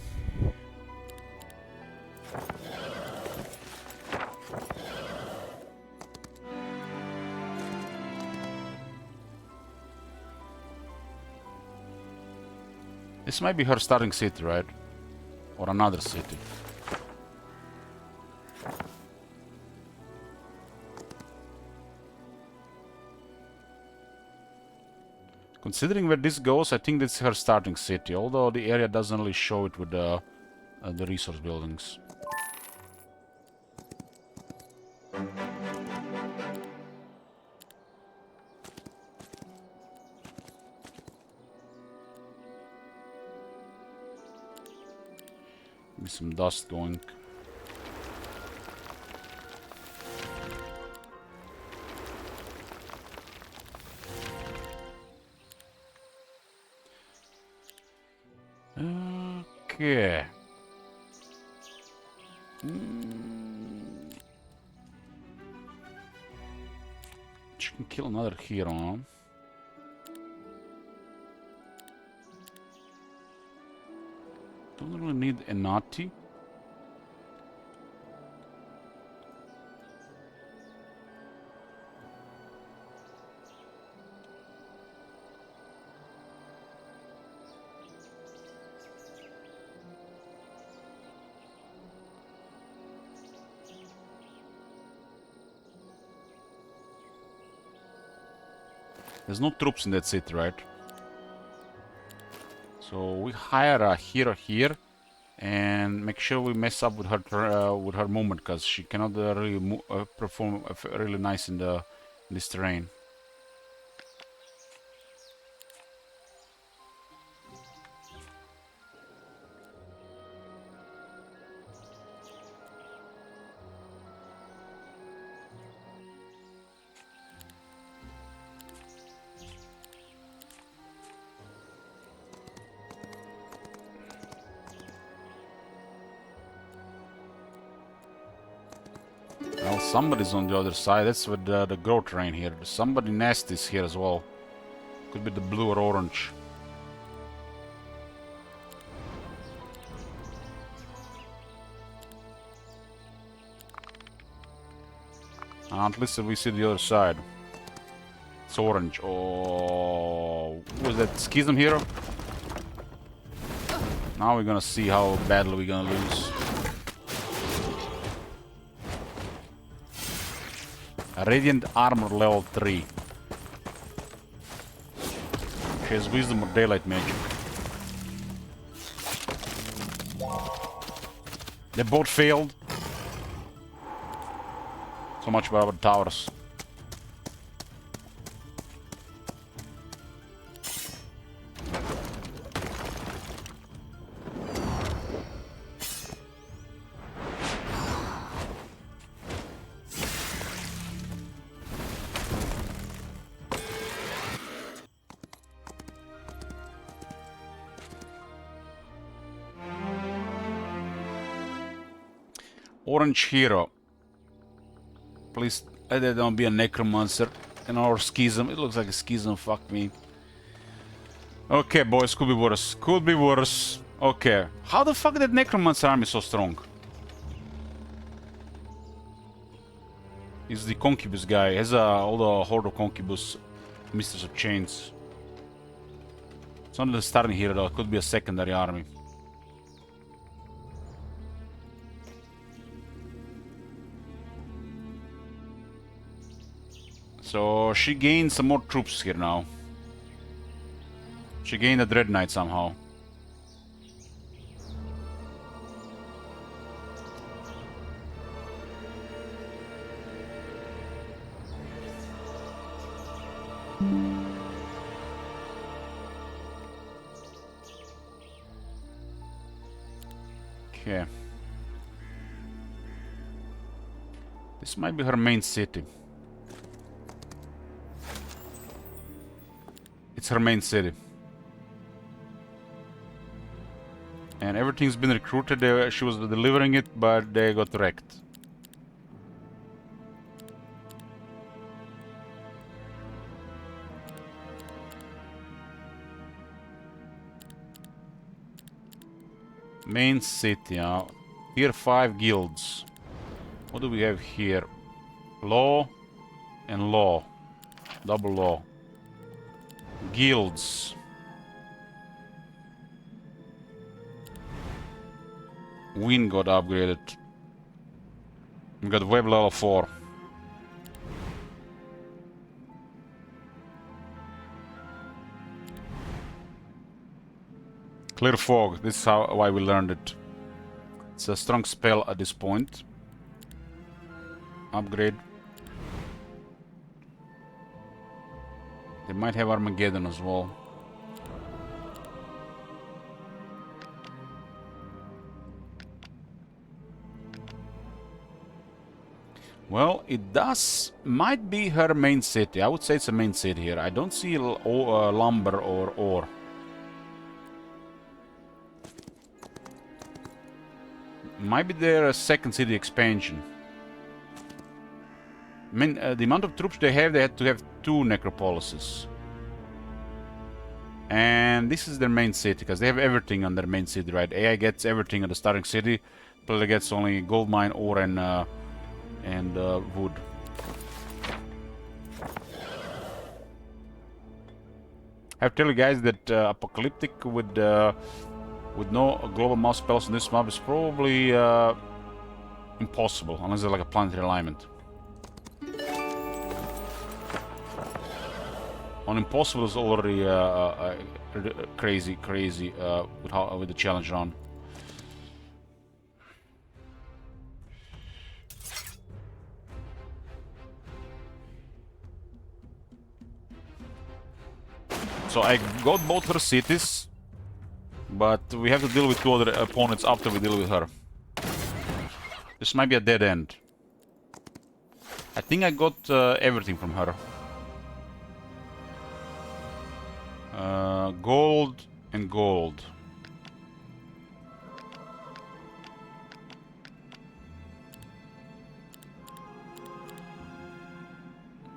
A: This might be her starting city, right? Or another city. Considering where this goes, I think that's her starting city, although the area doesn't really show it with the resource buildings. Maybe some dust going. Okay. She can kill another hero, huh? Don't really need a naughty. There's no troops in that city, right? So we hire a hero here and make sure we mess up with her movement, because she cannot really perform really nice in this terrain. Well, somebody's on the other side. That's with the growth terrain here. Somebody nasty is here as well. Could be the blue or orange. At least we see the other side. It's orange. Oh, who was that schism hero? Now we're gonna see how badly we're gonna lose. Radiant armor level 3. She has wisdom or daylight magic. They both failed. So much about our towers. Orange hero. Please let that don't be a necromancer. And or schism. It looks like a schism, fuck me. Okay, boys, could be worse. Could be worse. Okay. How the fuck that necromancer army so strong? He's the concubus guy. He has all the horde of concubus. Mistress of Chains. It's not the starting hero though. It could be a secondary army. So she gained some more troops here now. She gained a Dread Knight somehow. Okay. This might be her main city. It's her main city. And everything's been recruited. She was delivering it, but they got wrecked. Main city, Tier 5 guilds. What do we have here? Law and law. Double law. Guilds. Wind got upgraded. We got web level 4. Clear fog. This is why we learned it. It's a strong spell at this point. Upgrade. They might have Armageddon as well. Well, it might be her main city. I would say it's a main city here. I don't see lumber or ore. Might be their second city expansion. I mean, the amount of troops they had to have 2 necropolises. And this is their main city, because they have everything on their main city, right? AI gets everything at the starting city. Player gets only gold mine, ore, and wood. I have to tell you guys that Apocalyptic with no global mouse spells on this map is probably impossible, unless there's like a planetary alignment. On impossible is already crazy with the challenge run. So I got both her cities, but we have to deal with 2 other opponents after we deal with her. This might be a dead end. I think I got everything from her. Gold and gold.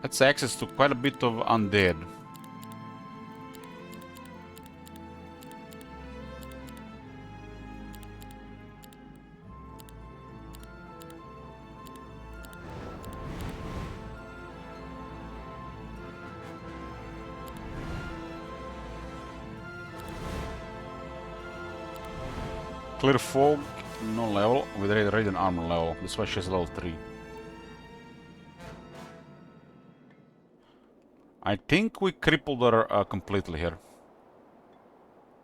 A: That's access to quite a bit of undead. Clear fog, no level, with radiant armor level. That's why she has level 3. I think we crippled her completely here.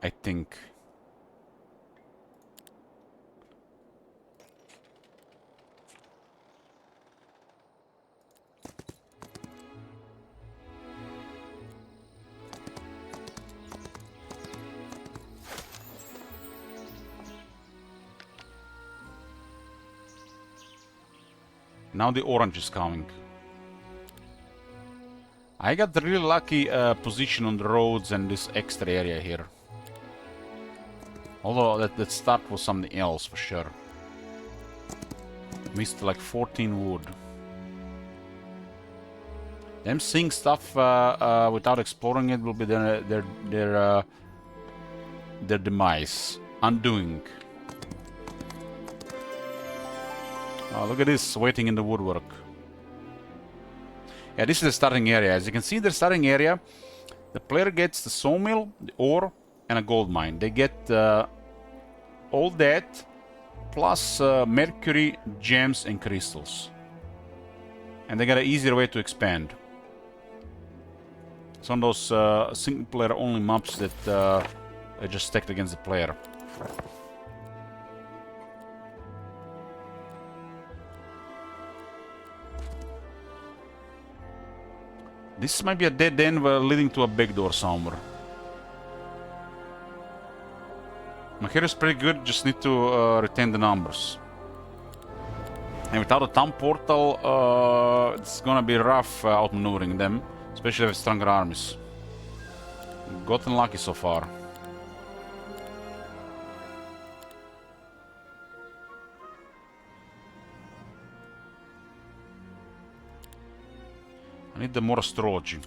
A: I think. Now the orange is coming. I got really lucky position on the roads and this extra area here. Although that start was something else for sure. Missed like 14 wood. Them seeing stuff without exploring it will be their demise, undoing. Oh, look at this, waiting in the woodwork. Yeah, this is the starting area. As you can see, the starting area, the player gets the sawmill, the ore, and a gold mine. They get all that, plus mercury, gems, and crystals. And they got an easier way to expand. It's one of those single-player only maps that are just stacked against the player. This might be a dead end leading to a big door somewhere. My hero is pretty good, just need to retain the numbers. And without a town portal, it's gonna be rough outmaneuvering them, especially with stronger armies. Gotten lucky so far. I need the more astrology.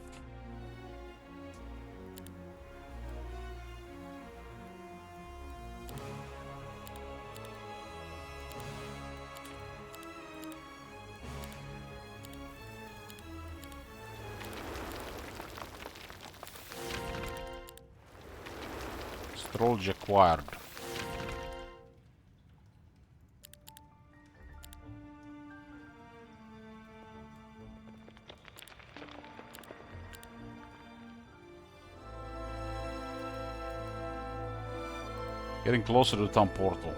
A: Astrology acquired. Getting closer to the town portal.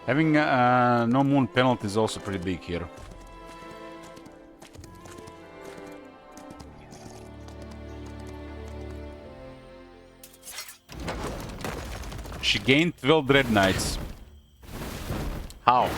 A: Having no moon penalty is also pretty big here. She gained 12 Dread Knights. How?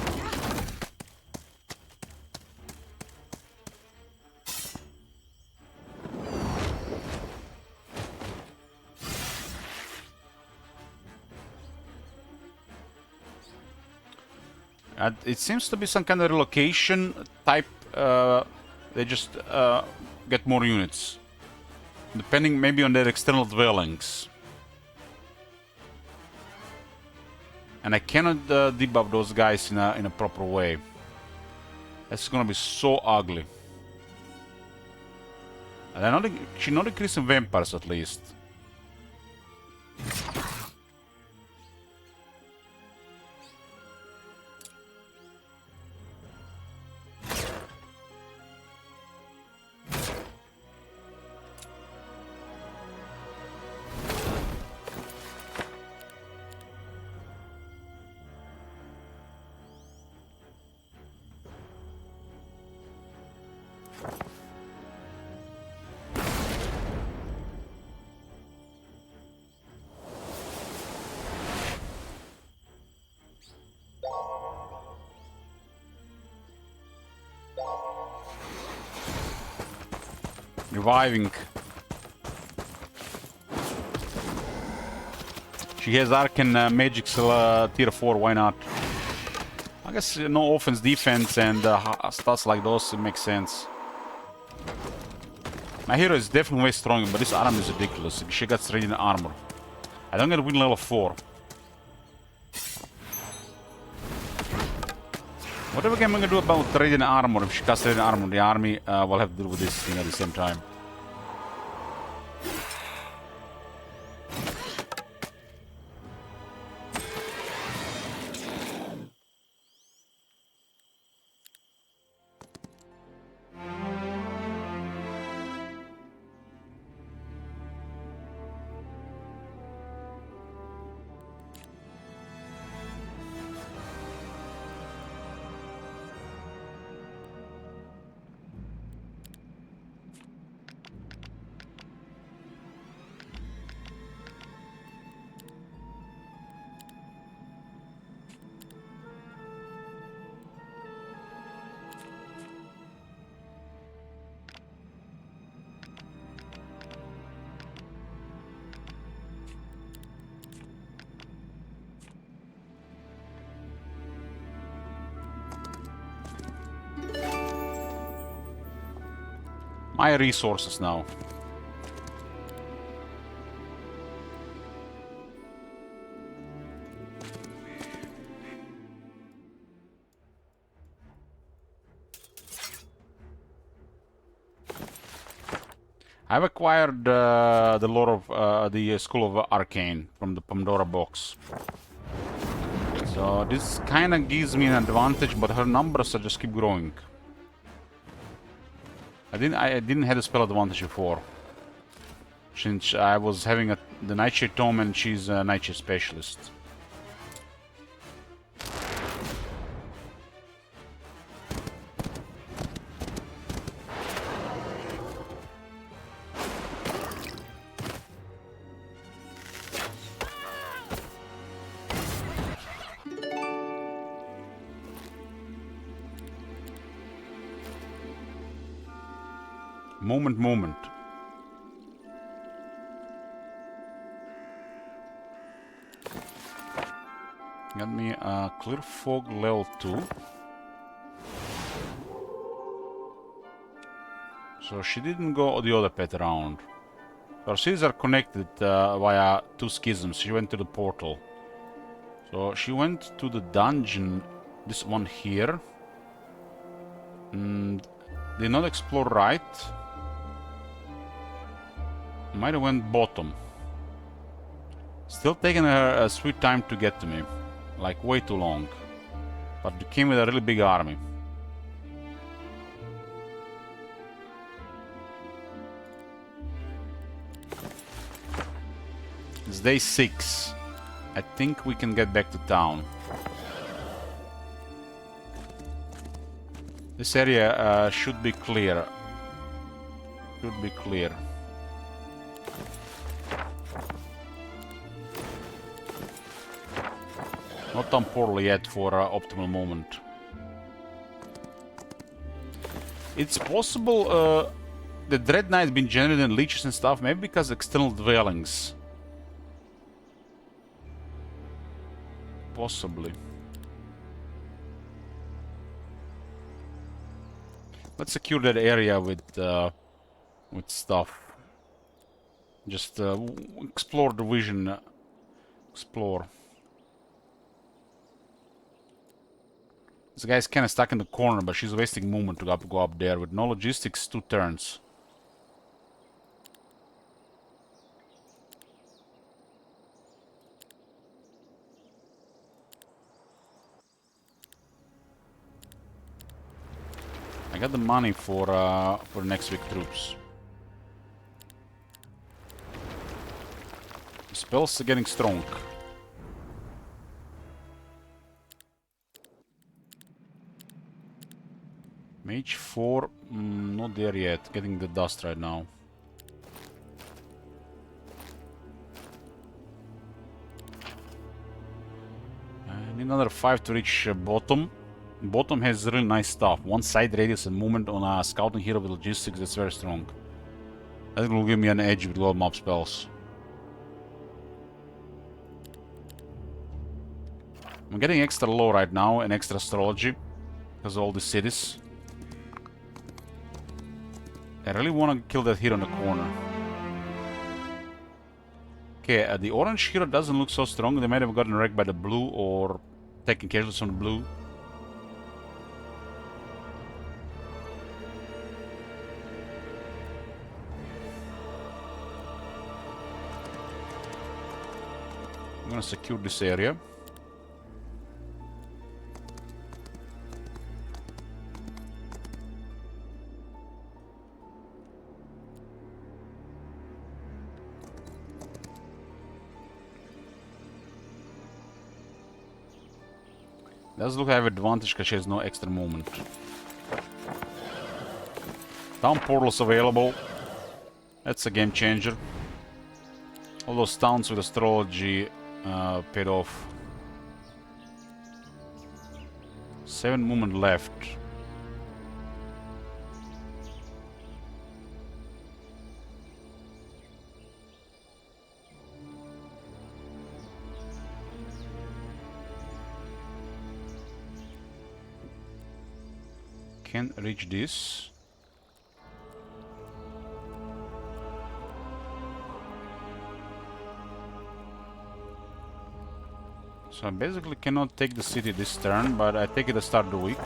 A: It seems to be some kind of relocation type. They just get more units, depending maybe on their external dwellings. And I cannot debuff those guys in a proper way. That's gonna be so ugly. And she's not increasing vampires at least. Reviving. She has Arcane Magic tier 4, why not? I guess no offense, defense, and stats like those, it makes sense. My hero is definitely way stronger, but this armor is ridiculous. She got radiant armor. I don't get win level 4. Whatever I'm gonna do about radiant armor, if she casts radiant armor on the army, we'll have to deal with this thing at the same time. My resources now. I've acquired the lore of the School of Arcane from the Pandora box. So this kind of gives me an advantage, but her numbers just keep growing. I didn't have a spell advantage before, since I was having the Nightshade Tome and she's a Nightshade Specialist. Moment. Got me a Clear Fog level 2. So she didn't go the other path around. Our cities are connected via 2 schisms. She went to the portal. So she went to the dungeon, this one here. Did not explore right. Might have went bottom. Still taking her a sweet time to get to me. Like way too long. But came with a really big army. It's day 6. I think we can get back to town. This area should be clear. Should be clear. Not done poorly yet for optimal moment. It's possible the Dread Knight been generated in leeches and stuff, maybe because external dwellings. Possibly. Let's secure that area with stuff. Just explore the vision. Explore. This guy's kind of stuck in the corner, but she's wasting movement to go up there. With no logistics, 2 turns. I got the money for next week troops. The spells are getting strong. Mage 4, not there yet. Getting the dust right now. I need another 5 to reach bottom. Bottom has really nice stuff. 1 side radius and movement on a scouting hero with logistics. That's very strong. That will give me an edge with global mob spells. I'm getting extra low right now and extra astrology because of all the cities. I really want to kill that hero in the corner. Okay, the orange hero doesn't look so strong. They might have gotten wrecked by the blue or taken casualties from the blue. I'm gonna secure this area. Does look like I have advantage because she has no extra movement. Town portals available. That's a game changer. All those towns with astrology paid off. 7 movement left. Can reach this. So I basically cannot take the city this turn, but I take it at the start of the week.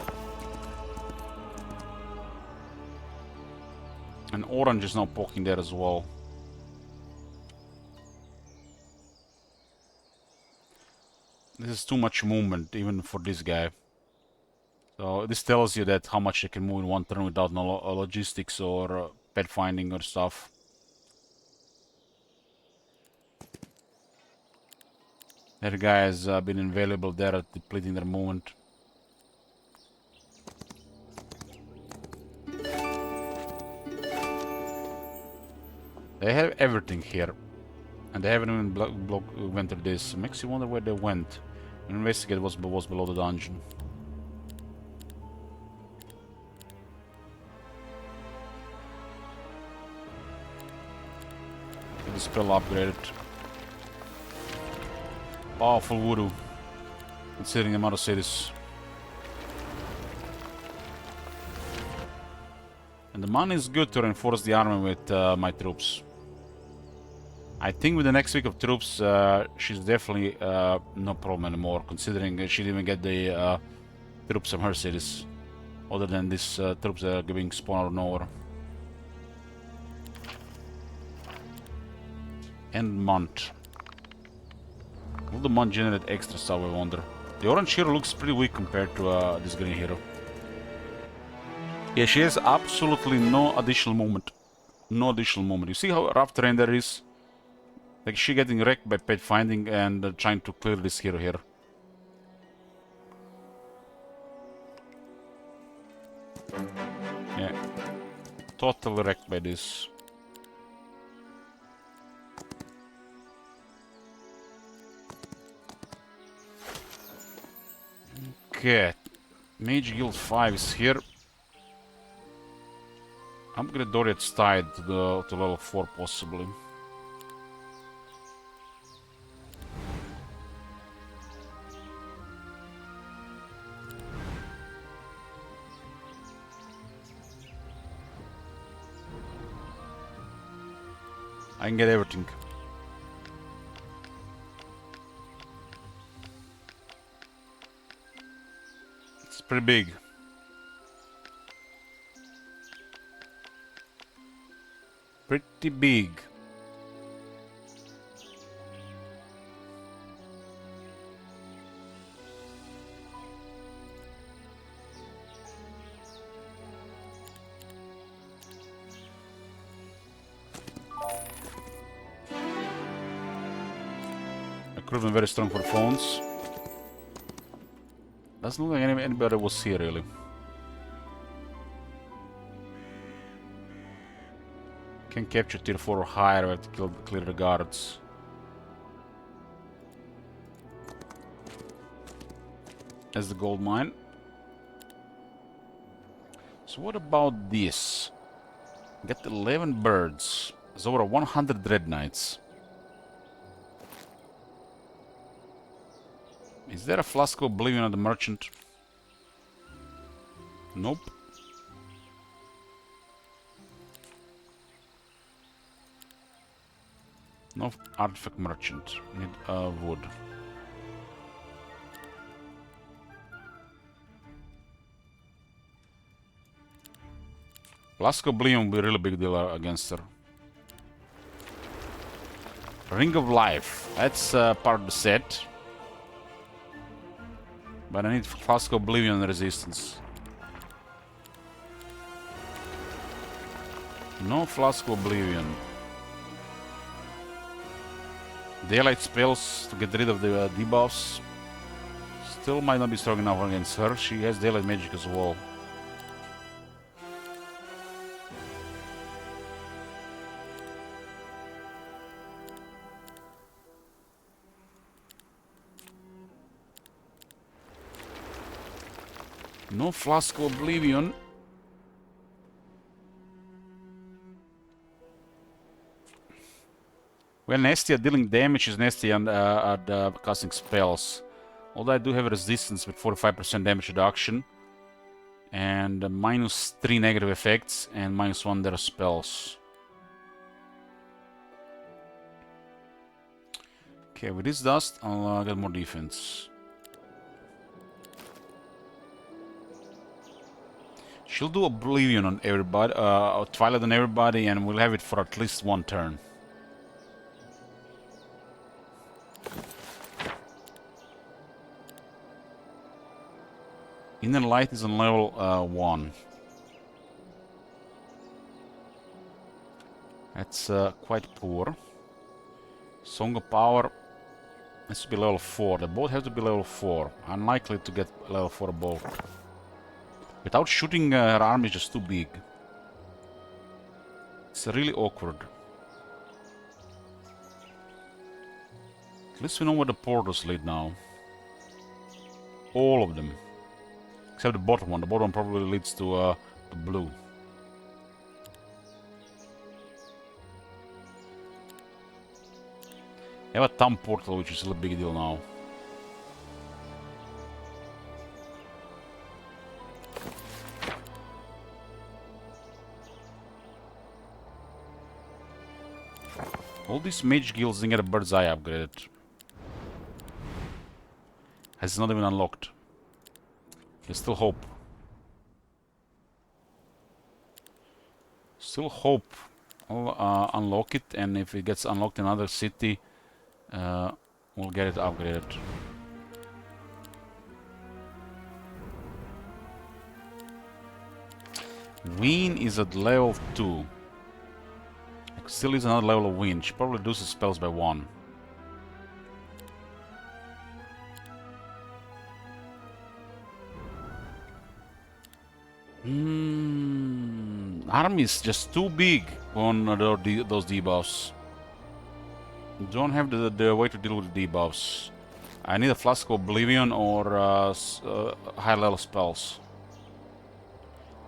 A: And orange is now poking there as well. This is too much movement, even for this guy. So this tells you that how much they can move in one turn without no logistics or pet finding or stuff. That guy has been invaluable there at depleting their movement. They have everything here. And they haven't even entered this. Makes you wonder where they went. Investigate what's below the dungeon. Get the spell upgraded. Powerful voodoo. Considering the amount of cities. And the money is good to reinforce the army with my troops. I think with the next week of troops, she's definitely no problem anymore, considering she didn't even get the troops from her cities. Other than these troops that are being spawned out of nowhere. End month. Will the month generate extra stuff, I wonder? The orange hero looks pretty weak compared to this green hero. Yeah, she has absolutely no additional movement. No additional movement. You see how rough terrain there is? Like, she getting wrecked by pet finding and trying to clear this hero here. Yeah. Totally wrecked by this. Okay. Mage Guild 5 is here. Upgrade Doriath's Tide to level 4 possibly. I can get everything. It's pretty big. Pretty big. Proven very strong for phones. Doesn't look like anybody was here really. Can capture tier 4 or higher, we have to clear the guards. That's the gold mine. So what about this? Get 11 birds. There's over 100 Dread Knights. Is there a Flask of Oblivion on the merchant? Nope. No artifact merchant. Need wood. Flask of Oblivion will be a really big deal against her. Ring of Life. That's part of the set. But I need Flask of Oblivion resistance. No Flask of Oblivion. Daylight spells to get rid of the debuffs. Still might not be strong enough against her. She has Daylight magic as well. No Flask of Oblivion. Well, nasty at dealing damage is nasty at casting spells. Although I do have resistance with 45% damage reduction. And -3 negative effects and -1 their spells. Okay, with this dust, I'll get more defense. She'll do Oblivion on everybody, or Twilight on everybody, and we'll have it for at least one turn. Inner Light is on level 1. That's quite poor. Song of Power has to be level 4. They both have to be level 4. Unlikely to get level 4 both. Without shooting, her arm is just too big. It's really awkward. At least we know where the portals lead now. All of them. Except the bottom one. The bottom one probably leads to the blue. They have a thumb portal, which is a big deal now. All these mage guilds didn't get a bird's eye upgraded. Has not even unlocked. There's still hope. Still hope. I'll unlock it, and if it gets unlocked in another city, we'll get it upgraded. Ween is at level 2. Still is another level of Ween. She probably reduces spells by 1. Army is just too big on those debuffs. Don't have the way to deal with the debuffs. I need a Flask of Oblivion or high level spells.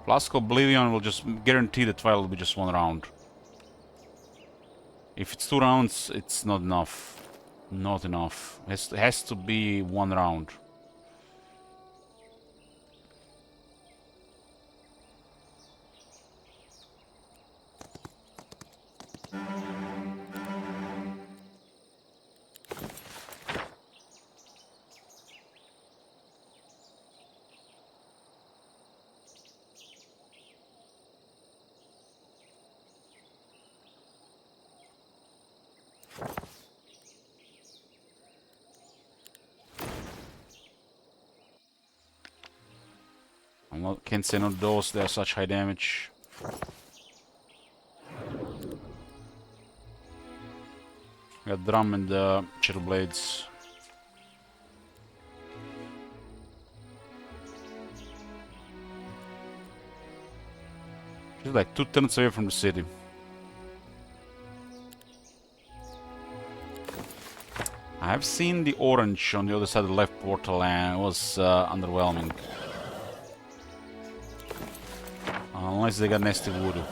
A: Flask of Oblivion will just guarantee that Twilight will be just 1 round. If it's 2 rounds, it's not enough. Not enough. It has to be 1 round. Can't say no to those, they are such high damage. Got Drum and Chill Blades. She's like 2 turns away from the city. I've seen the orange on the other side of the left portal and it was underwhelming. Unless they got nasty voodoo.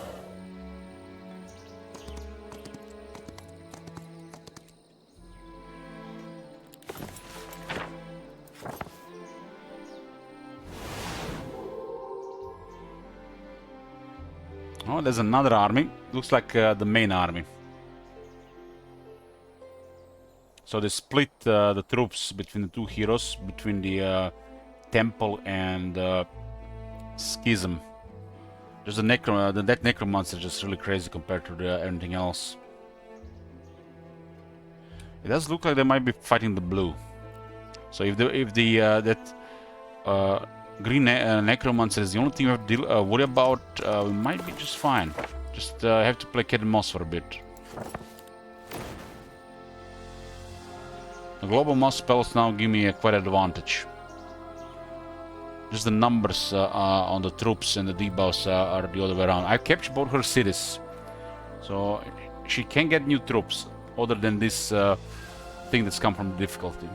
A: Oh, there's another army. Looks like the main army. So they split the troops between the 2 heroes, between the Temple and Schism. Just that Necromancer is just really crazy compared to everything else. It does look like they might be fighting the blue. So if that green Necromancer is the only thing we have to worry about, we might be just fine. Just have to play cat and mouse for a bit. The global mouse spells now give me a quite advantage. Just the numbers on the troops and the debuffs are the other way around. I captured both her cities, so she can get new troops other than this thing that's come from the difficulty.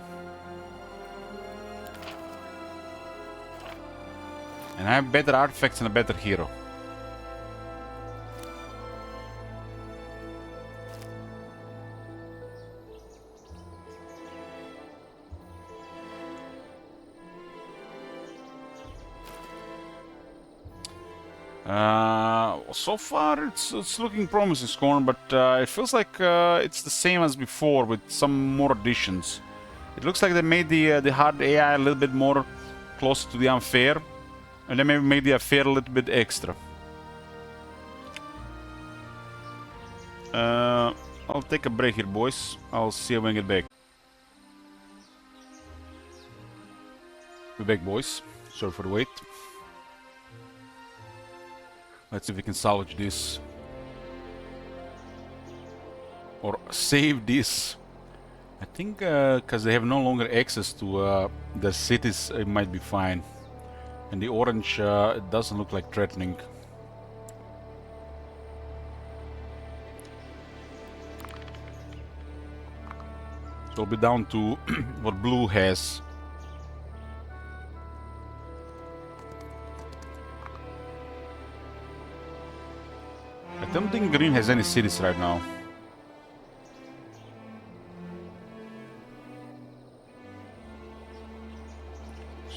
A: And I have better artifacts and a better hero. So far, it's looking promising, Scorn, but it feels like it's the same as before with some more additions. It looks like they made the hard AI a little bit more close to the unfair, and then maybe made the unfair a little bit extra. I'll take a break here, boys. I'll see you when I get back. We're back, boys. Sorry for the wait. Let's see if we can salvage this. Or save this. I think because they have no longer access to the cities, it might be fine. And the orange, it doesn't look like threatening. So we'll be down to what blue has. I don't think green has any cities right now.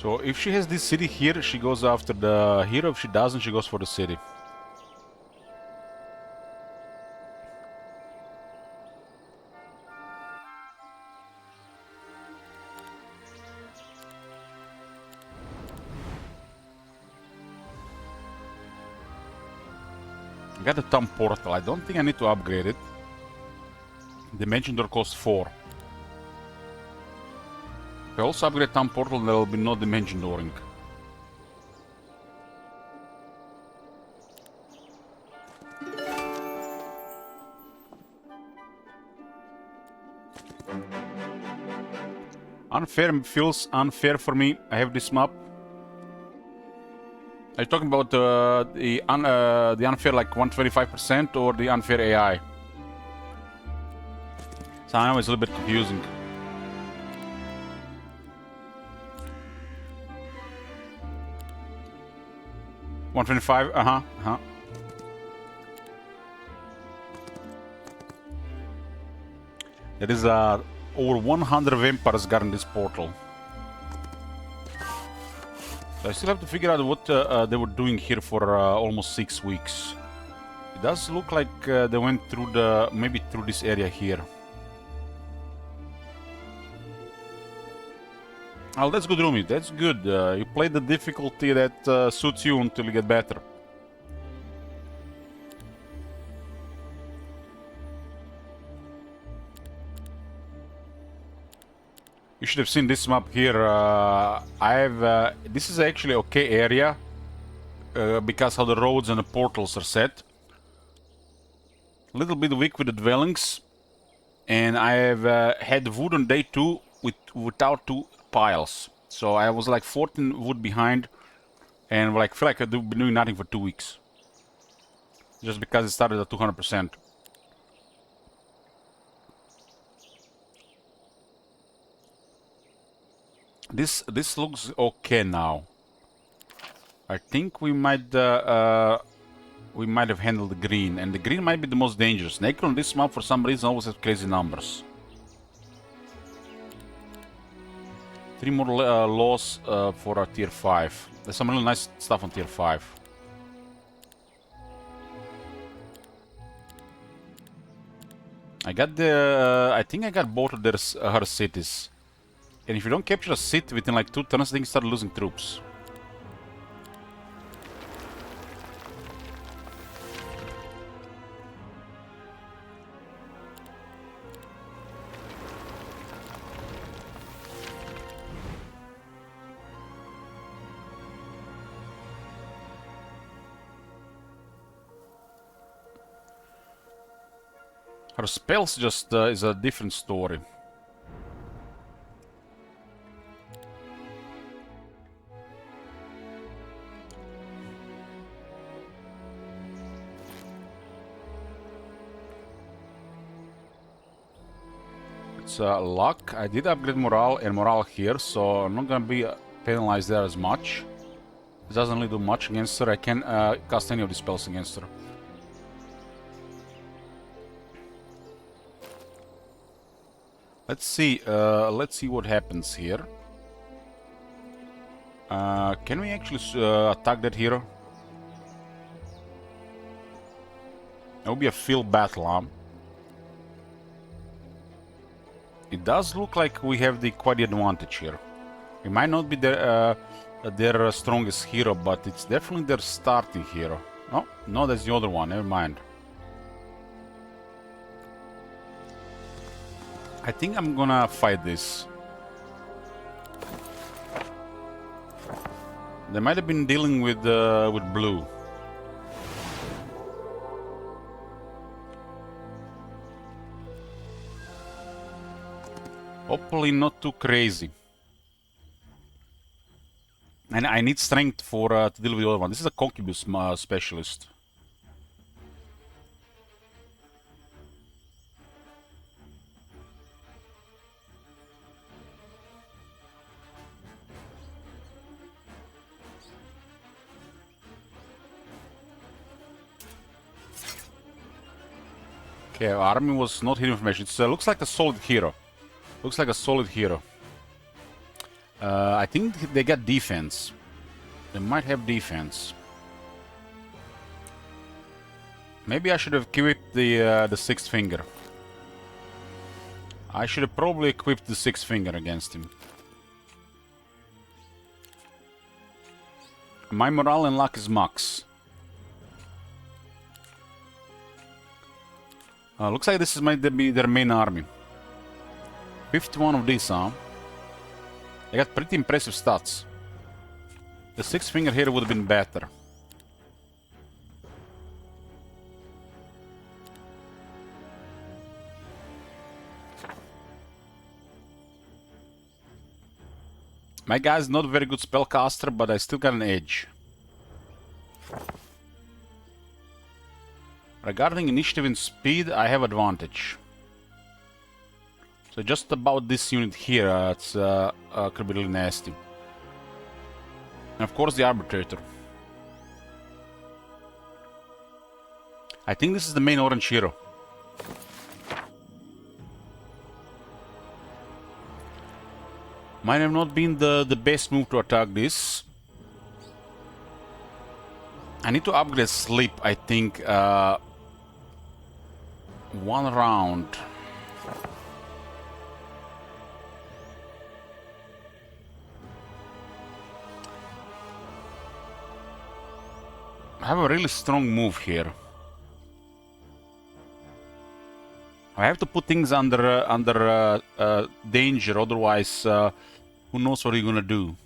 A: So if she has this city here, she goes after the hero. If she doesn't, she goes for the city. I got the thumb portal. I don't think I need to upgrade it. Dimension door costs 4. If I also upgrade thumb portal, there will be no dimension dooring. Unfair feels unfair for me. I have this map. Are you talking about the unfair like 125% or the unfair AI? So I know it's a little bit confusing. $125, There is over 100 vampires guarding this portal. So I still have to figure out what they were doing here for almost 6 weeks. It does look like they went through maybe through this area here. Oh, that's good, Rumi. That's good. You play the difficulty that suits you until you get better. You should have seen this map here. This is actually okay area because how the roads and the portals are set. A little bit weak with the dwellings, and I have had wood on day 2 without 2 piles. So I was like 14 wood behind, and like feel like I've been doing nothing for 2 weeks, just because it started at 200%. This looks okay now. I think we might have handled the green, and the green might be the most dangerous. Necro on this map for some reason always has crazy numbers. 3 more laws for tier 5. There's some really nice stuff on tier 5. I got I think I got both of her cities. And if you don't capture a city within like 2 turns, then you start losing troops. Her spells just is a different story. It's luck. I did upgrade morale and morale here, so I'm not gonna be penalized there as much. It doesn't really do much against her. I can't cast any of the spells against her. Let's see what happens here. Can we actually attack that hero? That would be a field battle, huh? It does look like we have quite the advantage here. It might not be their strongest hero, but it's definitely their starting hero. Oh, no, that's the other one. Never mind. I think I'm gonna fight this. They might have been dealing with blue. Hopefully not too crazy. And I need strength for to deal with the other one. This is a concubus specialist. Okay, our army was not hidden information. It looks like a solid hero. Looks like a solid hero. I think they got defense. They might have defense. Maybe I should have equipped the sixth finger. I should have probably equipped the sixth finger against him. My morale and luck is max. Looks like this might be their main army. 51 of these, huh? They got pretty impressive stats. The sixth finger here would have been better. My guy's not a very good spellcaster, but I still got an edge. Regarding initiative and speed, I have advantage. So just about this unit here, it's could be really nasty. And of course the arbitrator. I think this is the main orange hero. Might have not been the best move to attack this. I need to upgrade sleep, I think. One round. I have a really strong move here. I have to put things under danger, otherwise, who knows what you're gonna do.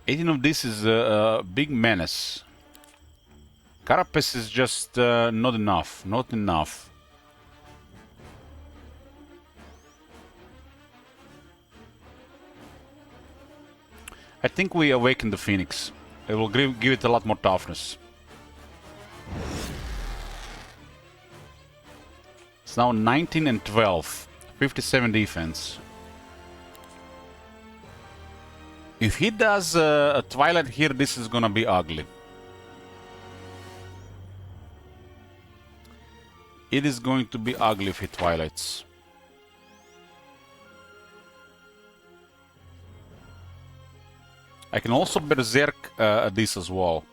A: $18 of this is a big menace. Carapace is just not enough. Not enough. I think we awaken the Phoenix. It will give it a lot more toughness. It's now 19 and 12. 57 defense. If he does a Twilight here, this is gonna be ugly. It is going to be ugly if he Twilights. I can also Berserk this as well.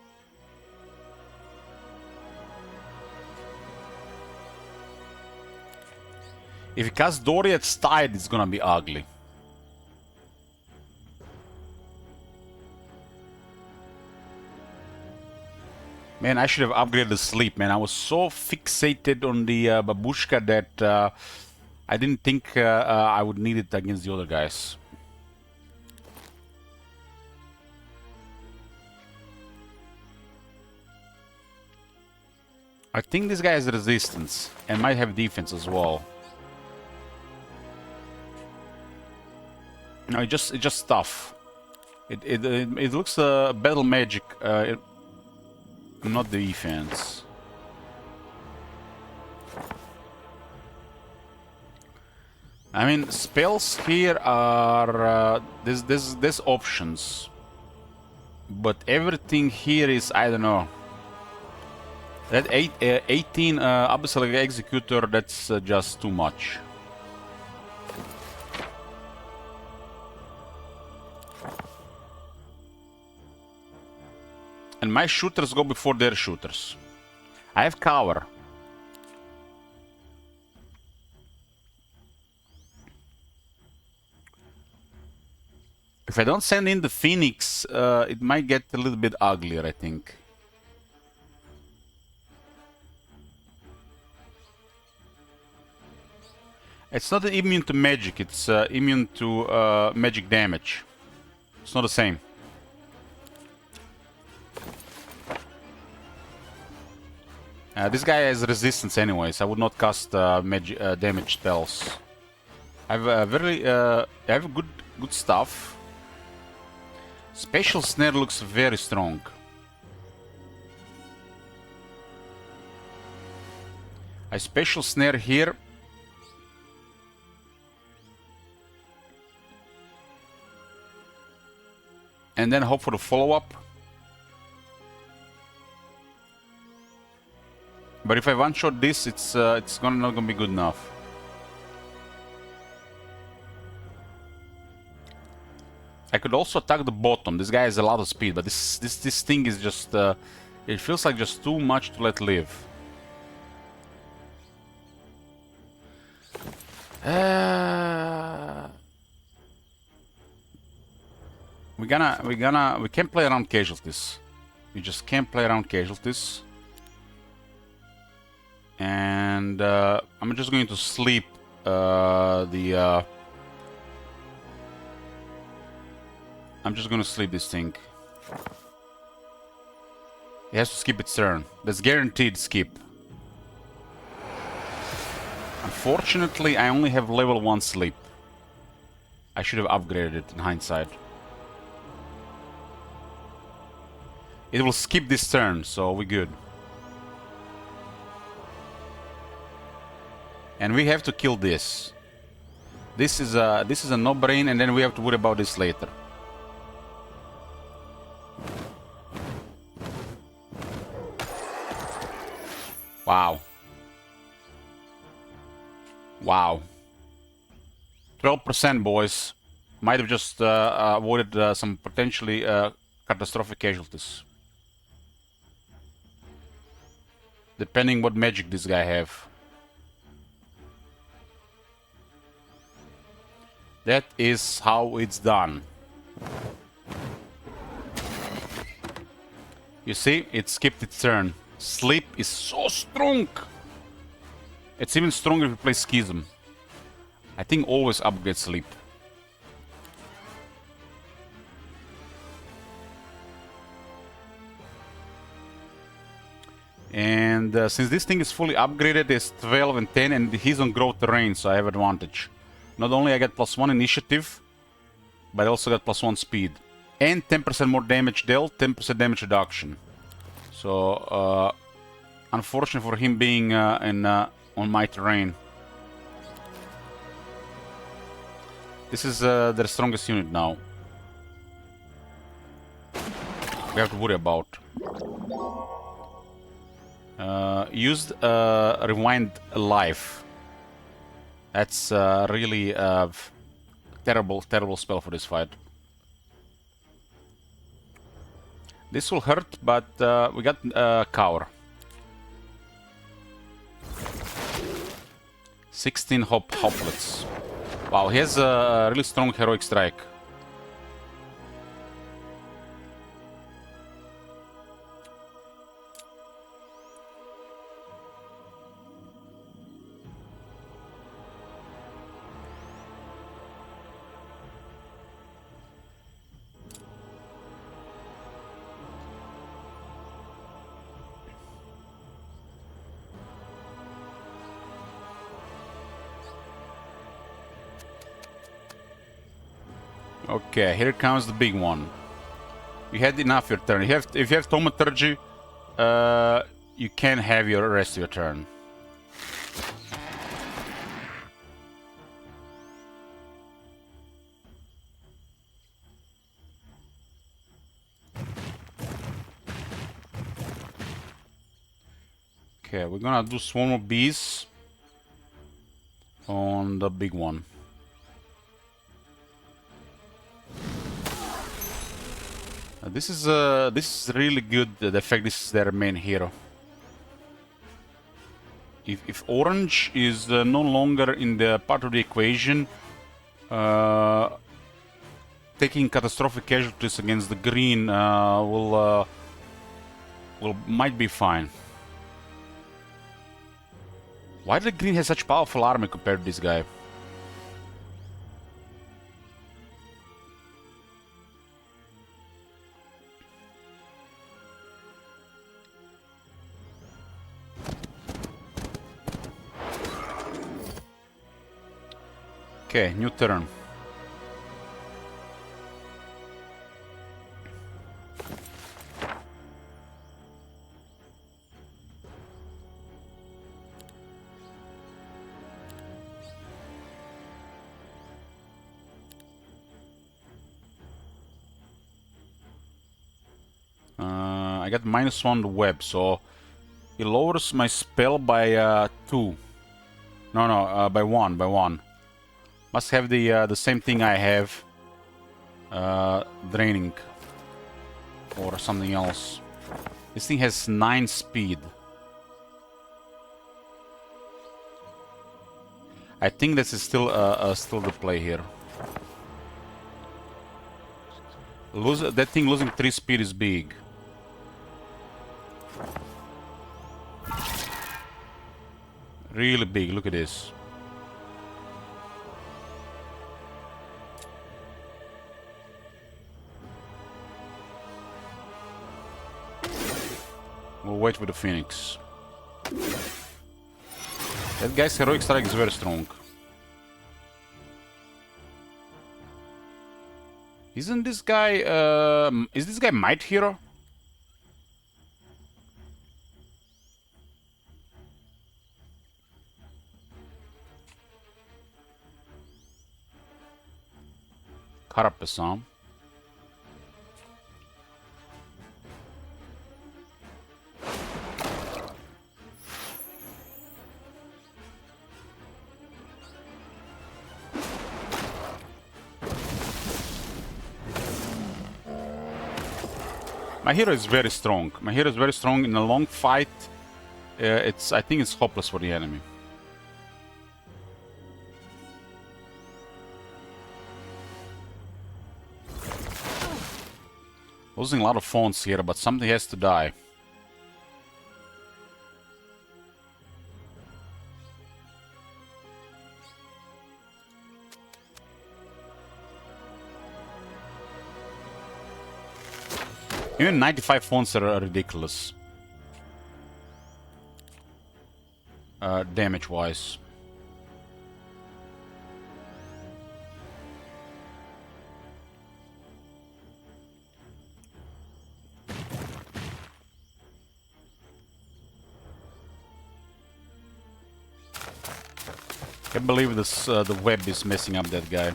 A: If he casts Doriath's Tide, it's gonna be ugly. Man, I should have upgraded the sleep, man. I was so fixated on the babushka that I didn't think I would need it against the other guys. I think this guy has resistance and might have defense as well. No, it's just tough. It looks battle magic. Not the defense. I mean, spells here are there's options, but everything here is, I don't know. That 18 Abyssal Executor, that's just too much. And my shooters go before their shooters. I have cover. If I don't send in the Phoenix, it might get a little bit uglier, I think. It's not immune to magic, it's immune to magic damage. It's not the same. This guy has resistance anyways, I would not cast damage spells. I have good stuff. Special Snare looks very strong. I Special Snare here. And then hope for the follow-up. But if I one-shot this, it's not gonna be good enough. I could also attack the bottom. This guy has a lot of speed, but this thing is just it feels like just too much to let live. We can't play around casualties. We just can't play around casualties. And I'm just going to sleep I'm just gonna sleep this thing. It has to skip its turn. That's guaranteed skip. Unfortunately, I only have level 1 sleep. I should have upgraded it in hindsight. It will skip this turn, so we're good. And we have to kill this. This is a no-brain, and then we have to worry about this later. Wow. Wow. 12%, boys. Might have just avoided some potentially catastrophic casualties. Depending what magic this guy have. That is how it's done. You see, it skipped its turn. Sleep is so strong. It's even stronger if you play Schism. I think always upgrade sleep. And since this thing is fully upgraded, it's 12 and 10, and he's on growth terrain, so I have advantage. Not only I get +1 initiative, but I also got +1 speed. And 10% more damage dealt, 10% damage reduction. So, unfortunate for him being on my terrain. This is their strongest unit now. We have to worry about. Used Rewind Life. That's really terrible spell for this fight. This will hurt, but we got Cower. 16 hoplets. Wow, he has a really strong heroic strike. Okay, here comes the big one. You had enough your turn. If you have Thaumaturgy, you can have your rest of your turn. Okay, we're gonna do Swarm of Bees on the big one. This is really good. The fact this is their main hero. If orange is no longer in the part of the equation, taking catastrophic casualties against the green might be fine. Why the green has such powerful army compared to this guy? Okay, new turn. I got -1 the web, so he lowers my spell by 2. No, by 1, by 1. Must have the same thing I have, draining, or something else. This thing has 9 speed. I think this is still the play here. That thing losing 3 speed is big. Really big. Look at this. We'll wait with the Phoenix. That guy's heroic strike is very strong. Isn't this guy, is this guy Might Hero? Karapesam. My hero is very strong. My hero is very strong in a long fight. I think it's hopeless for the enemy. Losing a lot of phones here, but something has to die. Even 95 phones are ridiculous. Damage-wise. Can't believe this. The web is messing up that guy.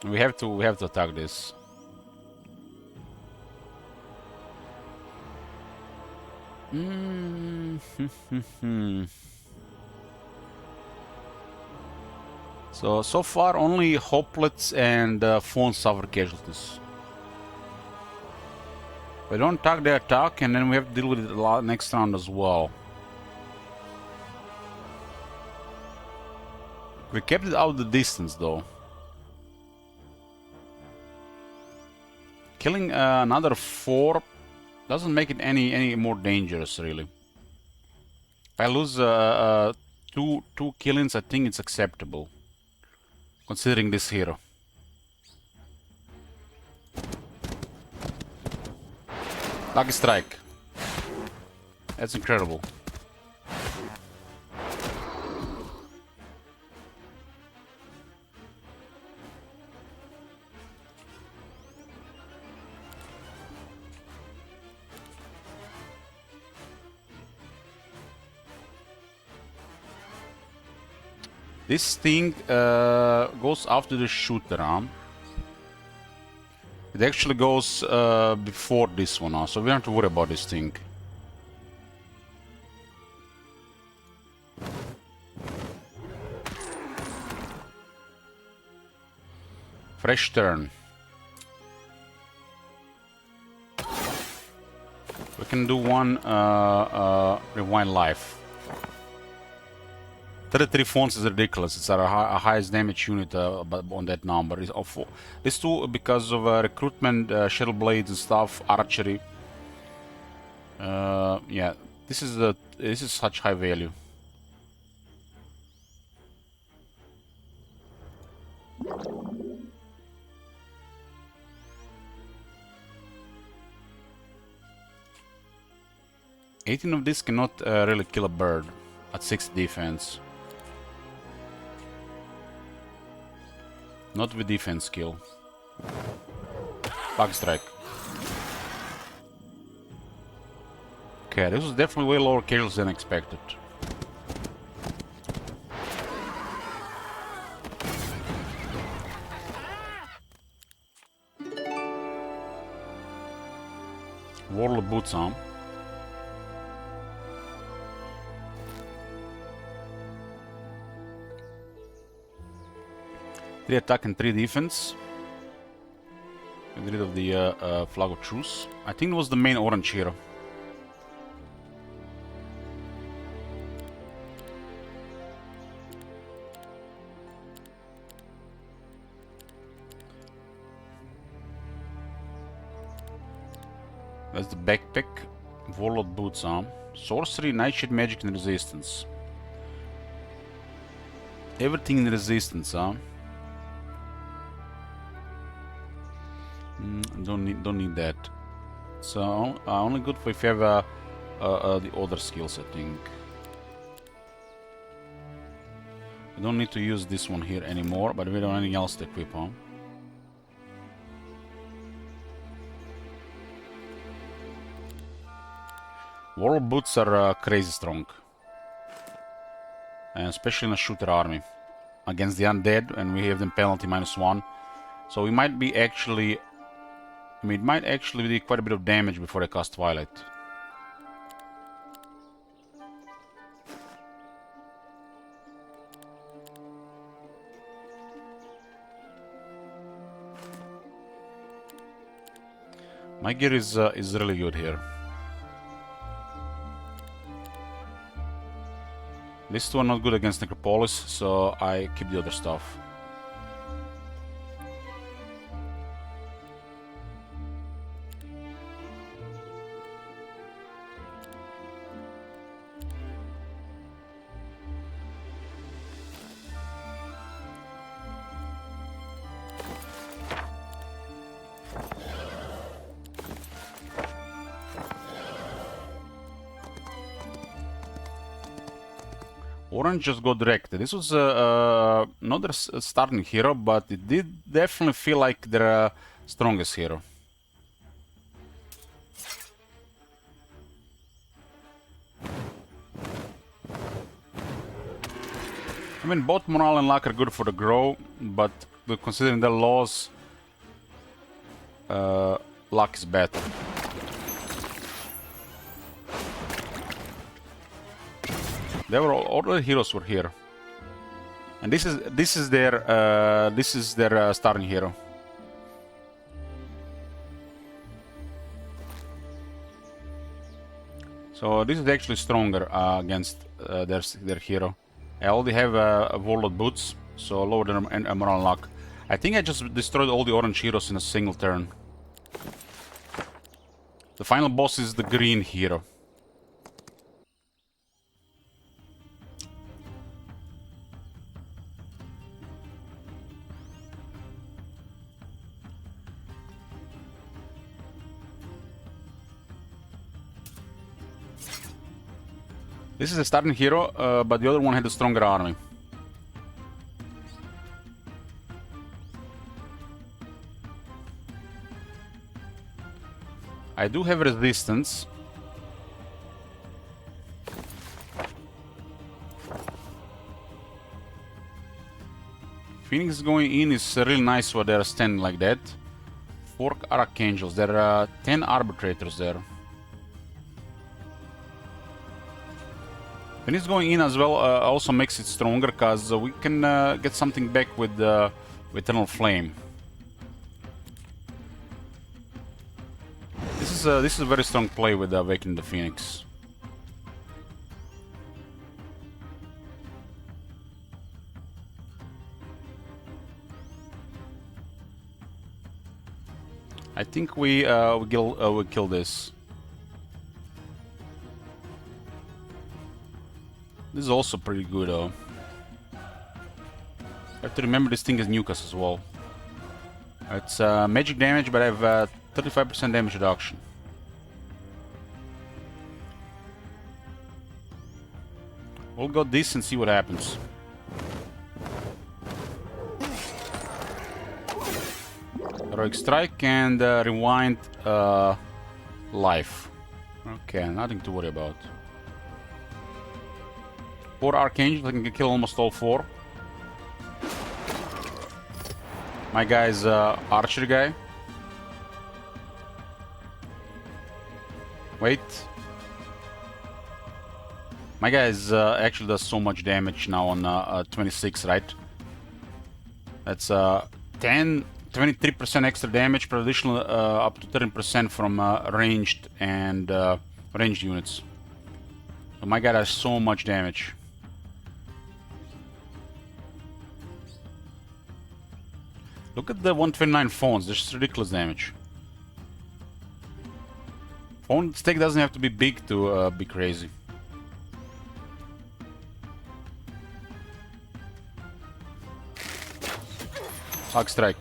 A: We have to attack this. So far only hoplets and phones suffer casualties. We don't attack the attack, and then we have to deal with it next round as well. We kept it out of the distance though. Killing another 4 doesn't make it any more dangerous, really. If I lose two killings, I think it's acceptable, considering this hero. Lucky strike. That's incredible. This thing goes after the shooter arm. It actually goes before this one, so we don't have to worry about this thing. Fresh turn. We can do one rewind life. 33 phones is ridiculous. It's our highest damage unit on that number. These two because of recruitment, shuttle blades and stuff, archery. Yeah, this is such high value. $18 of this cannot really kill a bird at 6 defense. Not with defense skill. Bug strike. Okay, this was definitely way lower kills than expected. Warlord boots on. 3 attack and 3 defense. Get rid of the flag of truce. I think it was the main orange hero. That's the backpack. Warlord boots on. Sorcery, nightshade, magic, and resistance. Everything in resistance, huh? Don't need that. So only good for if you have the other skills, I think. We don't need to use this one here anymore, but we don't have anything else to equip, huh? Warlord boots are crazy strong, and especially in a shooter army against the undead, and we have them penalty -1. So we might be actually. I mean, it might actually do quite a bit of damage before they cast Twilight. My gear is really good here. These two are not good against Necropolis, so I keep the other stuff. Orange just got direct. This was not their starting hero, but it did definitely feel like their strongest hero. I mean, both morale and luck are good for the Grove, but considering their laws, luck is better. All the heroes were here, and this is their starting hero. So this is actually stronger against their hero. I already have Warlord boots, so lower than morale and luck. I think I just destroyed all the orange heroes in a single turn. The final boss is the green hero. This is a starting hero, but the other one had a stronger army. I do have resistance. Phoenix going in is really nice where they're standing like that. 4 Archangels, there are 10 Arbitrators there. Phoenix going in as well also makes it stronger, because we can get something back with Eternal Flame. this is a very strong play with Awakening the Phoenix. I think we kill this. This is also pretty good though. I have to remember this thing is Nukas as well. It's magic damage, but I have 35% damage reduction. We'll go this and see what happens. Heroic Strike and Rewind Life. Okay, nothing to worry about. 4 Archangels, I can kill almost all 4. My guy's archery guy. Wait. My guy actually does so much damage now on 26, right? That's 23% extra damage, per additional up to 30% from ranged and ranged units. So my guy does so much damage. Look at the 129 phones, this is ridiculous damage. Phone stake doesn't have to be big to be crazy. Hug strike.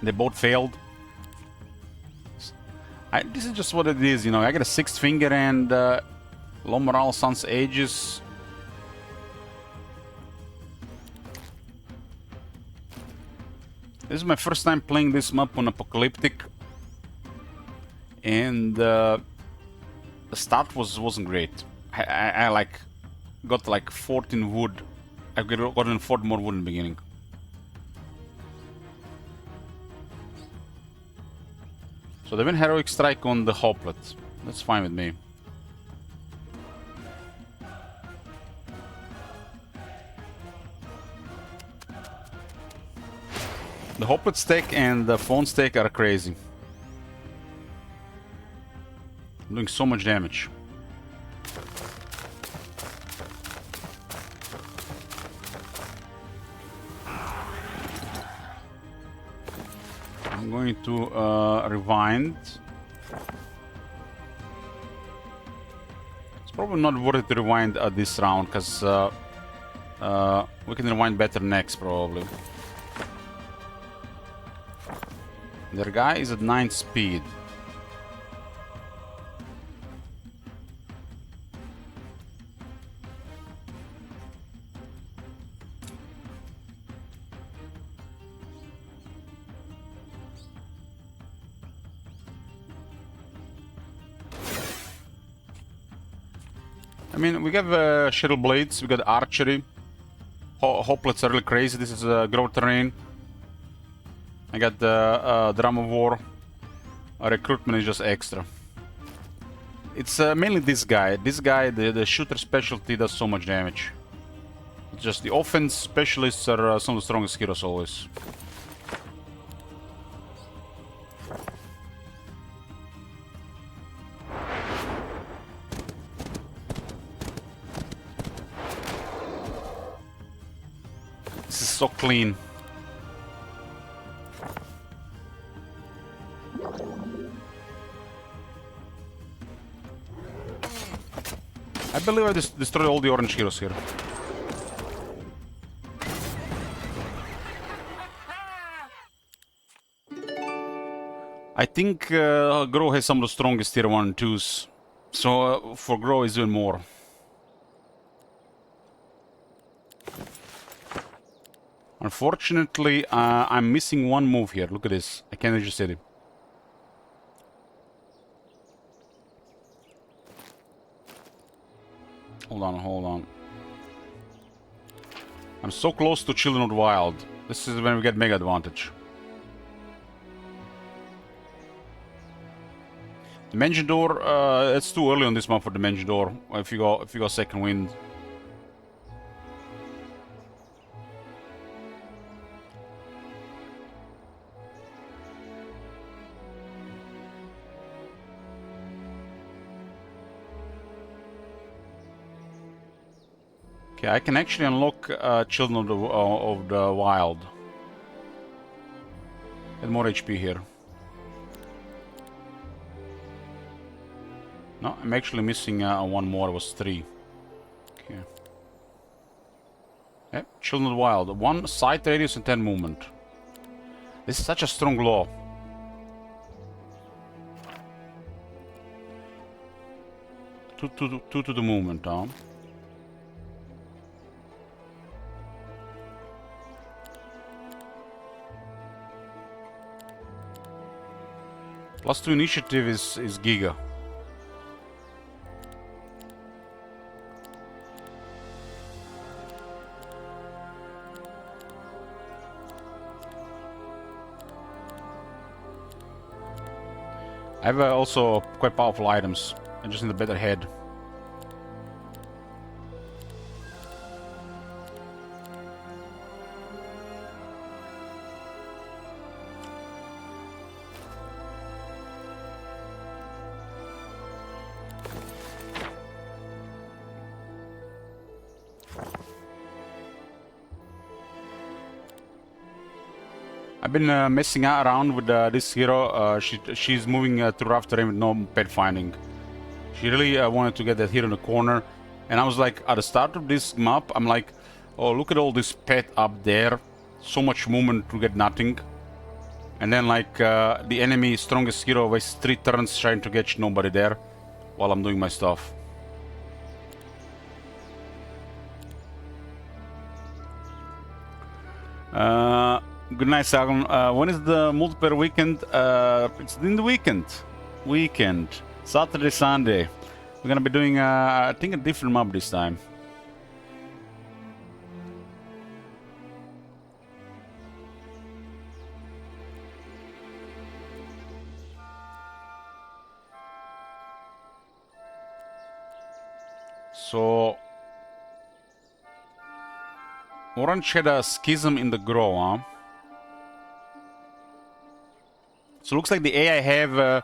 A: They both failed. This is just what it is, you know. I got a 6th finger and low morale sans ages. This is my first time playing this map on Apocalyptic, and the start wasn't great. I like got like 14 wood. I gotten 4 more wood in the beginning. So they went Heroic Strike on the Hoplet. That's fine with me. The Hoplet stake and the phone stake are crazy. I'm doing so much damage. I'm going to rewind. It's probably not worth it to rewind this round, because we can rewind better next, probably. Their guy is at 9 speed. I mean, we have Shuttle Blades, we got Archery. Hoplets are really crazy. This is Grove Terrain. I got the Drum of War. Recruitment is just extra. It's mainly this guy. This guy, the shooter specialty, does so much damage. It's just the offense specialists are some of the strongest heroes always. This is so clean. I believe I destroyed all the orange heroes here. I think Grove has some of the strongest tier 1 and 2s. So for Grove is even more. Unfortunately, I'm missing one move here. Look at this. I can't reach the city. Hold on. I'm so close to Children of the Wild. This is when we get mega advantage. Dimension door, it's too early on this map for Dimension door. If you go second wind. Okay, I can actually unlock Children of the Wild. Get more HP here. No, I'm actually missing one more. It was 3. Okay. Yep, Children of the Wild. 1 sight radius and 10 movement. This is such a strong law. Two to the movement, huh? +2 initiative is Giga. I have also quite powerful items. I just need a better head. I've been messing around with this hero. She's moving through rough terrain with no pet finding. She really wanted to get that hero in the corner. And I was like, at the start of this map, I'm like, oh, look at all this pet up there. So much movement to get nothing. And then like the enemy strongest hero wastes 3 turns trying to catch nobody there while I'm doing my stuff. Good night, Sagan. When is the multiplayer weekend? It's in the weekend. Saturday, Sunday. We're gonna be doing, I think, a different map this time. So... Orange had a schism in the Grove, huh? So looks like the AI have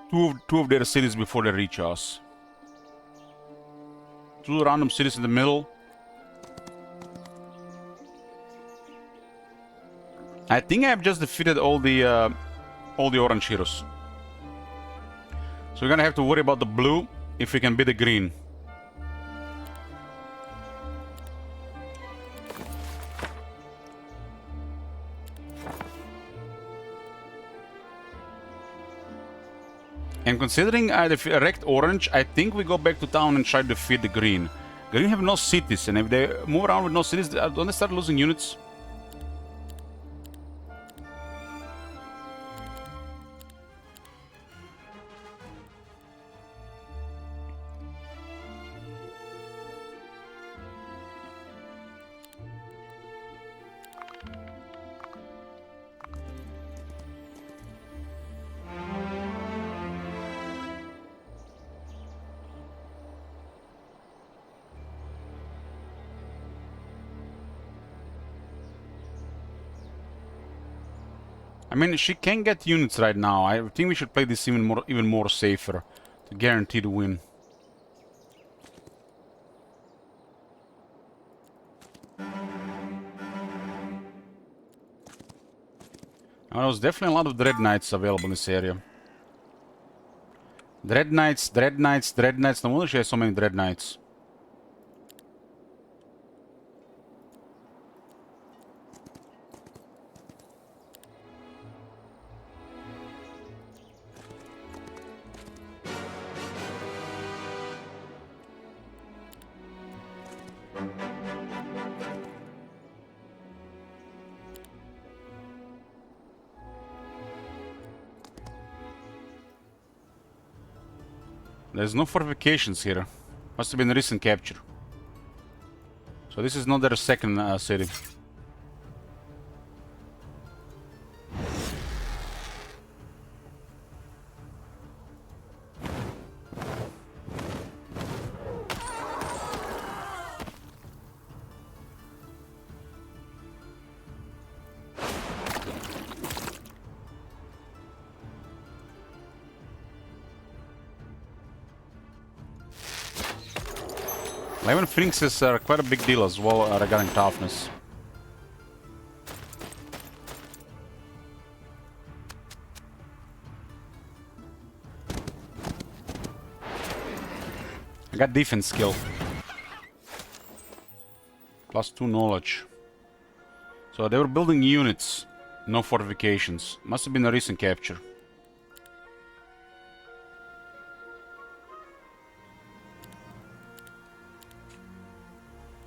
A: two of their cities before they reach us. 2 random cities in the middle. I think I have just defeated all the orange heroes. So we're gonna have to worry about the blue if we can beat the green. And considering I wrecked orange, I think we go back to town and try to defeat the green. Green have no cities, and if they move around with no cities, don't they start losing units? I mean, she can get units right now. I think we should play this even more safer to guarantee the win. Now, there was definitely a lot of Dread Knights available in this area. Dread Knights. No wonder she has so many Dread Knights. There's no fortifications here. Must have been a recent capture. So this is not their second city. 11 Phoenixes are quite a big deal as well regarding toughness. I got defense skill. +2 knowledge. So they were building units, no fortifications. Must have been a recent capture.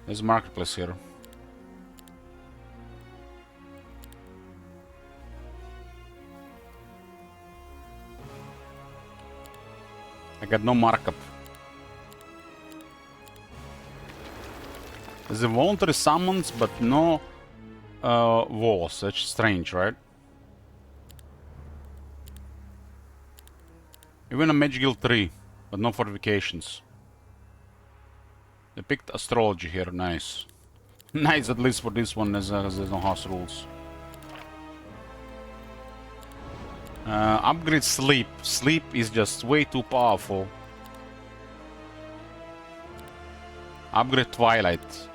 A: There's a marketplace here. I got no markup. There's a voluntary summons, but no walls. That's strange, right? Even a Mage Guild 3, but no fortifications. They picked astrology here, nice. Nice, at least for this one, as there's no house rules. Upgrade sleep. Sleep is just way too powerful. Upgrade twilight.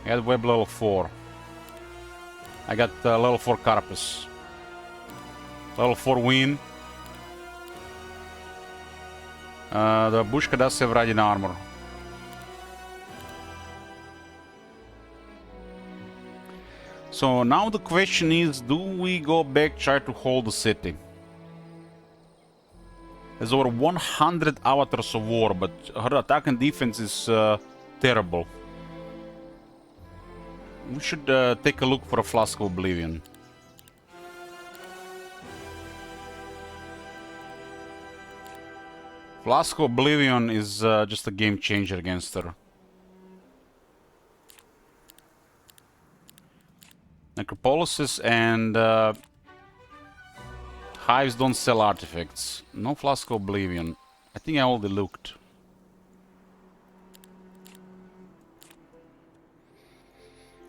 A: I got web level 4. I got level 4 carapace. Level 4 wind. The Bushka does have riding armor. So now the question is, do we go back, try to hold the city? There's over 100 avatars of war, but her attack and defense is terrible. We should take a look for a Flask of Oblivion. Flask of Oblivion is just a game changer against her. Necropolises and Hives don't sell artifacts. No Flask of Oblivion. I think I already looked.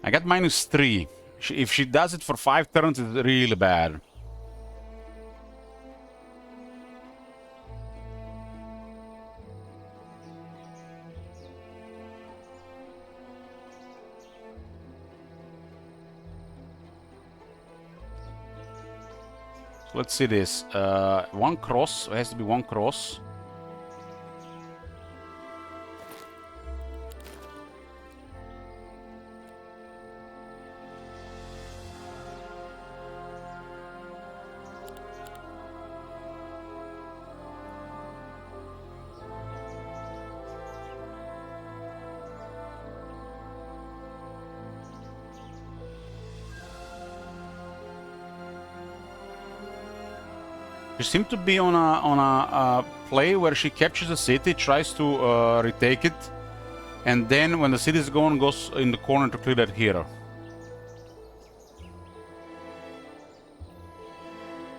A: I got -3. If she does it for 5 turns, it's really bad. So let's see this. One cross. It has to be one cross. She seems to be on a play where she captures the city, tries to retake it, and then when the city is gone, goes in the corner to clear that hero.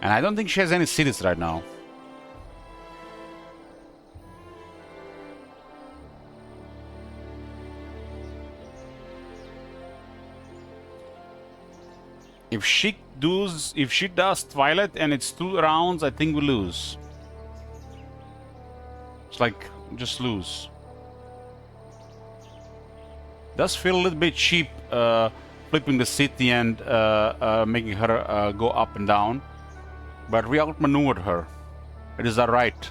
A: And I don't think she has any cities right now. If she does Twilight and it's 2 rounds, I think we lose. It's like, just lose. Does feel a little bit cheap flipping the city and making her go up and down. But we outmaneuvered her. It is our right.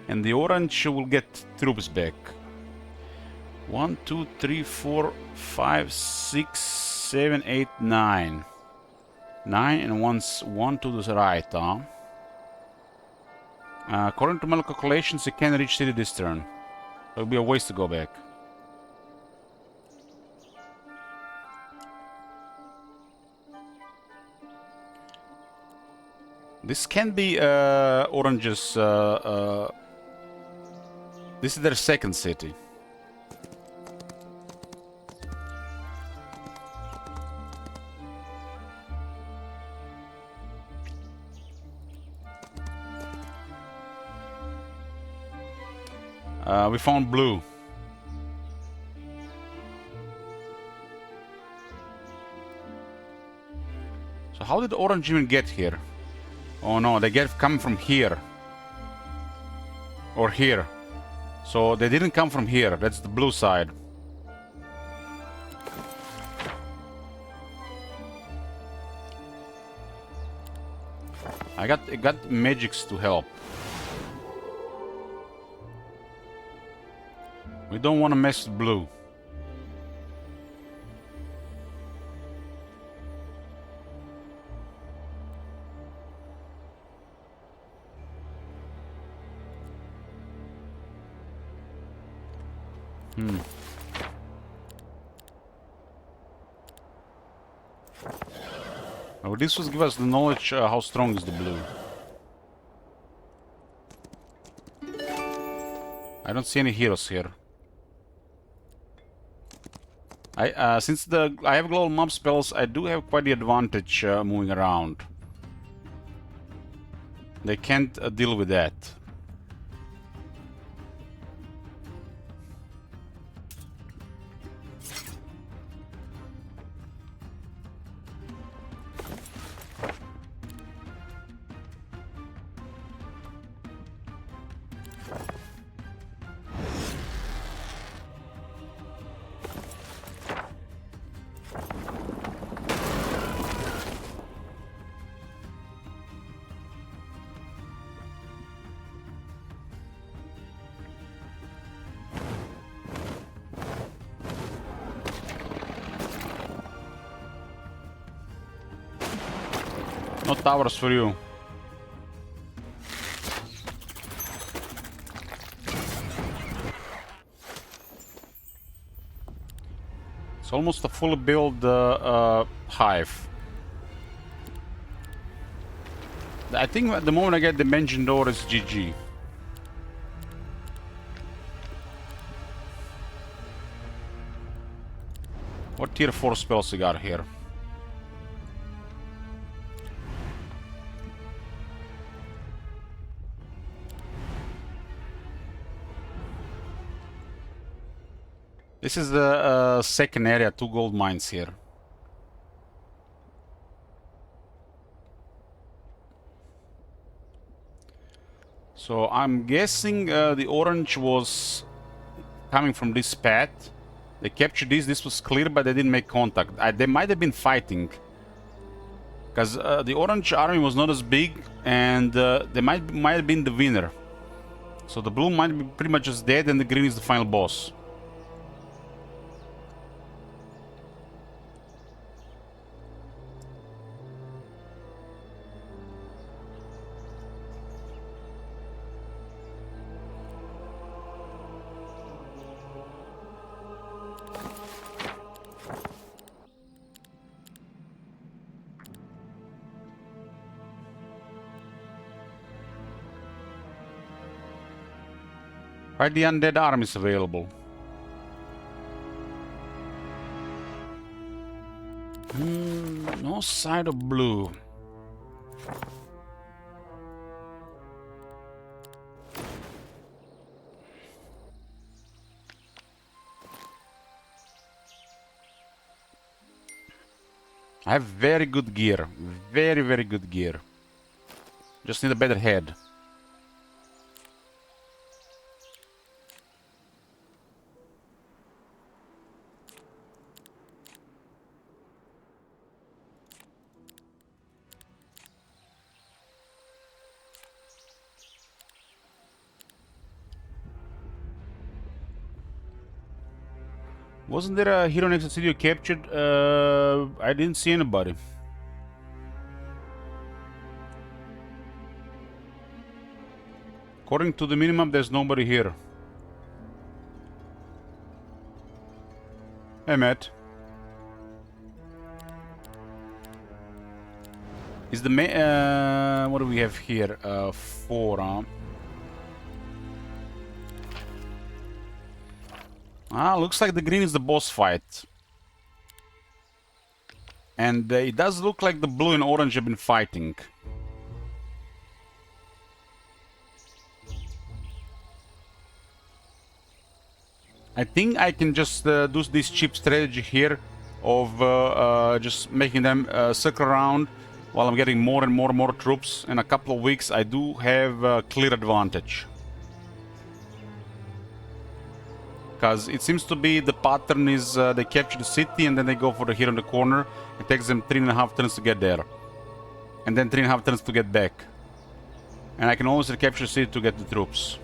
A: And the orange will get troops back. 1, 2, 3, 4, 5, 6, 7, 8, 9. 9 and 1 to the right, huh? According to my calculations, you can reach city this turn. There'll be a ways to go back. This can be Orange's. This is their second city. We found blue. So how did the orange even get here? Oh no, they come from here. Or here. So they didn't come from here. That's the blue side. I got magics to help. We don't want to mess with blue. Oh, this will give us the knowledge how strong is the blue. I don't see any heroes here. Since I have global mob spells, I do have quite the advantage moving around. They can't deal with that. No towers for you. It's almost a fully built hive. I think at the moment I get the Dimension Door is GG. What tier 4 spells we got here? This is the second area, 2 gold mines here. So I'm guessing the orange was coming from this path. They captured this was clear, but they didn't make contact. They might have been fighting. Because the orange army was not as big, and they might have been the winner. So the blue might be pretty much just dead, and the green is the final boss. Right, the undead arm is available. No side of blue. I have very good gear. Very, very good gear. Just need a better head. Wasn't there a hero next to the city you captured? I didn't see anybody. According to the minimap, there's nobody here. Hey, Matt. Is the what do we have here? 4, huh? Ah, looks like the green is the boss fight. And it does look like the blue and orange have been fighting. I think I can just do this cheap strategy here of just making them circle around while I'm getting more and more troops. In a couple of weeks, I do have a clear advantage. Because it seems to be the pattern is they capture the city and then they go for the hero in the corner. It takes them 3.5 turns to get there. And then 3.5 turns to get back. And I can always recapture the city to get the troops.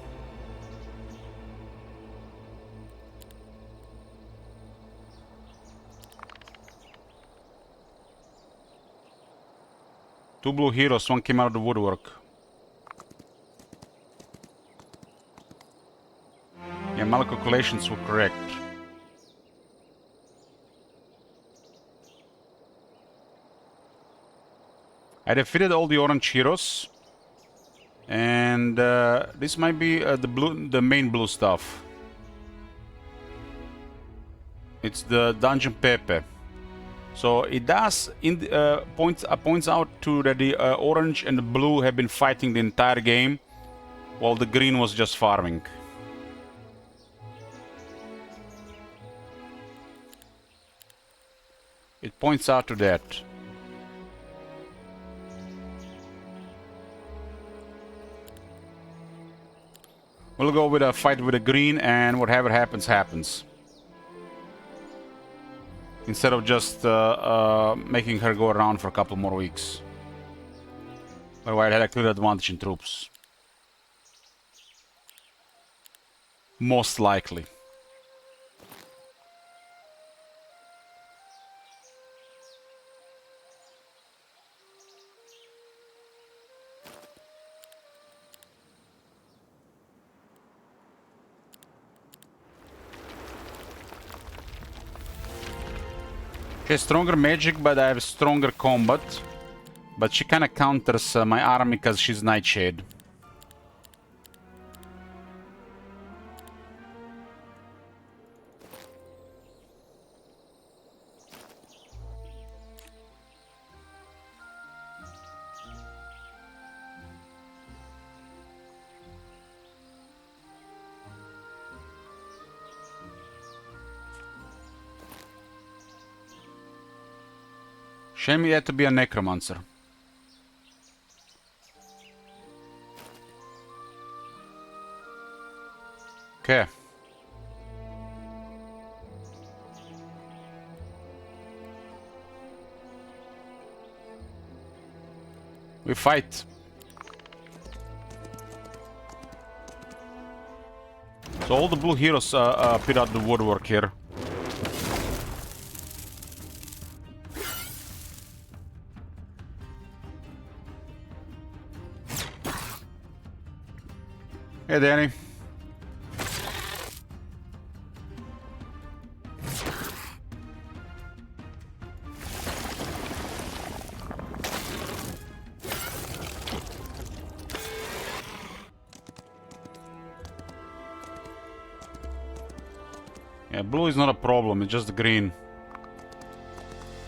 A: Two blue heroes, one came out of the woodwork. Yeah, my calculations were correct. I defeated all the orange heroes. And this might be the main blue stuff. It's the Dungeon Pepe. So it does points out to that the orange and the blue have been fighting the entire game, while the green was just farming. It points out to that. We'll go with a fight with the green, and whatever happens, happens. Instead of just making her go around for a couple more weeks. Otherwise, I had a clear advantage in troops. Most likely. She has stronger magic, but I have stronger combat. But she kinda counters my army because she's Nightshade. Shame he had to be a necromancer. Okay. We fight. So all the blue heroes appear out the woodwork here. Hey, Danny. Yeah, blue is not a problem, it's just the green.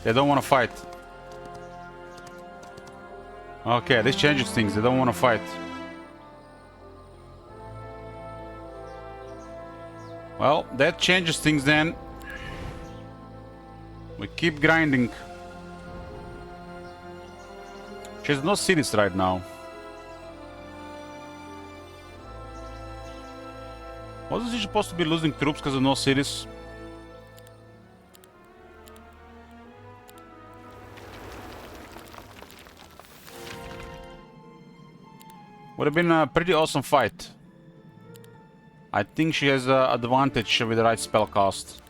A: They don't want to fight. Okay, this changes things, they don't want to fight. Well, that changes things then. We keep grinding. She has no cities right now. Wasn't she supposed to be losing troops because of no cities? Would have been a pretty awesome fight. I think she has an advantage with the right spell cast.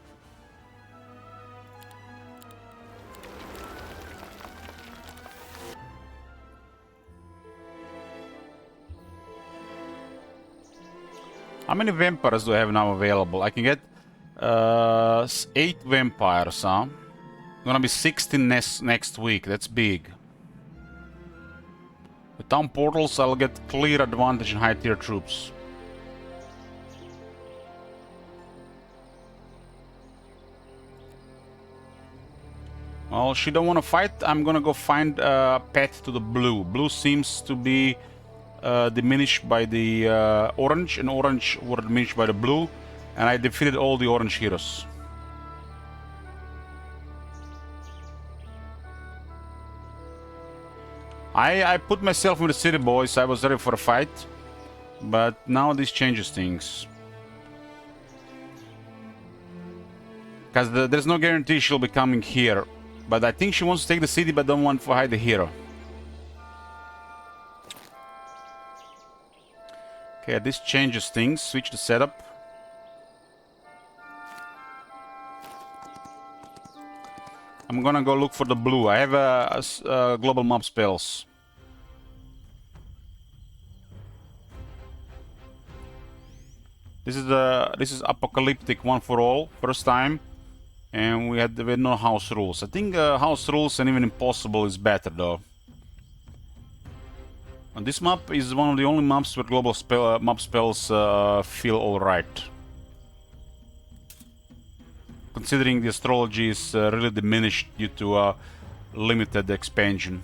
A: How many vampires do I have now available? I can get 8 vampires, huh? Gonna be 16 next week, that's big. With town portals, I'll get clear advantage in high tier troops. Well, she don't want to fight. I'm gonna go find a pet to the blue. Blue seems to be diminished by the orange, and orange were diminished by the blue. And I defeated all the orange heroes. I put myself in the city, boys. I was ready for a fight. But now this changes things. Because there's no guarantee she'll be coming here. But I think she wants to take the city but don't want to hide the hero. Okay, this changes things. Switch the setup. I'm gonna go look for the blue. I have global mob spells. This is Apocalyptic one for all, first time, and we had no house rules. I think house rules and even impossible is better though. And this map is one of the only maps where global mob spells feel alright. Considering the astrology is really diminished due to limited expansion.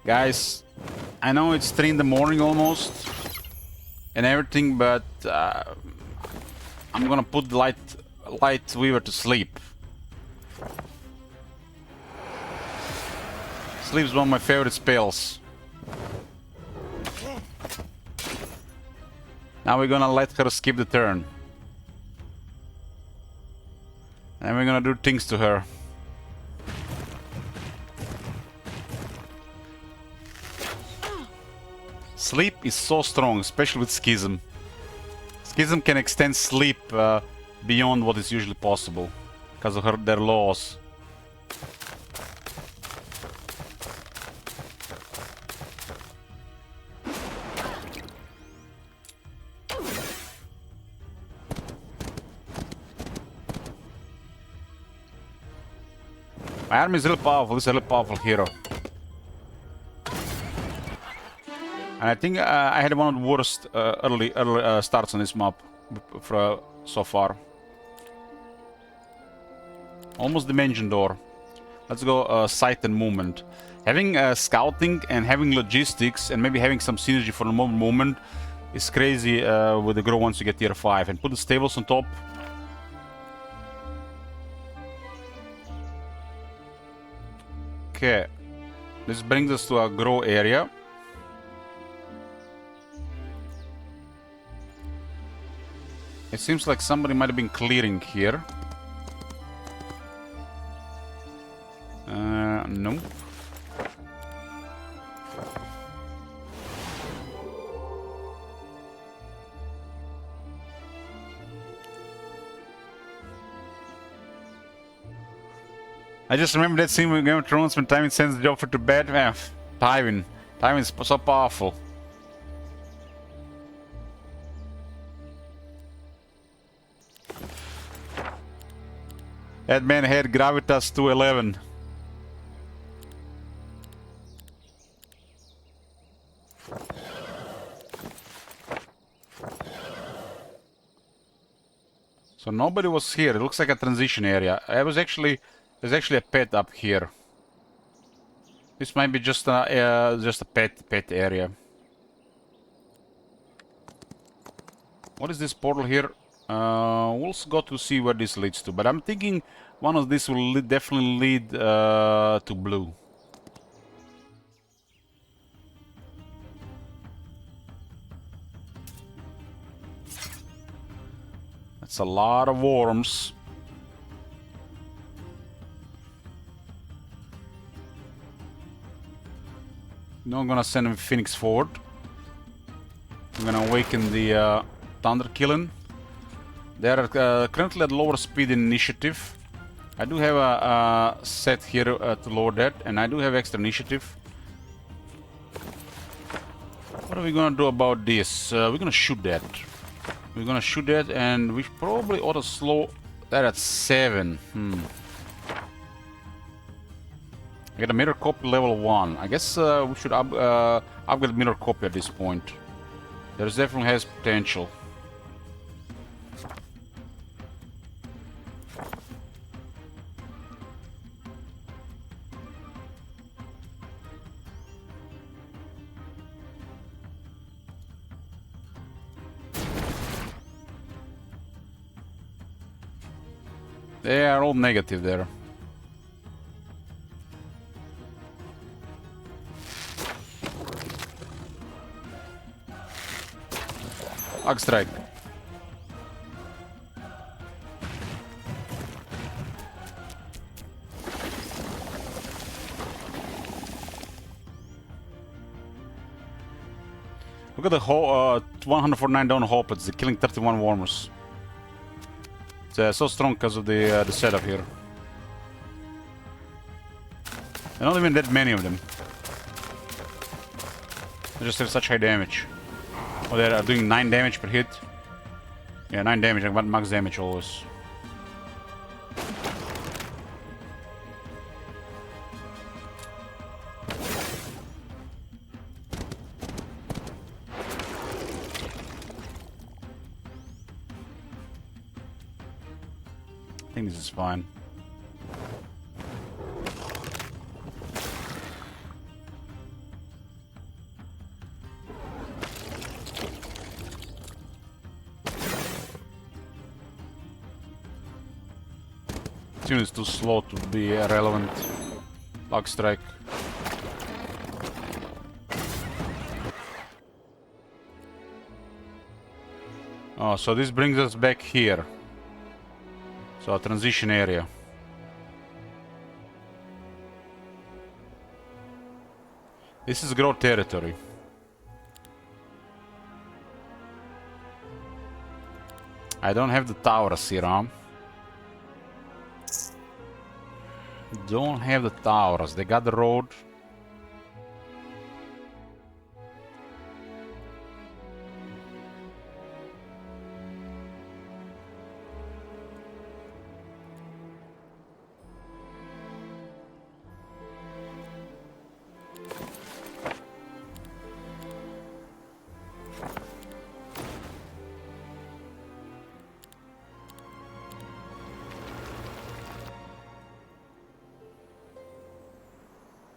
A: Guys, I know it's 3 in the morning almost and everything, but I'm gonna put Light Weaver to sleep. Sleep's one of my favorite spells. Now we're gonna let her skip the turn. And we're gonna do things to her. Sleep is so strong, especially with Schism. Schism can extend sleep beyond what is usually possible because of their laws. My army is really powerful. This is a really powerful hero. And I think I had one of the worst early starts on this map so far. Almost dimension door. Let's go sight and movement. Having scouting and having logistics and maybe having some synergy for the moment is crazy with the Grove once you get tier 5. And put the stables on top. Okay. This brings us to a Grove area. It seems like somebody might have been clearing here. No. I just remember that scene with Game of Thrones when Tywin sends Joffrey to bed. Tywin is so powerful. That man had gravitas 211. So nobody was here. It looks like a transition area. There's actually a pet up here. This might be just a pet area. What is this portal here? We'll go to see where this leads to, but I'm thinking one of these will definitely lead to blue. That's a lot of worms. Now I'm gonna send him Phoenix forward. I'm gonna awaken the Thunder Killing. They are currently at lower speed in initiative. I do have a set here to lower that, and I do have extra initiative. What are we gonna do about this? We're gonna shoot that. We're gonna shoot that, and we probably ought to slow that at 7. I get a mirror copy level 1. I guess we should upgrade mirror copy at this point. There definitely has potential. They are all negative there. Bug strike. Look at the whole 149 down hoplets. They're killing 31 warmers. It's so strong because of the setup here. There are not even that many of them. They just have such high damage. Oh, they're doing 9 damage per hit. Yeah, 9 damage. I got max damage always. I think this is fine. It's too slow to be relevant. Bug strike. Oh, so this brings us back here. So a transition area. This is growth territory. I don't have the towers here, huh? Don't have the towers. They got the road.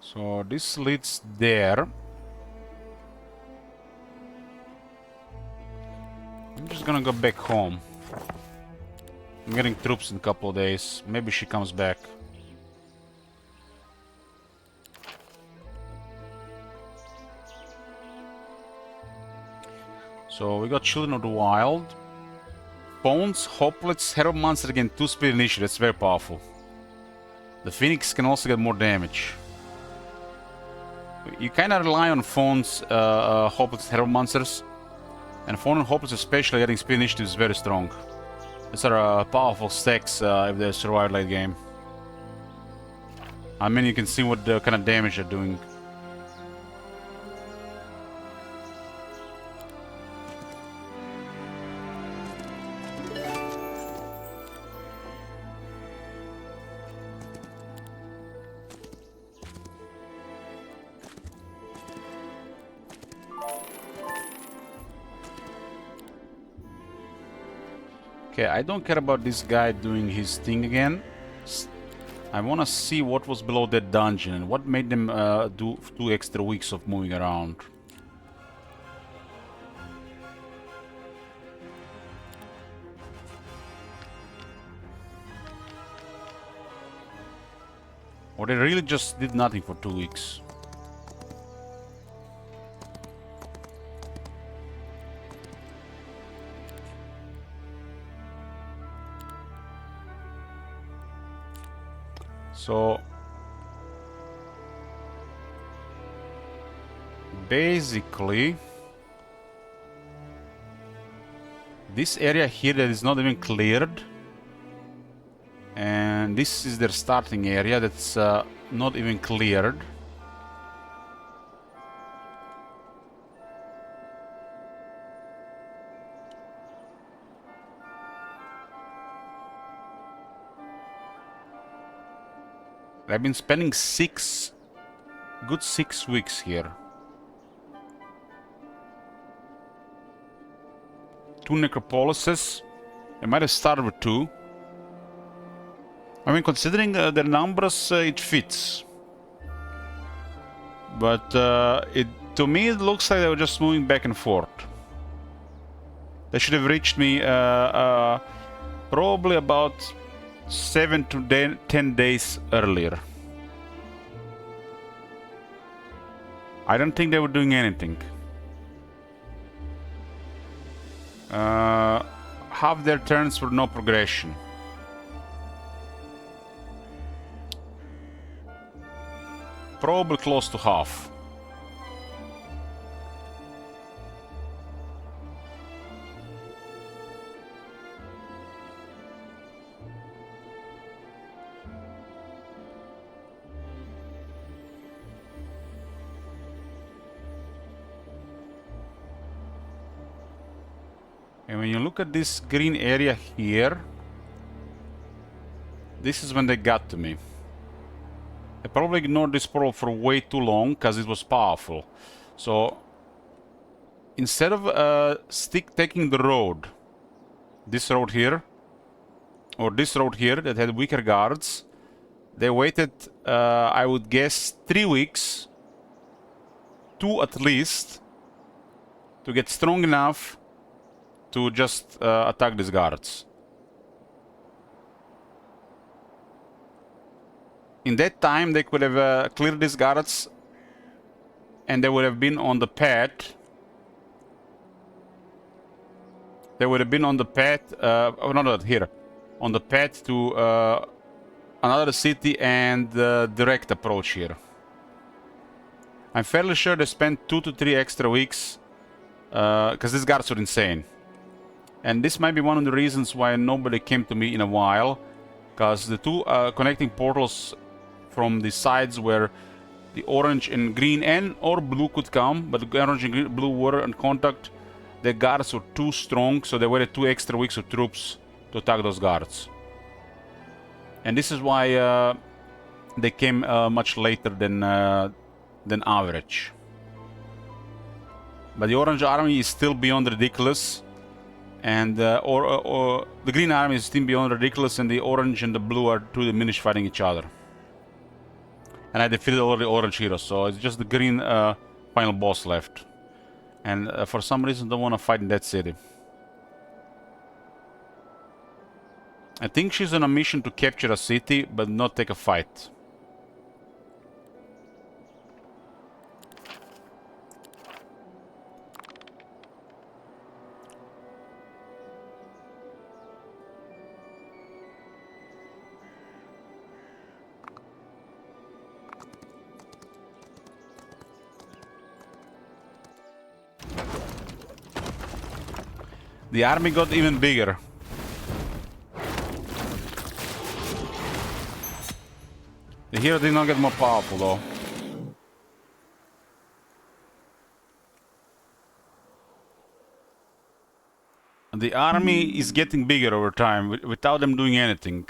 A: So this leads there. I'm just gonna go back home. I'm getting troops in a couple of days. Maybe she comes back. So we got Children of the Wild. Bones, Hoplets, Hero Monster again 2 speed initiative. That's very powerful. The Phoenix can also get more damage. You kinda rely on Phones, Hoplets, Hero Monsters. And Phone and Hoplets especially getting speed initiative is very strong. These are powerful stacks if they survive late game. I mean, you can see what kind of damage they're doing. Okay, I don't care about this guy doing his thing again. I want to see what was below that dungeon and what made them do 2 extra weeks of moving around. Or they really just did nothing for 2 weeks. So basically this area here that is not even cleared, and this is their starting area that's not even cleared. I've been spending 6 weeks here. 2 necropolises. I might have started with 2. I mean, considering their numbers, it fits. But to me, it looks like they were just moving back and forth. They should have reached me probably about 7 to 10 days earlier. I don't think they were doing anything. Half their turns were no progression. Probably close to half. And when you look at this green area here, this is when they got to me. I probably ignored this portal for way too long because it was powerful. So instead of taking the road, this road here, or this road here that had weaker guards, they waited, I would guess, 3 weeks, 2 at least, to get strong enough to just attack these guards. In that time, they could have cleared these guards, and they would have been on the path. They would have been on the path, not here, on the path to another city and direct approach here. I'm fairly sure they spent 2 to 3 extra weeks, because these guards are insane. And this might be one of the reasons why nobody came to me in a while, because the 2 connecting portals from the sides where the orange and green and or blue could come, but the orange and blue were in contact. The guards were too strong, so they waited 2 extra weeks of troops to attack those guards. And this is why they came much later than average. But the orange army is still beyond ridiculous. And or the green army is still beyond ridiculous, and the orange and the blue are too diminished fighting each other. And I defeated all the orange heroes, so it's just the green final boss left. And for some reason, don't want to fight in that city. I think she's on a mission to capture a city, but not take a fight. The army got even bigger. The hero did not get more powerful though. The army is getting bigger over time without them doing anything.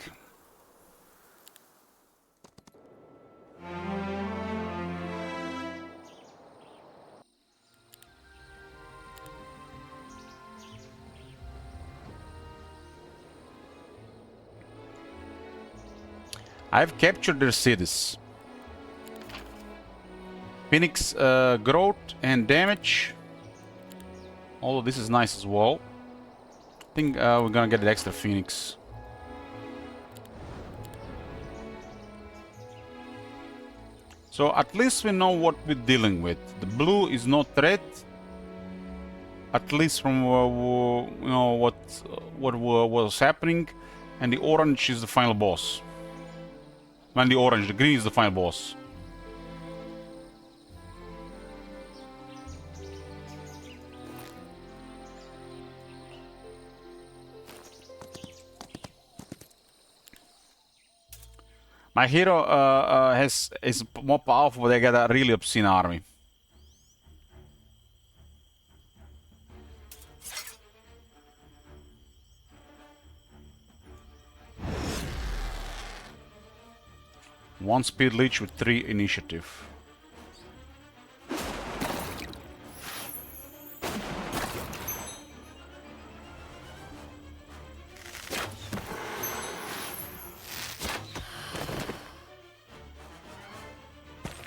A: I've captured their cities. Phoenix growth and damage. Although this is nice as well. I think we're gonna get an extra Phoenix. So at least we know what we're dealing with. The blue is no threat. At least from you know what was happening, and the orange is the final boss. And the green is the final boss. My hero is more powerful, but they got a really obscene army. One speed leech with 3 initiative.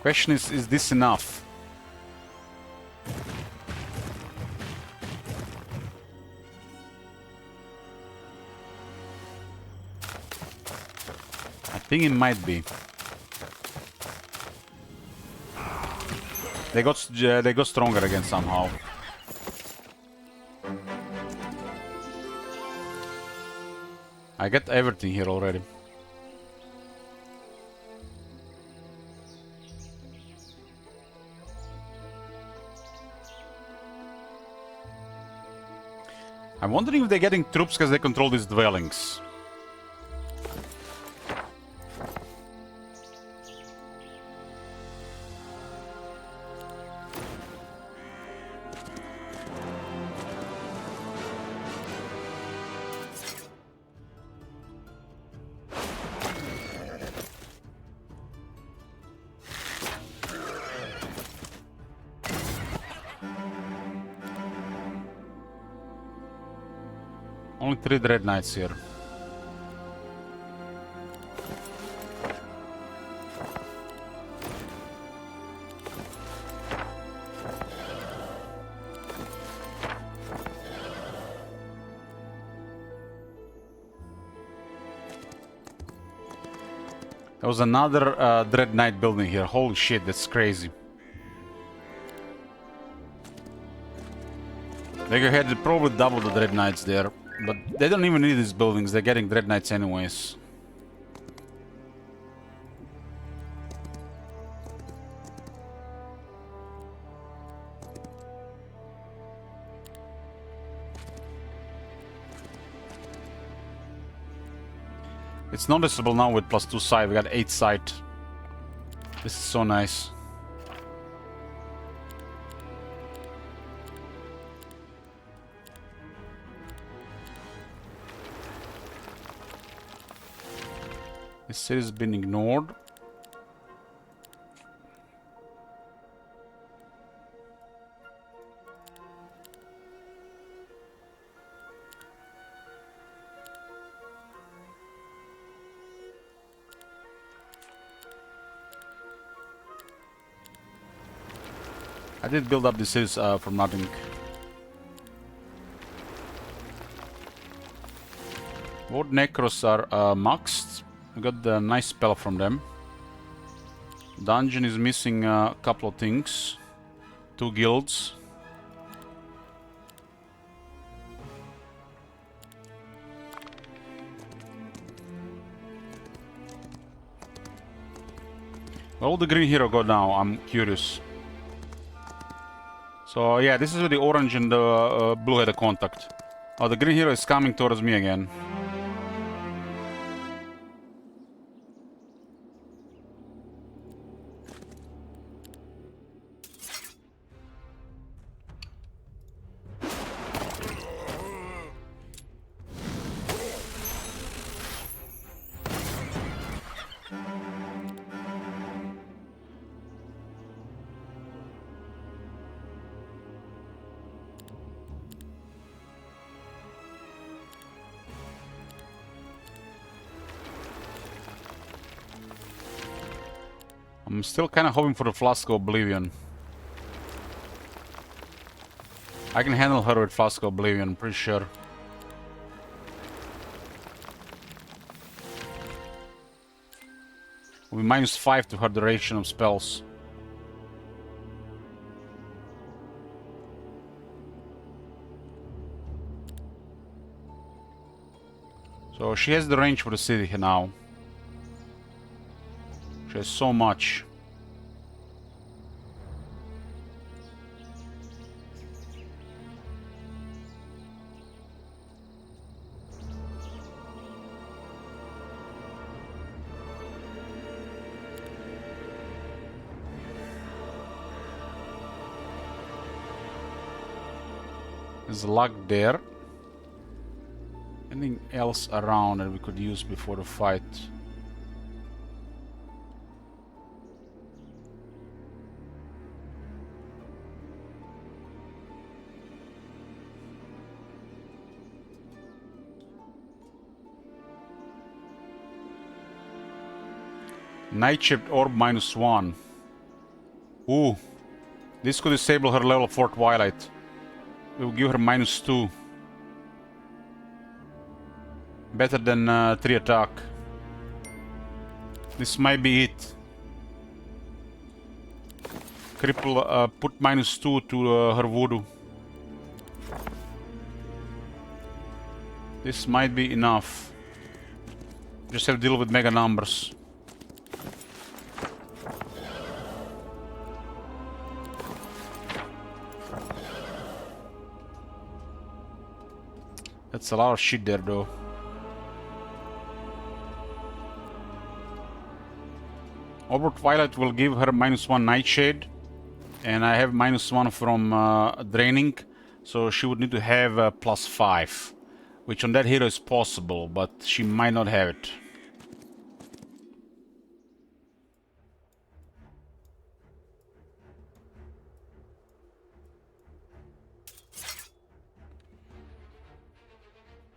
A: Question is this enough? think it might be. They got stronger again somehow. I get everything here already. I'm wondering if they're getting troops because they control these dwellings. Only 3 Dread Knights here. There was another Dread Knight building here. Holy shit, that's crazy. They had probably double the Dread Knights there. But they don't even need these buildings, they're getting Dread Knights anyways. It's noticeable now with +2 sight, we got 8 sight. This is so nice. This city's been ignored. I did build up the cities from nothing. Both Necros are maxed. We got the nice spell from them. Dungeon is missing a couple of things. 2 guilds. Where will the green hero go now? I'm curious. So yeah, this is where the orange and the blue had a contact. Oh, the green hero is coming towards me again. I'm still kind of hoping for the Flask of Oblivion. I can handle her with Flask of Oblivion, I'm pretty sure. Will be -5 to her duration of spells. So she has the range for the city here now. She has so much. There's luck there. Anything else around that we could use before the fight? Night-shaped orb -1. Ooh. This could disable her level 4 Twilight. It will give her -2. Better than 3 attack. This might be it. Cripple, put -2 to her voodoo. This might be enough. Just have to deal with mega numbers. That's a lot of shit there, though. Over Twilight will give her -1 Nightshade. And I have -1 from Draining. So she would need to have +5. Which on that hero is possible, but she might not have it.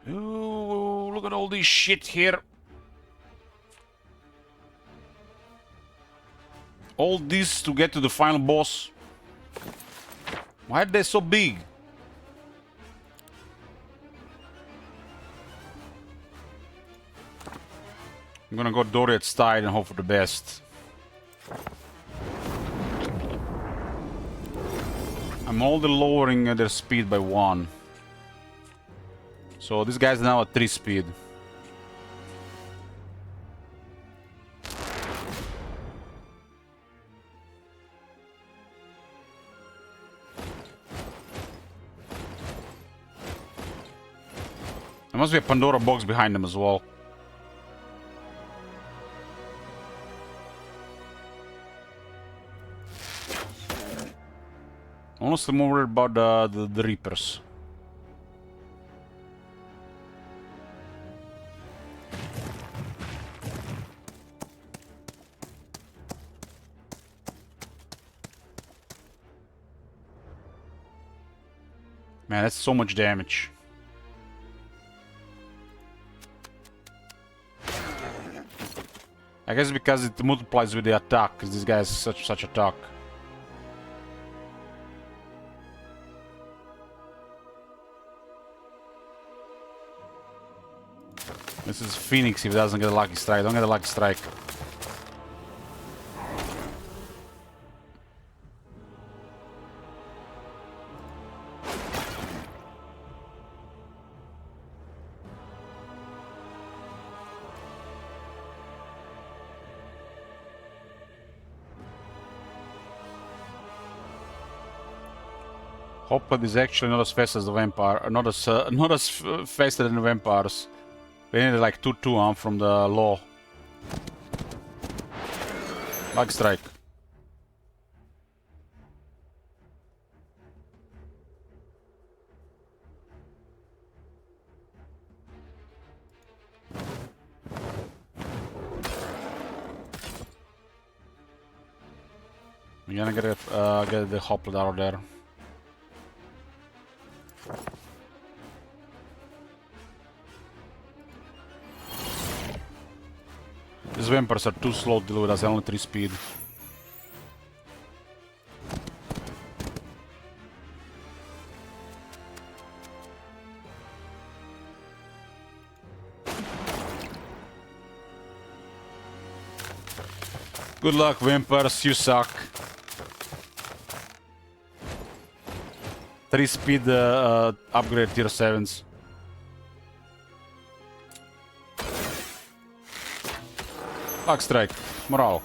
A: Ooh, look at all this shit here. All this to get to the final boss. Why are they so big? I'm gonna go Doriath's Tide and hope for the best. I'm only lowering their speed by 1. So this guy's now at 3 speed. There must be a Pandora box behind them as well. Honestly, I'm worried about the Reapers. Man, that's so much damage. I guess because it multiplies with the attack, because this guy has such attack. This is Phoenix if he doesn't get a lucky strike. Don't get a lucky strike. Hopefully this is actually not as fast as the vampire, not as faster than the vampires. They needed like 2-2 from the law. Lucky strike. We're gonna get the Hoplite out of there. These vampires are too slow to deal with us, only 3 speed. Good luck, vampires, you suck. 3 speed upgrade tier 7s. Luck strike, morale.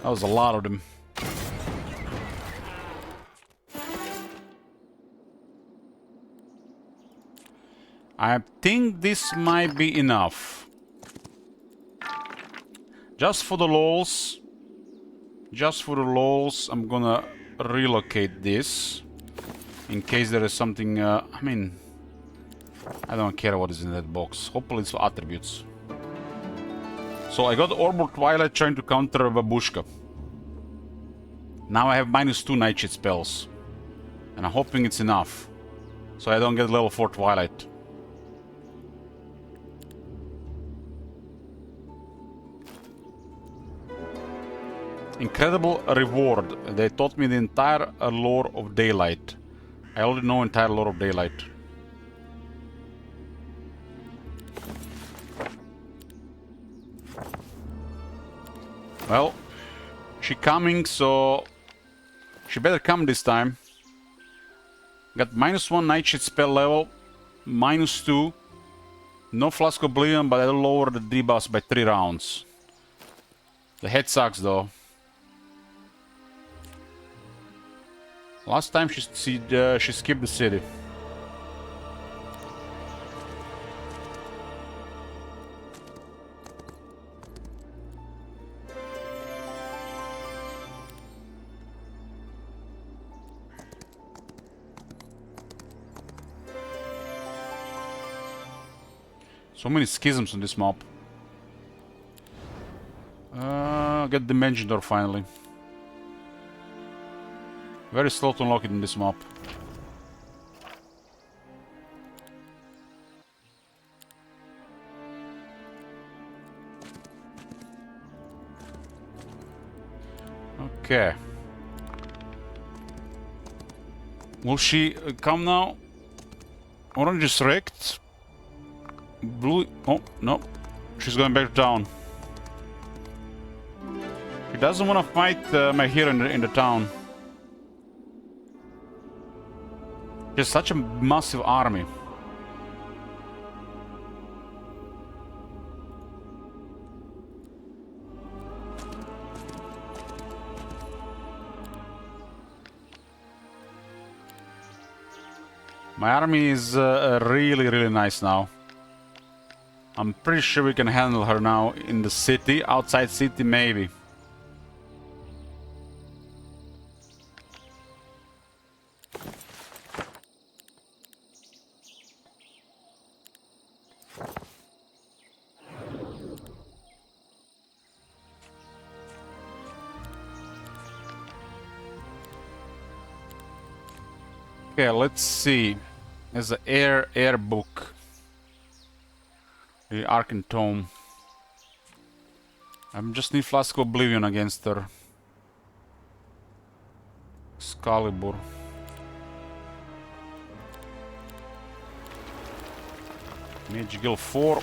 A: That was a lot of them. I think this might be enough. Just for the lols. I'm gonna relocate this. In case there is something, I mean... I don't care what is in that box. Hopefully it's for attributes. So I got Orb Twilight trying to counter Babushka. Now I have -2 Nightshade spells. And I'm hoping it's enough. So I don't get level 4 Twilight. Incredible reward. They taught me the entire lore of Daylight. I already know entire lore of Daylight. Well, she coming, so she better come this time. Got -1 Nightshade spell level, -2. No Flask of Oblivion, but I'll lower the debuffs by 3 rounds. The head sucks though. Last time she skipped the city. So many schisms on this map. Get Dimension Door finally. Very slow to unlock it in this map. Okay. Will she come now? Orange is wrecked. Blue... Oh, no. She's going back to town. He doesn't want to fight my hero in the town. He has such a massive army. My army is really, really nice now. I'm pretty sure we can handle her now in the city. Outside city, maybe. Okay, let's see. There's an air book. The Arcane Tome. I just need Flask of Oblivion against her. Excalibur. Mage Guild 4.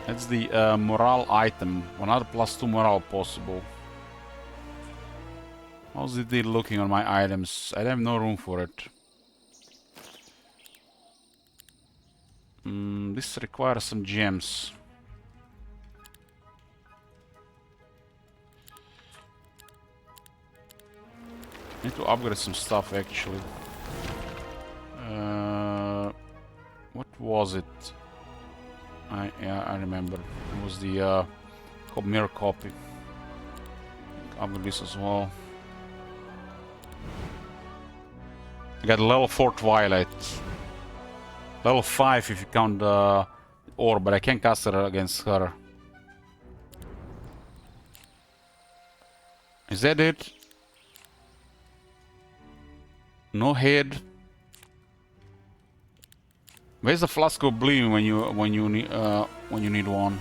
A: That's the morale item. Another +2 morale possible. How's it looking on my items? I have no room for it. This requires some gems. Need to upgrade some stuff actually. What was it? I remember. It was the mirror copy. Upgrade this as well. I got level 4 Twilight. Level 5 if you count the orb, but I can't cast her against her. Is that it? No head. Where's the Flask of Oblivion when you need one?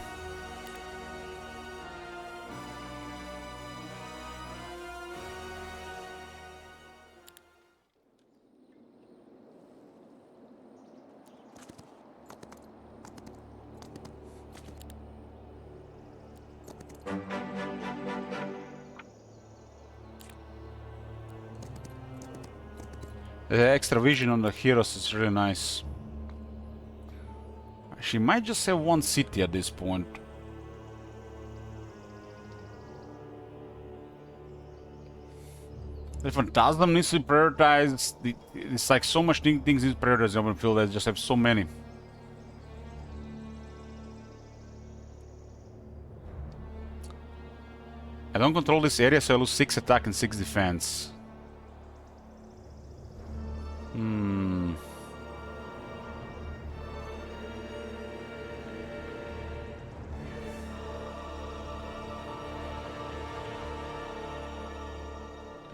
A: The extra vision on the heroes is really nice. She might just have one city at this point. The Phantasm needs to be prioritized. It's like so much things need to be prioritized in open field. I just have so many. I don't control this area, so I lose 6 attack and 6 defense.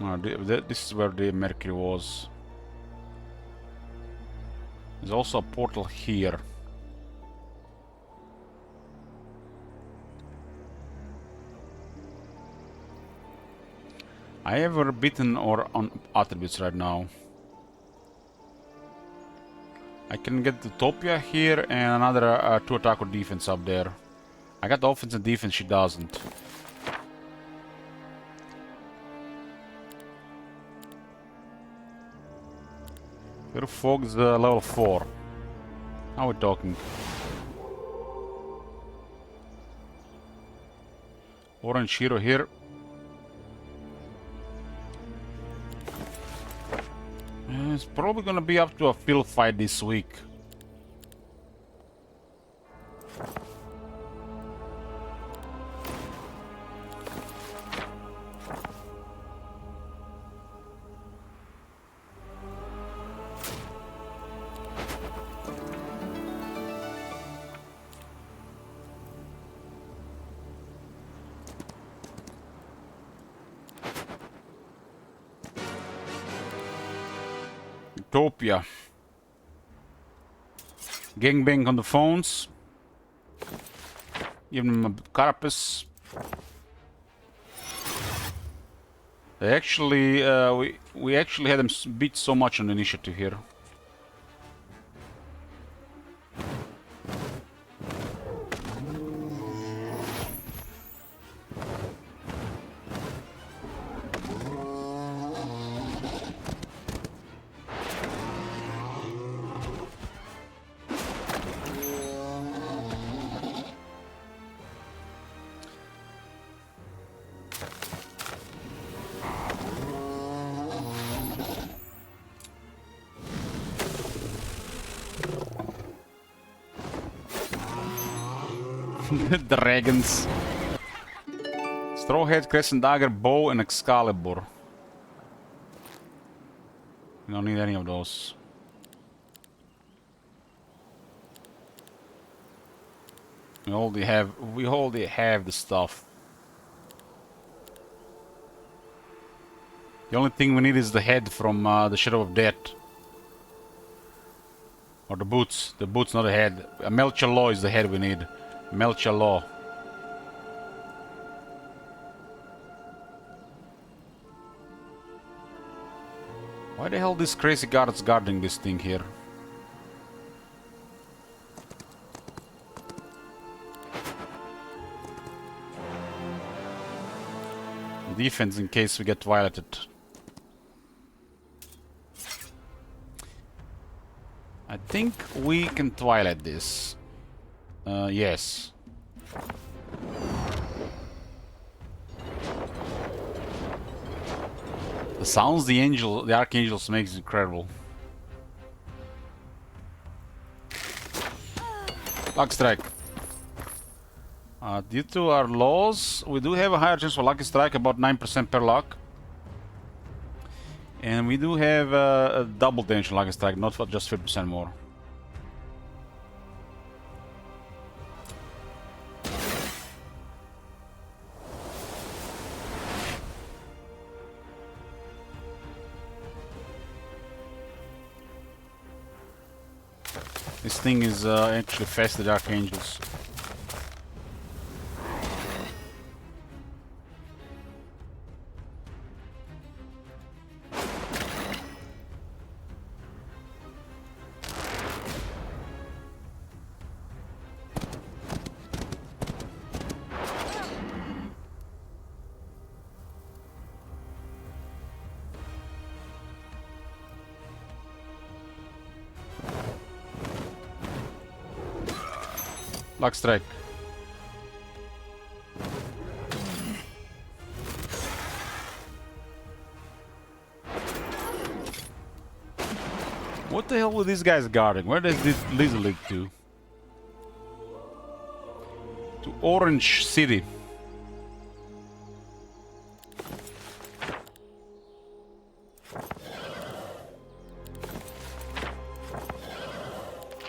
A: This is where the Mercury was. There's also a portal here. I have a bitten or on attributes right now. I can get Utopia here and another 2 attack or defense up there. I got offense and defense, she doesn't. Her fog is level 4. Now we're talking. Orange hero here. It's probably gonna be up to a field fight this week. Utopia. Gangbang on the phones. Give them a carapace. They actually, we actually had them beat so much on the initiative here. Dragons. Strawhead, Crescent Dagger, Bow, and Excalibur. We don't need any of those. We already have the stuff. The only thing we need is the head from the Shadow of Death. Or the boots. The boots, not the head. Melcher Law is the head we need. Melcher Law. Why the hell these crazy guards guarding this thing here? Defense in case we get violated. I think we can twilight this. Yes. The sounds the archangels makes incredible. Luck strike. Due to our laws, we do have a higher chance for lucky strike, about 9% per luck. And we do have a double damage lucky strike, not for just 50% more. This thing is actually faster than archangels. Luck strike. What the hell were these guys guarding? Where does this lead to? To Orange City.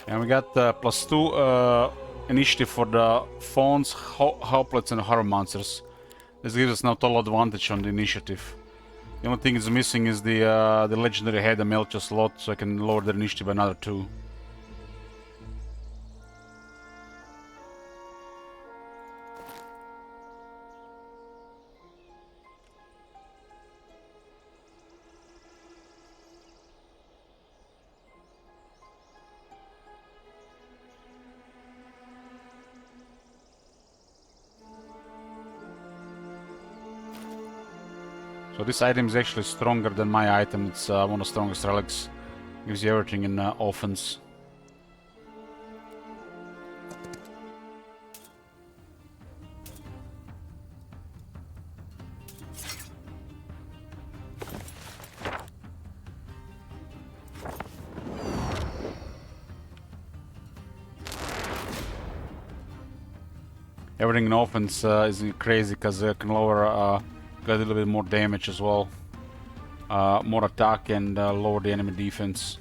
A: And we got +2 initiative for the phones, hoplets, and horror monsters. This gives us now total advantage on the initiative. The only thing is missing is the legendary head and Melcha slot, so I can lower their initiative by another 2. So this item is actually stronger than my item. It's one of the strongest relics. Gives you everything in offense. Everything in offense is crazy because it can lower, get a little bit more damage as well. More attack and lower the enemy defense.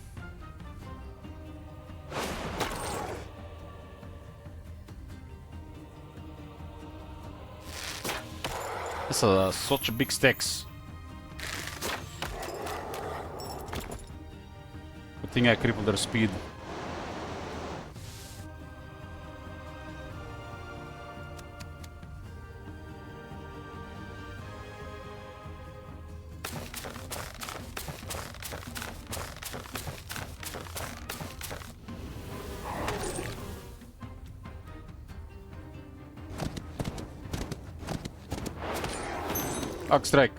A: That's such a big stacks. Good thing I crippled their speed. Arc strike.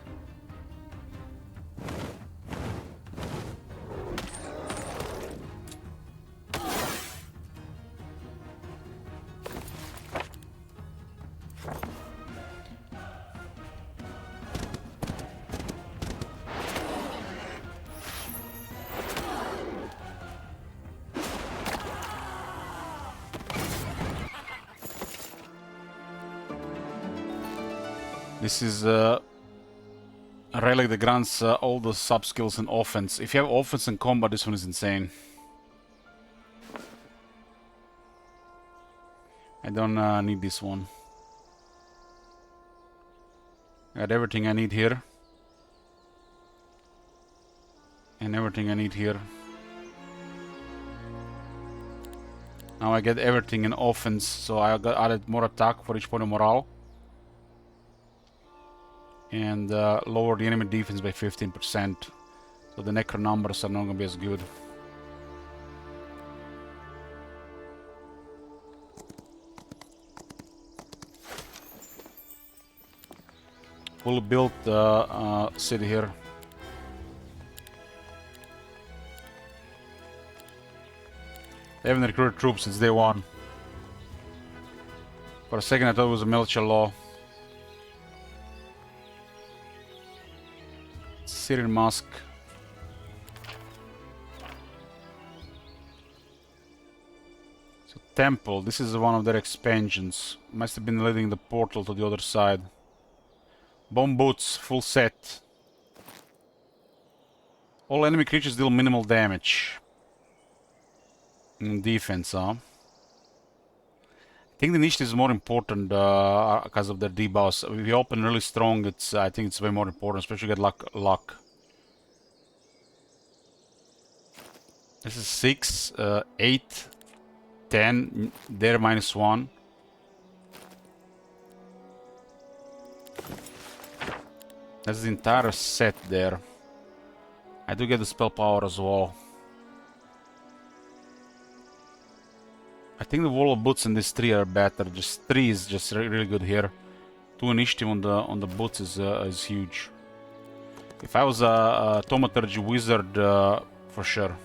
A: This is a relic that grants all the sub skills in offense. If you have offense and combat, this one is insane. I don't need this one. Got everything I need here. And everything I need here. Now I get everything in offense, so I got added more attack for each point of morale. And lower the enemy defense by 15%. So the necro numbers are not gonna be as good. Fully built city here. They haven't recruited troops since day 1. For a second I thought it was a military law. Syrian Mosque. So temple, this is one of their expansions. Must have been leading the portal to the other side. Bomb boots, full set. All enemy creatures deal minimal damage. In defense, huh? I think the initiative is more important because of their debuffs. If you open really strong, I think it's way more important, especially get luck. This is 6, 8, 10, there -1. That's the entire set there. I do get the spell power as well. I think the wall of boots and this 3 are better. Just 3 is just really good here. 2 initiative on the boots is huge. If I was a thaumaturgy wizard, for sure.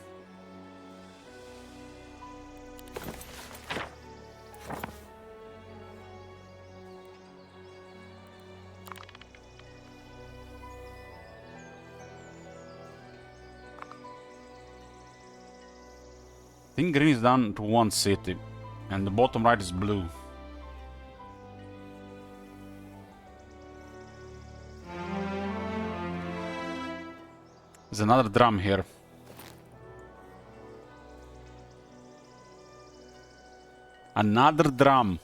A: I think green is down to 1 city, and the bottom right is blue. There's another drum here. Another drum.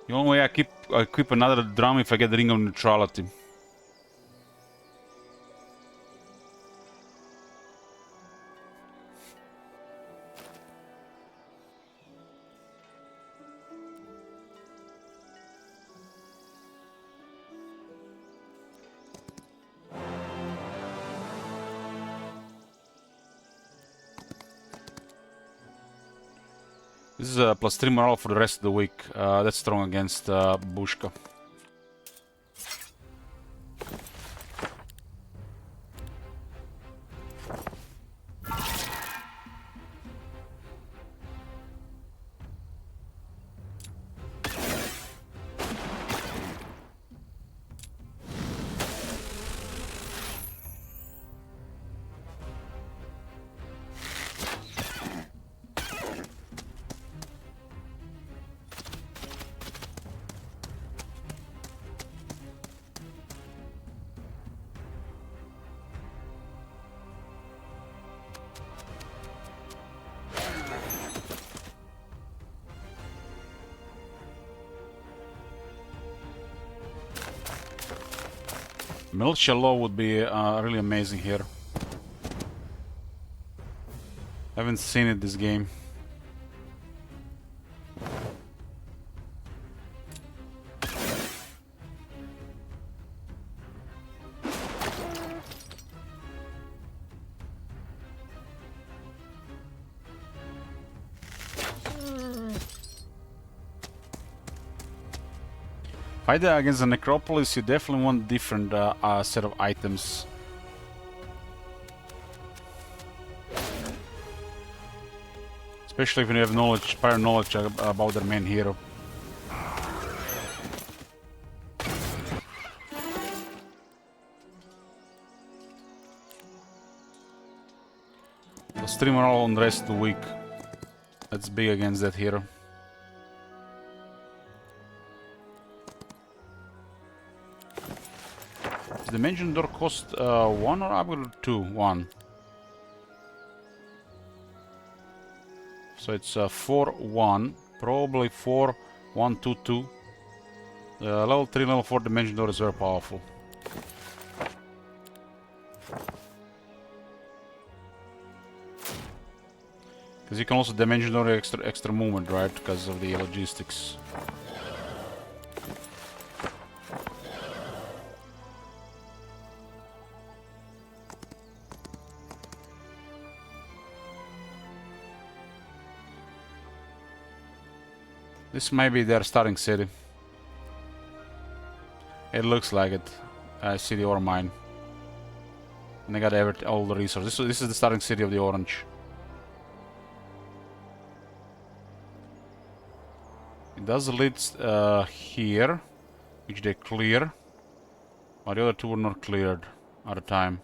A: The only way I equip another drum if I get the Ring of Neutrality. This is a +3 morale for the rest of the week. That's strong against Bushka. Militia law would be really amazing here. Haven't seen it this game. Fight against the Necropolis, you definitely want different set of items. Especially if you have knowledge, prior knowledge about their main hero. The streamer all on the rest of the week. That's big against that hero. Does the Dimension Door cost 1 or upgrade 2? 1. So it's 4-1, probably 4-1-2-2. Level 3, level 4 Dimension Door is very powerful. Because you can also Dimension Door extra movement, right? Because of the logistics. This may be their starting city. It looks like it. City ore mine. And they got all the resources. This is the starting city of the orange. It does lead here, which they clear. But the other two were not cleared at the time.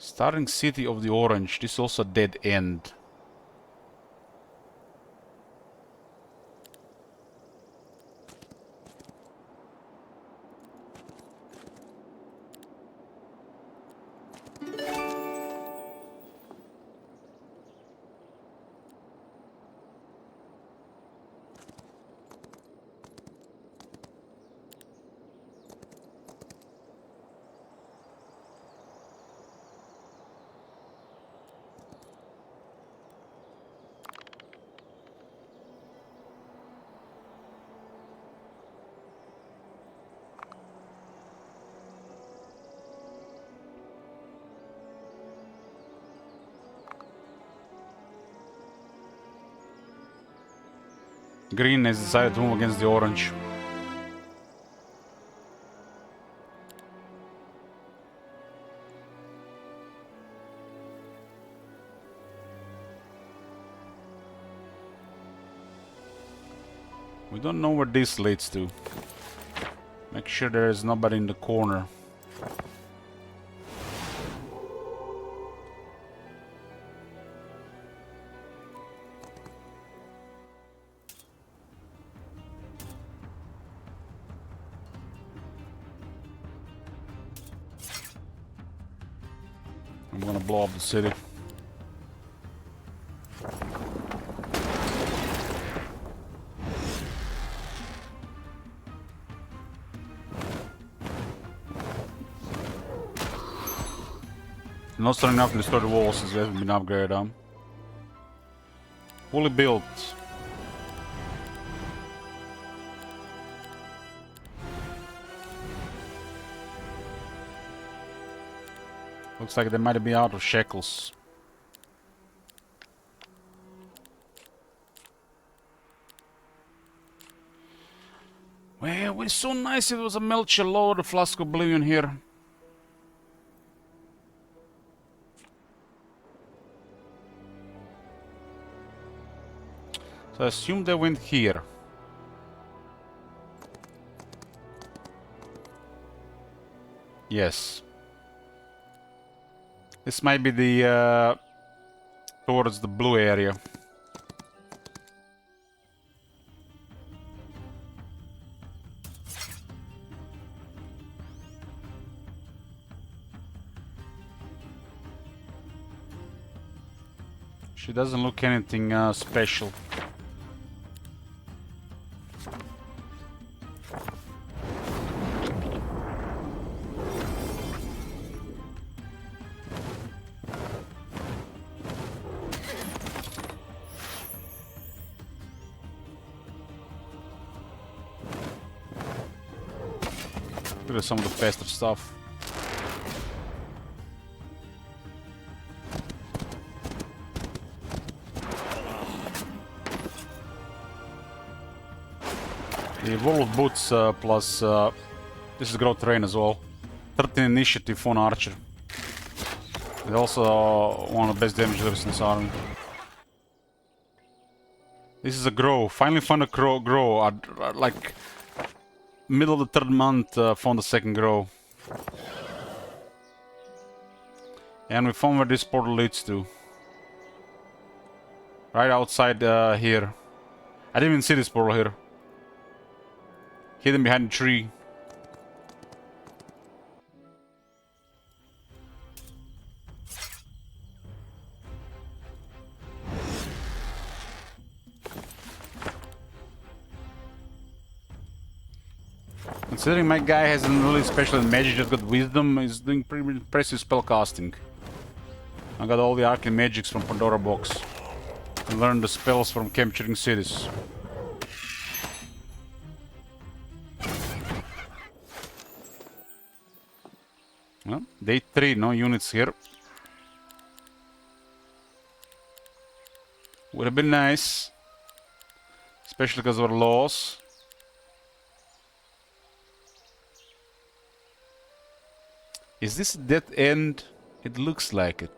A: Starting city of the orange. This is also dead end. Green has decided to move against the orange. We don't know where this leads to. Make sure there is nobody in the corner. I'm gonna blow up the city. Not strong enough to destroy the walls since it hasn't been upgraded. Fully built. Looks like they might be out of shekels. Well, it was so nice if it was a Melcher Lord, a Flask of Oblivion here. So I assume they went here. Yes. This might be the towards the blue area. She doesn't look anything special. Look at some of the faster stuff. The Evolved Boots plus this is growth terrain as well. 13 initiative for an archer. It's also one of the best damage dealers in this army. This is a grow. Finally found a grow. Like middle of the third month found the second grow. And we found where this portal leads to. Right outside here. I didn't even see this portal here. Hidden behind the tree. Considering my guy hasn't really special in magic, just got wisdom, he's doing pretty impressive spell casting. I got all the arcane magics from Pandora box. And learned the spells from capturing cities. Well, day 3, no units here. Would have been nice. Especially because of our laws. Is this a dead end? It looks like it.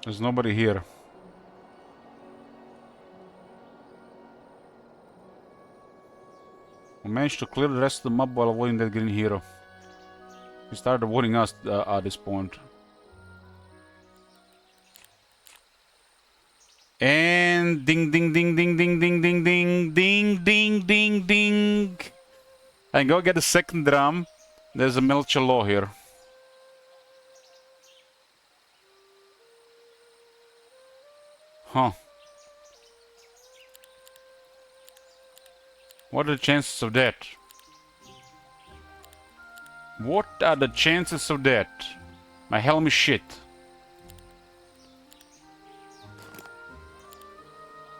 A: There's nobody here. We managed to clear the rest of the map while avoiding that green hero. He started avoiding us at this point. And ding ding ding ding ding ding ding ding ding ding ding ding. And go get the second drum. There's a Melcher Law here. Huh. What are the chances of that? What are the chances of that? My helm is shit.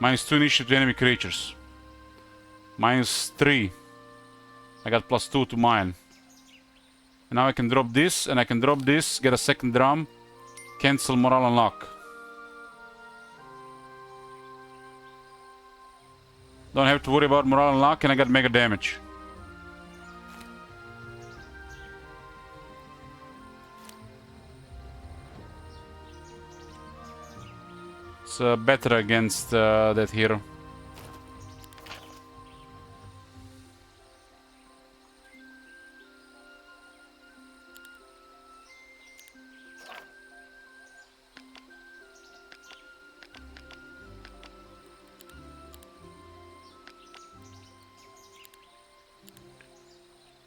A: -2 initiative to enemy creatures. -3. I got +2 to mine. And now I can drop this, and I can drop this, get a second drum, cancel morale and luck. Don't have to worry about morale and luck, and I got mega damage. It's better against that hero.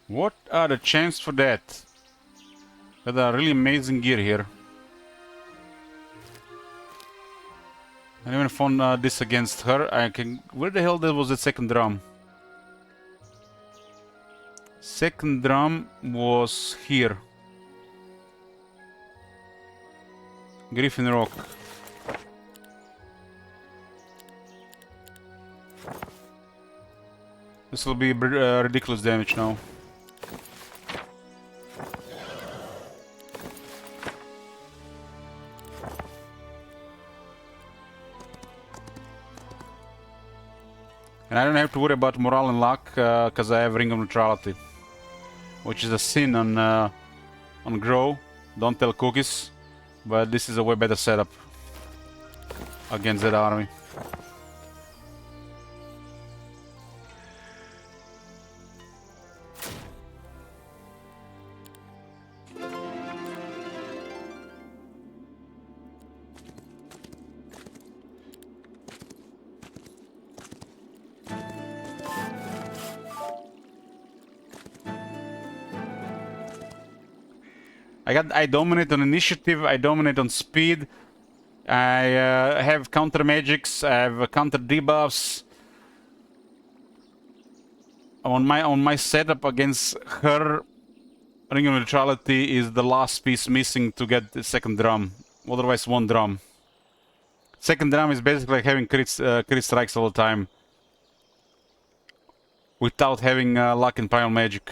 A: What are the chances for that? Got a really amazing gear here. I even found this against her. I can. Where the hell was the second drum? Second drum was here. Griffin Rock. This will be ridiculous damage now. And I don't have to worry about morale and luck because I have Ring of Neutrality, which is a sin on Grove. Don't tell cookies, but this is a way better setup against that army. I dominate on initiative, I dominate on speed, I have counter magics, I have counter debuffs. On my setup against her, Ring of Neutrality is the last piece missing to get the second drum. Otherwise, one drum. Second drum is basically like having crit strikes all the time, without having luck and primal magic.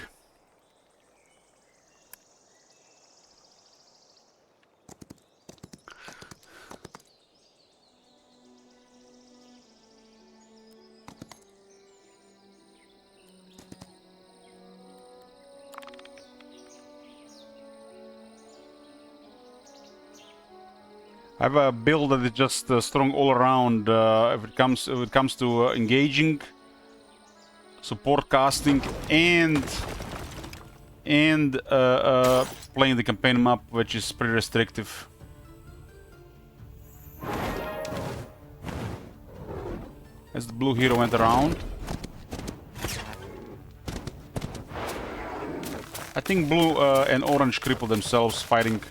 A: I have a build that is just strong all around. If it comes to engaging, support casting, and playing the campaign map, which is pretty restrictive. As the blue hero went around, I think blue and orange crippled themselves fighting.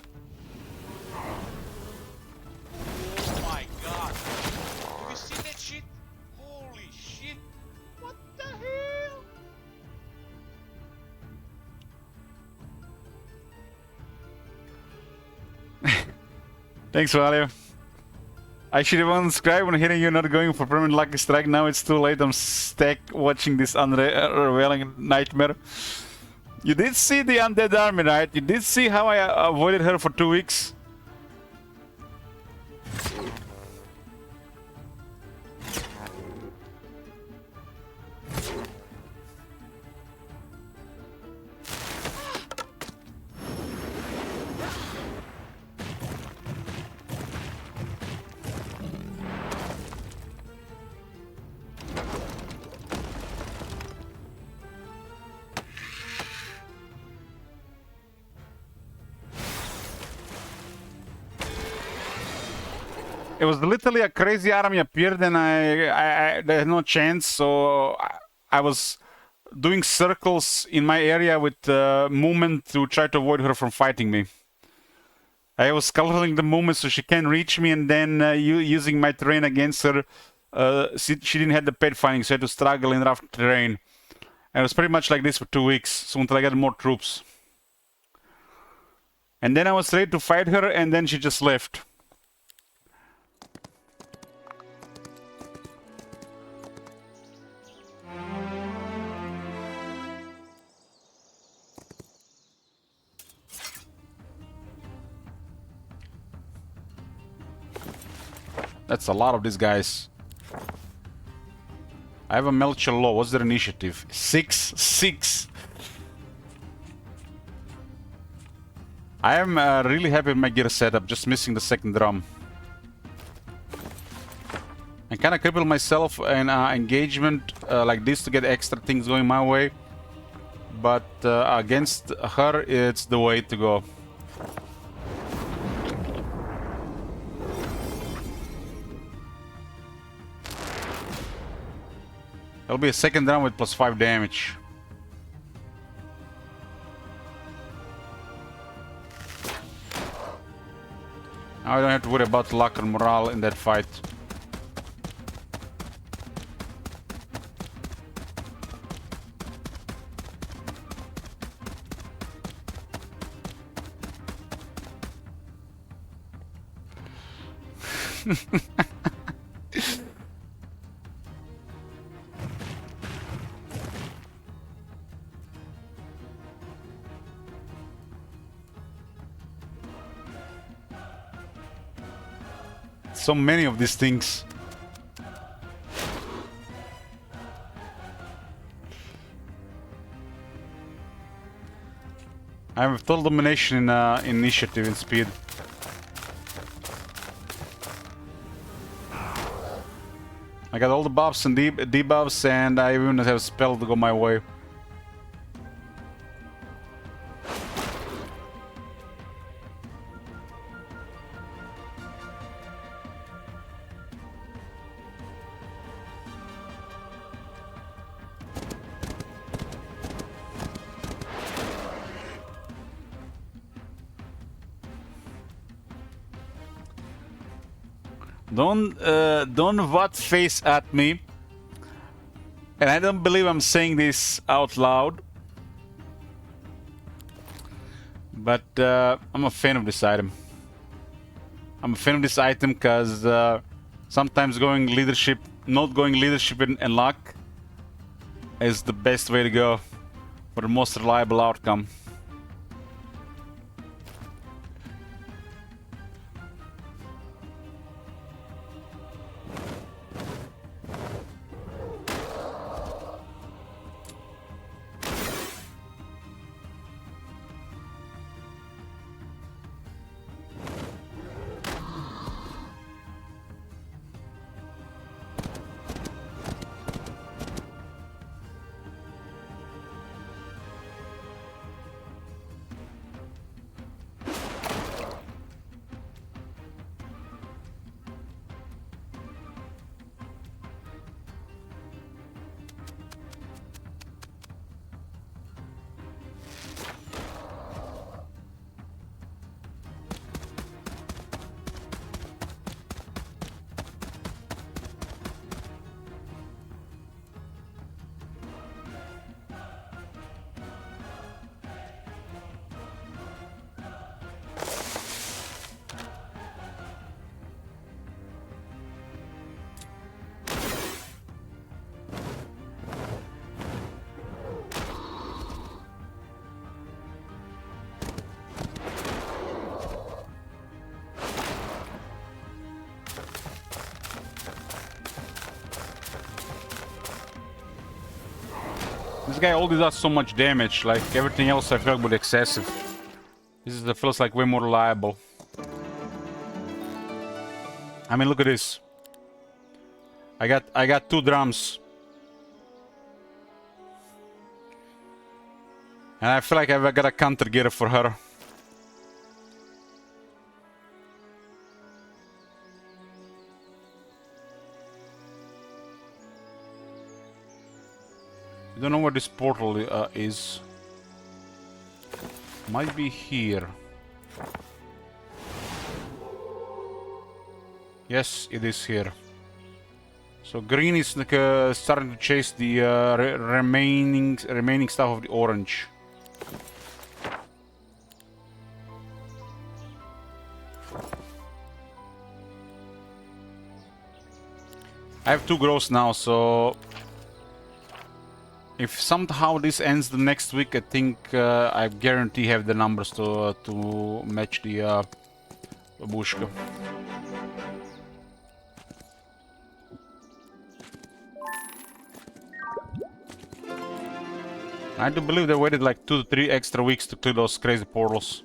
A: Thanks, Valio. I should have unsubscribed when hearing you're not going for permanent lucky strike. Now it's too late. I'm stuck watching this unraveling nightmare. You did see the undead army, right? You did see how I avoided her for 2 weeks? It was literally a crazy army appeared and I had no chance, so I was doing circles in my area with movement to try to avoid her from fighting me. I was sculpting the movement so she can't reach me, and then using my terrain against her, she didn't have the pet finding, so I had to struggle in rough terrain. And it was pretty much like this for 2 weeks, so until I got more troops. And then I was ready to fight her, and then she just left. That's a lot of these guys. I have a Melcher Law. What's their initiative? 6. I am really happy with my gear setup, just missing the second drum. I kind of crippled myself in engagement like this to get extra things going my way. But against her, it's the way to go. It'll be a second round with +5 damage. Now I don't have to worry about luck or morale in that fight. So many of these things. I have total domination in initiative and speed. I got all the buffs and debuffs, and I even have a spell to go my way. Don't what face at me. And I don't believe I'm saying this out loud. But I'm a fan of this item. I'm a fan of this item because sometimes going leadership, not going leadership and luck is the best way to go for the most reliable outcome. This guy already does so much damage, like everything else I felt was excessive. This is feels like way more reliable. I mean, look at this. I got 2 drums. And I feel like I've got a counter gear for her. I don't know where this portal is. Might be here. Yes, it is here. So green is like, starting to chase the remaining stuff of the orange. I have 2 grows now, so if somehow this ends the next week, I think I guarantee have the numbers to match the babushka. I do believe they waited like 2 to 3 extra weeks to clear those crazy portals.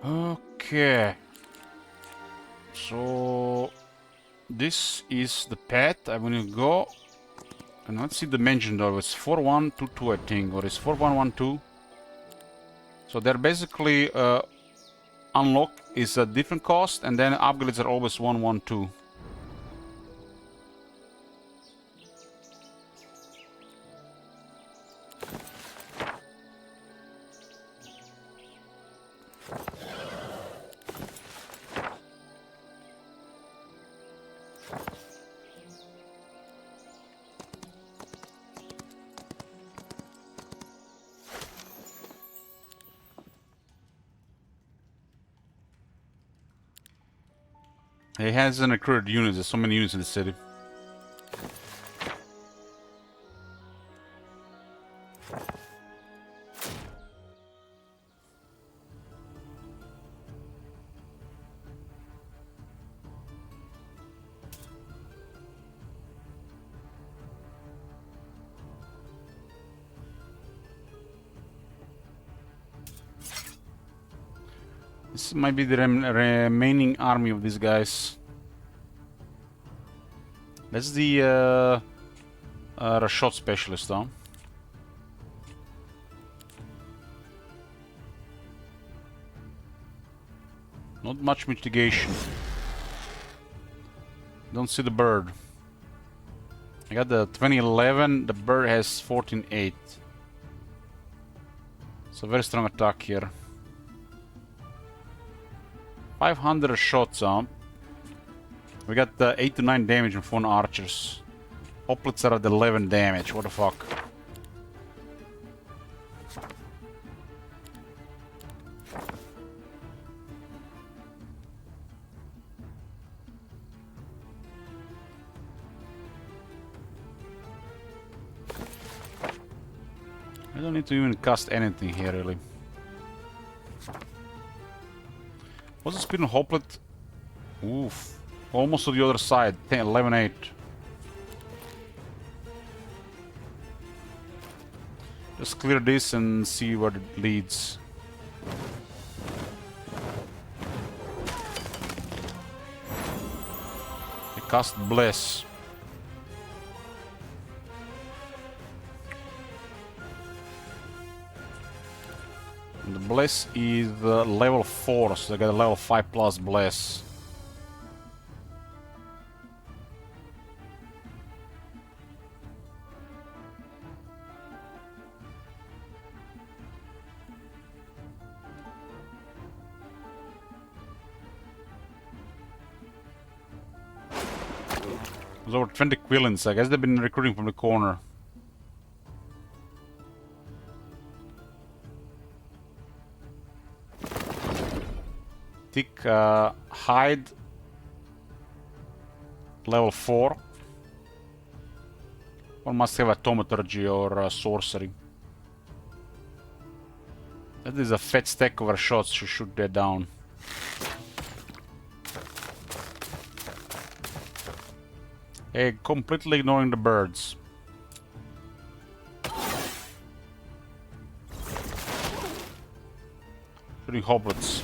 A: Okay. So this is the path I'm gonna go. And let's see the dimension though. It's 4122 I think, or it's 4112. So they're basically unlock is a different cost, and then upgrades are always 112. He hasn't recruited units. There's so many units in the city. This might be the remaining army of these guys. That's the Rashot specialist, though. Not much mitigation. Don't see the bird. I got the 2011. The bird has 14.8. So very strong attack here. 500 shots up. We got 8 to 9 damage from 4 archers. Hoplites are at 11 damage. What the fuck? I don't need to even cast anything here, really. What's the speed on Hoplet? Oof. Almost to the other side. 11-8. Just clear this and see where it leads. I cast Bless. And the Bless is level 4, so I got a level 5 plus Bless. There's over 20 Quillins. I guess they've been recruiting from the corner. Tick Hide. Level 4. One must have a Thaumaturgy or Sorcery. That is a fat stack of our shots to shoot that down. Hey, completely ignoring the birds. Shooting hoplets.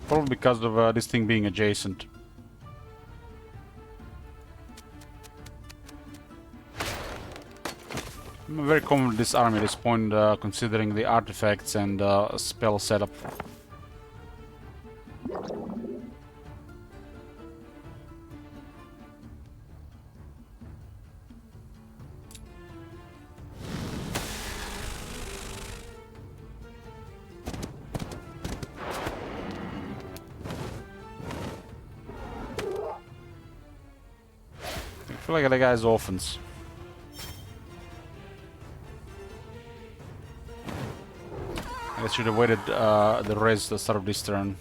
A: Probably because of this thing being adjacent. I'm very confident with this army at this point, considering the artifacts and spell setup. I feel like the guy's orphans. I should have waited the res to start of this turn.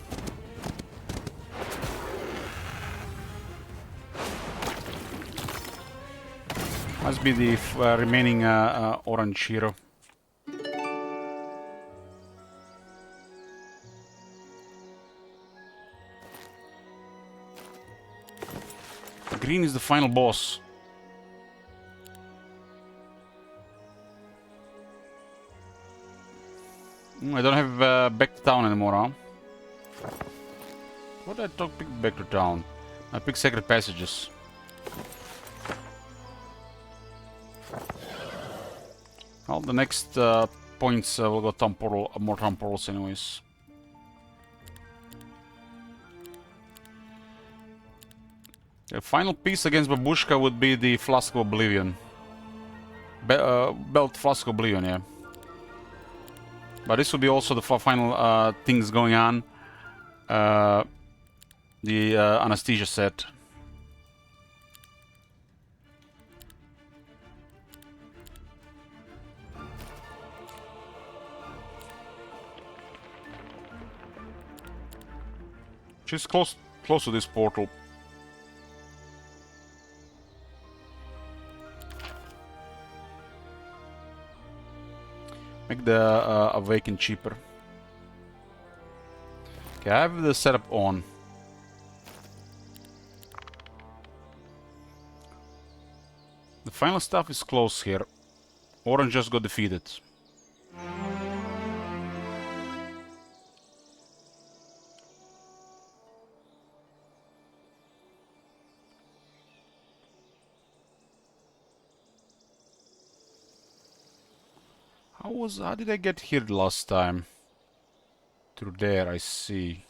A: Must be the remaining orange hero. Green is the final boss. I don't have back to town anymore, huh? What did I talk back to town? I pick Sacred Passages. Well, the next points will go town portal, more town portals anyways. The final piece against Babushka would be the Flask of Oblivion. Belt Flask of Oblivion, yeah. But this will be also the final things going on. The anesthesia set. She's close to this portal. Make the awaken cheaper. Okay, I have the setup on. The final stuff is close here. Orange just got defeated. How did I get here last time? Through there, I see.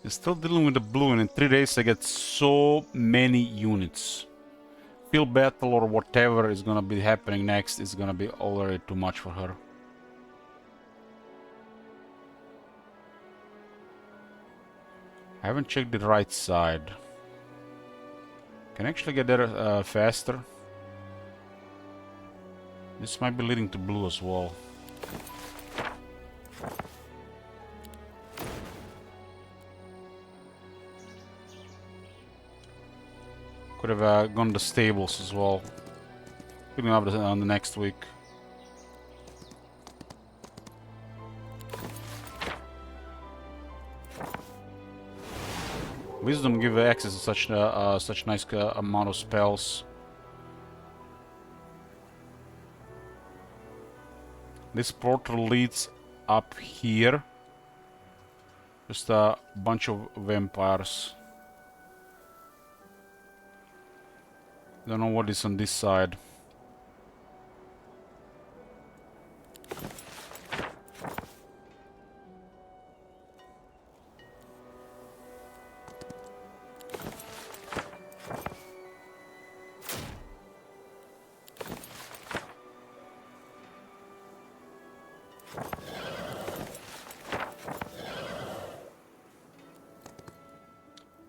A: I'm still dealing with the blue, and in 3 days I get so many units. Field battle or whatever is gonna be happening next is gonna be already too much for her. I haven't checked the right side. Can I actually get there faster? This might be leading to blue as well. Could have gone to the stables as well. Picking up on the next week. Wisdom give access to such nice amount of spells. This portal leads up here. Just a bunch of vampires. Don't know what is on this side.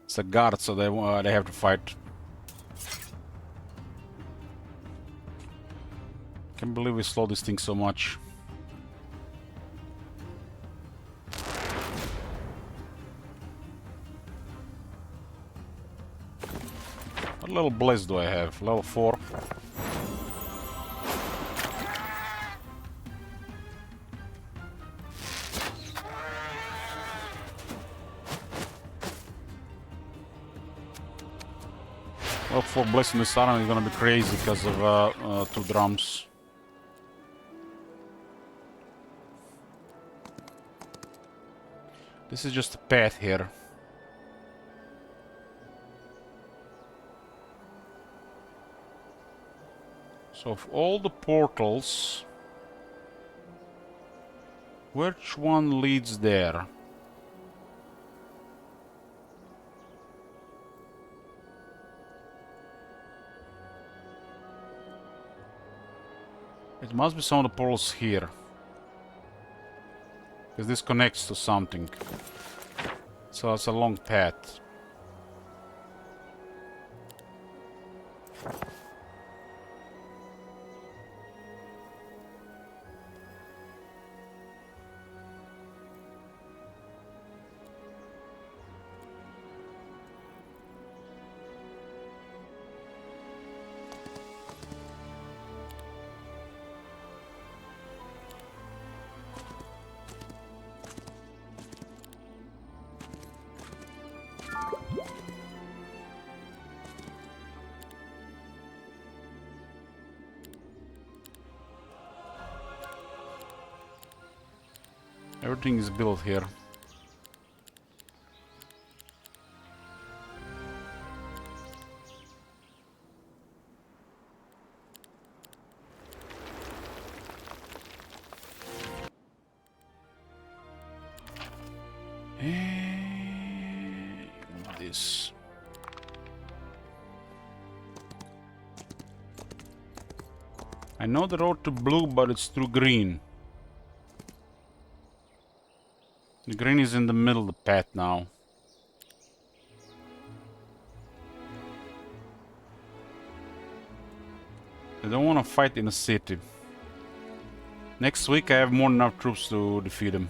A: It's a guard, so they have to fight. Can't believe we slowed this thing so much. What level blaze do I have? Level 4. Level 4 blaze in this arena is gonna be crazy because of 2 drums. This is just a path here. So of all the portals, which one leads there? It must be some of the portals here. Because this connects to something. So it's a long path. Everything is built here. This. I know the road to blue, but it's through green. The green is in the middle of the path now. I don't want to fight in the city. Next week I have more than enough troops to defeat them.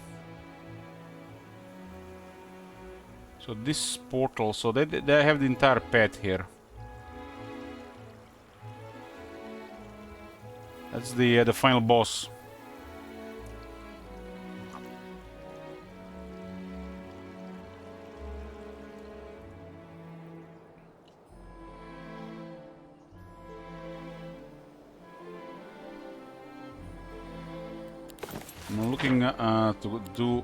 A: So this portal, so they have the entire path here. That's the final boss. I'm looking to do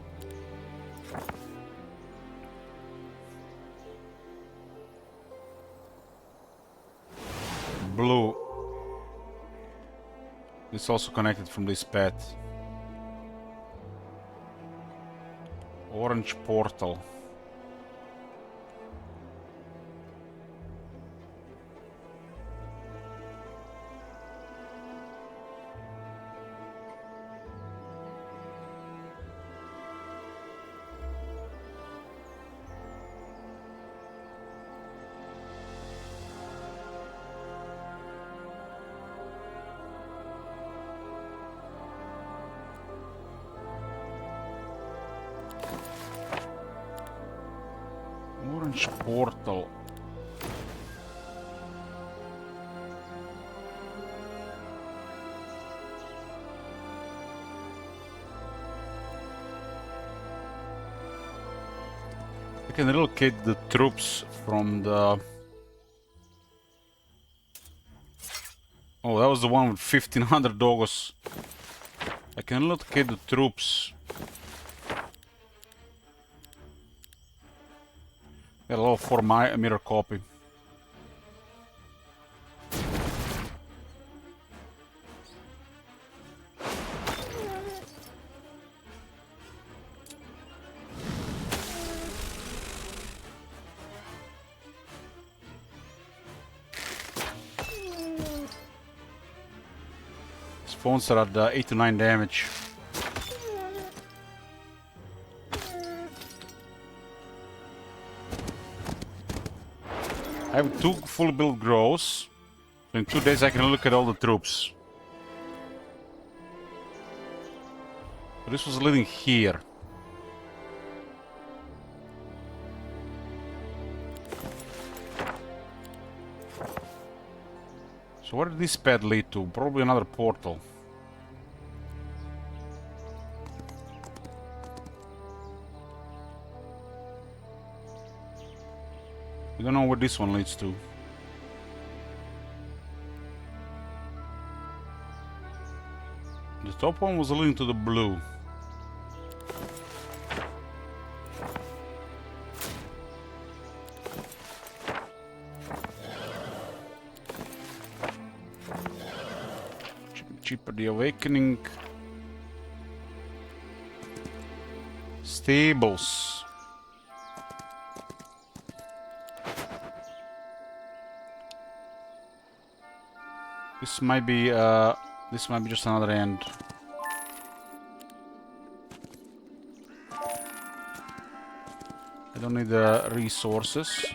A: blue. It's also connected from this path. Orange portal. Orange portal. I can relocate the troops from the... Oh, that was the one with 1500 doggos. I can relocate the troops. Got a level 4 mirror copy. His phones are at 8 to 9 damage. I have 2 fully built grows. So in 2 days I can look at all the troops. So this was living here. So where did this path lead to? Probably another portal. We don't know where this one leads to. The top one was leading to the blue. Cheaper the Awakening. Stables. This might be just another end. I don't need the resources.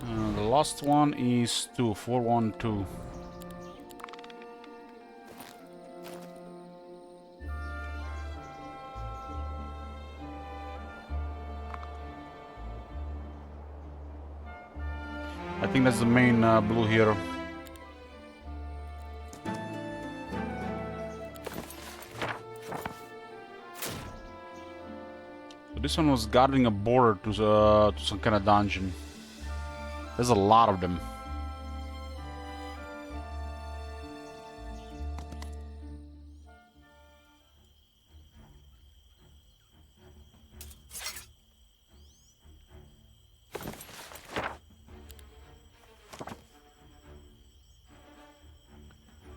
A: The last one is 412. I think that's the main blue here. So this one was guarding a border to some kind of dungeon. There's a lot of them.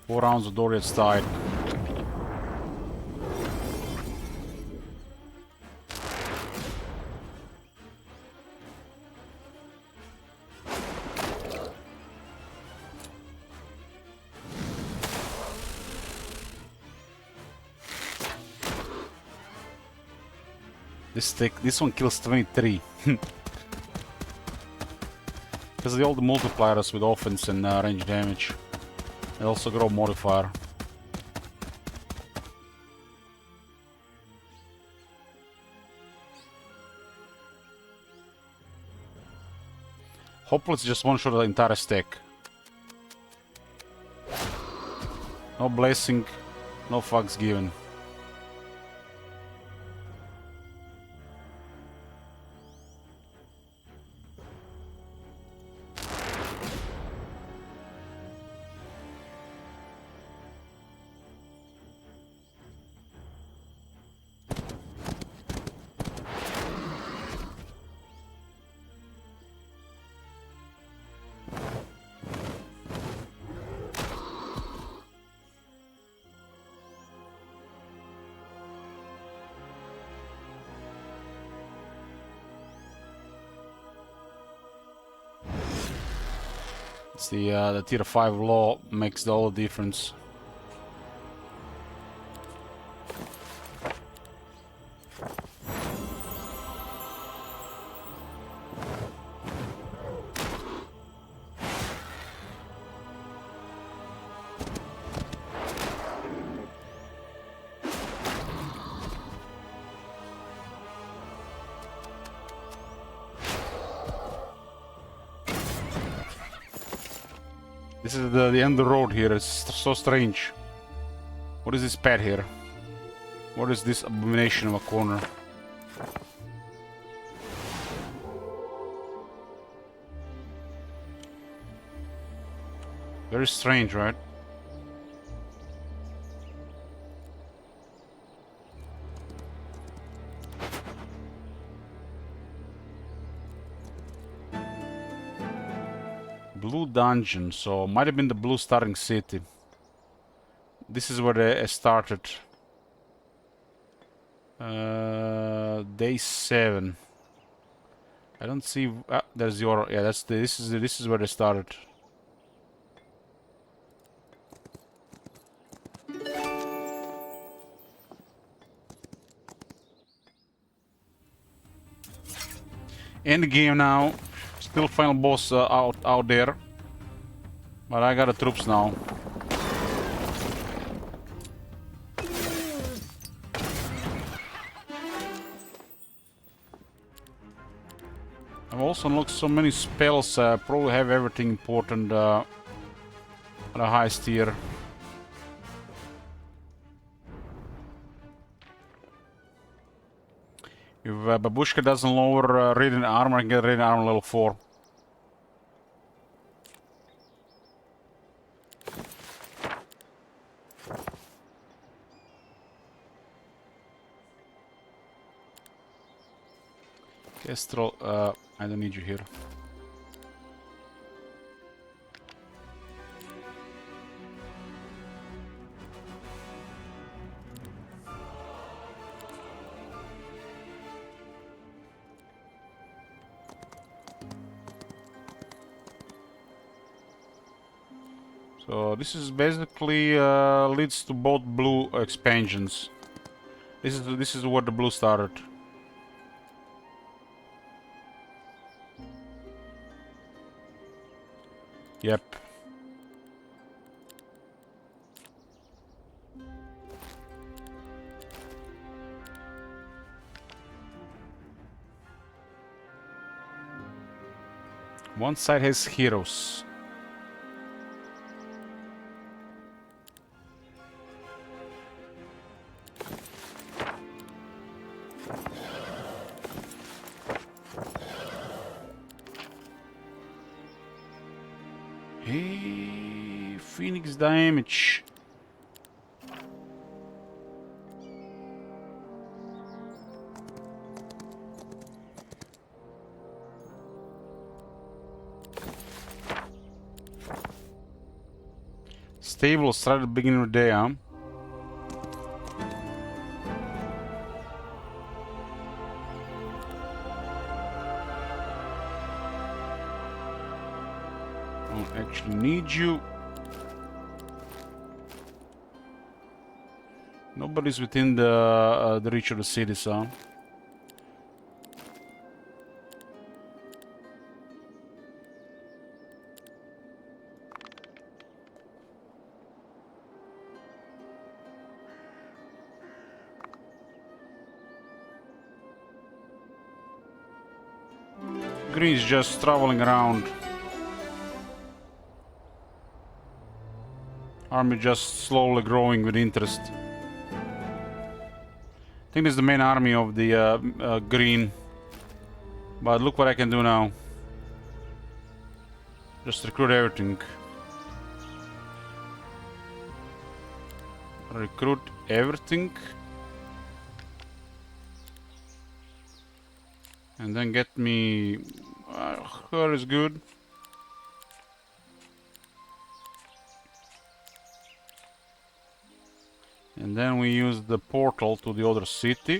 A: Four rounds of Doria's died. This one kills 23. Because the old multipliers with offense and range damage. They also grow modifier. Hopefully it's just one shot the entire stack. No blessing, no fucks given. It's the tier 5 law makes all the difference. This is the end of the road here. It's so strange. What is this pad here? What is this abomination of a corner? Very strange, right? Blue dungeon, so might have been the blue starting city. This is where they started. Day 7. I don't see. There's your. Yeah, that's the. This is where they started. End game now. Still final boss out there. But I got the troops now. I've also unlocked so many spells, probably have everything important on the highest tier. If Babushka doesn't lower radiant armor, I can get radiant armor level 4. Kestrel, I don't need you here. So this is basically leads to both blue expansions. This is where the blue started. Yep. One side has heroes. Hey, Phoenix damage. Stable started at the beginning of the day, huh? Don't actually need you. Nobody's within the reach of the city, so green is just traveling around. Army just slowly growing with interest. I think this is the main army of the green. But look what I can do now. Just recruit everything. Recruit everything. And then get me... her is good. And then we use the portal to the other city.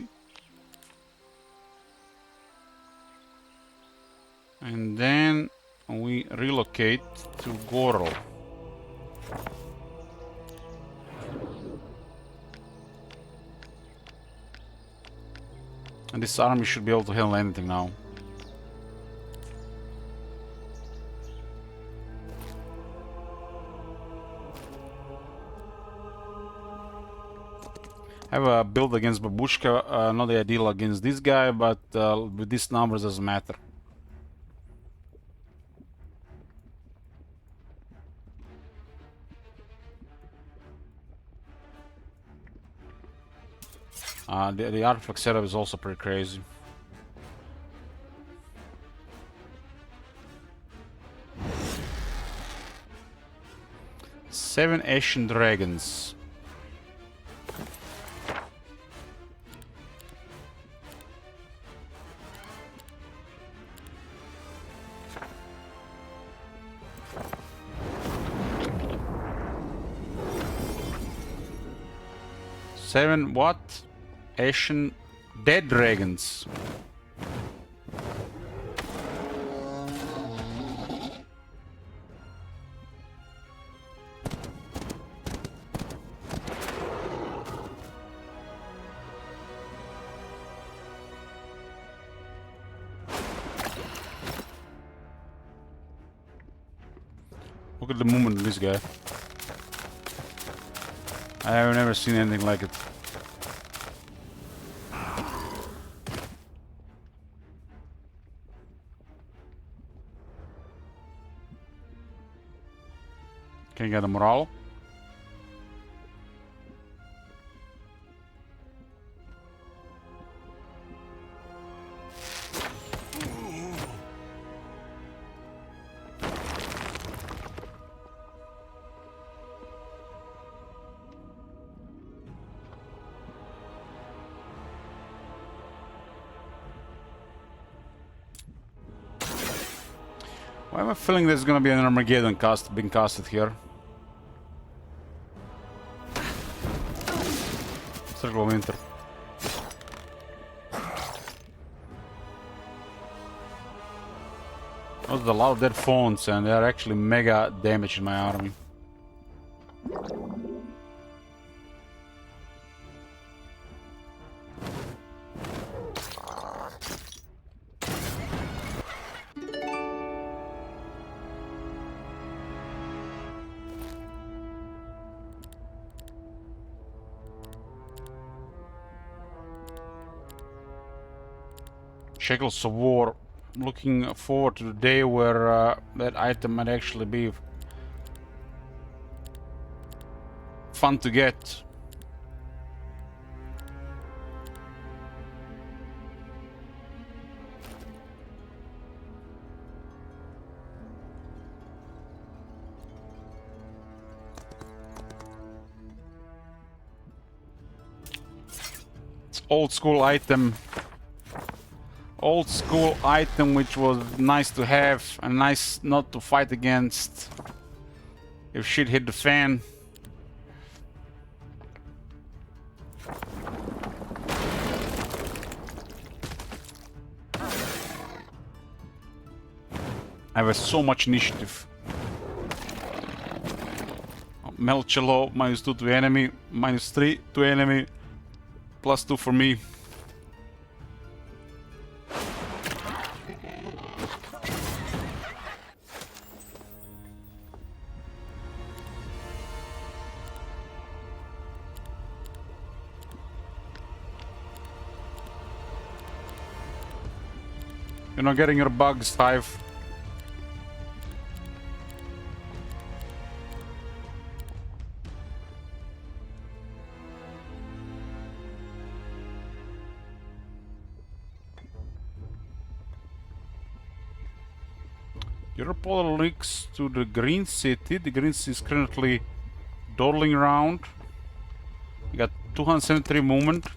A: And then we relocate to Gorl. And this army should be able to handle anything now. I have a build against Babushka, not the ideal against this guy, but with these numbers doesn't matter. The artifact setup is also pretty crazy. Seven Asian dragons. Seven what? Asian dead dragons. Look at the movement of this guy. I have never seen anything like it. Can you get a morale? Why am I feeling there's gonna be an Armageddon being casted here? Circle of Winter. Those are a lot of dead phones, and they are actually mega damage in my army. Shackles of War. Looking forward to the day where that item might actually be fun to get. It's old school item. Old school item which was nice to have and nice not to fight against if shit hit the fan. I have so much initiative. Melchelo, -2 to enemy, -3 to enemy, +2 for me. You're not getting your bugs, Hive. Your portal links to the Green City. The Green City is currently dawdling around. You got 273 movement.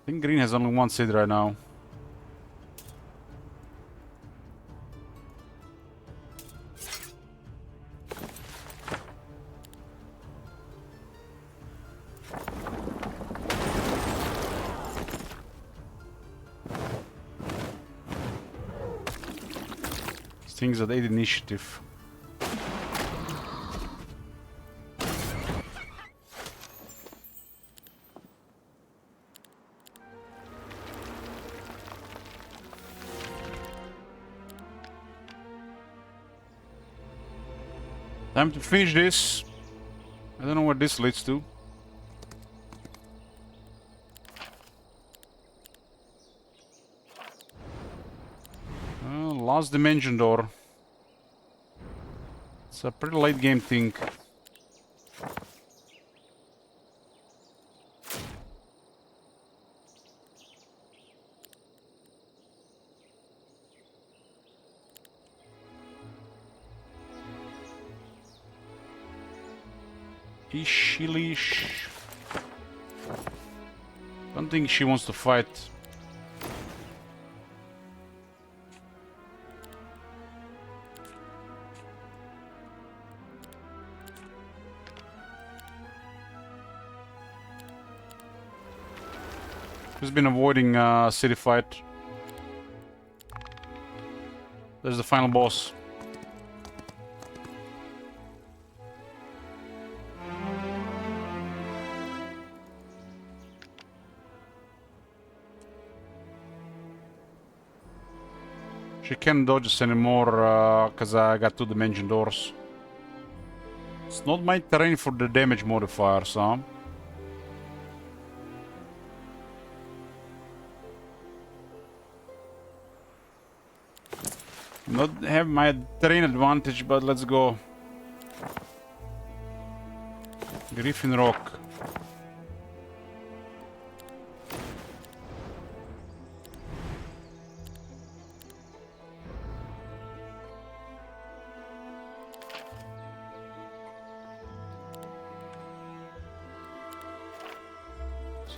A: I think Green has only one city right now. Things at 8 initiative. Time to finish this. I don't know what this leads to. Last dimension door. It's a pretty late game thing. Ishilish. Don't think she wants to fight. She's been avoiding city fight. There's the final boss. She can't dodge us anymore because I got 2 dimension doors. It's not my terrain for the damage modifier, so... Not have my terrain advantage, but let's go. Griffin Rock.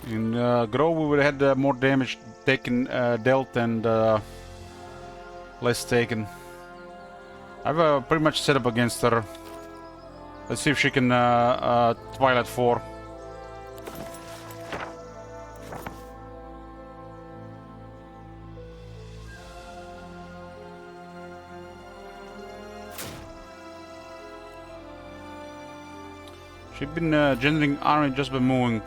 A: In Grove we would have had more damage taken, dealt and less taken. I've pretty much set up against her. Let's see if she can Twilight 4. She's been generating army just by moving.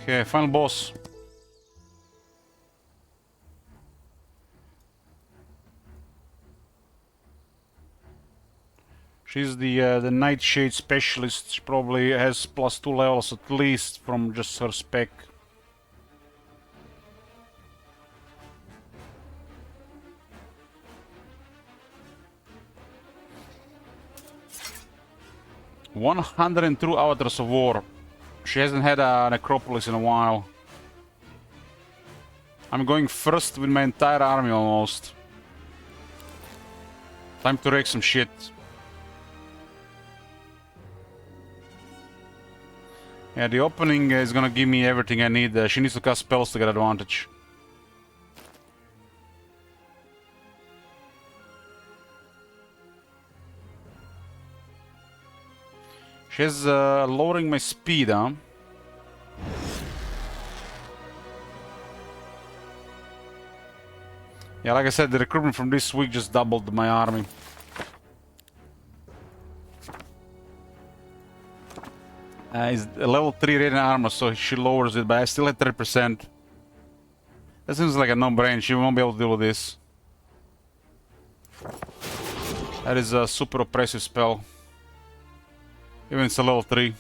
A: Okay, final boss. She's the Nightshade specialist. She probably has +2 levels at least from just her spec. "102 Avatars of War." She hasn't had a necropolis in a while. I'm going first with my entire army almost. Time to wreck some shit. Yeah, the opening is gonna give me everything I need. She needs to cast spells to get advantage. She's lowering my speed, huh? Yeah, like I said, the recruitment from this week just doubled my army. Is a level 3 radiant armor, so she lowers it, but I still had 30%. That seems like a no-brainer. She won't be able to deal with this. That is a super oppressive spell. Even it's a level 3.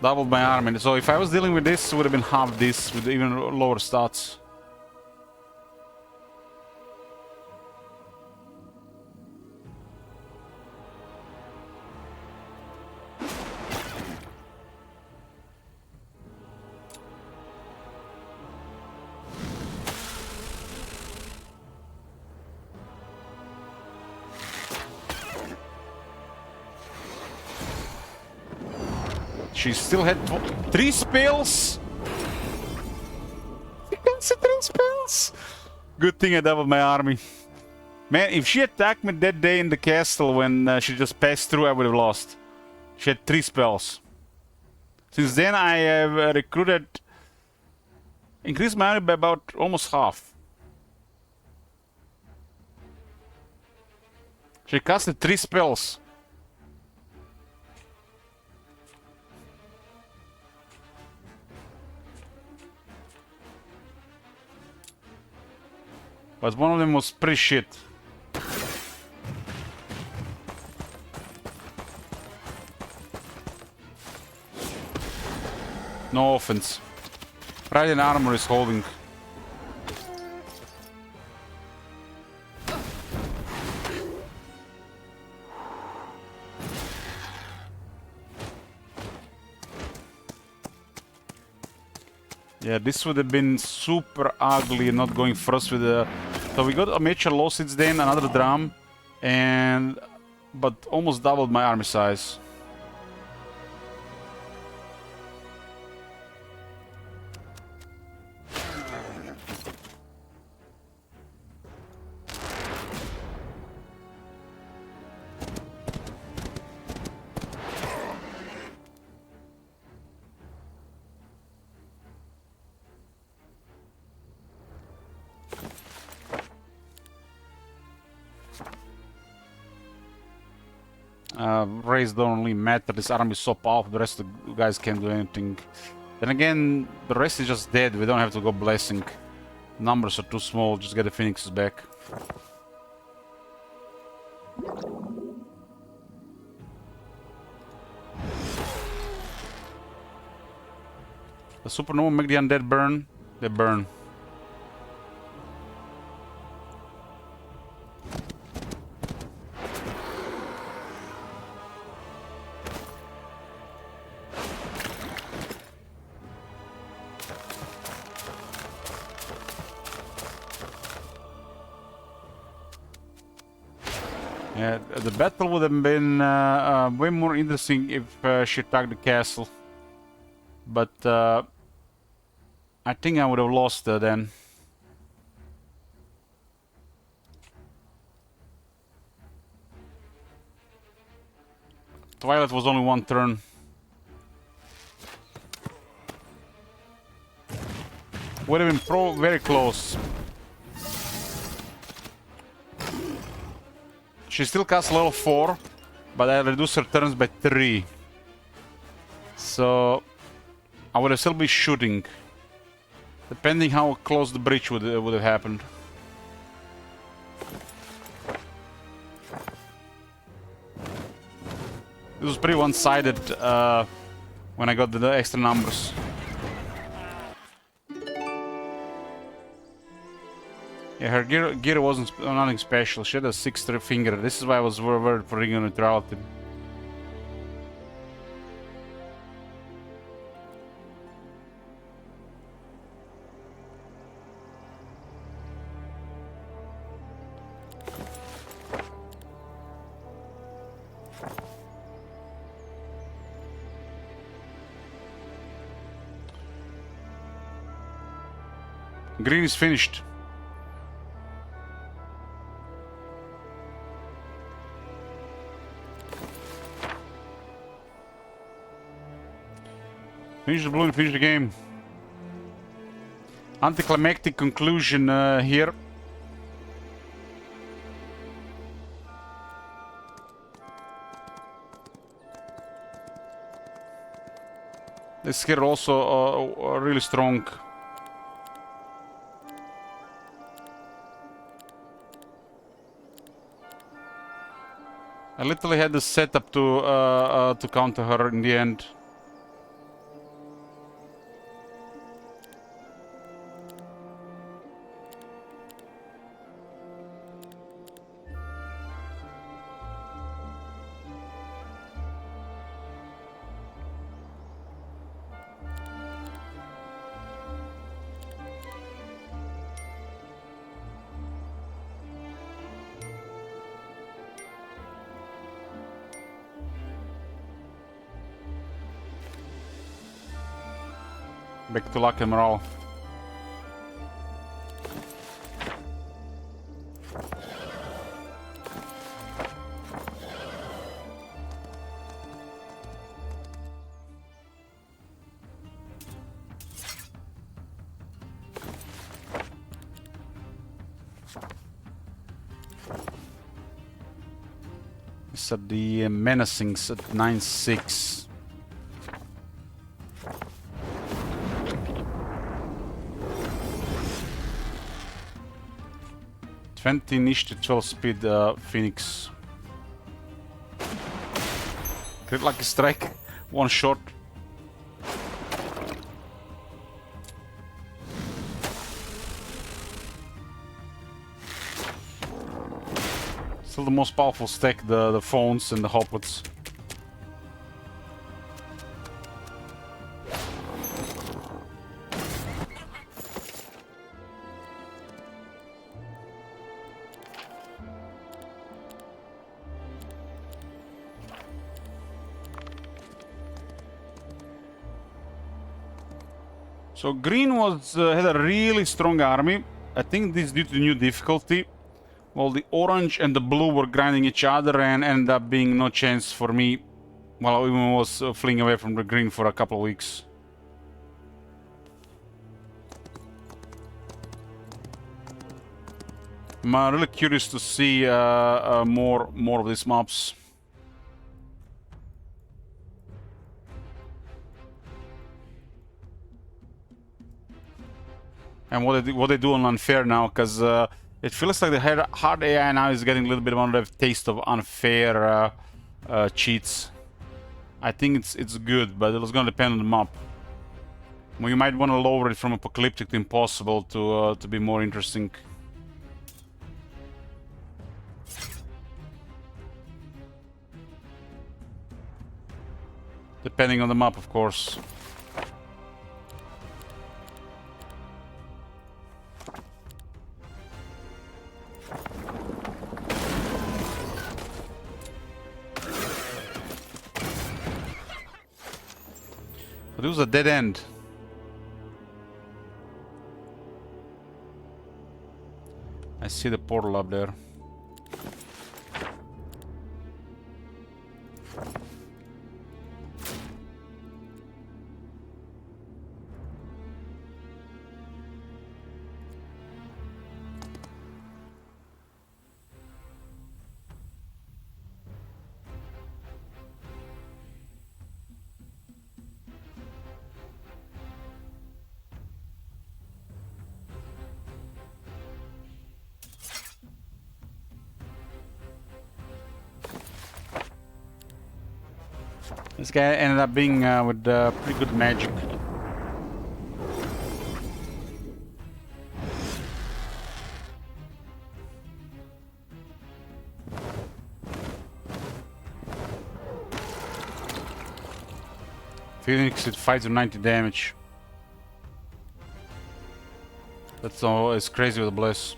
A: Doubled my army. So if I was dealing with this, it would have been half this with even lower stats. She still had 3 spells. You can see 3 spells. Good thing I doubled my army. Man, if she attacked me that day in the castle when she just passed through, I would have lost. She had 3 spells. Since then, I have recruited, increased my army by about almost half. She casted 3 spells. But one of them was pretty shit. No offense. Radiant armor is holding. Yeah, this would have been super ugly not going first with the... So we got a major loss since then, another drum, and... but almost doubled my army size. Race don't really matter, this army is so powerful, the rest of the guys can't do anything. Then again, the rest is just dead, we don't have to go blessing. Numbers are too small, just get the phoenixes back. The supernova make the undead burn, they burn. Yeah, the battle would have been way more interesting if she attacked the castle. But I think I would have lost then. Twilight was only 1 turn. Would have been very close. She still casts level 4, but I reduce her turns by 3. So I would have still be shooting, depending how close the breach would have happened. This was pretty one-sided when I got the extra numbers. Yeah, her gear wasn't nothing special. She had a 6th finger. This is why I was worried for regional neutrality. Green is finished. Finish the blue and finish the game. Anticlimactic conclusion here. This skill also really strong. I literally had the setup to counter her in the end. Back to luck and morale. It's at the menacings at 9-6. Niche to 12 speed Phoenix. Crit lucky strike, one shot. Still the most powerful stack, the phones and the hoplets. So green was had a really strong army. I think this is due to new difficulty. While the orange and the blue were grinding each other and ended up being no chance for me. While I even was fleeing away from the green for a couple of weeks. I'm really curious to see more of these maps. And what they do on unfair now, because it feels like the hard AI now is getting a little bit of a taste of unfair cheats. I think it's good, but it's gonna depend on the map. Well, you might want to lower it from apocalyptic to impossible to be more interesting. Depending on the map, of course. But it was a dead end. I see the portal up there. This guy ended up being with pretty good magic. Phoenix, it fights with 90 damage. That's all. It's crazy with the bliss.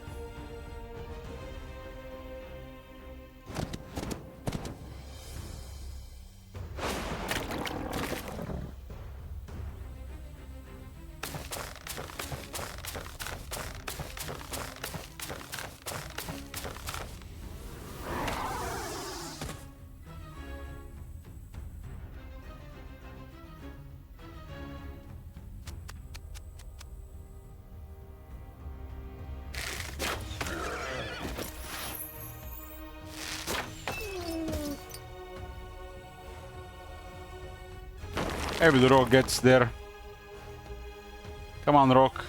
A: Maybe the rock gets there. Come on, rock.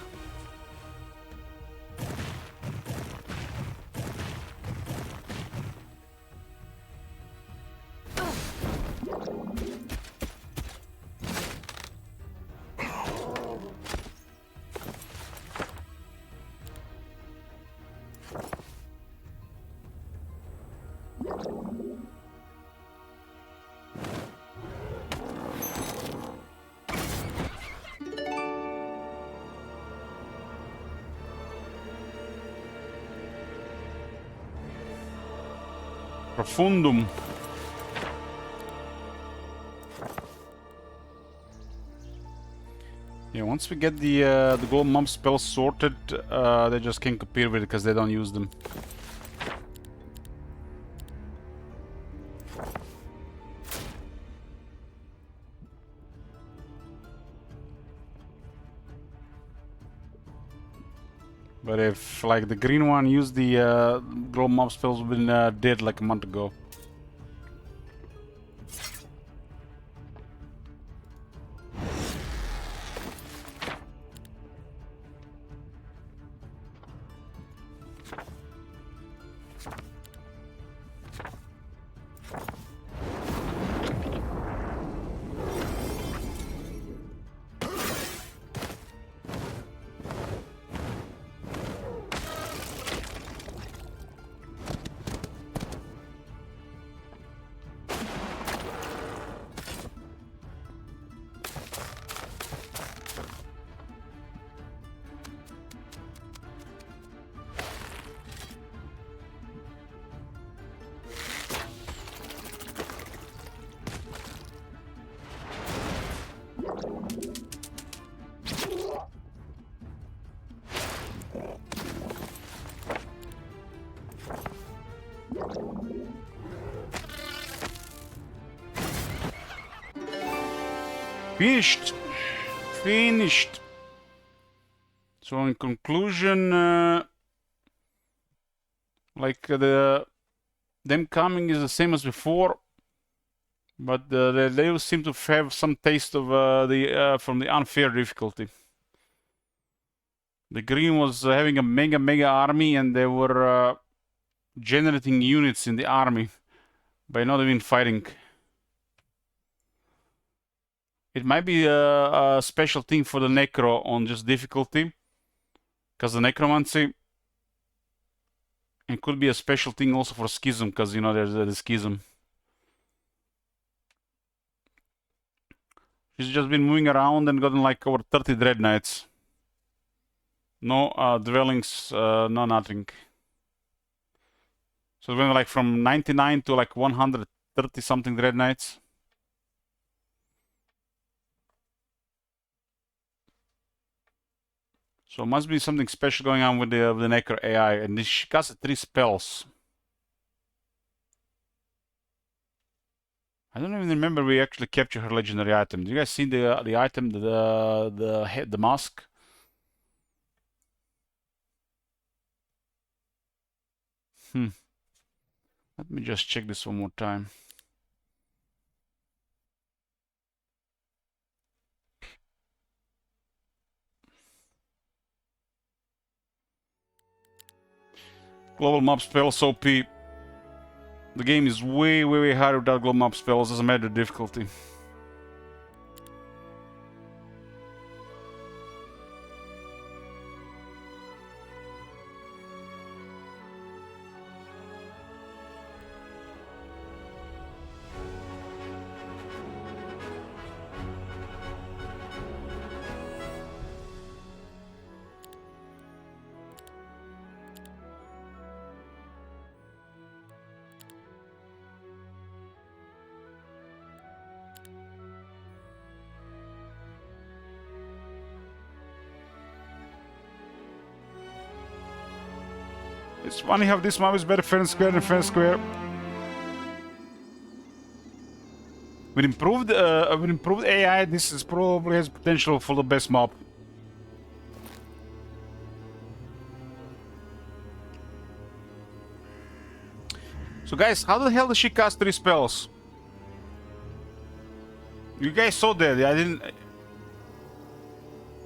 A: Profundum. Yeah, once we get the gold mob spells sorted, they just can't compete with it because they don't use them. But if like the green one used the gold mob spells, been dead like a month ago. Finished. Finished. So in conclusion, like them coming is the same as before, but they seem to have some taste of the from the unfair difficulty. The green was having a mega army, and they were generating units in the army by not even fighting. It might be a special thing for the Necro on just difficulty, because the Necromancy. It could be a special thing also for Schism, because, you know, there's the Schism. She's just been moving around and gotten like over 30 Dread Knights. No dwellings, no nothing. So it went like from 99 to like 130 something Dread Knights. So it must be something special going on with the Necro AI, and she casts 3 spells. I don't even remember we actually captured her legendary item. Do you guys see the item, the mask? Let me just check this one more time. Global mob spells OP. The game is way harder without global mob spells, doesn't matter the difficulty. It's funny how this mob is better fair and square than fair and square. With improved AI, this is probably has potential for the best mob. So guys, how the hell does she cast 3 spells? You guys saw that. I didn't...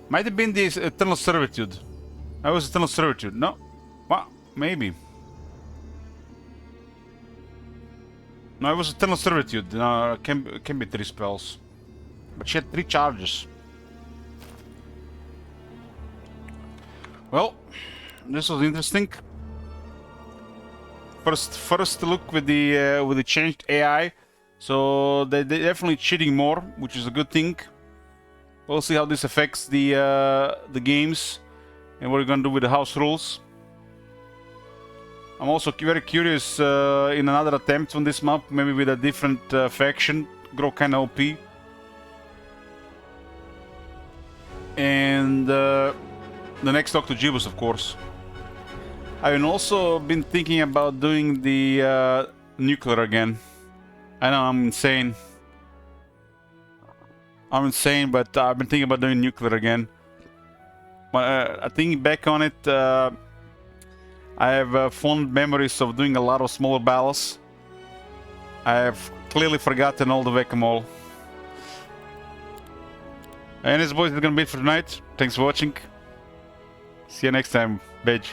A: Might have been this Eternal Servitude. That was Eternal Servitude. No? Well, maybe. No, it was Eternal Servitude. No, it can be 3 spells. But she had 3 charges. Well, this was interesting. First look with the changed AI. So they're definitely cheating more, which is a good thing. We'll see how this affects the games and what we're gonna do with the house rules. I'm also very curious in another attempt on this map, maybe with a different faction, grow kind of OP. And the next talk to Jibus, of course. I've also been thinking about doing the nuclear again. I know I'm insane. But I've been thinking about doing nuclear again. I think back on it, I have fond memories of doing a lot of smaller battles. I have clearly forgotten all the whack-a-mole. And this boys is gonna be it for tonight. Thanks for watching. See you next time, Veg.